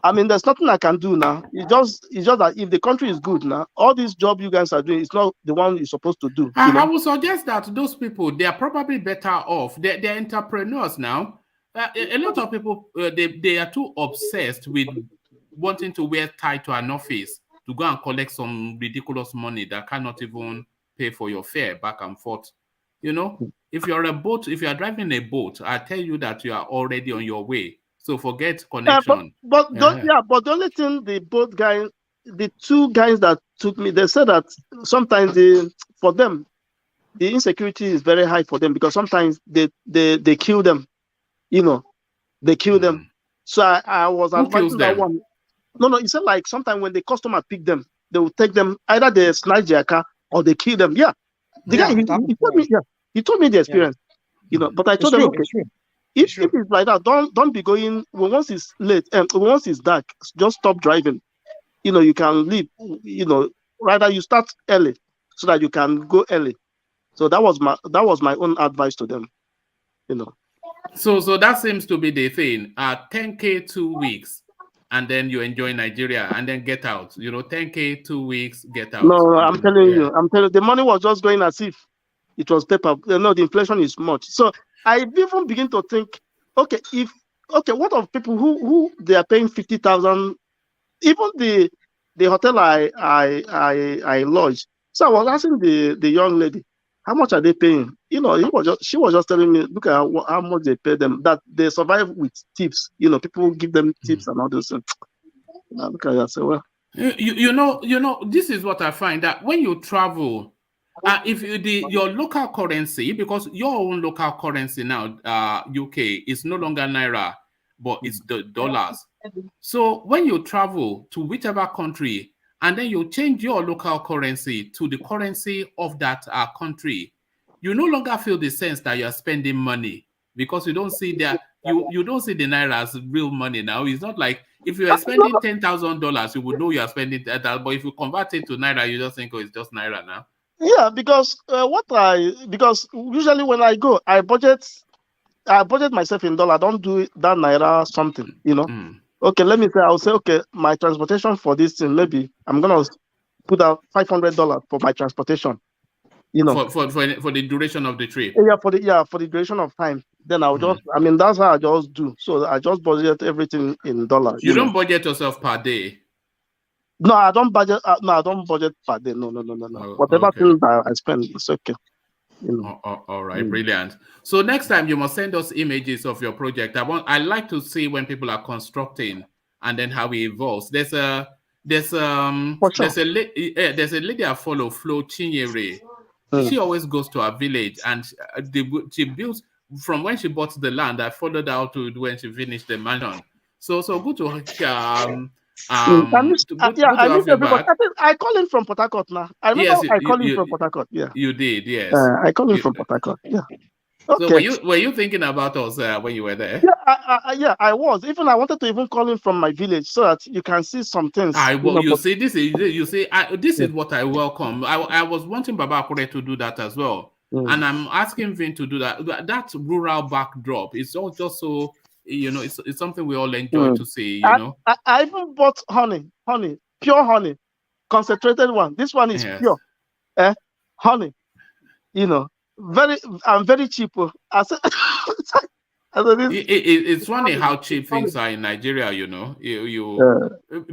I mean, there's nothing I can do now. It's just that if the country is good now, all this job you guys are doing is not the one you're supposed to do. I would suggest that those people, they are probably better off. They're entrepreneurs now. A lot of people, they are too obsessed with wanting to wear tie to an office to go and collect some ridiculous money that cannot even pay for your fare back and forth. You know, if you're driving a boat, I tell you that you are already on your way. So forget connection. But the only thing the two guys that took me, they said that sometimes for them, the insecurity is very high for them because sometimes they kill them. You know, they kill them. So I was advising that one. No, he said like sometimes when the customer pick them, they will take them, either they snatch their car or they kill them. Yeah. The guy, he told me the experience. You know, but I told them, okay, if it's like that, don't be going once it's late and once it's dark, just stop driving. You know, you can leave, you know, rather you start early so that you can go early. So that was my own advice to them, you know. So that seems to be the thing. 10K 2 weeks, and then you enjoy Nigeria, and then get out. You know, 10K 2 weeks, get out. No, I'm telling you, the money was just going as if it was paper. You know, the inflation is much. So I even begin to think, what of people who they are paying 50,000? Even the hotel I lodged. So I was asking the young lady, how much are they paying? You know, she was just telling me, look at how much they pay them, that they survive with tips. You know, people give them tips and all those things. Look at that. So, well, you know, this is what I find, that when you travel, if your local currency, because your own local currency now, UK, is no longer naira, but it's the dollars. So when you travel to whichever country, and then you change your local currency to the currency of that country, you no longer feel the sense that you're spending money, because you don't see that you don't see the naira as real money now. It's not like if you are spending $10,000, you would know you are spending that, but if you convert it to naira, you just think, oh, it's just naira now. Yeah, because because usually when I go, I budget myself in dollar. I don't do that naira something, you know. Okay, I'll say, okay, my transportation for this thing, maybe I'm gonna put out $500 for my transportation, you know, for the duration of the trip. Yeah, for the duration of time. Then I'll just, I mean, that's how I just do. So I just budget everything in dollars. You don't budget yourself per day. No, I don't budget. No, I don't budget per day. No. Whatever thing that I spend, it's okay. You know. All right, brilliant. So next time you must send us images of your project. I like to see when people are constructing and then how it evolves. There's a lady I follow, Flo Chinyere. She always goes to her village, and she builds from when she bought the land. I followed her to when she finished the mansion. So good to I miss everybody. I call him from Port Harcourt now. I remember I called him from Port Harcourt. Yeah, you did. Yes, I called him from Port Harcourt. Yeah. Okay. So were you thinking about us when you were there? Yeah, I was. Even I wanted to even call him from my village so that you can see some things. This is what I welcome. I was wanting Baba Akure to do that as well, and I'm asking Vin to do that. That rural backdrop is all just so, you know, it's something we all enjoy to see. You know, I even bought honey, pure honey, concentrated one. This one is pure, honey. You know. Very cheap. I said, it's funny how cheap things are in Nigeria, you know.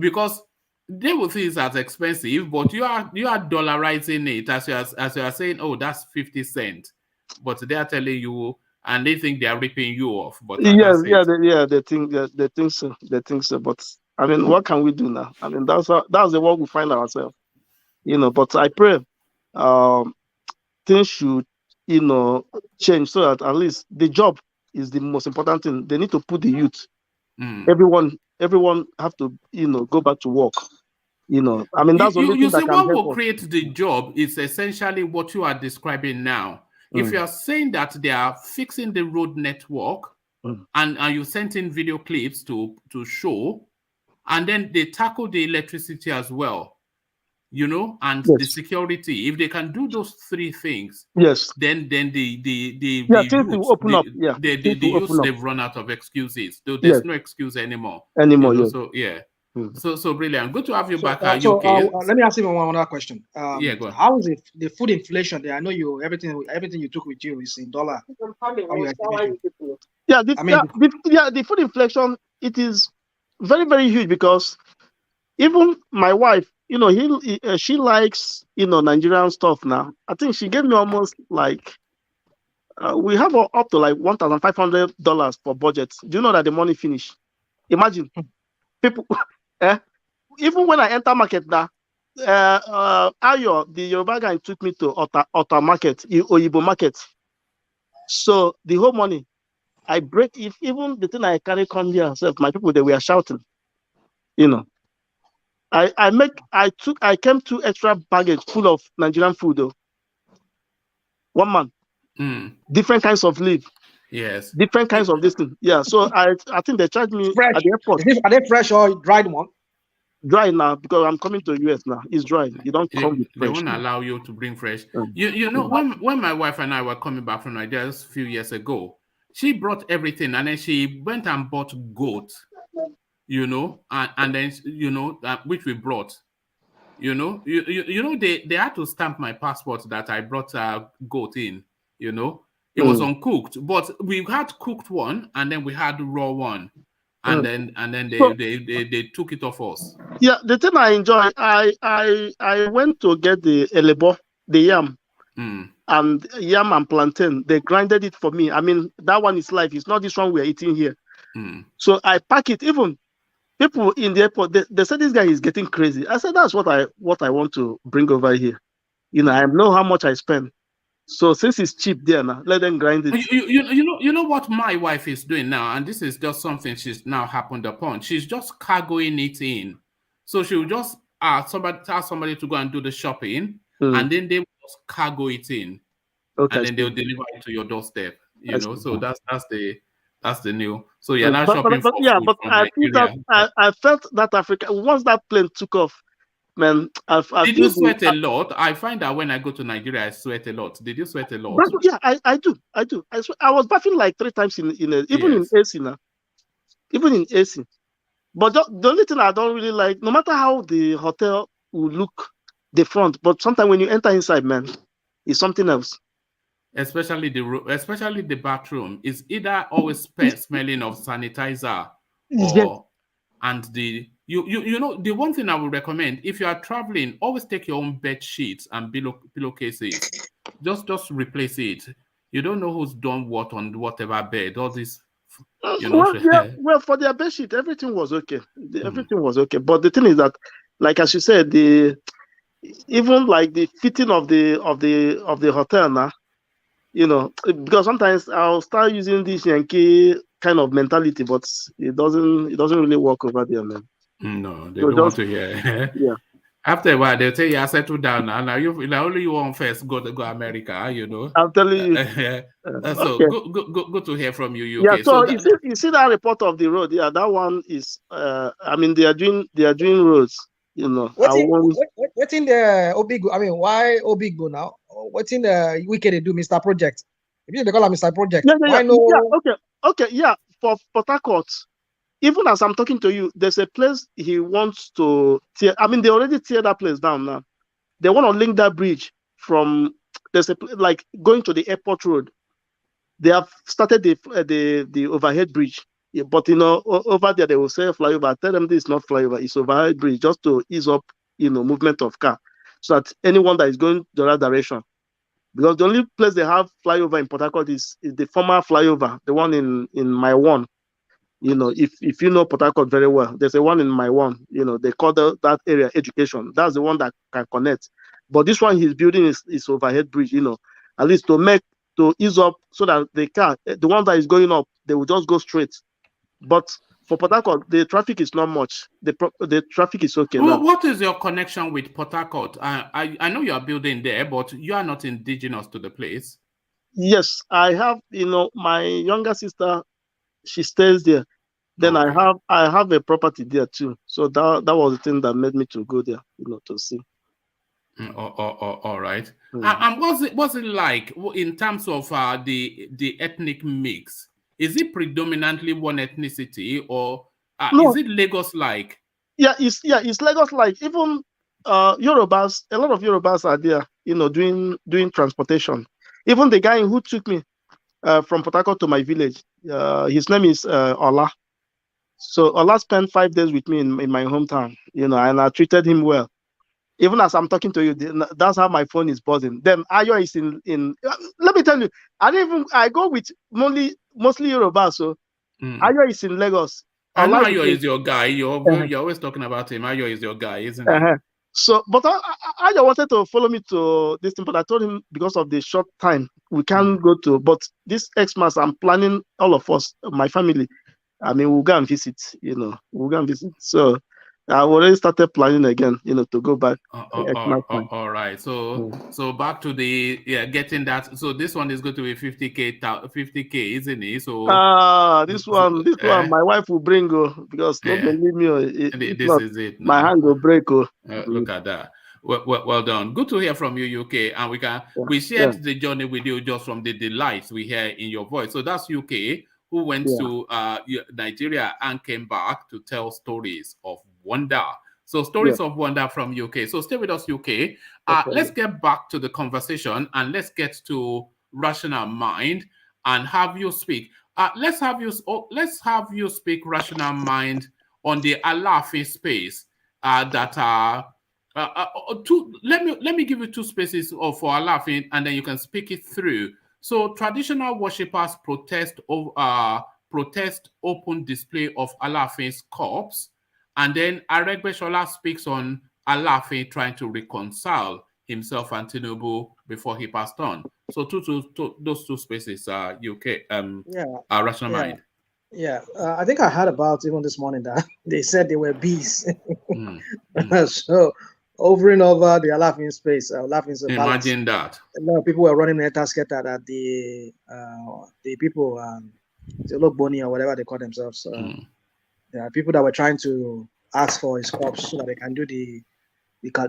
Because they will think it's as expensive, but you are dollarizing it as you are saying, oh, that's 50 cents, but they are telling you, and they think they are ripping you off. But they think so. But I mean, what can we do now? I mean, that's the world we find ourselves, you know. But I pray, things should, you know, change so that at least the job is the most important thing. They need to put the youth. Everyone have to, you know, go back to work. You know, I mean, that's the only thing that can help us. What will create the job is essentially what you are describing now. If you are saying that they are fixing the road network, and you sent in video clips to show, and then they tackle the electricity as well, you know, and Yes. the security. If they can do those three things, yes, then the things will youth, open up. Yeah, the things will youth, open up. they've run out of excuses. So Yes, there's no excuse anymore. anymore. You know, Yes. so yeah. So brilliant. Good to have you So, back, UK. let me ask you one other question. Yeah, go on. How is it the food inflation there? I know you everything you took with you is in dollar. How you estimate it? Yeah, the food inflation, it is very, very huge because even my wife, you know, she likes, you know, Nigerian stuff now. I think she gave me almost like we have up to like $1,500 for budget. Do you know that the money finish? Imagine people. Even when I enter market now, Ayo, the Yoruba guy, took me to Ota market, Oyibo market. So the whole money I break, if even the thing I carry come here, my people, they were shouting, you know. I came 2 extra baggage full of Nigerian food though. 1 month. Different kinds of leaf. Yes. Different kinds of this thing. Yeah. So I think they charged me fresh. At the airport. Are they fresh or dried one? Dry now because I'm coming to US now. It's dry. You don't come with fresh. They won't allow you to bring fresh. You know, when my wife and I were coming back from Nigeria a few years ago, she brought everything and then she went and bought goat, you know, and then, you know, which we brought. You know, they had to stamp my passport that I brought goat in, you know. It was uncooked, but we had cooked one and then we had raw one. And then they took it off us. Yeah, the thing I enjoy, I went to get the elebo, the yam, and yam and plantain. They grinded it for me. I mean, that one is life. It's not this one we're eating here. So I pack it. Even people in the airport, they said this guy is getting crazy. I said that's what I want to bring over here. You know, I know how much I spend. So since it's cheap there now, let them grind it. You know what my wife is doing now, and this is just something she's now happened upon. She's just cargoing it in. So she'll just ask somebody to go and do the shopping, and then they will just cargo it in, and then they'll deliver it to your doorstep. You know, so that's the new. So you're now shopping for food from Nigeria. I felt that Africa, once that plane took off, man, Did you sweat a lot? I find that when I go to Nigeria, I sweat a lot. Did you sweat a lot? Yeah, I do. I was bathing like 3 times in AC now. Even in AC. But the only thing I don't really like, no matter how the hotel will look, the front, but sometimes when you enter inside, man, it's something else. Especially the bathroom is either always smelling of sanitizer or and the you know, the one thing I would recommend, if you are traveling, always take your own bed sheets and pillowcases. Just replace it. You don't know who's done what on whatever bed. All this, you know. Well, for their bed sheet, everything was okay. Everything was okay. But the thing is that, like as you said, even like the fitting of the hotel now, you know, because sometimes I'll start using this Yankee kind of mentality, but it doesn't really work over there, man. No, they don't want to hear. Yeah. After a while, they'll say, "Yeah, settle down now. Now only you want first go America." You know. I'm telling you. So good to hear from you, UK. Yeah. So you see that report of the road? Yeah, that one is. I mean, they are doing roads. You know. What's in the Obig? I mean, why Obig go now? What's in the Wicked they do, Mr. Project? If they call him Mr. Project, why no? Yeah. Okay. Yeah. For Port Harcourt. Even as I'm talking to you, there's a place he wants to tear. I mean, they already tear that place down now. They want to link that bridge from like going to the airport road. They have started the overhead bridge, but you know, over there they will say flyover. I tell them this is not flyover; it's overhead bridge, just to ease up, you know, movement of car, so that anyone that is going the right direction. Because the only place they have flyover in Port Harcourt is the former flyover, the one in My One. You know, if you know Port Harcourt very well, there's a one in My One. You know, they call that area education. That's the one that can connect. But this one he's building is overhead bridge. You know, at least to ease up so that the one that is going up, they will just go straight. But for Port Harcourt, the traffic is not much. The traffic is okay. Well, now. What is your connection with Port Harcourt? I know you are building there, but you are not indigenous to the place. Yes, I have. You know, my younger sister, she stays there. Then okay. I have a property there too. So that was the thing that made me to go there, you know, to see. All right. And what's it like in terms of the ethnic mix? Is it predominantly one ethnicity, or No, is it Lagos like? it's Lagos like. Even Yorubas, a lot of Yorubas are there, doing transportation. Even the guy who took me from Port Harcourt to my village, his name is Ola. So Ola spent 5 days with me in my hometown, and I treated him well. Even as I'm talking to you, that's how my phone is buzzing. Then Ayo is in. Let me tell you, I go with mostly Yoruba. So Ayo is in Lagos. I know Ayo is your guy. You're always talking about him. Ayo is your guy, isn't he? So, but Ayo wanted to follow me to this thing, but I told him because of the short time we can't go to. But this Xmas, I'm planning all of us, my family. I mean, we'll go and visit. We'll go and visit. So I've already started planning again. To go back. All right. So back to the getting that. So this one is going to be 50K, isn't it? So this one, my wife will bring because not believe me. This is it. My hand will break. Look at that. Well done. Good to hear from you, UK. And we shared the journey with you just from the delights we hear in your voice. So that's UK, who went to Nigeria and came back to tell stories of wonder. So stories of wonder from UK. So stay with us, UK. Let's get back to the conversation and let's get to Rational Mind and have you speak. Let's have you speak Rational Mind on the Alaafin space that are. Let me give you 2 spaces for Alaafin, and then you can speak it through. So traditional worshippers protest open display of Alaafin's corpse, and then Aregbesola speaks on Alaafin trying to reconcile himself and Tinubu before he passed on. So those 2 spaces are UK Rational Mind. Yeah, I think I heard about even this morning that they said they were bees. So hovering over the Alaafin space, Alaafin's imagine that. A lot of people were running their tasket at the people, Boni or whatever they call themselves. There are people that were trying to ask for his corpse so that they can do the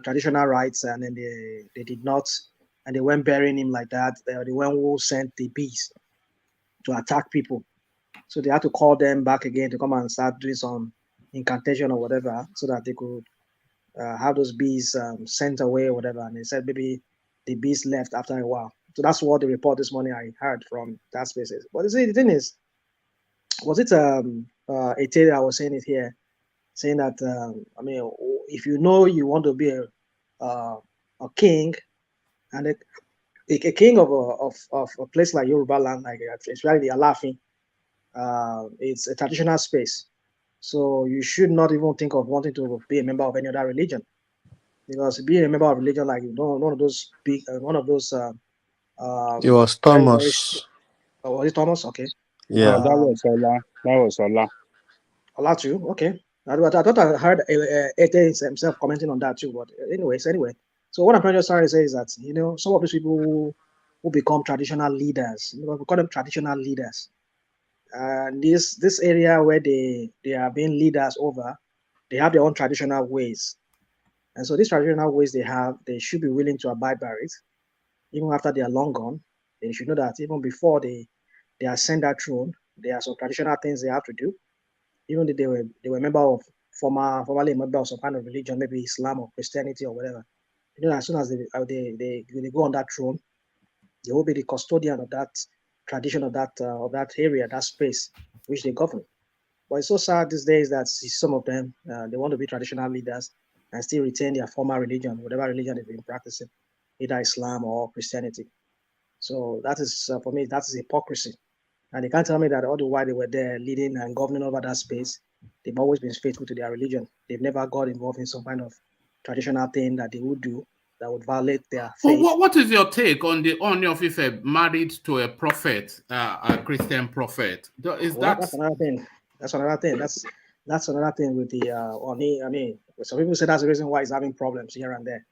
traditional rites, and then they did not, and they went burying him like that. They were the one who sent the bees to attack people. So they had to call them back again to come and start doing some incantation or whatever so that they could have those bees sent away or whatever. And they said maybe the bees left after a while. So that's what the report this morning I heard from that spaces. But you see, the thing is, was it Ete I was saying it here, saying that I mean, if you know you want to be a king, and a king of a place like Yoruba land, like especially the Alaafin, it's a traditional space. So you should not even think of wanting to be a member of any other religion, because being a member of religion, like one of those big, one of those. It was Thomas. Was it Thomas? Okay. Yeah, that was Ola. That was Ola. Ola too. Okay. I thought I heard Ete himself commenting on that too. But anyway. So what I'm trying to say is that some of these people who become traditional leaders, we call them traditional leaders. This area where they are being leaders over, they have their own traditional ways, and so these traditional ways they should be willing to abide by it, even after they are long gone. They should know that even before they ascend that throne, there are some traditional things they have to do, even if they were member of formerly a member of some kind of religion, maybe Islam or Christianity or whatever. As soon as they go on that throne, they will be the custodian of that tradition of that area, that space which they govern. But it's so sad these days that some of them they want to be traditional leaders and still retain their former religion, whatever religion they've been practicing, either Islam or Christianity. So that is for me, that is hypocrisy. And they can't tell me that all the while they were there leading and governing over that space, they've always been faithful to their religion. They've never got involved in some kind of traditional thing that they would do that would violate their faith. Well, what is your take on the Ooni of Ife married to a prophet, a Christian prophet? That's another thing. That's another thing. That's another thing with the Ooni. I mean, some people say that's the reason why he's having problems here and there.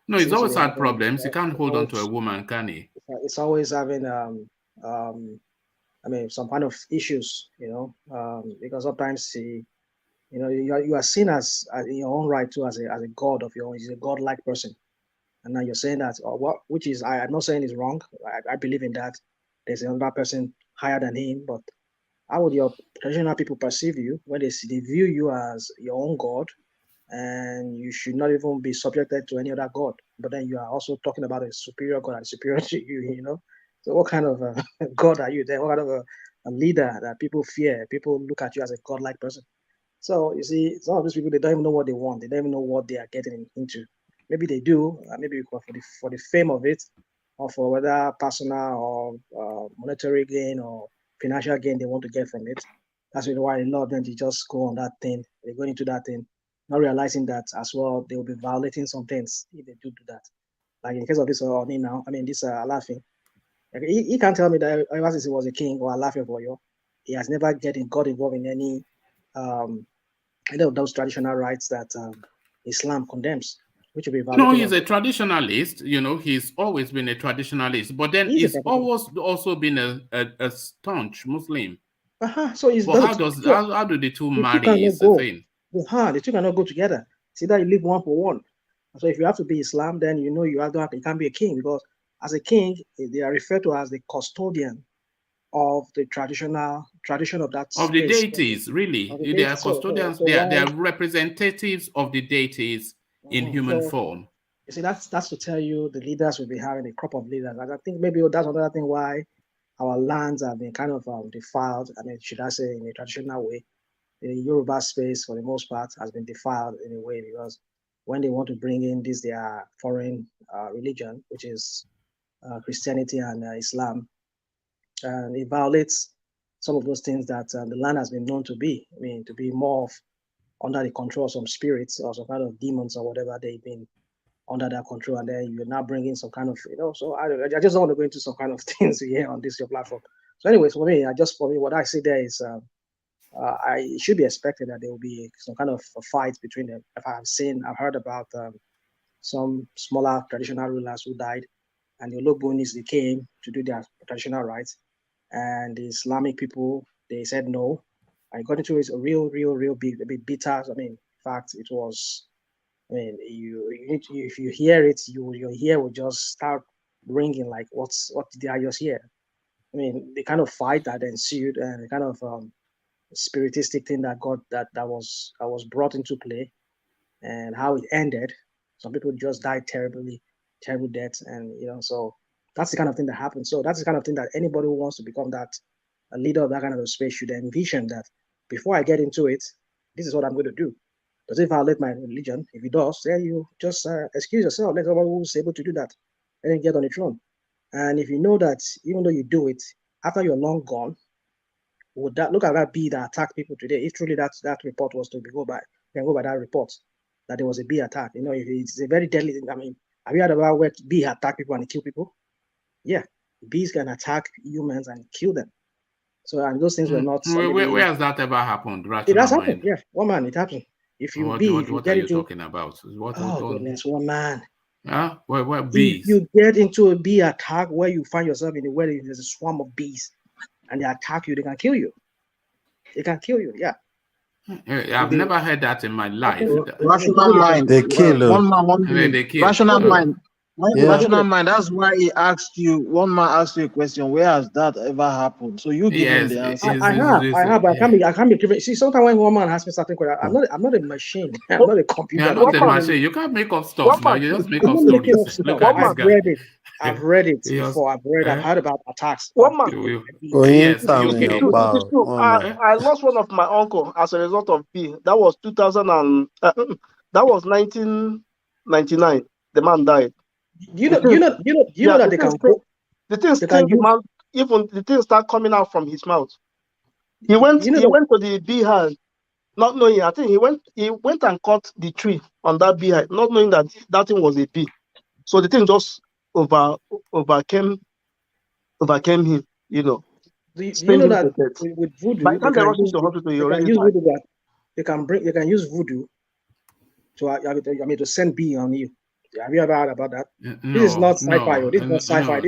No, he's always had problems. He can't hold on to a woman, can he? It's always having some kind of issues, because sometimes you are seen as in your own right too as a god of your own. He's a godlike person, And now you're saying that, or what? Which is, I'm not saying is wrong. I believe in that. There's another person higher than him, but how would your traditional people perceive you when they view you as your own God, and you should not even be subjected to any other God? But then you are also talking about a superior God and superior to you, you know? So what kind of God are you then? What kind of a leader that people fear? People look at you as a godlike person. So you see, some of these people, they don't even know what they want. They don't even know what they are getting into. Maybe they do, maybe for the fame of it, or for whether personal or monetary gain or financial gain they want to get from it. That's really why a lot of them, they just go on that thing. They go into that thing, not realizing that as well, they will be violating some things if they do that. Like in the case of this Oni now, I mean, this Alaafin, he can't tell me that ever since he was a king or Alaafin for you, he has never got involved in any of those traditional rites that Islam condemns, which will be violated. No, he's a traditionalist. You know, he's always been a traditionalist, but then he's always also been a staunch Muslim. So he's how do the two marry is the thing? The two cannot go together. See that you live one for one. So if you have to be Islam, then you know you can't be a king, because as a king, they are referred to as the custodian of the tradition of that of the deities. Really, they are custodians. They are representatives of the deities in human form. You see, that's to tell you the leaders will be having a crop of leaders. And I think maybe that's another thing why our lands have been kind of defiled. I mean, should I say in a traditional way, the Yoruba space for the most part has been defiled in a way, because when they want to bring in their foreign religion, which is Christianity and Islam, and it violates some of those things that the land has been known to be. I mean, to be more of under the control of some spirits or some kind of demons or whatever they've been under that control, and then you're now bringing some kind of, so I just don't want to go into some kind of things here on your platform. So anyways, for me, what I see there is it should be expected that there will be some kind of a fight between them. I've heard about some smaller traditional rulers who died, and the Ologbunnis, they came to do their traditional rites, and the Islamic people, they said no. I got into it a real big, a bit bitter. I mean, in fact, it was. I mean, if you hear it, your ear will just start ringing like, what did I just hear? I mean, the kind of fight that ensued, and the kind of spiritistic thing that was brought into play, and how it ended. Some people just died terrible deaths, and so that's the kind of thing that happens. So that's the kind of thing that anybody who wants to become a leader of that kind of a space should envision, that before I get into it, this is what I'm going to do. Does it violate my religion? If it does, then you just excuse yourself. Let someone who's able to do that and then get on the throne. And if you know that even though you do it, after you're long gone, look at that bee that attacked people today? If truly that report was to go by that report, that there was a bee attack. It's a very deadly thing. I mean, have you heard about where bee attack people and kill people? Yeah, bees can attack humans and kill them. So, and those things were not. Where has that ever happened? It has happened. Yeah, one man, it happened. If you what are you talking about? Goodness, one man. Huh? What bees? If you get into a bee attack where you find yourself in a where there's a swarm of bees, and they attack you, they can kill you. They can kill you. Yeah. I've never heard that in my life. Rational mind. They kill. They kill. Rational mind. Yeah. Rational mind. That's why he asked you. One man asked you a question. Where has that ever happened? So you give him the answer. I have. I can't be given. See, sometimes when one man asks me something, I'm not a machine. I'm not a computer. You're not a machine. You can't make up stuff. Now you just make up stories. Look at this guy. I've read it before. I've heard about attacks. One man. Yes, I lost one of my uncle as a result of B. That was 1999. The man died. You know that they can go. The things even the things start coming out from his mouth. He went to the beehive, not knowing. I think he went and cut the tree on that beehive, not knowing that thing was a bee. So the thing just overcame him. Do you know that with voodoo, by the time they rush into the hospital, they can use voodoo to send bee on you. Have you ever heard about that? This is not sci-fi. This is not sci-fi.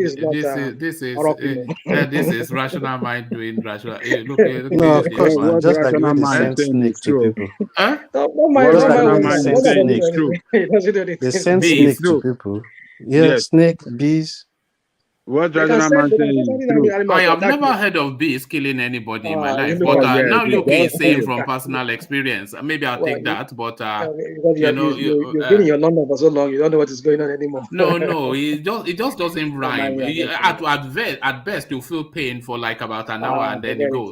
This is rational mind doing rational. Look, no, of course not. Just like the send snakes to people. They send snakes to people. Yeah, snake, bees. What They can rational send man say is true. I have to attack never you. heard of bees killing anybody in my You life, know but what? now You know, UK is saying well, from personal experience. Maybe I'll well, take that, but because you know, you've been in your London for so long, you don't know what is going on anymore. no, it just doesn't rhyme. At best, you feel pain for like about an hour and then it goes.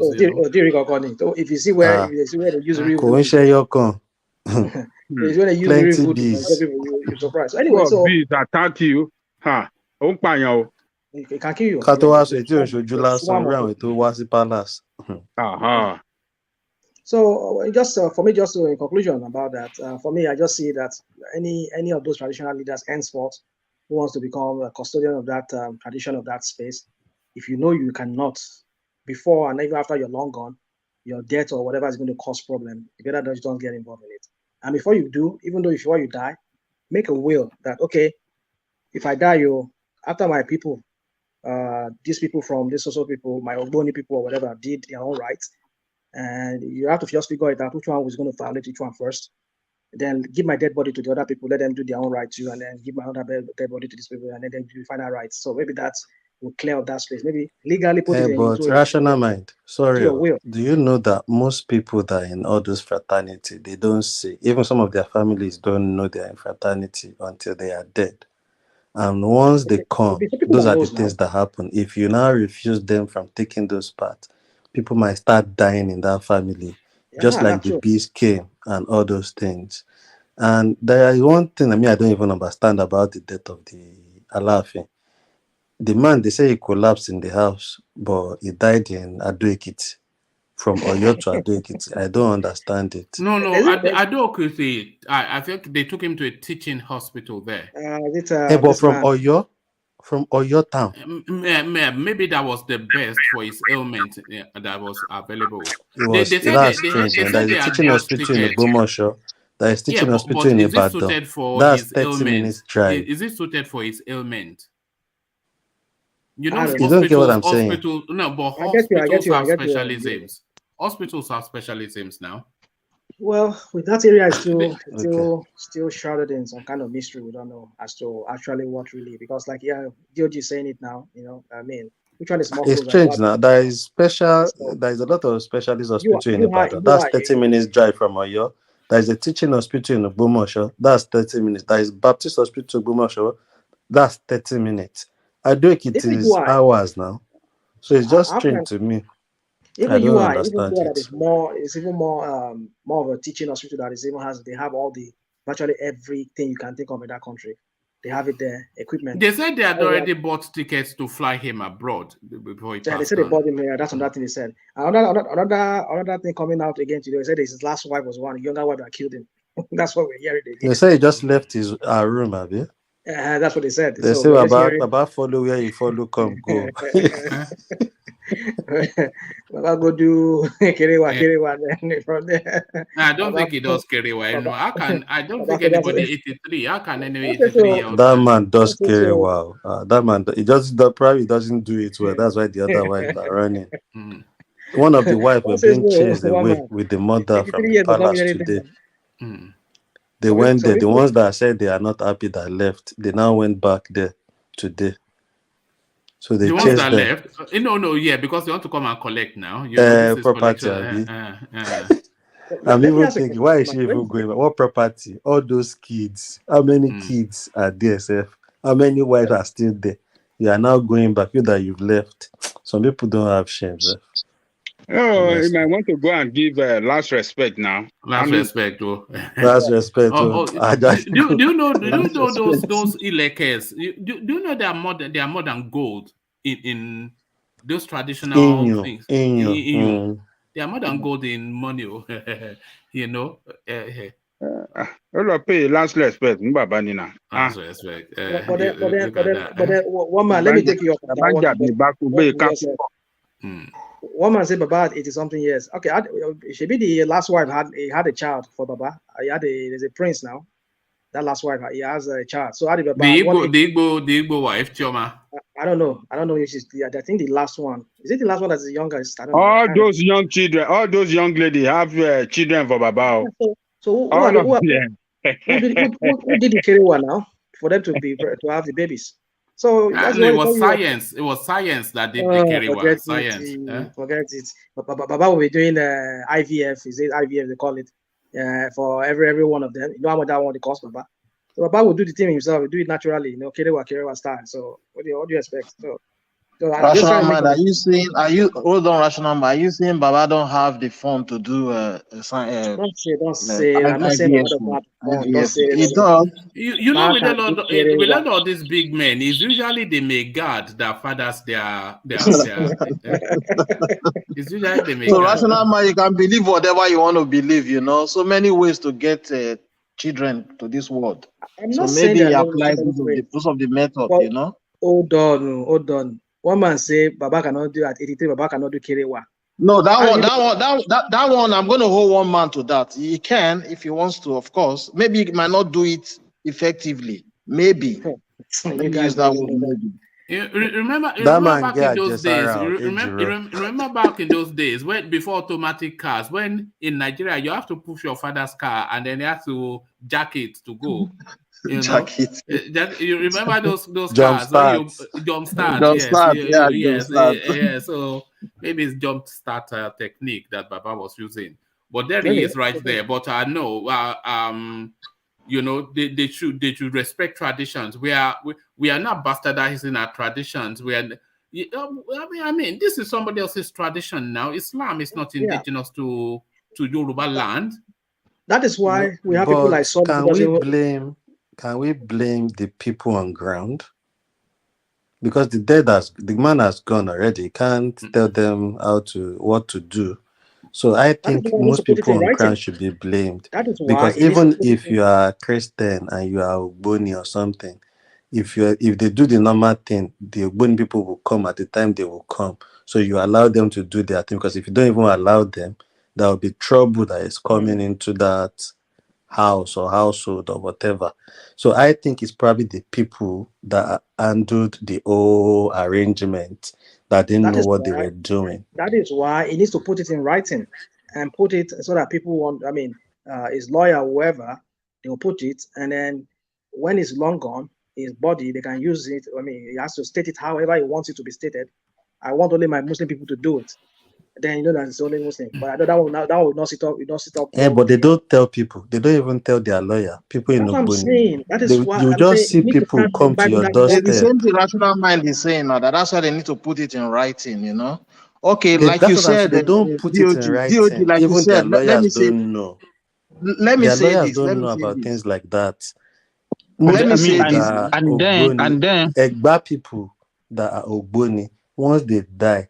So if you see where they use real Go and voodoo, share your con. it's when they use real Plenty voodoo, bees. you're surprised. So anyway, so bees attack you, it can kill you. Kato wa so eti o There's soju lásán swarm of àwọn it. ètò wá sí palace. So just for me, just in conclusion about that, for me, I just see that any of those traditional leaders henceforth who wants to become a custodian of that tradition of that space, if you know you cannot, before and even after you're long gone, your death or whatever is going to cause problem, you better just don't get involved in it. And before you do, even though before you die, make a will that, okay, if I die, after my people, these people from these social people, my Ogboni people or whatever, did their own rights, and you have to just figure it out which one was going to violate each one first. Then give my dead body to the other people, let them do their own right too, and then give my other dead body to these people, and then do final rights. So maybe that will clear up that space. Maybe legally put it But into rational mind, sorry, your will. do you know that most people that are in all those fraternity, they don't say, even some of their families don't know they're in fraternity until they are dead. And once they come, those are the things that happen. If you now refuse them from taking those parts, people might start dying in that family, just like the bees came and all those things. And there is one thing I don't even understand about the death of the Alaafin. The man, they say he collapsed in the house, but he died in Ado-Ekiti. From Oyo to Ado-Ekiti. I don't understand it. No, Ado-Ekiti, I think they took him to a teaching hospital there. But from Oyo? From Oyo town? Maybe that was the best for his ailment that was available. That's strange. There is a teaching hospital in Ogbomoso. There is teaching hospital in Ibadan. That's 30 minutes drive. Is it suited for his ailment? You know, you don't get what I'm saying. No, but hospitals have specialisms. Hospitals have specialisms now. Well, with that area is still shrouded in some kind of mystery. We don't know as to actually what really, because like DOG is saying it now. I mean, which one is more? It's strange now. There is a lot of specialist hospital in Ibadan. That's 30 minutes drive from Oyo. There is a teaching hospital in Ogbomoso. That's 30 minutes. There is Baptist hospital in Ogbomoso. That's 30 minutes. I do it is hours now. So it's just strange to me. Even UI, even that is more, it's even more of a teaching hospital that is even they have all the virtually everything you can think of in that country. They have it there, equipment. They said they had already bought tickets to fly him abroad before he passed. They said they bought him here. That's another thing they said. Another thing coming out again today. They said his last wife was one younger wife that killed him. That's what we're hearing. They say he just left his room, have you? That's what they said. They say about follow where you follow, come go. I'll go do Kerewa then from there. I don't think he does Kerewa. No, I don't think anybody 83. How can any 83-year-old? That man does Kerewa. That man, he just probably doesn't do it well. That's why the other wives are running. One of the wives were being chased away with the mother from the palace today. They went there. The ones that said they are not happy that left, they now went back there today. So they chased them. Left? No, because they want to come and collect now. Property. I'm even thinking, why is she even going? What property? All those kids. How many kids are there, Seth? How many wives are still there? You are now going back. You that you've left. Some people don't have shame, Seth. Oh, you might want to go and give last respect now. Last respect. Do you know those ilekes? Do you know they are more than gold in those traditional things? They are more than gold in money. You know. Pay last respect, Last respect. But one man, let me take you up. One man said Baba at 80 something years. Okay, should be the last wife had a child for Baba. There's a prince now. That last wife, he has a child. So how did Baba? The Igbo wife, Chioma. I don't know if she's I think the last one. Is it the last one that's the youngest? I don't know. All those young children, all those young ladies have children for Baba. So who did the Kerewa now? for them to have the babies. So that's and it what was science. It was science that did the Kerewa. Science. Forget it. Baba will be doing IVF. Is it IVF they call it? For every one of them. You know how much that one cost, Baba. So Baba will do the thing himself. Will do it naturally. You know, Kerewa style. So what do you expect? So Rational mind, are you saying? Hold on, rational mind? Are you saying Baba don't have the fund to do don't say. I'm not saying Baba doesn't have the fund. Don't say it does. You know, with a lot of these big men, it's usually they may guard their fathers, their it's usually they may So guard. rational mind, you can believe whatever you want to believe. You know, so many ways to get children to this world. I'm so not maybe saying he that applies most of the method. But you know. Hold on. One man say Baba cannot do at 83. Baba cannot do Kerewa. No, that one, I'm going to hold one man to that. He can, if he wants to, of course. Maybe he might not do it effectively. Maybe. Let me use that word, maybe. Remember back in those days. Remember back in those days when before automatic cars, when in Nigeria you have to push your father's car and then you have to jack it to go. You know, you remember those cars when you jump start? Yes. So maybe it's jump start technique that Baba was using, but there he is right there. But I know, you know, they should respect traditions. We are not bastardizing our traditions. I mean, this is somebody else's tradition now. Islam is not indigenous to Yoruba land. That is why we have people like Son. Can we blame the people on ground? Because the man has gone already. Can't tell them what to do. So I think most people on ground should be blamed. That is because even if you are Christian and you are Ogboni or something, if they do the normal thing, the Ogboni people will come at the time they will come. So you allow them to do their thing. Because if you don't even allow them, there will be trouble that is coming into that house or household or whatever. So I think it's probably the people that handled the whole arrangement that didn't know what they were doing. That is why he needs to put it in writing and put it so that people want, his lawyer, whoever, they will put it, and then when it's long gone, his body, they can use it. He has to state it however he wants it to be stated. I want only my Muslim people to do it. Then you know that it's only Muslim. But I know that will not sit up. Yeah, but they don't tell people. They don't even tell their lawyer. People in That's what I'm Ogboni. saying. That is why you just see people come to your doorstep. The same thing rational mind is saying now. That's why they need to put it in writing. You know. Okay, like that's you said, they don't put it in writing. DOG, like even you said, their lawyers don't know. Let me say lawyers this. don't know about things like that. Let me say this. And then Egba people that are Ogboni, once they die,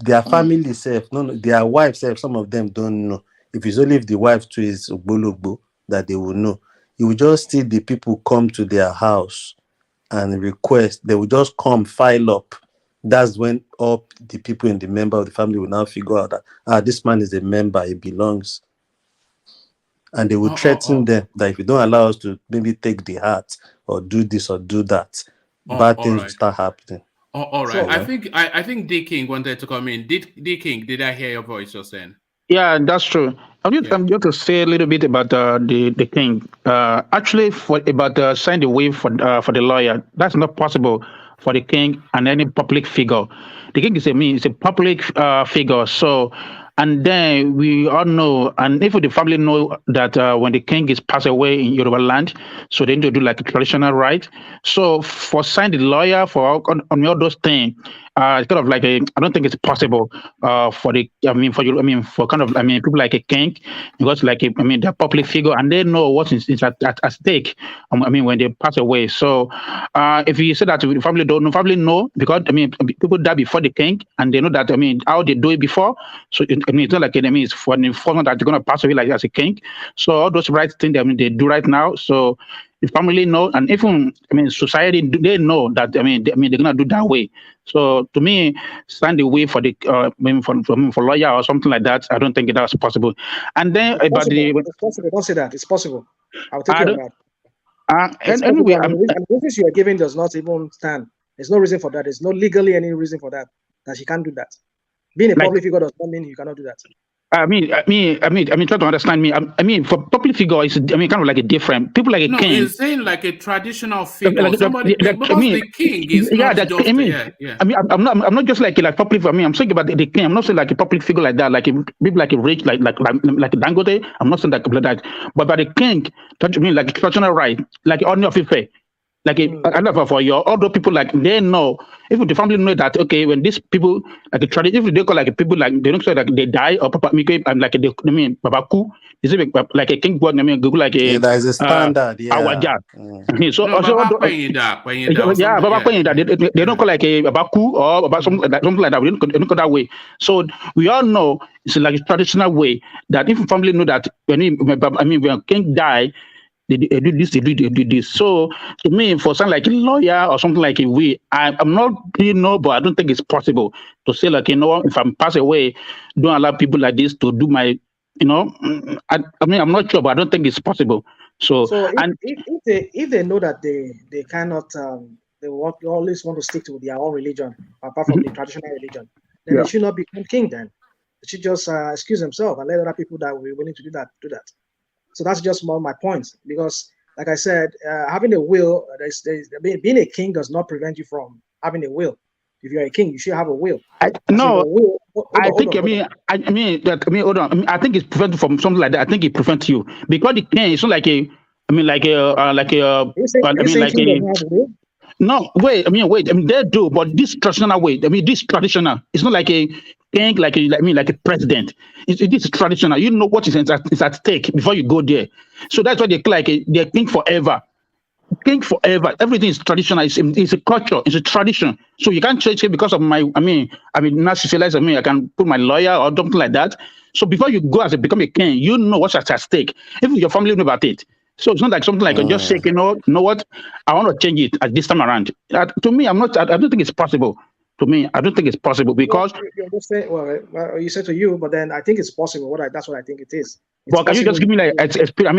their family self, their wife self, some of them don't know. If it's only if the wife too is Ogbologbo that they will know. You will just see the people come to their house and request. They will just come file up. That's when all the people in the member of the family will now figure out that this man is a member, he belongs. And they will threaten them that if you don't allow us to maybe take the heart or do this or do that, bad things will start happening. All right. So, I think D King wanted to come in. D King, did I hear your voice just then? Yeah, that's true. I'm just to say a little bit about the king. Actually, about sign the waive for the lawyer, that's not possible for the king and any public figure. The king is a public figure. So, and then we all know, and if the family know that when the king is passed away in Yoruba land, so they need to do like a traditional right. So for sign the lawyer for on all those things, it's kind of like I don't think it's possible for people like a king, because they're a public figure and they know what is at stake. When they pass away. So if you say that the family family know, because people die before the king and they know that how they do it before. So it's not like it's for an informant that they're gonna pass away like as a king. So all those right things they do right now. So the family know, and even society, they know that they're gonna do that way. So to me, stand the way for the for lawyer or something like that. I don't think that's possible. And then it's possible. Don't say that. It's possible. I'll take you on that. Anyway, the reasons you are giving does not even stand. There's no reason for that. There's no legally any reason for that. That she can't do that. Being a public figure does not mean you cannot do that. I mean, try to understand me. I mean, for public figure, it's kind of like a different people like a king. No, he's saying like a traditional figure. Somebody, because the king is not just. I'm not just like public. I mean, I'm saying about the king. I'm not saying like a public figure like that. Like people like a rich, like Dangote. I'm not saying like that. But by the king, I mean like traditional right, like ordinary of Ife. Like for your other people, like they know, if the family know that okay, when these people like if they call like people like they don't say like they die or Papa Mike and like they mean Babaku, is it like a king god? I mean, go like a there is a standard, Awaja. So Baba paying that. Baba paying that. They don't call like a Babaku or about something like that. We don't call that way. So we all know it's like a traditional way that if family know that when king die. They do this, they do this. So to me, for something like a lawyer or something like I'm not but I don't think it's possible to say like, if I'm pass away, don't allow people like this to do my, I mean, I'm not sure, but I don't think it's possible. So if they know that they cannot, they always want to stick to their own religion, apart from the traditional religion, then they should not become king then. They should just excuse themselves and let other people that were willing to do that. So that's just my point, because, like I said, having a will, being a king does not prevent you from having a will. If you're a king, you should have a will. I think it's prevented from something like that. I think it prevents you because the king is not like no, wait. They do, but this traditional way. This traditional. It's not like a king, like a president. It's traditional. You know what is at stake before you go there. So that's why they like they're king forever. King forever. Everything is traditional. It's a culture. It's a tradition. So you can't change it because of my. Not civilized. I can put my lawyer or something like that. So before you go as become a king, you know what's at stake. Even your family know about it. So it's not like something like just say, you know what, I want to change it at this time around. To me, I don't think it's possible. To me, I don't think it's possible because you're just saying, well, you said to you, but then I think it's possible. That's what I think it is. But can you just give me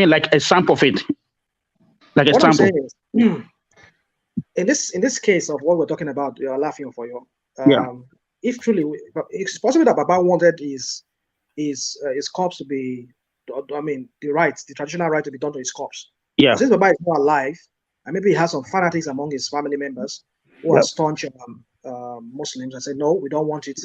like a sample of it? Like a sample. In this case of what we're talking about, you're laughing for you. If truly it's possible that Baba wanted his corpse to be, the traditional right to be done to his corpse. Yeah. But since Baba is not alive, and maybe he has some fanatics among his family members who are staunch Muslims and say, no, we don't want it.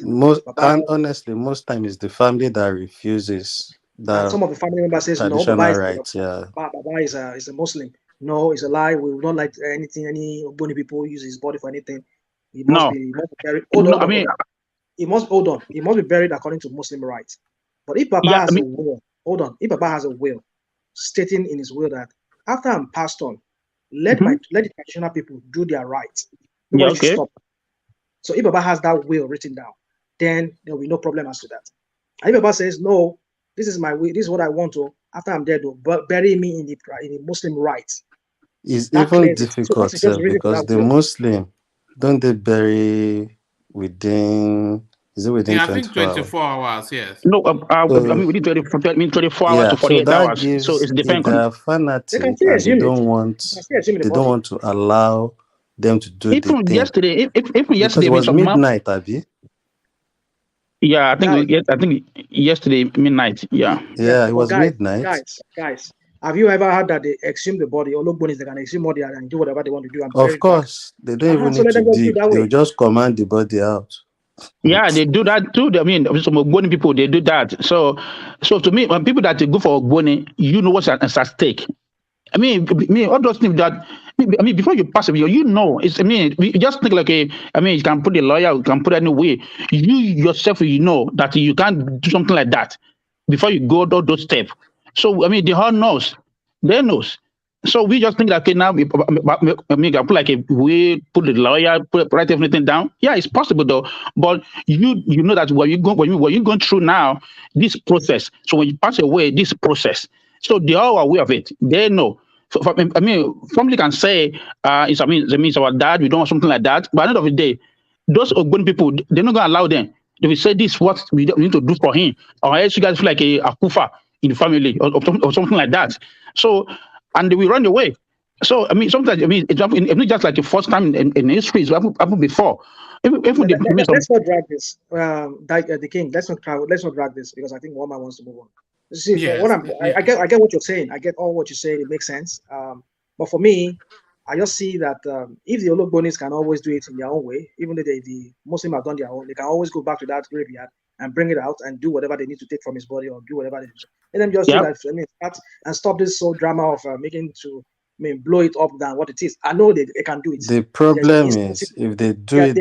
Honestly, most times it's the family that refuses. And some of the family members says, no, Baba is a Muslim. No, it's a lie. We will not like any Ogoni people use his body for anything. He must be buried. He must be buried according to Muslim rites. But if Baba has a will, if Baba has a will stating in his will that after I'm passed on, let the traditional people do their rights. Nobody should stop. So if Baba has that will written down, then there will be no problem as to that. And if Baba says, no, this is my will, this is what I want to, after I'm dead, bury me in the Muslim rites. It's even difficult because the Muslim, don't they bury within, is it within 24 I think 24 hours, yes. No, within 24 hours to 48 hours. So it's depending. They are fanatic and they don't want to allow them to do even the yesterday, thing. Even yesterday, it was midnight, Abby. Yeah, I think yesterday midnight. Yeah, it was midnight. Guys, have you ever heard that they exhume the body? Or they can exhume body and do whatever they want to do? Of course, they don't even need to dig. They'll just command the body out. Yeah, they do that too. Some Ogoni people, they do that. So to me, when people that go for Ogoni, you know what's at stake. All those things that. Before you pass away, it's. We just think like you can put a lawyer, you can put any way. You yourself, that you can't do something like that before you go those steps. So the whole knows, they knows. So we just think that okay, now we can put like a way, put the lawyer, write everything down. Yeah, it's possible though. But you know that when you're going through now this process. So when you pass away, this process. So they are aware of it. They know. Family can say, it means our dad, we don't want something like that. But at the end of the day, those Ogoni people, they're not going to allow them. They will say, this is what we need to do for him. Or else you guys feel like a kufa in the family or something like that. So, and they will run away. So I mean, sometimes it's not just like the first time in history. It's happened before. Let's not drag this. The king. Let's not drag this because I think one man wants to move on. See, for what I get what you're saying. I get all what you're saying. It makes sense. But for me, I just see that if the Ologbonis can always do it in their own way, even though the Muslim have done their own, they can always go back to that graveyard and bring it out and do whatever they need to take from his body or do whatever they do. Let them just do that. I mean, stop this whole drama of making to blow it up than what it is. I know they can do it. The problem is if they do it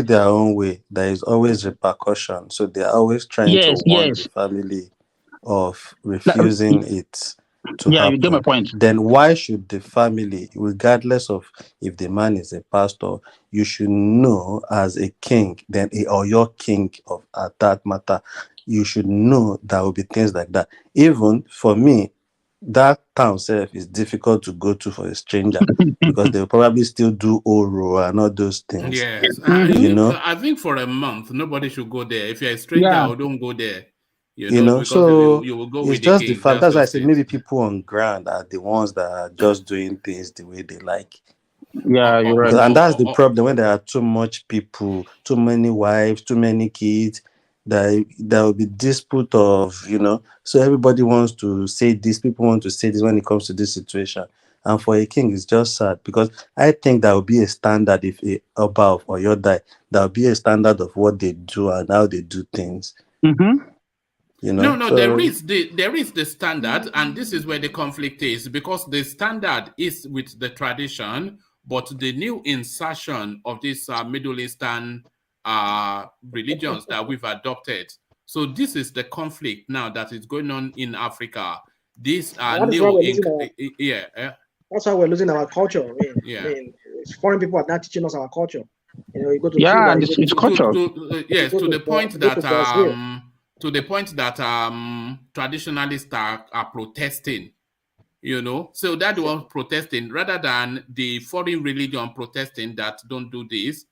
their own way, there is always repercussion. So they are always trying to warn the family of refusing it to happen. You get my point. Then why should the family, regardless of if the man is a pastor, you should know as a king, then or your king of at that matter, you should know there will be things like that. Even for me, that town self is difficult to go to for a stranger because they'll probably still do oro and all those things. Yes, I think for a month nobody should go there. If you're a stranger, don't go there. You know, because so you will go it's with just the the king. fact. That's why I said maybe people on ground are the ones that are just doing things the way they like. Yeah, you're right. And that's the problem when there are too much people, too many wives, too many kids. There will be dispute of, so everybody wants to say this, people want to say this when it comes to this situation. And for a king, it's just sad because I think there will be a standard if a Oba of Oyo die, there will be a standard of what they do and how they do things. Mm-hmm. No, there is the standard, and this is where the conflict is because the standard is with the tradition, but the new insertion of this Middle Eastern religions that we've adopted. So this is the conflict now that is going on in Africa. These are new. That's why we're losing our culture. I mean, foreign people are not teaching us our culture. You go to Cuba, it's culture. To the point that to the point that traditionalists are protesting, so that one protesting rather than the foreign religion protesting that don't do this.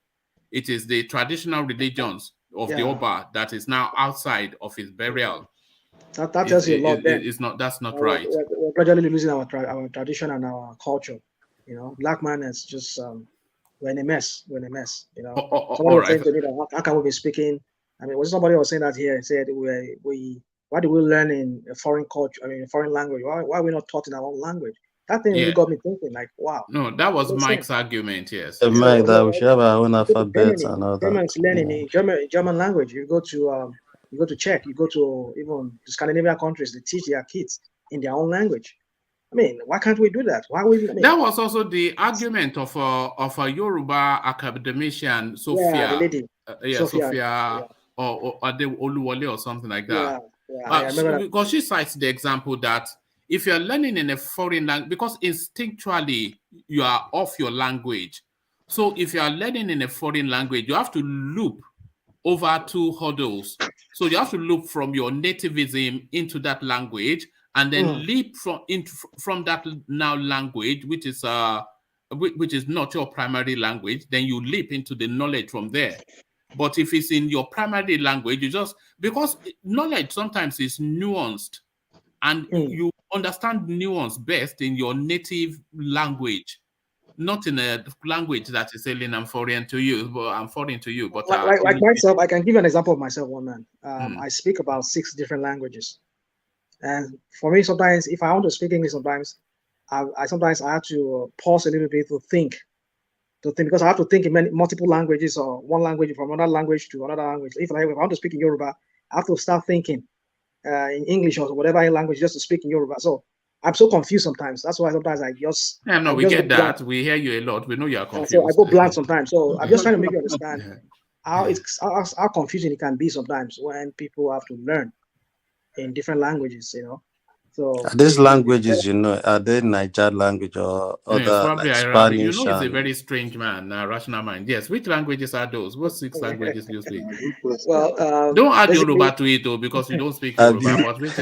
It is the traditional religions of the Oba that is now outside of his burial. That tells you a lot. That's not right. We're gradually losing our tradition and our culture. Black man is just we're in a mess. Somebody was saying to me that how can we be speaking? I mean, somebody was saying that here. He said why do we learn in a foreign culture? I mean, a foreign language. Why are we not taught in our own language? That thing really got me thinking. Like, wow. No, that was Mike's argument. Yes. Mike, that we should have our own alphabet and all that. Germans learning in German language. You go to Czech. You go to even the Scandinavian countries. They teach their kids in their own language. I mean, why can't we do that? That was also the argument of a Yoruba academician, Sophia. The lady. Sophia. Or Oluwole or something like that. Because she cites the example that if you're learning in a foreign language, because instinctually you are off your language. So if you are learning in a foreign language, you have to loop over two hurdles. So you have to loop from your nativism into that language and then leap from that now language, which is not your primary language, then you leap into the knowledge from there. But if it's in your primary language, because knowledge sometimes is nuanced and you understand nuance best in your native language, not in a language that is alien and foreign to you. But like myself, I can give you an example of myself, one man. I speak about 6 different languages. And for me, sometimes if I want to speak English, sometimes I have to pause a little bit to think because I have to think in multiple languages or one language from another language to another language. If I want to speak in Yoruba, I have to start thinking in English or whatever language just to speak in Yoruba. So I'm so confused sometimes. That's why sometimes I just... we get that. We hear you a lot. We know you are confused. So I go blank sometimes. So I'm just trying to make you understand how confusing it can be sometimes when people have to learn in different languages, So these languages, are they Niger language or other like Spanish? He's a very strange man, rational mind. Yes, which languages are those? What 6 languages do you speak? Well, don't add Yoruba to it though, because you don't speak Yoruba. But which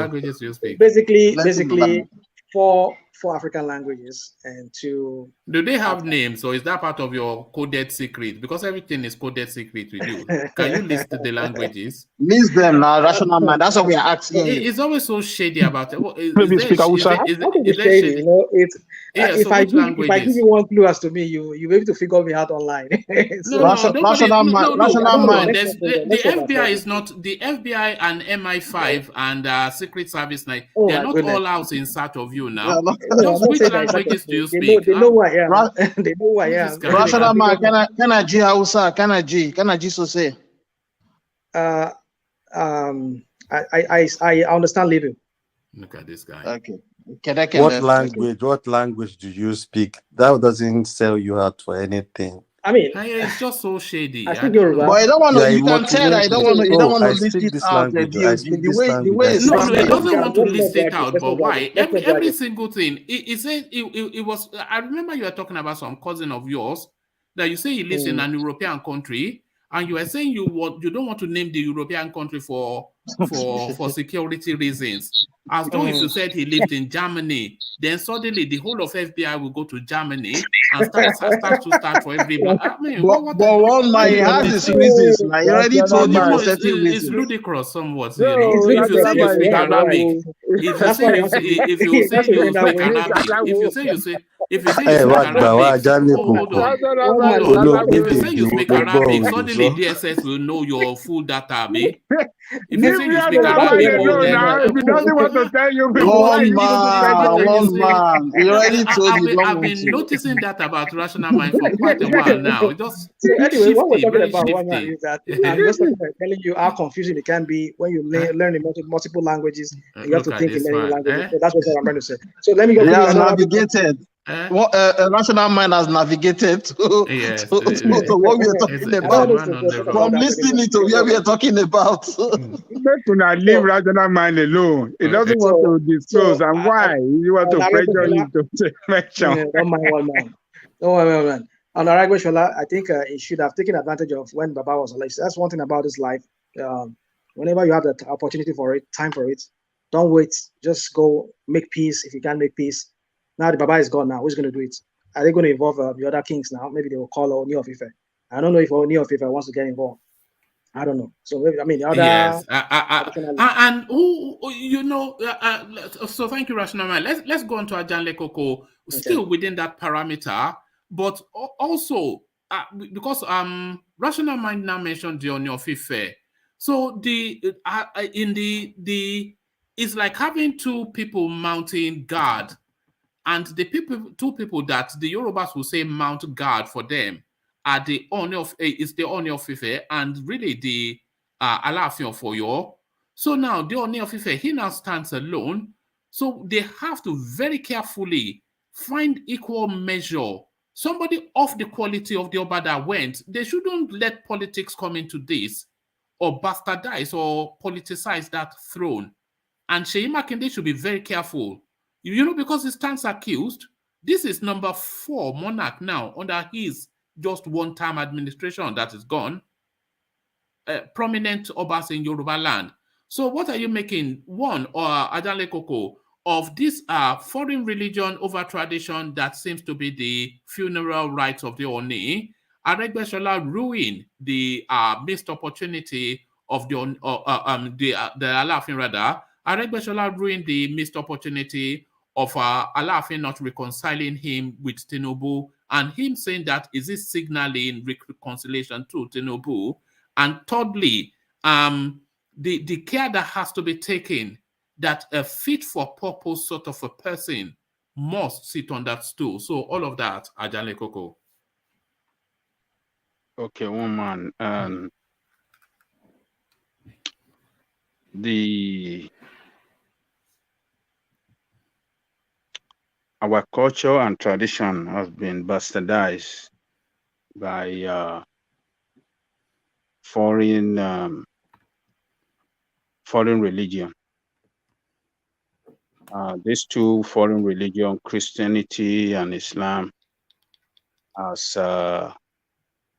languages do you speak? Basically, for 4 African languages and to. Do they have names, or is that part of your coded secret? Because everything is coded secret with you. Can you list the languages? List them now, rational man. That's what we are asking you. It's always so shady about it. Maybe speak Hausa. How can be shady? You know, it's if I give you one clue as to me, you'll be able to figure me out online. No, rational mind. The FBI is not the FBI and MI5 and Secret Service. They are not all out in search of you now. Just which languages do you speak? They know who I am. They know who I am. Rational man, can I G Hausa? Can I G so say? I understand living. Look at this guy. Okay. What language do you speak? That doesn't sell you out for anything. I mean, it's just so shady. I think you're right. But I don't want to. You can tell that I don't want to list it out. The way it's no, he doesn't want to list it out. But why? Every single thing. He said it was. I remember you were talking about some cousin of yours that you say he lives in an European country, and you were saying you don't want to name the European country for security reasons. As though if you said he lived in Germany, then suddenly the whole of FBI will go to Germany and start for everybody. I mean, but one man, he has his reasons. Like, he already told you it's ludicrous somewhat. You know, if you say you speak Arabic, if you say you speak Arabic, if you say you speak Arabic, suddenly DSS will know your full data, if you say you speak Arabic, if he doesn't want to tell you, one man. He already told you. I've been noticing that about rational mind for quite a while now. Just anyway, what we're talking about is that I'm just telling you how confusing it can be when you learn multiple languages. You have to think in many languages. So that's what I'm trying to say. So let me go. Navigated. A rational mind has navigated to what we are talking about. From listening to what we are talking about. Make una leave rational mind alone. He doesn't want to disclose, and why? You want to pressure him to mention. Don't mind one man. Don't worry, man. And Aregbesola, I think he should have taken advantage of when Baba was alive. That's one thing about his life. Whenever you have the opportunity for it, time for it, don't wait. Just go make peace if you can make peace. Now the Baba is gone now. Who's going to do it? Are they going to involve the other kings now? Maybe they will call Oni of Ife. I don't know if Oni of Ife wants to get involved. I don't know. So maybe, I mean, the other... Yes. And who, you know, so thank you, Rational Man. Let's go on to Ajanle Koko, still within that parameter, but also, because Rational Mind now mentioned the Oni of Ife. So it's like having two people mounting guard. And the two people that the Yorubas will say mount guard for them are the Oni of Ife and really the Alaafin of Oyo. So now the Oni of Ife, he now stands alone. So they have to very carefully find equal measure. Somebody of the quality of the Oba that went, they shouldn't let politics come into this or bastardize or politicize that throne. And Seyi Makinde should be very careful. You know, because he stands accused, this is number 4 monarch now under his just one-time administration that is gone. Prominent Obas in Yoruba land. So what are you making, one, or Ajanle Koko, of this foreign religion over tradition that seems to be the funeral rites of the Oni? Aregbesola ruined the missed opportunity of the Alaafin rather. Aregbesola ruined the missed opportunity of Alaafin not reconciling him with Tinubu, and him saying that is this signaling reconciliation to Tinubu. And thirdly, the care that has to be taken that a fit for purpose sort of a person must sit on that stool. So all of that, Ajanle Koko. Okay, one man. Our culture and tradition has been bastardized by foreign religion. These two foreign religion, Christianity and Islam, has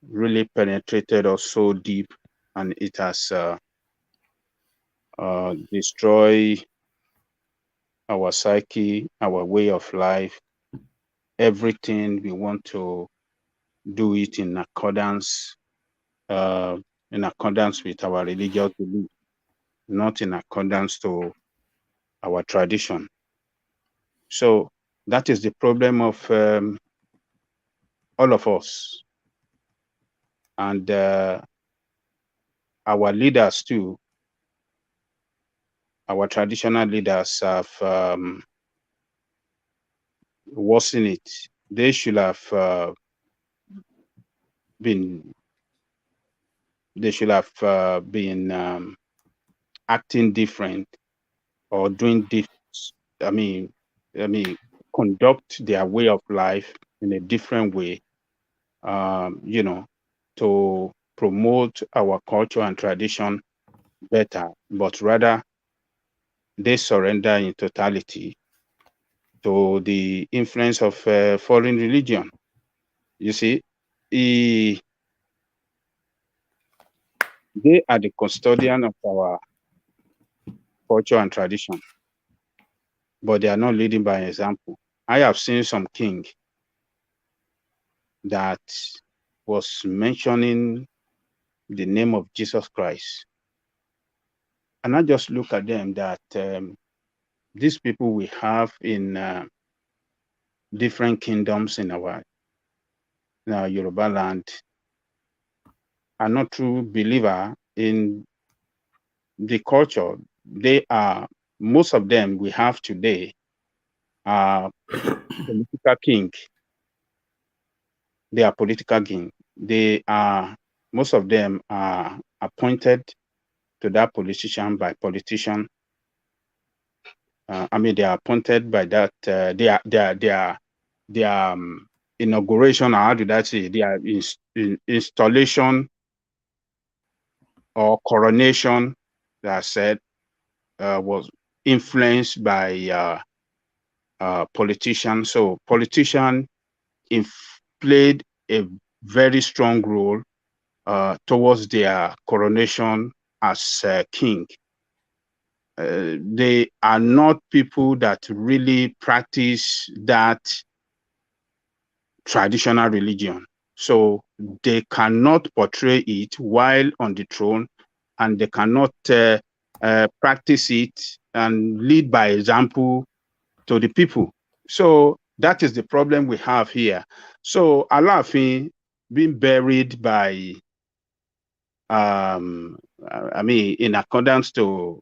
really penetrated us so deep, and it has destroyed our psyche, our way of life, everything. We want to do it in accordance with our religious belief, not in accordance to our tradition. So that is the problem of all of us. And our leaders too, our traditional leaders have worsened it. They should have been acting different or doing conduct their way of life in a different way, to promote our culture and tradition better, but rather they surrender in totality to the influence of foreign religion. You see, they are the custodian of our culture and tradition, but they are not leading by example. I have seen some king that was mentioning the name of Jesus Christ, and I just look at them that these people we have in different kingdoms in our Yoruba land are not true believer in the culture. They are, most of them we have today are political king. They are political king. Most of them are appointed to that position by politician. They are appointed by that. Their inauguration, or how did I say? Their installation or coronation, that said, was influenced by politicians. So politicians played a very strong role towards their coronation as king. They are not people that really practice that traditional religion. So they cannot portray it while on the throne, and they cannot practice it and lead by example to the people. So that is the problem we have here. So Alaafin being buried by, in accordance to,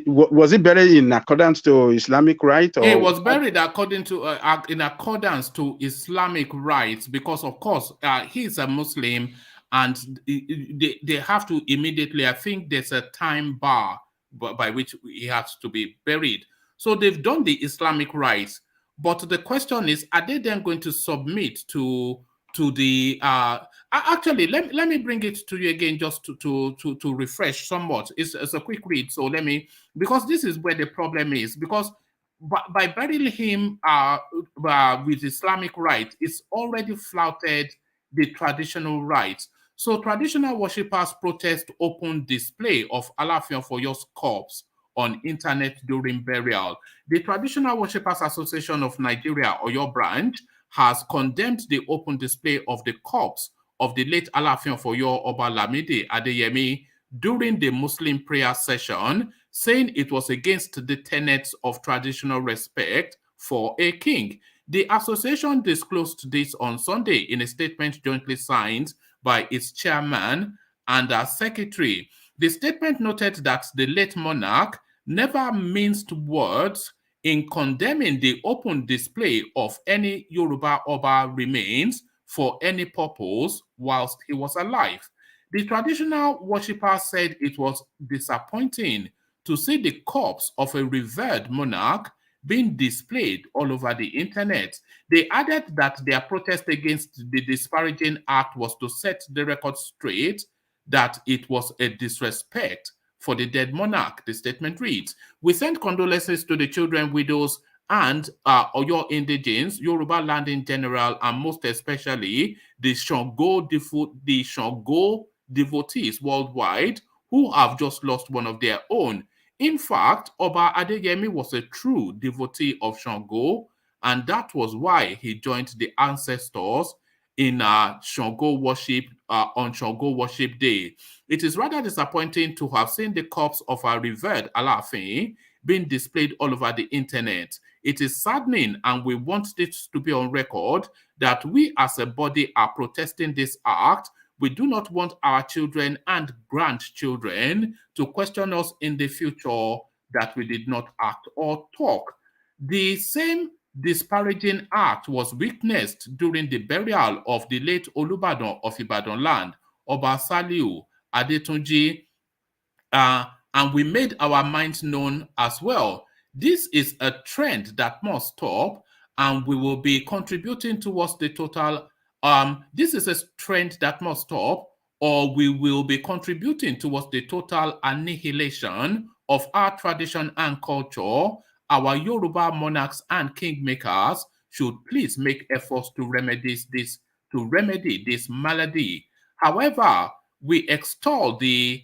was it buried in accordance to Islamic rite? Or it was buried according to in accordance to Islamic rites, because of course he's a Muslim, and they have to immediately, I think there's a time bar by which he has to be buried. So they've done the Islamic rites, but the question is, are they then going to submit to the actually let me bring it to you again just to refresh somewhat. It's a quick read, so let me, because this is where the problem is, because by burying him with Islamic rites, it's already flouted the traditional rites. So traditional worshippers protest open display of Alaafin of OYO'S corpse on internet during burial. The Traditional Worshippers Association of Nigeria, Oyo branch, has condemned the open display of the corpse of the late Alaafin of Oyo, Oba Lamidi Adeyemi, during the Muslim prayer session, saying it was against the tenets of traditional respect for a king. The association disclosed this on Sunday in a statement jointly signed by its chairman and secretary. The statement noted that the late monarch never minced words in condemning the open display of any Yoruba Oba remains for any purpose whilst he was alive. The traditional worshippers said it was disappointing to see the corpse of a revered monarch being displayed all over the internet. They added that their protest against the disparaging act was to set the record straight that it was a disrespect for the dead monarch. The statement reads, "We send condolences to the children, widows, and Oyo indigenes, Yoruba land in general, and most especially the Shango devotees worldwide who have just lost one of their own. In fact, Oba Adeyemi was a true devotee of Shango, and that was why he joined the ancestors in Shango worship on Shango Worship Day. It is rather disappointing to have seen the corpse of our revered Alaafin being displayed all over the internet. It is saddening, and we want this to be on record, that we as a body are protesting this act. We do not want our children and grandchildren to question us in the future that we did not act or talk. The same disparaging act was witnessed during the burial of the late Olubadan of Ibadan land, Oba Saliu Adetunji, and we made our minds known as well. This is a trend that must stop, and we will be contributing towards the total. This is a trend that must stop, or we will be contributing towards the total annihilation of our tradition and culture. Our Yoruba monarchs and kingmakers should please make efforts to remedy this malady. However, we extol the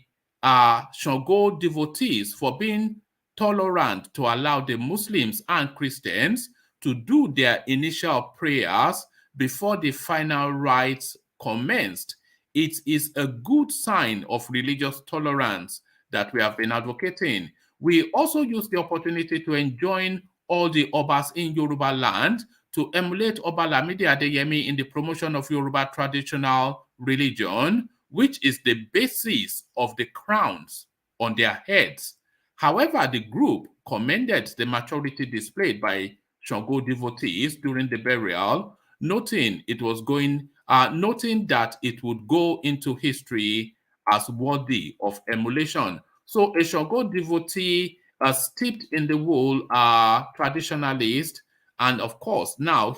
Shango devotees for being tolerant to allow the Muslims and Christians to do their initial prayers before the final rites commenced. It is a good sign of religious tolerance that we have been advocating. We also use the opportunity to enjoin all the Obas in Yoruba land to emulate Oba Lamidi Adeyemi in the promotion of Yoruba traditional religion, which is the basis of the crowns on their heads. However, the group commended the maturity displayed by Shango devotees during the burial, noting that it would go into history as worthy of emulation. So a Shango devotee steeped in the wool traditionalist, and of course now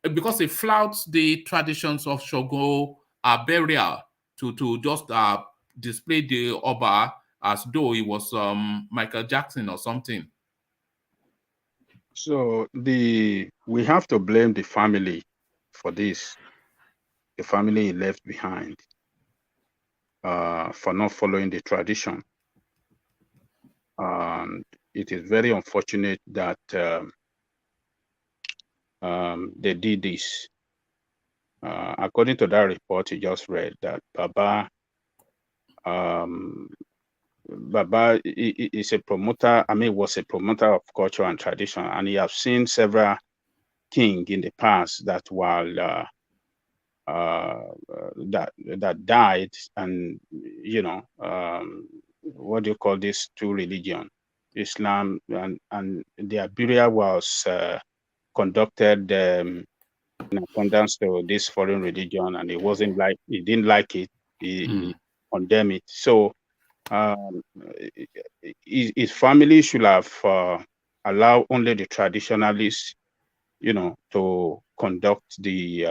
because he flouts the traditions of Shango burial to just display the Oba as though he was Michael Jackson or something. So we have to blame the family for this, the family he left behind, for not following the tradition. It is very unfortunate that they did this. According to that report you just read, that Baba is a promoter, was a promoter of culture and tradition, and he has seen several kings in the past that while that died, and what do you call this two religion, Islam, and their burial was conducted in accordance to this foreign religion, and he didn't like it, he condemned it. So his family should have allowed only the traditionalists, to conduct the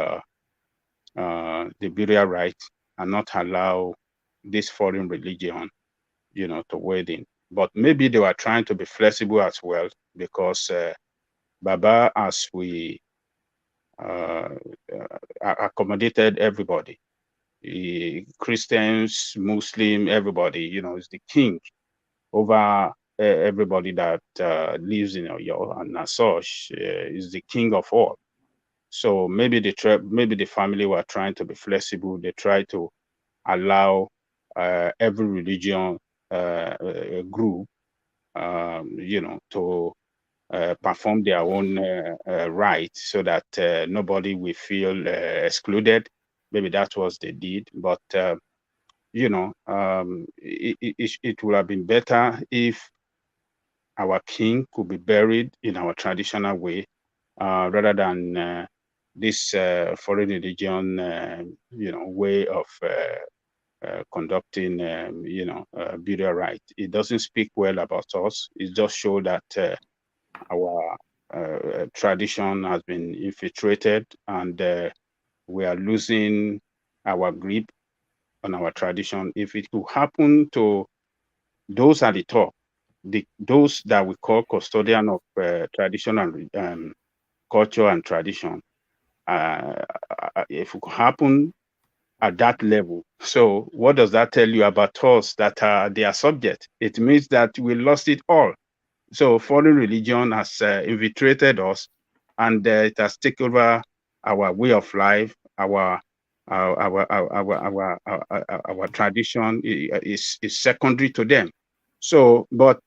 burial rite, and not allow this foreign religion, to wade in. But maybe they were trying to be flexible as well, because Baba, as we accommodated everybody, Christians, Muslim, everybody, is the king over everybody that lives in Oyo, and as such is the king of all. So maybe the family were trying to be flexible. They try to allow every religion group, to perform their own rites, so that nobody will feel excluded. Maybe that was they did, but it would have been better if our king could be buried in our traditional way, rather than this foreign religion, way of conducting, burial rite. It doesn't speak well about us. It just shows that our tradition has been infiltrated, and we are losing our grip on our tradition. If it could happen to those at the top, those that we call custodian of tradition and culture and tradition, if it could happen at that level. So what does that tell you about us that are their subject? It means that we lost it all. So foreign religion has infiltrated us, and it has taken over our way of life, our tradition is secondary to them. So, but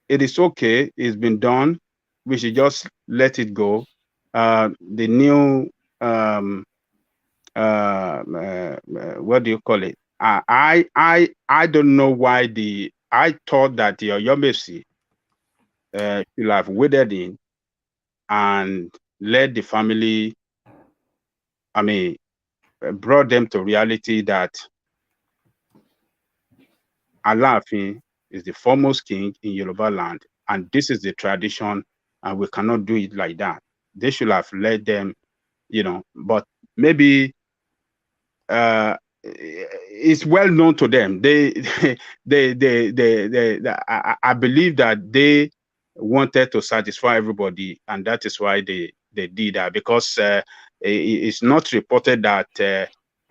it is okay. It's been done. We should just let it go. The new what do you call it? I don't know why I thought that the Oyomesi should have waded in and let the family, I mean, brought them to reality that Alaafin is the foremost king in Yoruba land, and this is the tradition, and we cannot do it like that. They should have let them, but maybe it's well known to them. I believe that they wanted to satisfy everybody, and that is why they did that, because it's not reported that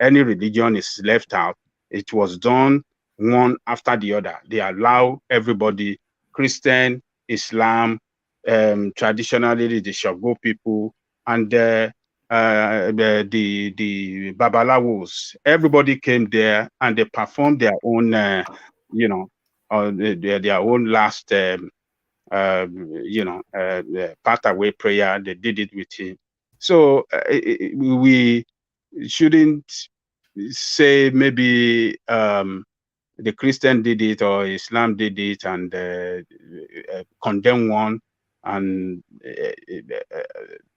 any religion is left out. It was done one after the other. They allow everybody, Christian, Islam, traditionally the Shago people, and the Babalawos. Everybody came there and they performed their own, their own last, part away prayer. They did it with him. So we shouldn't say maybe the Christian did it or Islam did it and condemn one and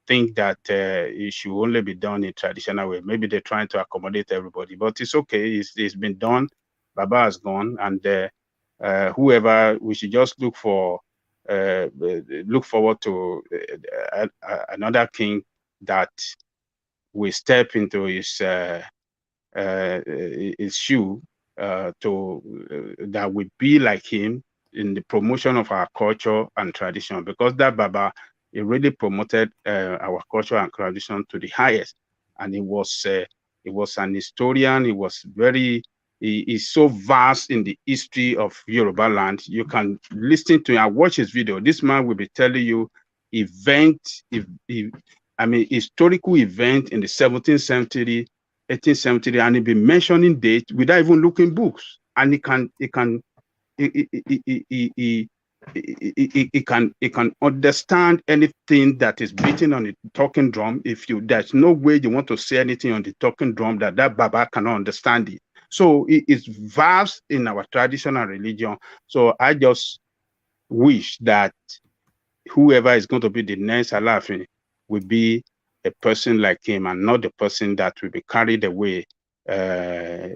think that it should only be done in traditional way. Maybe they're trying to accommodate everybody, but it's okay. It's been done. Baba has gone, and whoever, we should just look forward to another king that will step into his shoe that will be like him in the promotion of our culture and tradition, because that Baba, he really promoted our culture and tradition to the highest, and he was an historian. He was he's so vast in the history of Yoruba land. You can listen to him and watch his video. This man will be telling you historical event in the 17th century, 18th century, and he'll be mentioning dates without even looking books, and he can understand anything that is beaten on the talking drum. There's no way you want to say anything on the talking drum that Baba cannot understand it. So it is vast in our tradition and religion. So I just wish that whoever is going to be the next Alaafin will be a person like him and not the person that will be carried away by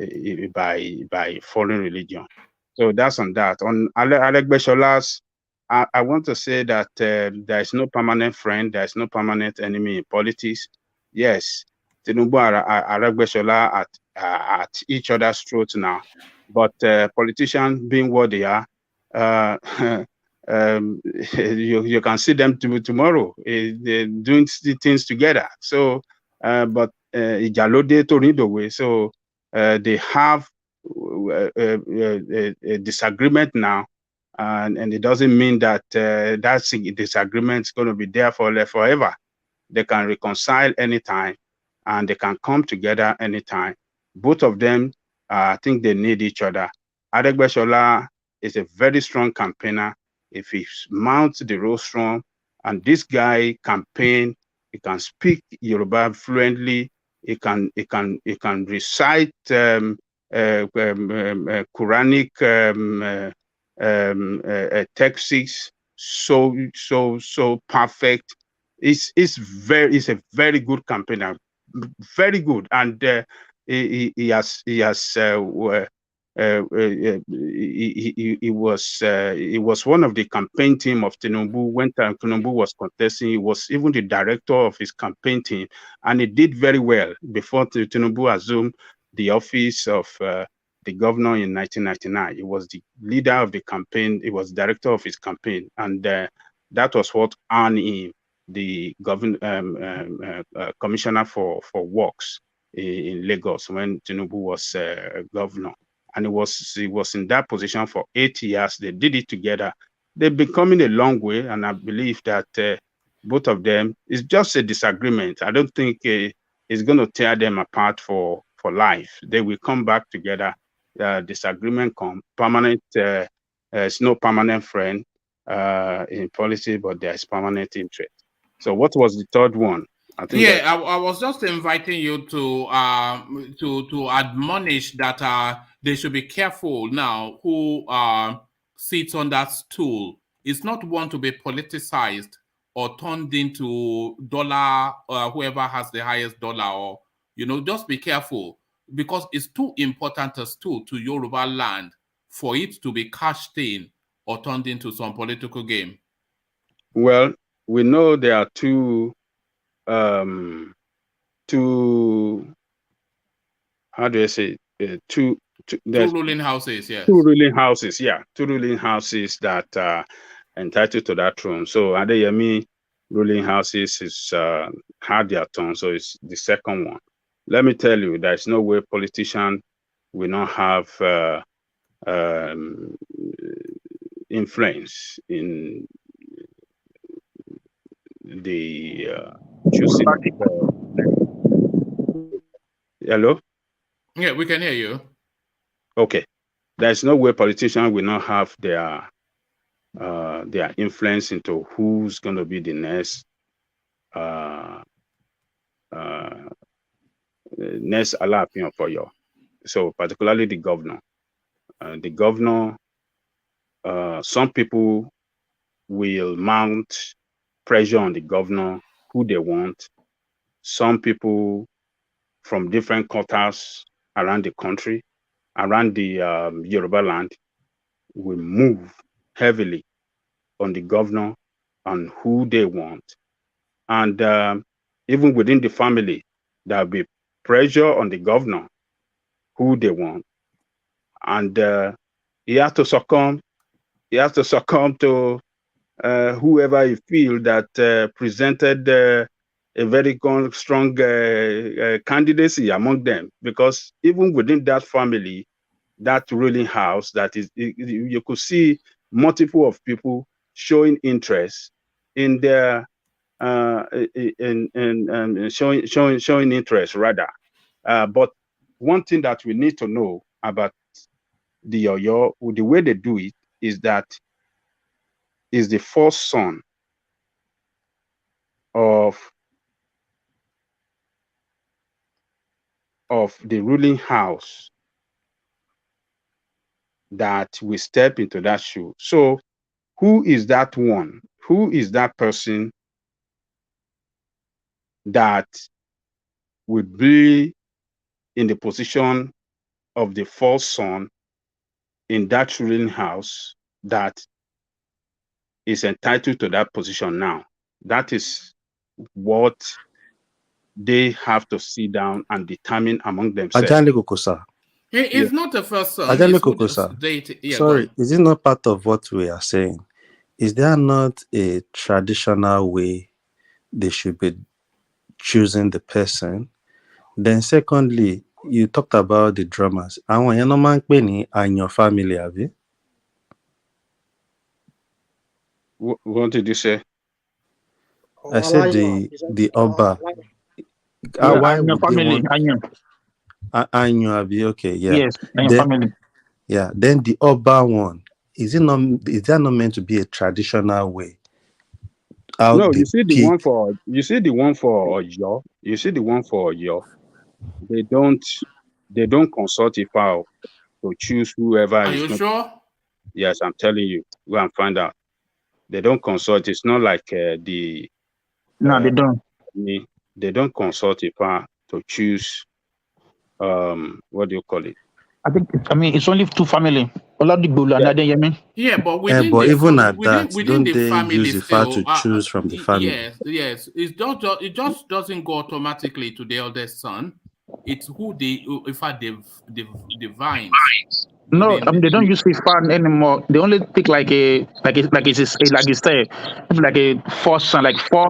foreign religion. So that's on that. On Aregbesolas, I want to say that there is no permanent friend, there is no permanent enemy in politics. Yes, Tinubu and Aregbesola at each other's throats now, but politicians being what they are, you can see them tomorrow they're doing things together. So, but Ijalode Toridowe, so they have a disagreement now, and it doesn't mean that that disagreement is going to be there forever. They can reconcile anytime, and they can come together anytime. Both of them, I think they need each other. Aregbesola is a very strong campaigner. If he mounts the rostrum, and this guy campaign, he can speak Yoruba fluently. He can recite Quranic texts so perfect. It's a very good campaigner, very good, and he was one of the campaign team of Tinubu when Tinubu was contesting. He was even the director of his campaign team, and he did very well before Tinubu assumed the office of the governor in 1999. He was the leader of the campaign. He was director of his campaign, and that was what earned him the commissioner for works. in Lagos when Tinubu was governor. And he was in that position for 8 years. They did it together. They've been coming a long way, and I believe that both of them is just a disagreement. I don't think it's going to tear them apart for life. They will come back together. Disagreement come permanent. It's no permanent friend in policy, but there's permanent interest. So what was the third one? I think I was just inviting you to admonish that they should be careful now who sits on that stool. It's not one to be politicized or turned into dollar, whoever has the highest dollar, or just be careful, because it's too important a stool to Yoruba land for it to be cashed in or turned into some political game. Well, we know there are two how do I say two ruling houses, yes. Two ruling houses, yeah. Two ruling houses that are entitled to that throne. So Adeyemi ruling houses is had their turn, so it's the second one. Let me tell you, there's no way politician will not have influence in the choosing. Hello? Yeah, we can hear you. Okay. There's no way politicians will not have their influence into who's going to be the next Alaafin of Oyo. So particularly the governor. Some people will mount pressure on the governor who they want. Some people from different quarters around the country, around the Yoruba land, will move heavily on the governor and who they want. And even within the family, there'll be pressure on the governor who they want. And he has to succumb. He has to succumb to whoever he feels that presented a very strong candidacy among them, because even within that family, that ruling house, that is, you could see multiple of people showing interest in their showing interest rather. But one thing that we need to know about the Oyo, the way they do it is that is the first son of the ruling house that will step into that shoe. So who is that one? Who is that person that would be in the position of the first son in that ruling house that is entitled to that position now? That is what they have to sit down and determine among themselves. It's not the first son. Sorry, is it not part of what we are saying? Is there not a traditional way they should be choosing the person? Then secondly, you talked about the drummers. Àwọn yẹn no máa ń pè ní àyàn family, àbí? What did you say? I said the Oba. Why would family, they want Anyo, abi? Okay, yeah. Yes, family. Yeah. Then the Oba one, is that not meant to be a traditional way? No, you see the one for Oyo. You see the one for Oyo. They don't consult Ifa to choose whoever. Are you sure? Yes, I'm telling you. Go and find out. They don't consult. It's not like the. No, they don't. They don't consult Ifa to choose. What do you call it? It's only two family. Oladigbolu and Adeyemi. Yeah, but even at that, within don't the they family use the fact to choose from the family? Yes. It just doesn't go automatically to the eldest son. It's who they divines. No, they don't use Ifa anymore. They only pick like you say, like a first son, like four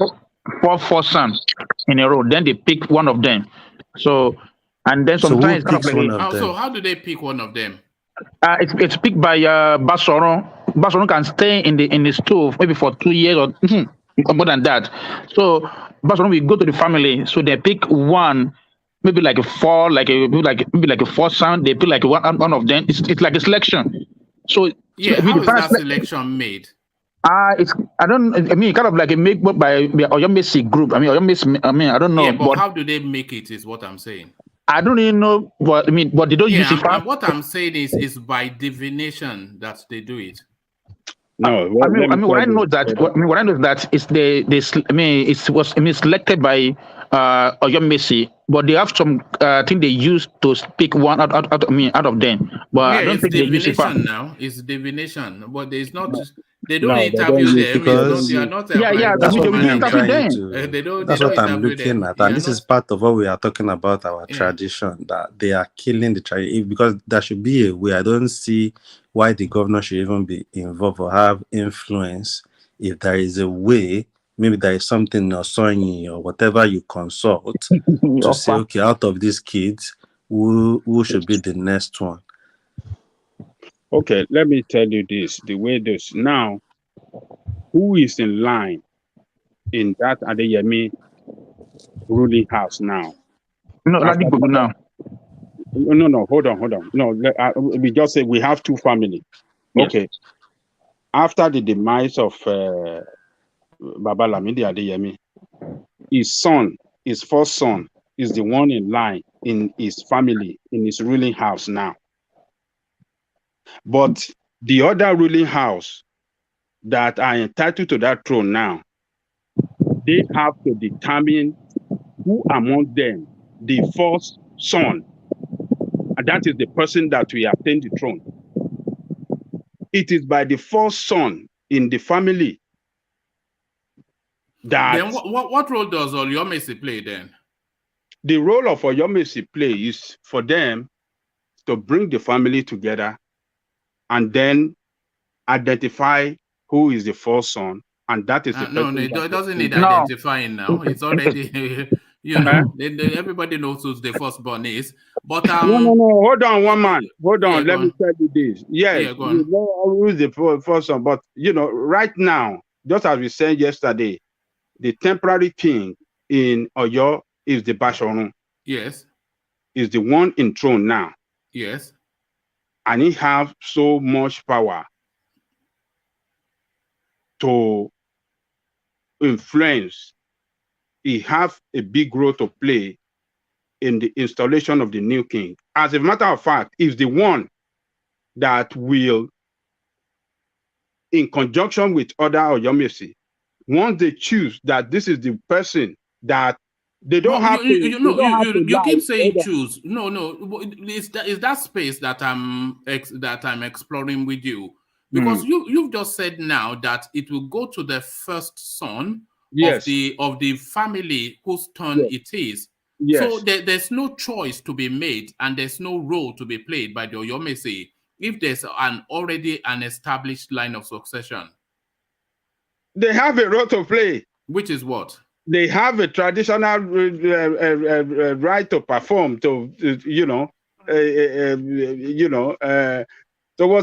first son in a row. Then they pick one of them. So And then So who sometimes kind of picks like one of them? So how do they pick one of them? it's picked by Basoron. Basoron can stay in the stove maybe for 2 years or more than that. So Basoron will go to the family. So they pick one, maybe like a four, maybe like a four sound. They pick like one of them. It's like a selection. So yeah, how is that selection made? I mean, kind of like a make by Oyomesi group. I mean, I don't know. Yeah, but how do they make it? Is what I'm saying. I don't even know what I mean, but they don't use it. What I'm saying is by divination that they do it. No, what I know is that it's it's selected by Oyomesi, but they have some thing they use to pick one out of them. But I don't think they use it. Now it's divination, but there's not. They don't interview them. Because that's what I'm trying to. That's what I'm looking at, and this is part of what we are talking about our tradition, that they are killing the tradition. Because there should be a way. I don't see why the governor should even be involved or have influence. If there is a way, maybe there is something or sewing or whatever you consult to say, okay, out of these kids, who should be the next one. Okay, let me tell you this, the way this now, who is in line in that Adeyemi ruling house now? No, now. No, hold on. No, we just say we have two families. Yes. Okay. After the demise of Baba Lamidi Adeyemi, his first son, is the one in line in his family, in his ruling house now. But the other ruling house that are entitled to that throne now, they have to determine who among them the first son, and that is the person that will attain the throne. It is by the first son in the family that. Then what role does Oyomesi play then? The role of Oyomesi play is for them to bring the family together and then identify who is the first son, and that is the person. No, it doesn't need identifying now. It's already, everybody knows who the firstborn is. But no, hold on, one man. Hold on, let me tell you this. Yes, yeah, go on. You know who is the first son, but right now, just as we said yesterday, the temporary king in Oyo is the Bashorun. Yes. Is the one in throne now. Yes. And he have so much power to influence. He have a big role to play in the installation of the new king. As a matter of fact, is the one that will, in conjunction with other Oyomesi, once they choose that this is the person that they don't have to. You keep saying choose. No. Is that space that I'm exploring with you? Because you've just said now that it will go to the first son of the family whose turn it is. Yes. So there's no choice to be made and there's no role to be played by the Oyomesi if there's already an established line of succession. They have a role to play. Which is what? They have a traditional right to perform towards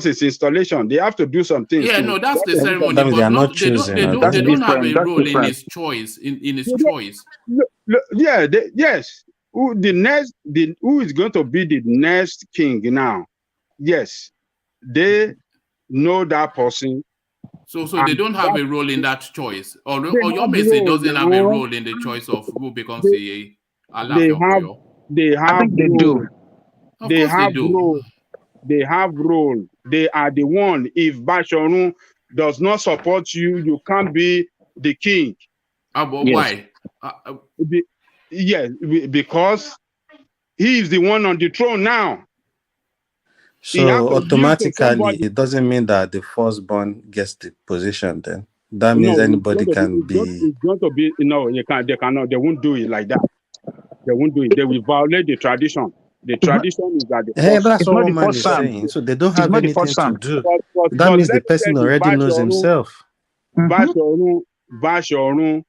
its installation. They have to do some things. Yeah, no, that's the ceremony. But they are not choosing. They don't have a role in his choice. In his choice. Yes. Who is going to be the next king now? Yes, they know that person. So they don't have a role in that choice. Or Oyomesi doesn't have a role in the choice of who becomes the Alaafin. They have. I think they do. Of course they do. Role. They have role. They are the one. If Bashorun does not support you, you can't be the king. Why? Yes, because he is the one on the throne now. So automatically, it doesn't mean that the firstborn gets the position. Then that means anybody can be. It's going to be you can't. They cannot. They won't do it like that. They won't do it. They will violate the tradition. The tradition is that that's what one man is saying. So they don't have anything to do. That means the person already knows himself. Bashorun,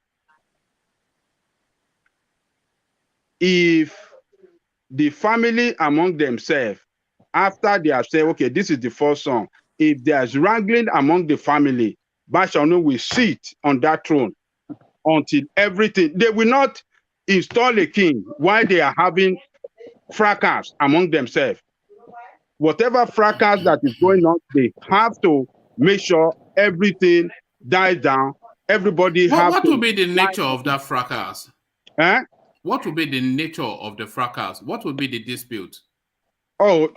if the family among themselves, after they have said, okay, this is the first son, if there's wrangling among the family, Bashanu will sit on that throne until everything, they will not install a king while they are having fracas among themselves. Whatever fracas that is going on, they have to make sure everything dies down. Everybody What will be the nature of that fracas? Eh? What will be the nature of the fracas? What will be the dispute? You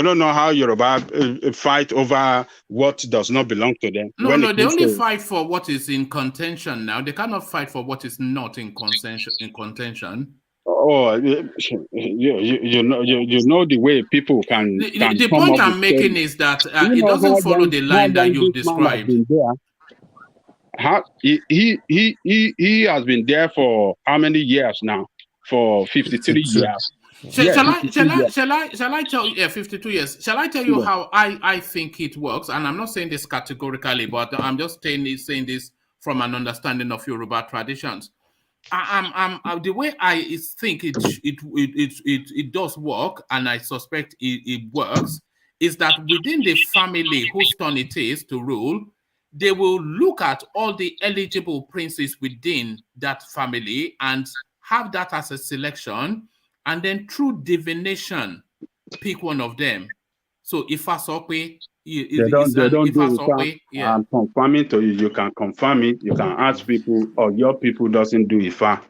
don't know how Yoruba fight over what does not belong to them. No, they only fight for what is in contention now. They cannot fight for what is not in contention. You know the way people can. The point I'm making is that it doesn't follow the line that you've described. He has been there for how many years now? For 53 years. Shall I tell you 52 years? Shall I tell you how I think it works? And I'm not saying this categorically, but I'm just saying this from an understanding of Yoruba traditions. The way I think it does work, and I suspect it works, is that within the family whose turn it is to rule, they will look at all the eligible princes within that family and have that as a selection, and then through divination, pick one of them. So if I saw they don't do it. Yeah. I'm confirming to you. You can confirm it. You can ask people, or your people doesn't do Ifa.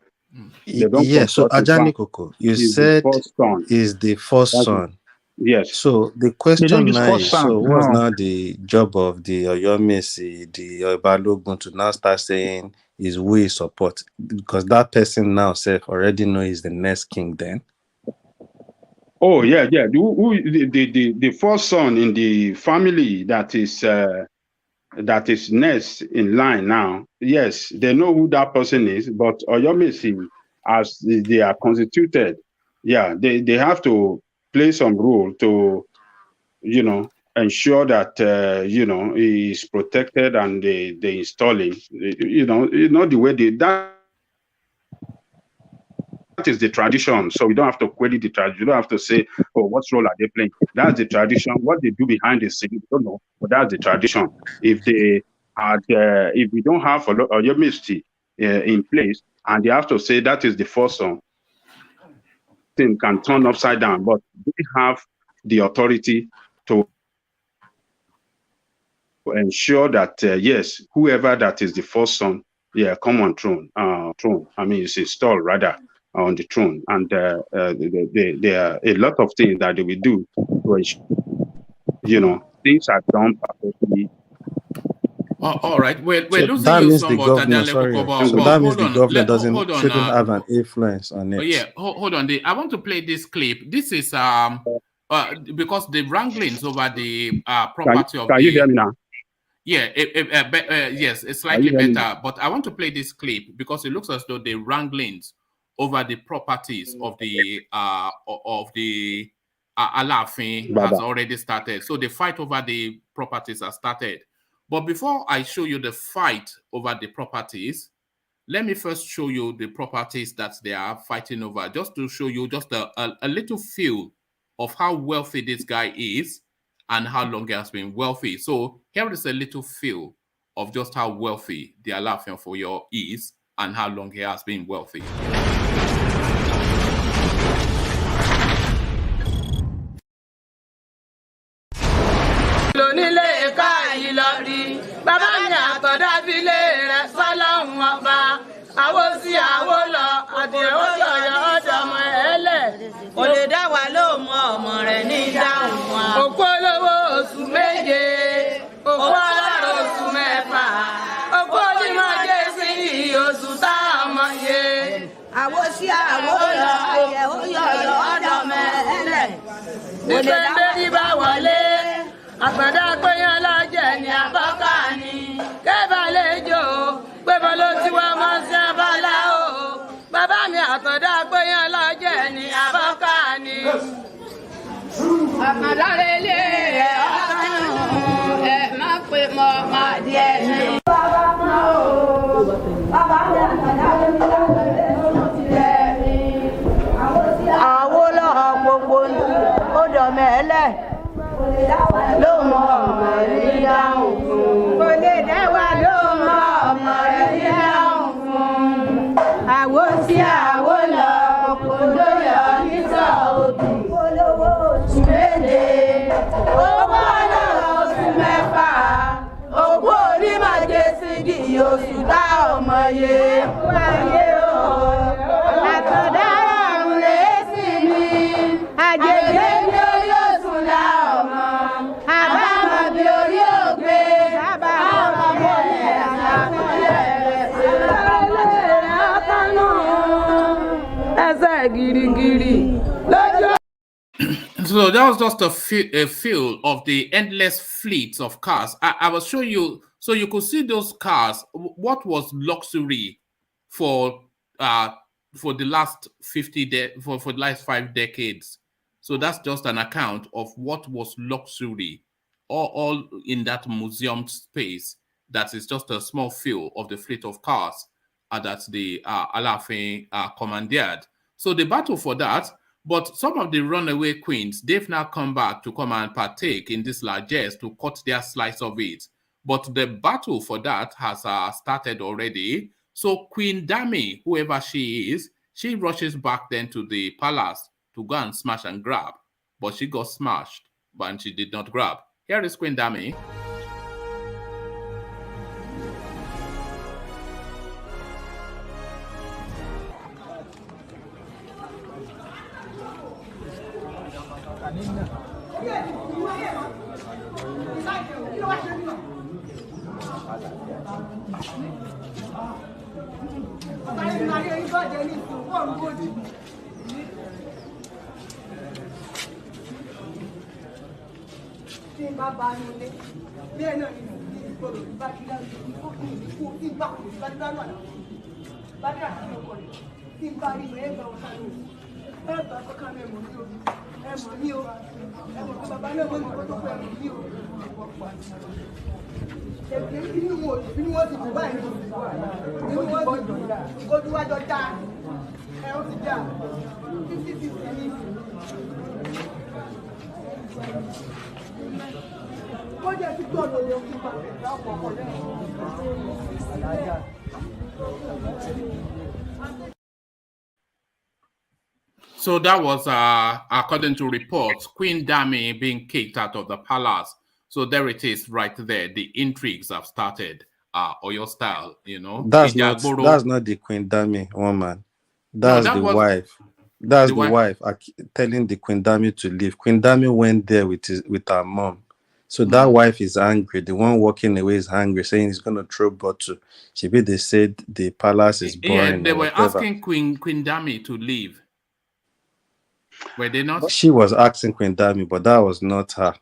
Yeah. So Ajani Koko, you said is the first son. Yes. So the question now is, so what's now the job of the Oyomesi, the Balogun to now start saying is we support? Because that person now already know he's the next king then. Oh yeah. The first son in the family that is next in line now. Yes, they know who that person is, but Oyomesi, as they are constituted, they have to play some role to, ensure that he is protected and they install him. The way that is the tradition. So we don't have to query the tradition. You don't have to say, oh, what role are they playing? That's the tradition. What they do behind the scene, we don't know, but that's the tradition. If we don't have Oyomesi in place, and they have to say that is the first son, thing can turn upside down, but they have the authority to ensure that yes, whoever that is the first son, come on throne. I mean, it's installed rather on the throne, and there are a lot of things that they will do to ensure, things are done perfectly. All right, we're losing that you means somewhat. The governor, so that means the governor shouldn't have an influence on it. Yeah, hold on. I want to play this clip. This is because the wranglings over the property of Can you hear me now? Yeah, yes, it's slightly better. But I want to play this clip because it looks as though the wranglings over the properties of the Alaafin has already started. So the fight over the properties has started. But before I show you the fight over the properties, let me first show you the properties that they are fighting over, just to show you just a little feel of how wealthy this guy is and how long he has been wealthy. So here is a little feel of just how wealthy the Alaafin of Oyo is and how long he has been wealthy. Bàbá mi àtọ̀dá bílé rẹ̀ sọ́lọ́hún ọba. Àwo sí àwo lọ, àdìẹ ó yọ̀yọ̀ ọ̀dọ̀ ọmọ ẹ̀ lẹ̀. Kò lè dá wa ló mọ ọmọ rẹ̀ ní dáhùn wa. Òkú olówó oṣù méje, òkú ọlọ́rọ̀ oṣù mẹ́fà. Òkú onímọ̀dé sí oṣù táwọn mọ̀ yé. Àwo sí àwo lọ, àdìẹ ó yọ̀yọ̀ ọ̀dọ̀ ọmọ ẹ̀ lẹ̀. Nígbà ndérí bá wọlé. Àgbàdo àgbẹ̀yàn lọ́jẹ̀ ní abọ́ká ni. Kébàlejò gbẹ́bọ̀ ló ti wá máa ń ṣe abala o. Bàbá mi àtọ̀dá àgbẹ̀yàn lọ́jẹ̀ ní abọ́ká ni. Àkànláre ilé ẹ̀ ọ̀kan ẹ̀ má pè mọ́ máa di ẹ̀ ní. Bàbá mi àtọ̀dá àgbẹ̀yàn lọ́jẹ̀ ní abọ́ká ni. oṣù tá ọmọ yé wáyé o. Àtọ̀dára ń lé sí mi, àjèjì bí orí òsùn lá ọmọ. Àbámọ̀ bí orí ògbé, àbámọ̀ bọ̀lẹ̀ àtàkùnlẹ̀ rẹ̀ ọ̀tánú. Ẹsẹ̀ gírígírí lójú. So that was just a feel of the endless fleets of cars. I will show you, so you could see those cars. What was luxury for the last for the last 5 decades? So that's just an account of what was luxury, all in that museum space. That is just a small feel of the fleet of cars that the Alaafin commandeered. So the battle for that. But some of the runaway queens, they've now come back to come and partake in this largesse to cut their slice of it. But the battle for that has started already. So Queen Dami, whoever she is, she rushes back then to the palace to go and smash and grab. But she got smashed, but she did not grab. Here is Queen Dami. So that was, according to reports, Queen Dami being kicked out of the palace. So there it is right there. The intrigues have started, OYO style, you know. That's not the Queen Dami woman. That's the wife. That's the wife telling the Queen Dami to leave. Queen Dami went there with her mom. So that wife is angry. The one walking away is angry, saying he's going to throw bottle. They said the palace is boring. Yeah, they were asking Queen Dami to leave. Were they not? She was asking Queen Dami, but that was not her.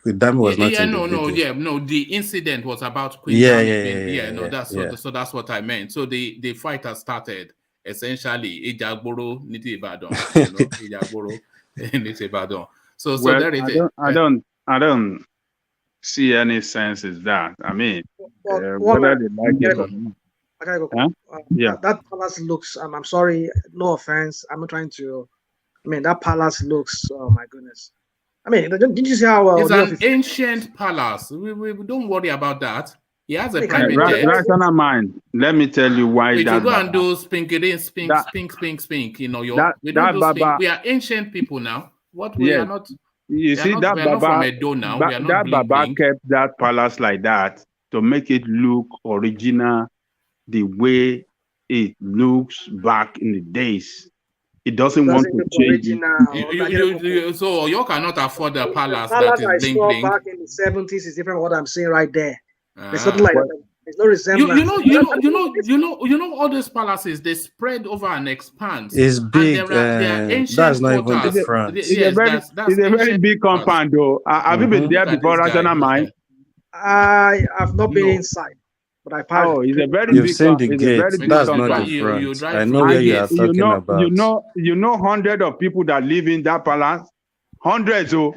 Queen Dami was not in the video. The incident was about Queen Dami. So that's what I meant. So the fight has started. Essentially, Ijagboro Niti Ibadan, Ijagboro Niti Ibadan. So there it is. I don't see any sense in that. I mean, whether they like it or not. That palace looks. I'm sorry, no offense. I'm not trying to. I mean, that palace looks. Oh my goodness. I mean, didn't you see how? It's an ancient palace. We don't worry about that. He has a private jet. Rational mind. Let me tell you why. If you go and do spink, you know, we don't do spink. We are ancient people now. What we are not. You see that Baba. That Baba kept that palace like that to make it look original, the way it looks back in the days. It doesn't want to change it. So you cannot afford a palace that is I bling saw bling. back in the 70s is different from what I'm seeing right there. There's something like that. There's no resemblance. You know all these palaces, they spread over and expand. It's big. That's not even the front. It's a very big compound, though. Have you been there before, Rational Mind? I have not been inside. But I passed. Oh, it's a very You've big seen the gate. That's not the front. I know where you are talking about. You know hundreds of people that live in that palace. Hundreds of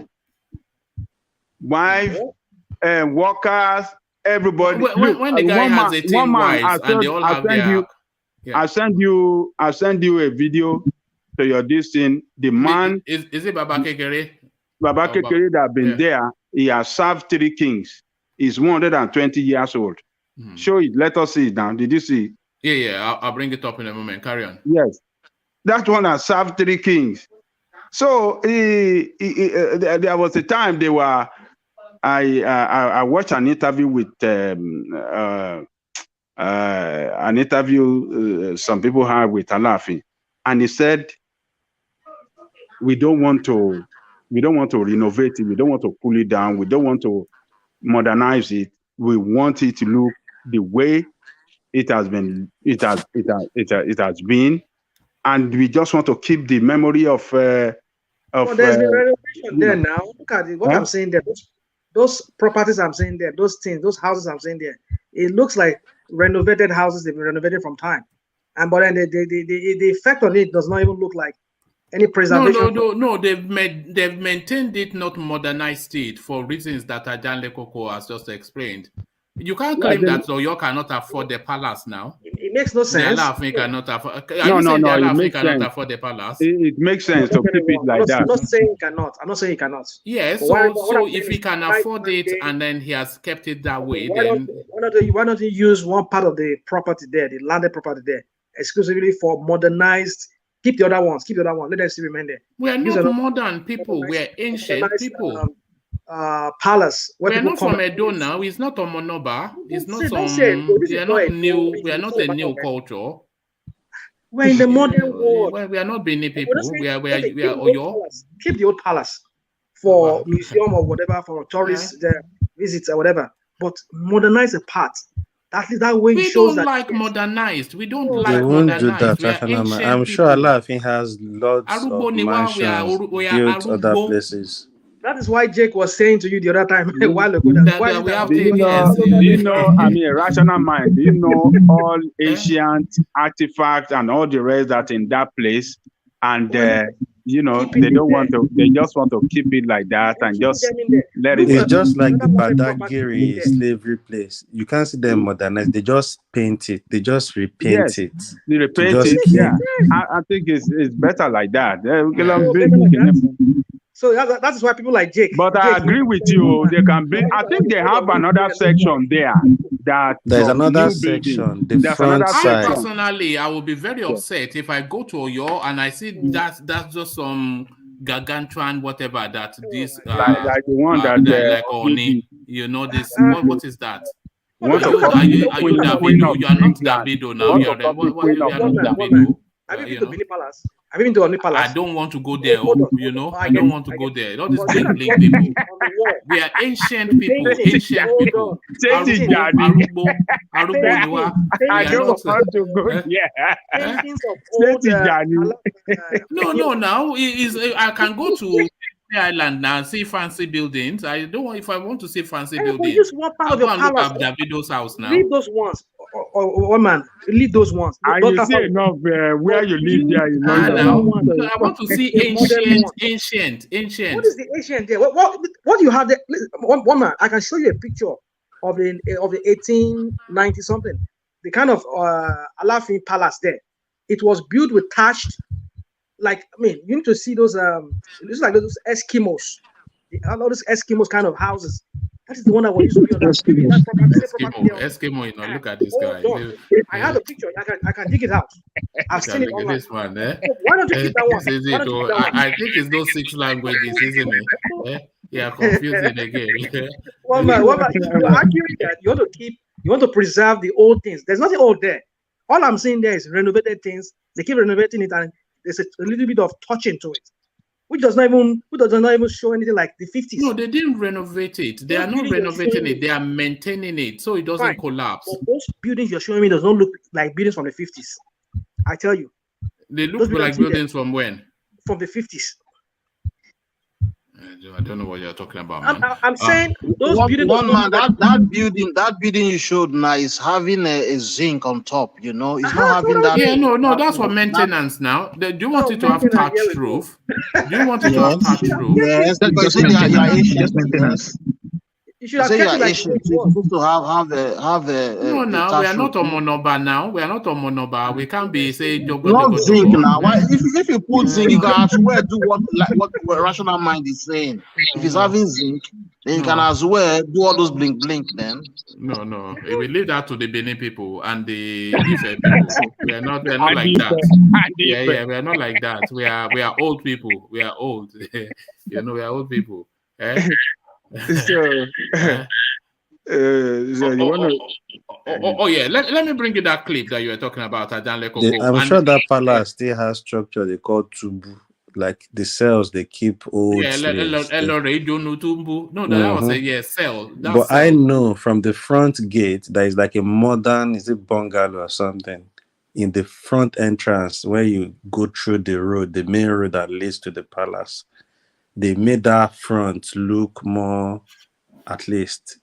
wives and workers, everybody. When the guy has 18 wives and they all have their... I send you a video to your distance. The man is it Baba Kekere? Baba Kekere that been there. He has served 3 kings. He's 120 years old. Show it. Let us see it now. Did you see it? Yeah. I'll bring it up in a moment. Carry on. Yes, that one has served 3 kings. So there was a time they were. I watched an interview with an interview some people had with Alaafin, and he said, we don't want to renovate it, we don't want to pull it down, we don't want to modernize it. We want it to look the way it has been, it has been, and we just want to keep the memory of. Well, there's been renovation there now. Look at it, what I'm saying there. Those properties I'm saying there, those things, those houses I'm saying there. It looks like renovated houses. They've been renovated from time, and but then the effect on it does not even look like any preservation. No. They've maintained it, not modernized it, for reasons that Ajanle Koko has just explained. You can't claim that Oyo cannot afford the palace now. It makes no sense. Alaafin cannot afford. No. It makes cannot sense. afford the palace. It makes sense to keep it like that. I'm not saying he cannot. I'm not saying he cannot. Yes. So if he can afford it and then he has kept it that way, then why not he use one part of the property there, the landed property there, exclusively for modernized? Keep the other ones. Let them still remain there. We are not modern people. We are ancient people. Palace. We are not from Edo now. It's not on Monoba. It's not some. We are not new. We are not a new culture. We're in the modern world. We are not Benin people. We are Oyo. Keep the old palace for museum or whatever, for tourists visits or whatever. But modernize a part. That way we shows don't that like modernized. We don't They like won't modernized. do that, We are I'm sure Alaafin has lots of mansions we are built other places. That is why Jake was saying to you the other time a while ago that Do you know, I mean, a rational mind, do you know all ancient artifacts and all the rest that in that place? And you know, they don't want to, they just want to keep it like that and just let it. It's just like the Badagry slavery place. You can't see them modernized. They just paint it. They just repaint it. They repaint it. Yeah, I think it's better like that. So that's why people like Jake. But I agree with you. They can be. I think they have another section there. There's another section. The front side. Personally, I will be very upset if I go to Oyo and I see that's just some gargantuan whatever that this like the one that like Oni, you know this. What is that? Are you Davido? You are not Davido now. You are not Davido. Have you been to Bini Palace? Have you been to Oni Palace? I don't want to go there. You know, I don't want to go there. All these bling people. We are ancient people. Ancient people. Arubo. I don't want to go there. No. Now I can go to Island now and see fancy buildings. I don't want. If I want to see fancy buildings, just one part of the palace. Look at Davido's house now. Leave those ones. Or man, leave those ones. And you see enough where you live there. You know, I want to see ancient. What is the ancient there? What do you have there? One man, I can show you a picture of the 1890 something. The kind of Alaafin Palace there. It was built with thatched. Like, I mean, you need to see those. It's like those Eskimos. All those Eskimos kind of houses. That is the one that was used to be on Eskimo, you know, look at this guy. I have a picture. I can dig it out. I've seen it online. This one, Why don't you keep that one? I think it's those 6 languages, isn't it? Yeah, confusing again. You're arguing that you want to preserve the old things. There's nothing old there. All I'm saying there is renovated things. They keep renovating it, and there's a little bit of touching to it. Which does not even show anything like the 50s. No, they didn't renovate it. They are not renovating it. They are maintaining it so it doesn't collapse. But those buildings you're showing me does not look like buildings from the 50s. I tell you. They look like buildings from when? From the 50s. I don't know what you're talking about, man. I'm saying those buildings. That building you showed now is having a zinc on top. You know, it's not having that. Yeah, no, that's for maintenance now. Do you want it to have thatched roof? Do you want it to have thatched roof? Yes, because just maintenance. You should have kept it like it's supposed to have a. No, now we are not on Monoba now. We are not on Monoba. We can't be saying not zinc now. Why? If you put zinc, you can as well do what rational mind is saying. If it's having zinc, then you can as well do all those blink. Then no. We leave that to the Benin people and the Ife people. We are not like that. Yeah, we are not like that. We are old people. We are old. You know, we are old people. Yeah. Let me bring you that clip that you were talking about, Adanle Koko. I'm sure that palace still has structure they call tubu, like the cells they keep old slaves. No, that was a cell. But I know from the front gate there is like a modern, is it bungalow or something? In the front entrance where you go through the road, the main road that leads to the palace, they made that front look more, at least,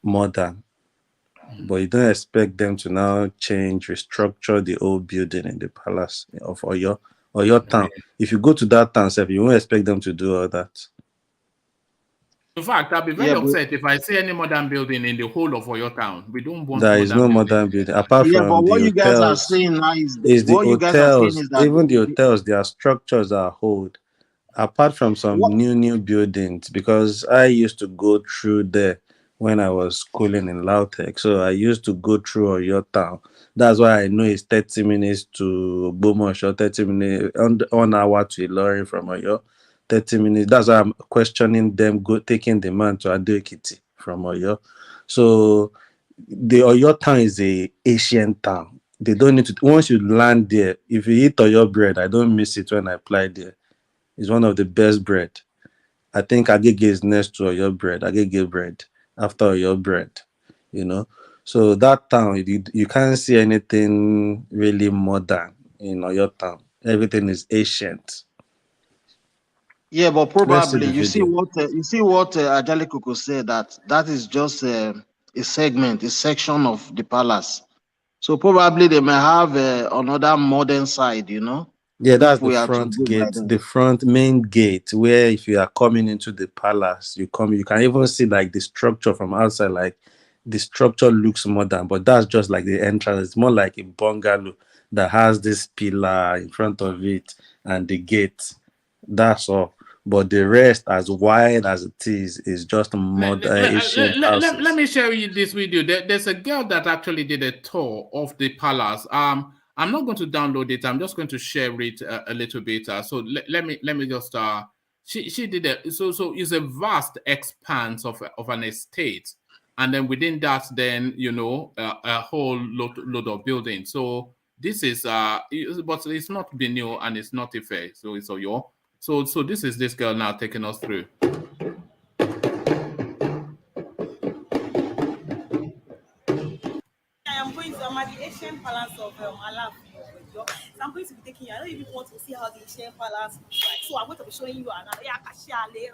modern. But you don't expect them to now change, restructure the old building in the palace of Oyo town. If you go to that town, you won't expect them to do all that. In fact, I'll be very upset if I see any modern building in the whole of Oyo town. We don't want there is no modern building apart from but what the you guys are hotels. saying now is the what you guys are saying hotels, is that even the hotels, their structures are old. Apart from some new buildings, because I used to go through there when I was schooling in Lautech. So I used to go through Oyo town. That's why I know it's 30 minutes to Bomosho, 30 minutes, 1 hour to Ilorin from Oyo, 30 minutes. That's why I'm questioning them taking the man to Ado-Ekiti from Oyo. So the Oyo town is a Asian town. They don't need to, once you land there, if you eat Oyo bread, I don't miss it when I apply there. It's one of the best bread. I think Agege is next to Oyo bread, Agege bread, after Oyo bread, So that town, you can't see anything really modern in Oyo town. Everything is ancient. Yeah, but probably you see what Ajale Koko said, that is just a segment, a section of the palace. So probably they may have another modern side, Yeah, that's the front gate, the front main gate, where if you are coming into the palace, you can even see like the structure from outside, like the structure looks modern, but that's just like the entrance. It's more like a bungalow that has this pillar in front of it and the gate. That's all. But the rest, as wide as it is just modern ancient houses. Let me share you this video. There's a girl that actually did a tour of the palace. I'm not going to download it. I'm just going to share it a little bit. So let me just. She did it. So it's a vast expanse of an estate, and then within that, then a whole load of buildings. So this is but it's not Benue and it's not Ife. So it's Oyo. So this is this girl now taking us through. I'm at the Asian Palace of Alaafin. So I'm going to be taking you. I don't even want to see how the Asian Palace looks like. So I'm going to be showing you another Yakashia.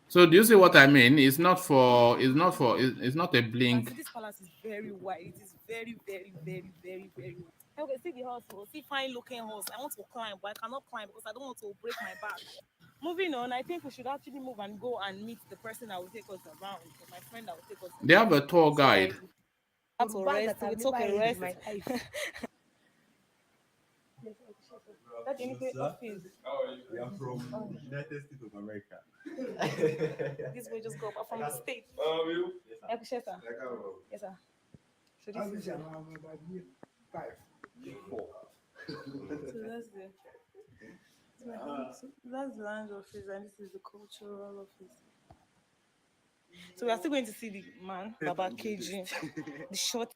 So do you see what I mean? It's not a blink. This palace is very wide. It is very, very, very, very, very wide. Okay, see the house. See fine looking house. I want to climb, but I cannot climb because I don't want to break my back. Moving on, I think we should actually move and go and meet the person that will take us around. My friend that will take us around. They have a tour guide. So we took a rest. We are from United States of America. This way just go up from the state. Yes, sir. Yes, sir. So this is 5, 4. So that's the land office, and this is the cultural office. So we are still going to see the man, Baba KG, the short.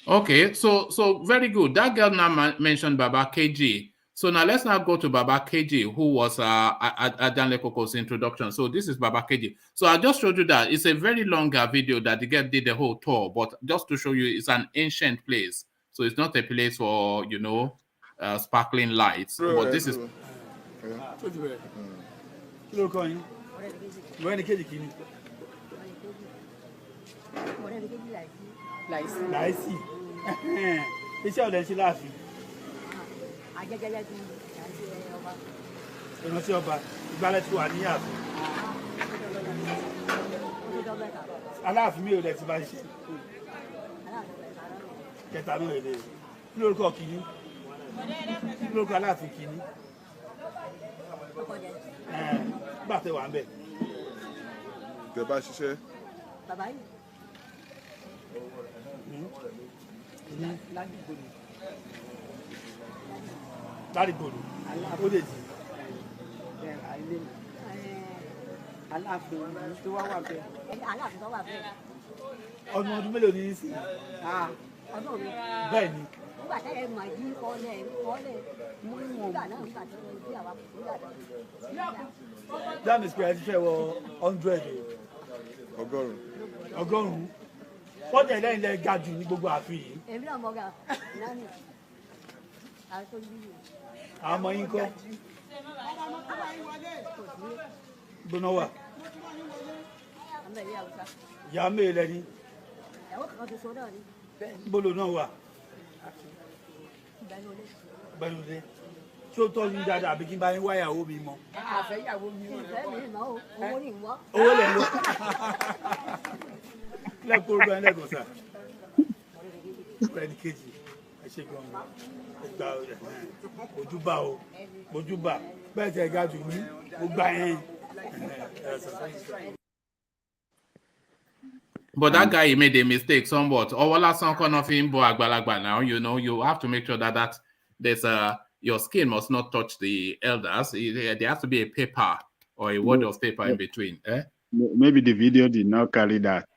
Okay, so very good. That girl now mentioned Baba KG. So now let's now go to Baba KG, who was Adanle Koko's introduction. So this is Baba KG. So I just showed you that it's a very longer video that the girl did the whole tour, but just to show you, it's an ancient place. So it's not a place for sparkling lights. But this is. Láìsí. Iṣẹ́ ọ̀dẹ̀ ṣe láàfin. Ìrántí ọba ìgbálẹ̀ tí wà ní ààfin. Aláàfin mi ò lẹ̀ ti bá ṣe. Kẹta mi ò lè. Kí lórúkọ kìíní? Kí lórúkọ Aláàfin kìíní? Nígbà tẹ wà ń bẹ̀. Tẹ bá ṣiṣẹ́. Bàbá yìí. Láti gbòòrò. Ó lè sí. Alaafin tó wá wà bẹ́ẹ̀. Alaafin tó wà bẹ́ẹ̀. Ọdún mélòó ni sí? Ọdún mi. Bẹ́ẹ̀ ni. Nígbà tẹ́lẹ̀ mọ̀ ní kọ́lẹ̀ mú nígbà náà nígbà tó lọ sí àwọn àkùkù yàtọ̀. That means pé ẹ ti fẹ́ wọ 100 o. Ọgọ́rùn-ún. Wọ́n tẹ̀ lẹ́yìn lẹ́ ga jù ní gbogbo ààfin yìí. Èmi náà mọ̀ ga nání. Àwọn tó bí yìí. Àwọn ọmọ yín kọ́. Gbóná wà. Ìyá mélòó lẹ́ni. Ẹ̀wọ́n kan ti so náà ni. Bólú náà wà. Bẹ́ẹ̀ni tí ó tọ́jú ní dáadáa àbí kí n bá yín wá ìyàwó mi mọ́. Àfẹ́ ìyàwó mi mọ́. Ìfẹ́ mi mọ́ o, owó ní ìwọ́. Owó lẹ̀ lọ. Lẹ́kọ̀ọ́ orúkọ yẹn lẹ́kọ̀ọ́ sà. Fẹ́ẹ̀ni kejì ẹ ṣe gan-an. Ẹgbà ojúbà o, ojúbà bẹ́ẹ̀ tẹ̀ ga jù mí, mo gbà yẹn. But that guy, he made a mistake somewhat. Owola Sanko nothing bo agbalagba now. You know, you have to make sure that there's your skin must not touch the elders. There has to be a paper or a word of paper in between. Maybe the video did not carry that.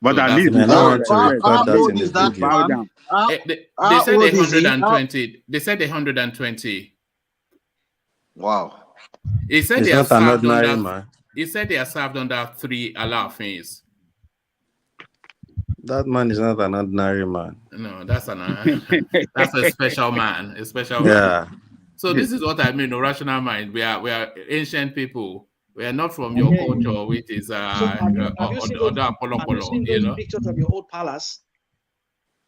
But So at that's least the- How old is that bow man? down. They How said old is he? 120. They said 120. Wow. He said He's they are not an served ordinary under. man. He said they are served under 3 Alaafins. That man is not an ordinary man. No, that's that's a special man. A special Yeah. man. So this is what I mean. No rational mind. We are ancient people. We are not from your culture, which is So have you seen those, other Apollo, have you seen you those know. pictures of your old palace?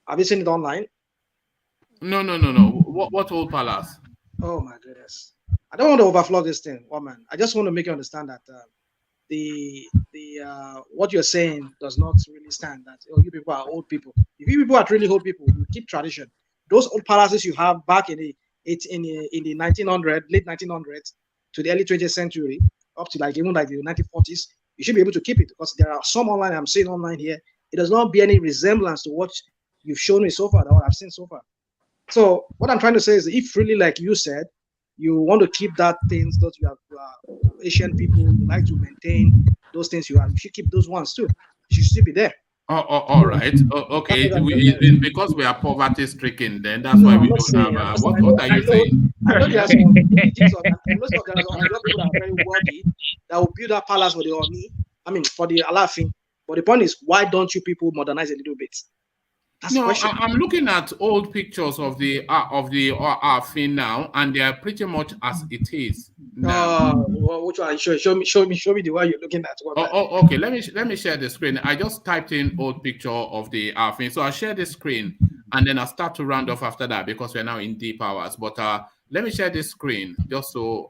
Have you seen it online? No. What old palace? Oh my goodness. I don't want to overflow this thing, woman. I just want to make you understand that the what you're saying does not really stand. That you people are old people. If you people are really old people, you keep tradition. Those old palaces you have back in the 1900s, late 1900s to the early 20th century, up to even the 1940s, you should be able to keep it because there are some online I'm seeing online here. It does not bear any resemblance to what you've shown me so far, or I've seen so far. So what I'm trying to say is, if really, like you said, you want to keep that things that you have Asian people, you like to maintain those things you should keep those ones too. You should still be there. All right. Okay. It's because we are poverty stricken. Then that's why we don't have. What are you saying? I know there are some things most of them are people that are very wealthy that will build a palace for the Oni. I mean, for the Alaafin. But the point is, why don't you people modernize a little bit? That's the No, question. I'm looking at old pictures of the Alaafin now, and they are pretty much as it is now. Which one? Show me the one you're looking at. Okay. Let me share the screen. I just typed in old picture of the Alaafin, so I'll share the screen, and then I'll start to round off after that because we're now in deep hours. But let me share this screen just so.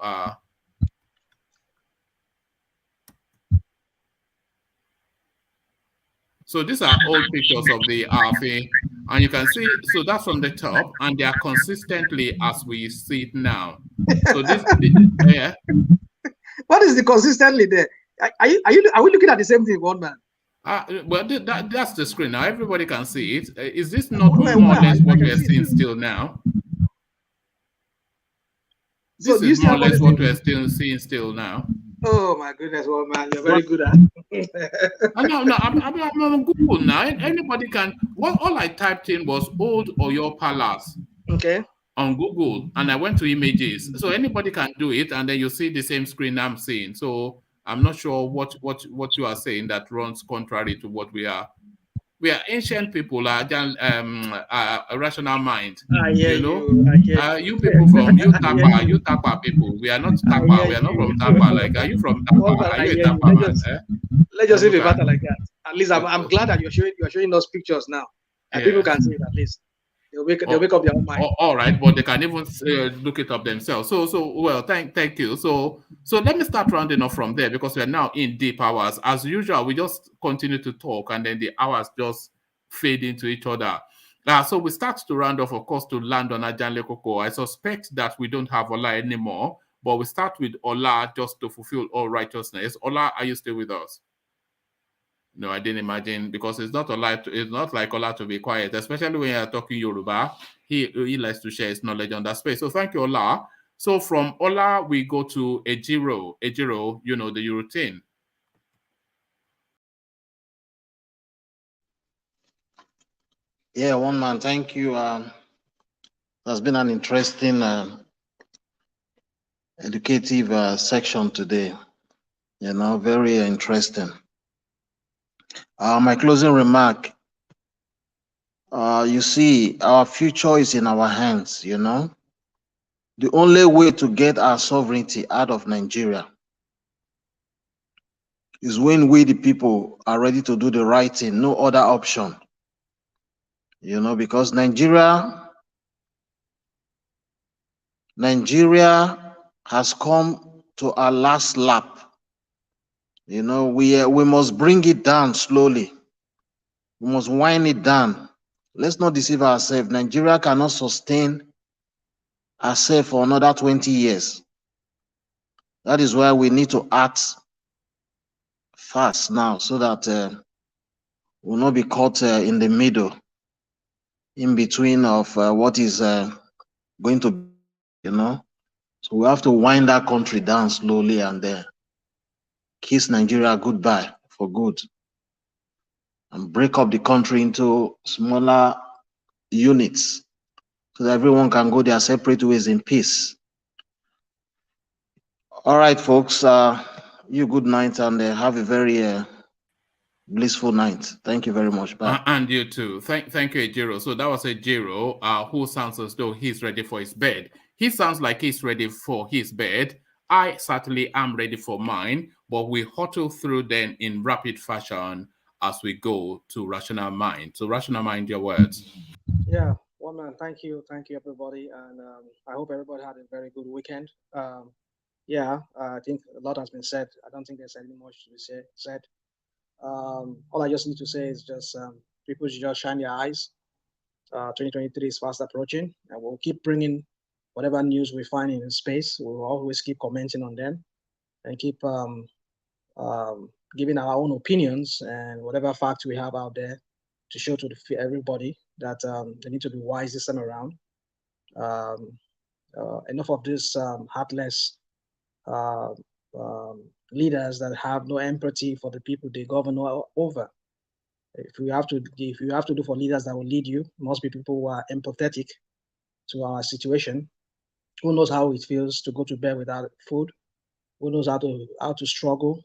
So these are old pictures of the Alaafin, and you can see, so that's from the top, and they are consistently as we see it now. So this, yeah. What is the consistently there? Are we looking at the same thing, one man? Well, that's the screen now. Everybody can see it. Is this not more or less what we are seeing still now? This is more or less what we are still seeing still now. Oh my goodness, well man, you're very good at. No, I'm on Google now. Anybody can. All I typed in was old Oyo Palace. Okay. On Google, and I went to images, so anybody can do it, and then you see the same screen I'm seeing. So I'm not sure what you are saying that runs contrary to what we are. We are ancient people, a rational mind. You know, you people from Tapa people. We are not Tapa. We are not from Tapa. Like, are you from Tapa? Are you a Tapa man? Let's just leave it matter like that. At least I'm glad that you're showing those pictures now, and people can see it at least. They'll wake up their own mind. All right, but they can even look it up themselves. So well, thank you. So let me start rounding off from there because we are now in deep hours. As usual, we just continue to talk, and then the hours just fade into each other. So we start to round off, of course, to land on Ajanle Koko. I suspect that we don't have Ola anymore, but we start with Ola just to fulfill all righteousness. Ola, are you still with us? No, I didn't imagine, because it's not allowed. It's not like allowed to be quiet, especially when you're talking Yoruba. He likes to share his knowledge on that space. So thank you, Ola. So from Ola, we go to Ejiro. Ejiro, you know the routine. Yeah, one man. Thank you. That's been an interesting, educative section today. You know, very interesting. My closing remark. You see, our future is in our hands. You know, the only way to get our sovereignty out of Nigeria is when we, the people, are ready to do the right thing. No other option. You know, because Nigeria has come to our last lap. You know, we must bring it down slowly. We must wind it down. Let's not deceive ourselves. Nigeria cannot sustain herself for another 20 years. That is why we need to act fast now, so that we'll not be caught in the middle, in between of what is going to be, you know. So we have to wind that country down slowly and kiss Nigeria goodbye for good, and break up the country into smaller units so that everyone can go their separate ways in peace. All right, folks, you good night, and have a very blissful night. Thank you very much. Bye. And you too. Thank you, Ejiro. So that was Ejiro, who sounds as though he's ready for his bed. He sounds like he's ready for his bed. I certainly am ready for mine, but we huddle through then in rapid fashion as we go to Rational Mind. So Rational Mind, your words. Yeah, one man. Thank you, everybody, and I hope everybody had a very good weekend. Yeah, I think a lot has been said. I don't think there's any much to be said. All I just need to say is just people should just shine their eyes. 2023 is fast approaching, and we'll keep bringing whatever news we find in space. We'll always keep commenting on them and keep giving our own opinions and whatever facts we have out there to show to everybody that they need to be wise this time around. Enough of this heartless leaders that have no empathy for the people they govern over. If you have to do for leaders that will lead you, must be people who are empathetic to our situation. Who knows how it feels to go to bed without food? Who knows how to struggle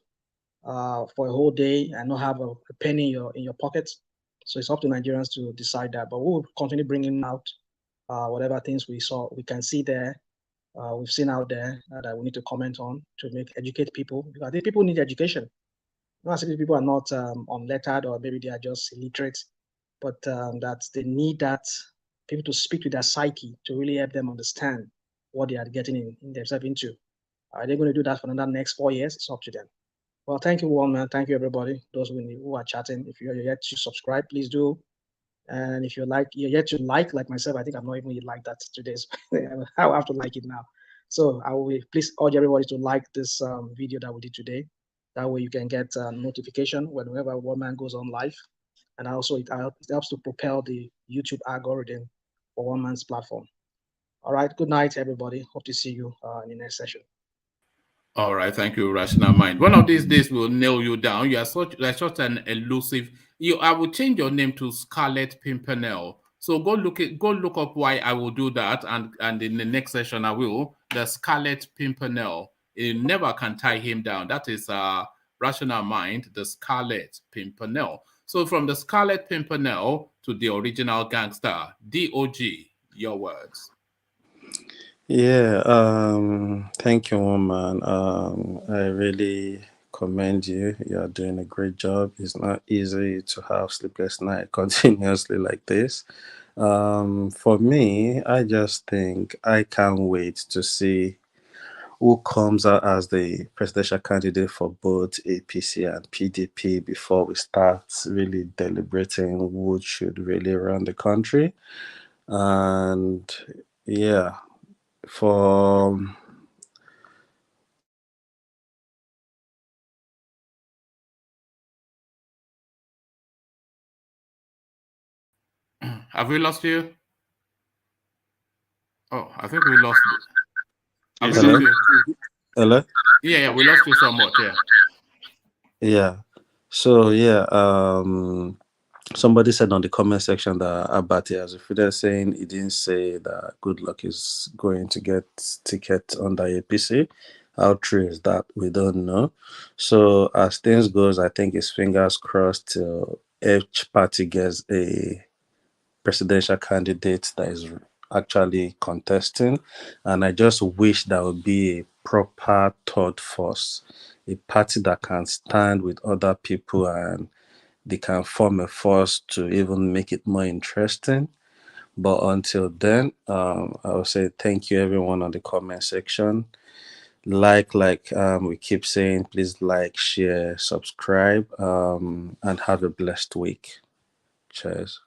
for a whole day and not have a penny in your pocket? So it's up to Nigerians to decide that. But we'll continue bringing out whatever things we can see there, we've seen out there that we need to comment on to educate people. Because I think people need education. Not as if people are not unlettered, or maybe they are just illiterate, but that they need that people to speak to their psyche to really help them understand what they are getting themselves into. Are they going to do that for another next 4 years? It's up to them. Well, thank you, one man. Thank you, everybody. Those who are chatting. If you're yet to subscribe, please do. And if you're yet to like myself, I think I'm not even like that today. I will have to like it now. So I will please urge everybody to like this video that we did today. That way you can get a notification whenever one man goes on live. And also it helps to propel the YouTube algorithm for one man's platform. All right. Good night, everybody. Hope to see you in the next session. All right, thank you, Rational Mind. One of these days we'll nail you down. You are such an elusive. I will change your name to Scarlet Pimpernel. So go look up why I will do that, and in the next session I will. The Scarlet Pimpernel. You never can tie him down. That is Rational Mind, the Scarlet Pimpernel. So from the Scarlet Pimpernel to the original gangster, DOG, your words. Yeah, thank you, woman. I really commend you. You are doing a great job. It's not easy to have sleepless night continuously like this. For me, I just think I can't wait to see who comes out as the presidential candidate for both APC and PDP before we start really deliberating who should really run the country. And yeah, for Have we lost you? Oh, I think we lost. Have we Hello? lost you? Hello? Yeah, we lost you somewhat. Yeah. Yeah. So yeah, somebody said on the comment section that Abati has refuted, saying he didn't say that GOODLUCK is going to get ticket under APC. How true is that? We don't know. So as things goes, I think it's fingers crossed till each party gets a presidential candidate that is actually contesting. And I just wish there would be a proper third force, a party that can stand with other people and they can form a force to even make it more interesting. But until then, I will say thank you everyone on the comment section. Like we keep saying, please like, share, subscribe, and have a blessed week. Cheers.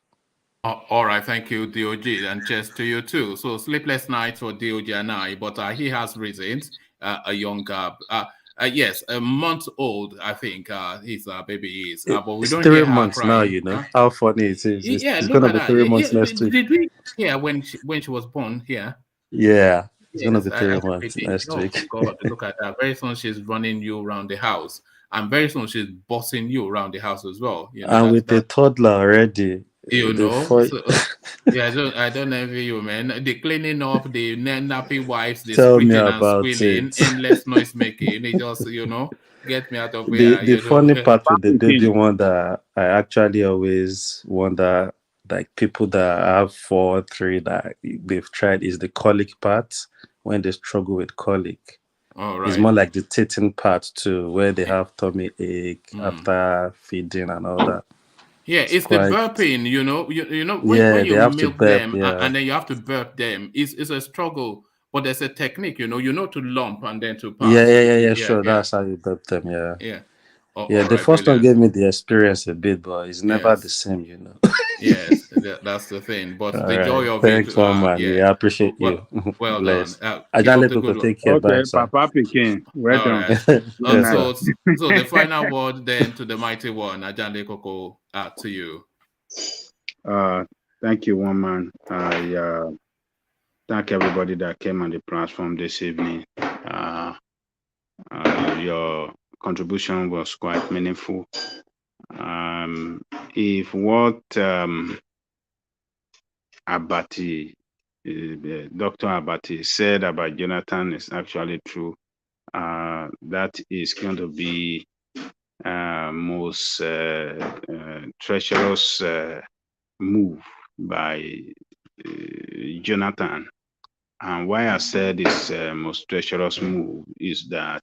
All right, thank you, DOG, and cheers to you too. So sleepless nights for DOG and I, but he has reasons. A young yes, a month old, I think his baby is. But we It's don't 3 hear her months now, crying. you know. How funny it is. Yeah, It's look gonna at be that. 3 months next week. Did we hear when she was born here? Yeah, it's gonna Yes, be 3 I think we months did. next Oh week. God, look at that. Very soon she's running you around the house, and very soon she's bossing you around the house as well. You know, And with a toddler already, so yeah, I don't envy you, man. The cleaning up, the nappy wives, the tell me screeching and about squealing, it. endless noise making. It just get me out of The here. funny part with the baby one that I actually always wonder, like people that have 4, 3 that they've tried, is the colic part when they struggle with colic. All It's right. more like the teething part too, where they have tummy ache after feeding and all that. Yeah, it's the quite burping, Yeah, when they you have to milk burp. them Yeah, and then you have to burp them. It's a struggle, but there's a technique, to lump and then to yeah, pass. yeah, yeah, yeah. Sure, Yeah. that's how you burp them. Yeah, Yeah. yeah. All The right, first one brilliant. gave me the experience a bit, but it's never the Yes. same, you know. Yes, that's the thing. But All the joy right, of it, thanks, one man. yeah. Yeah, I appreciate you. Well done. Bless. Keep up Ajale the good Coco, work. take care. Okay, Bye, sir. Papa Pekin. Well All done. right. Good night. So the final word then to the mighty one, Ajande Koko, to you. Thank you, one man. I thank everybody that came on the platform this evening. Your contribution was quite meaningful. If what Abati, Dr. Abati said about Jonathan is actually true, that is going to be most treacherous move by Jonathan. And why I said this most treacherous move is that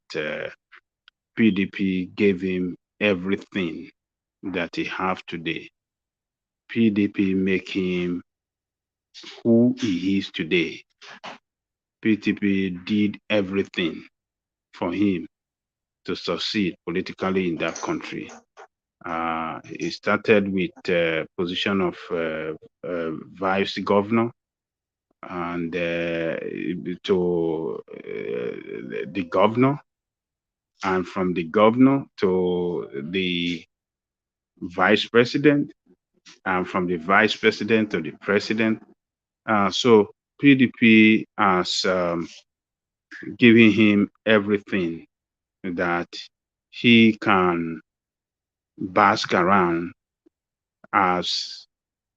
PDP gave him everything that he have today. PDP make him who he is today. PDP did everything for him to succeed politically in that country. It started with position of vice governor and to the governor, and from the governor to the vice president, and from the vice president to the president. So PDP has given him everything that he can bask around as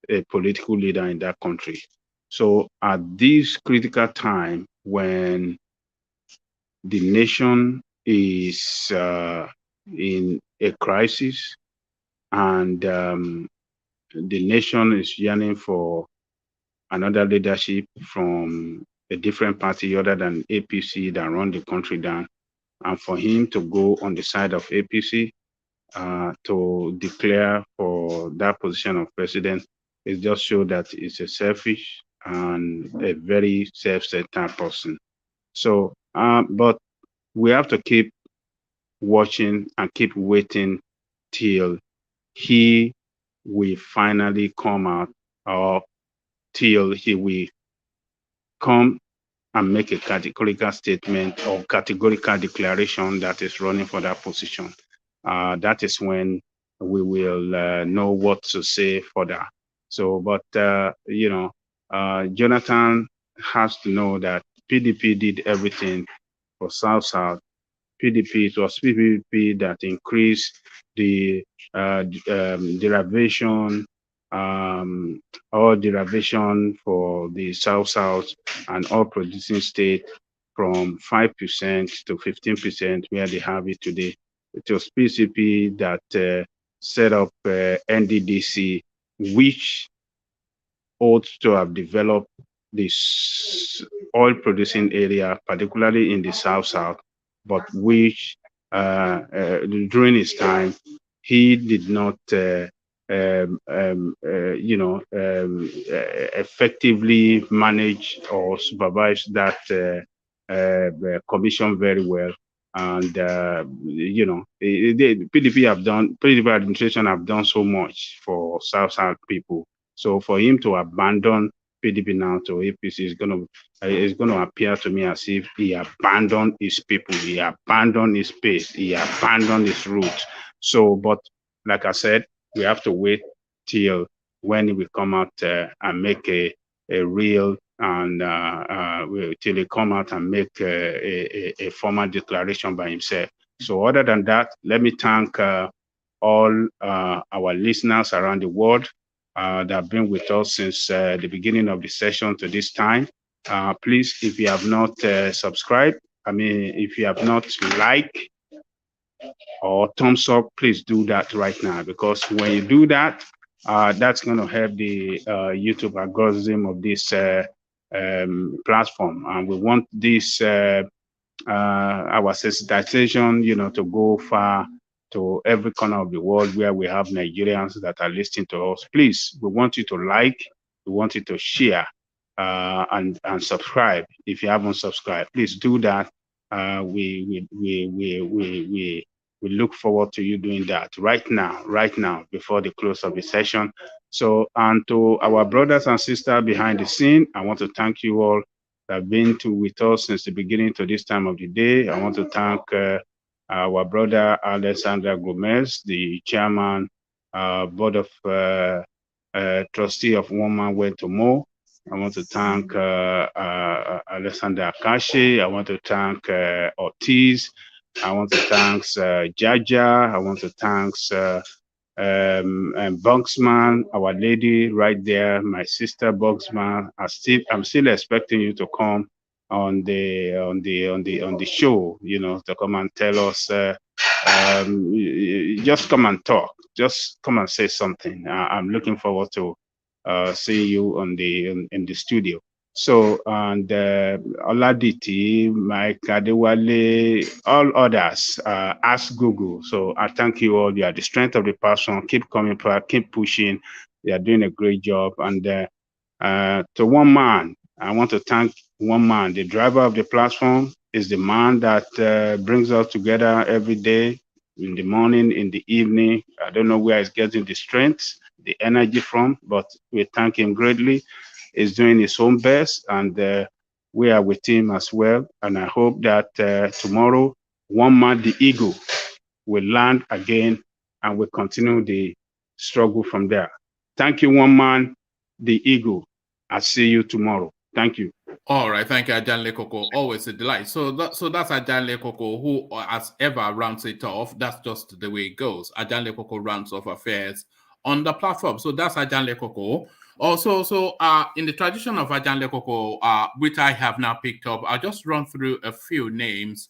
a political leader in that country. So at this critical time when the nation is in a crisis and the nation is yearning for another leadership from a different party other than APC that run the country down, and for him to go on the side of APC to declare for that position of president, it just shows that he's a selfish and a very self-centered person. So, but we have to keep watching and keep waiting till he will finally come out, or till he will come and make a categorical statement or categorical declaration that is running for that position. That is when we will know what to say further. So, but Jonathan has to know that PDP did everything for South South. PDP, it was PDP that increased the derivation for the South South and all producing state from 5% to 15%, where they have it today. It was PCP that set up NDDC, which ought to have developed this oil producing area, particularly in the South, but which during his time, he did not effectively manage or supervise that commission very well. And the PDP administration have done so much for South people. So for him to abandon PDP now to APC is going to appear to me as if he abandoned his people, he abandoned his space, he abandoned his roots. So, but like I said, we have to wait till when he will come out and make a real and till he come out and make a formal declaration by himself. So other than that, let me thank all our listeners around the world that have been with us since the beginning of the session to this time. Please, if you have not subscribed, if you have not liked or thumbs up, please do that right now, because when you do that, that's going to help the YouTube algorithm of this platform. And we want this our sensitization, to go far to every corner of the world where we have Nigerians that are listening to us. Please, we want you to like, we want you to share, and subscribe. If you haven't subscribed, please do that. We look forward to you doing that right now, before the close of the session. So, and to our brothers and sisters behind the scene, I want to thank you all that have been with us since the beginning to this time of the day. I want to thank our brother Alexander Gomez, the chairman, board of trustee of One Man Went to Mo. I want to thank Alexander Akashi. I want to thank Ortiz. I want to thank Jaja. I want to thank Bunksman, our lady right there, my sister Bunksman. I'm still expecting you to come on the show, to come and tell us. Just come and talk. Just come and say something. I'm looking forward to see you in the studio. So, and Oladiti, Mike Adewale, all others, ask Google. So I thank you all. You are the strength of the person. Keep coming, keep pushing. You are doing a great job. And to One Man, I want to thank One Man. The driver of the platform is the man that brings us together every day, in the morning, in the evening. I don't know where he's getting the strength, the energy from, but we thank him greatly. He's doing his own best, and we are with him as well. And I hope that tomorrow, One Man, the Eagle, will land again, and will continue the struggle from there. Thank you, One Man, the Eagle. I'll see you tomorrow. Thank you. All right, thank you, Ajan Lekoko. Always a delight. So that's Ajan Lekoko, who as ever rounds it off. That's just the way it goes. Ajan Lekoko rounds off affairs on the platform. So that's Ajan Lekoko. Also, in the tradition of Ajan Lekoko, which I have now picked up, I'll just run through a few names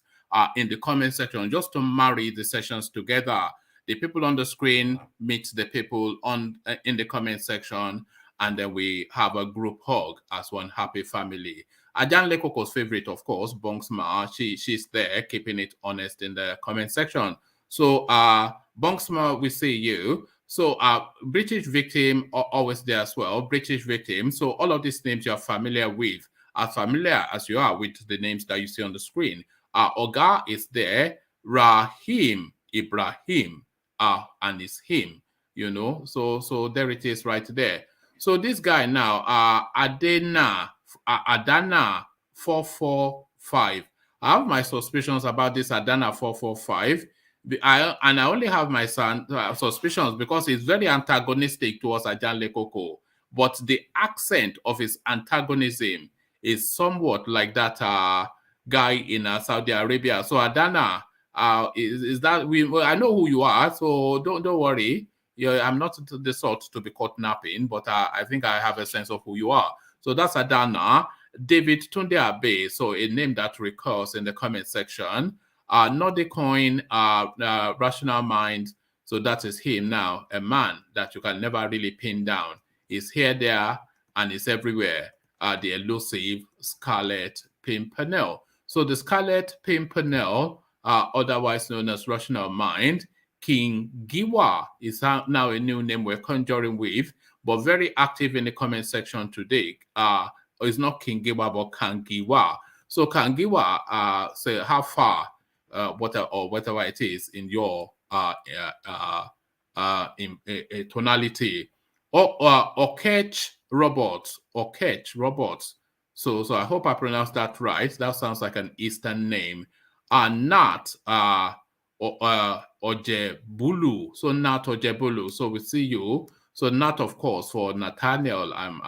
in the comment section just to marry the sessions together. The people on the screen meet the people in the comment section, and then we have a group hug as one happy family. Ajan Lekoko's favorite, of course, Bonksma. She's there, keeping it honest in the comment section. So, Bonksma, we see you. So, British victim, always there as well. British victim. So, all of these names you're familiar with, as familiar as you are with the names that you see on the screen. Oga is there. Rahim, Ibrahim, and it's him. So there it is right there. So this guy now, Adana 445. I have my suspicions about this Adana 445. And I only have my suspicions because he's very antagonistic towards Ajan Lekoko. but the accent of his antagonism is somewhat like that guy in Saudi Arabia. So Adana, is that well, I know who you are, so don't worry. I'm not the sort to be caught napping, but I think I have a sense of who you are. So that's Adana. David Tunde Abe, so a name that recurs in the comment section. Nordic Coin, Rational Mind, so that is him now, a man that you can never really pin down. He's here, there, and is everywhere. The elusive Scarlet Pimpernel. So the Scarlet Pimpernel, otherwise known as Rational Mind, King Giwa is now a new name we're conjuring with, but very active in the comment section today. It's not King Giwa, but Kangiwa. So Kangiwa, say how far, whatever it is in your tonality, or catch robots. So I hope I pronounced that right. That sounds like an Eastern name. Nat Ojebulu. So Nat Ojebulu. So we see you. So Nat, of course, for Nathaniel, I'm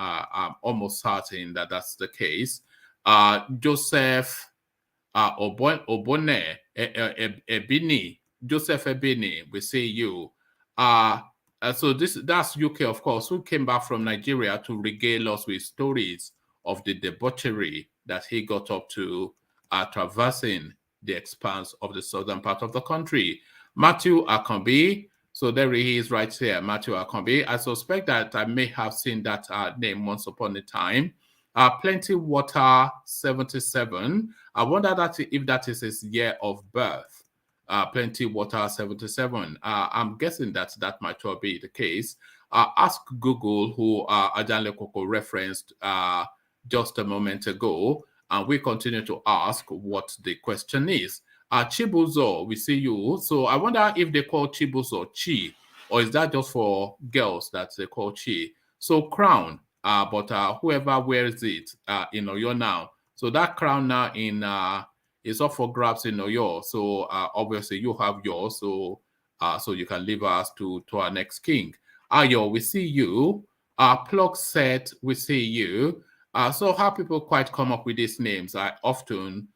almost certain that that's the case. Joseph Obone Ebini. Joseph Ebini, we see you. So that's UK, of course, who came back from Nigeria to regale us with stories of the debauchery that he got up to traversing the expanse of the southern part of the country. Matthew Akambi, so there he is right here, Matthew Akambi. I suspect that I may have seen that name once upon a time. Plenty Water 77. I wonder if that is his year of birth. Plenty Water 77. I'm guessing that might well be the case. Ask Google, who Ajanle Koko referenced just a moment ago, and we continue to ask what the question is. Chibuzo, we see you. So I wonder if they call Chibuzo Chi, or is that just for girls that they call Chi? So crown, but whoever wears it in Oyo now. So that crown now is up for grabs in Oyo. So obviously you have yours, so you can leave us to our next king. Ayo, we see you. Plug Set, we see you. So how people quite come up with these names, I often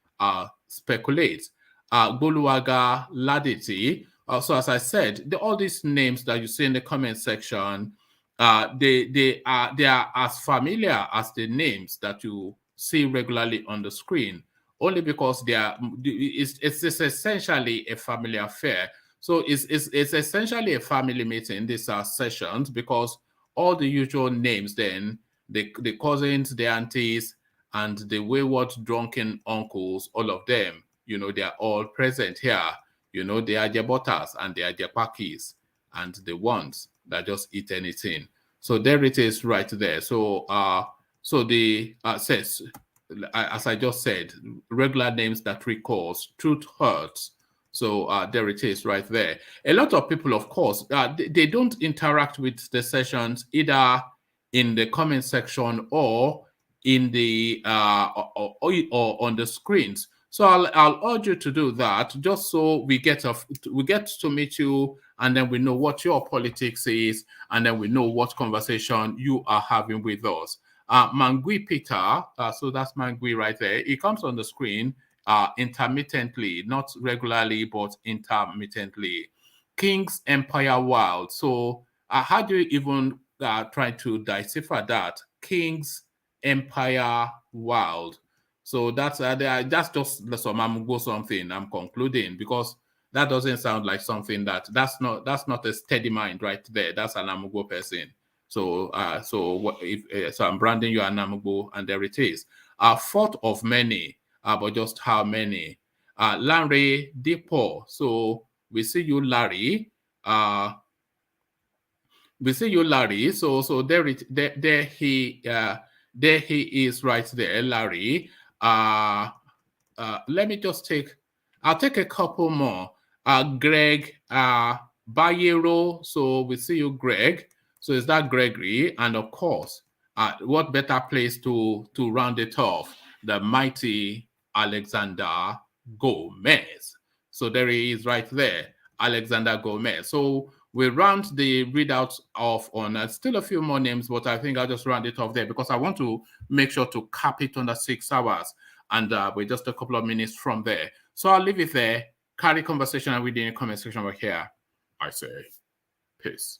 speculate. Boluwaga Laditi. So as I said, all these names that you see in the comment section, they are as familiar as the names that you see regularly on the screen, only because it's essentially a family affair. So it's essentially a family meeting, these are sessions, because all the usual names then, the cousins, the aunties, and the wayward drunken uncles, all of them, they are all present here. They are the botters and they are the pakis and the ones that just eat anything. So there it is right there. So the says, as I just said, regular names that recalls truth hurts. So there it is right there. A lot of people, of course, they don't interact with the sessions either in the comment section or in the or on the screens. So I'll urge you to do that, just so we get to meet you, and then we know what your politics is, and then we know what conversation you are having with us. Mangui Peter, so that's Mangui right there. It comes on the screen intermittently, not regularly, but intermittently. King's Empire Wild. So how do you even try to decipher that? King's Empire Wild. So that's just some something I'm concluding, because that doesn't sound like something that's not a steady mind right there. That's an Amugo person. So so I'm branding you an Amugo, and there it is. Fourth of many, but just how many? Larry Depo. So we see you, Larry. We see you, Larry. So there he is right there, Larry. Let me just I'll take a couple more. Greg Bayero. So we see you, Greg. So is that Gregory? And of course, what better place to round it off? The mighty Alexander Gomez. So there he is right there, Alexander Gomez. So we'll round the readouts off on still a few more names, but I think I'll just round it off there because I want to make sure to cap it under 6 hours. And we're just a couple of minutes from there. So I'll leave it there. Carry conversation and read in the comment section over here. I say, peace.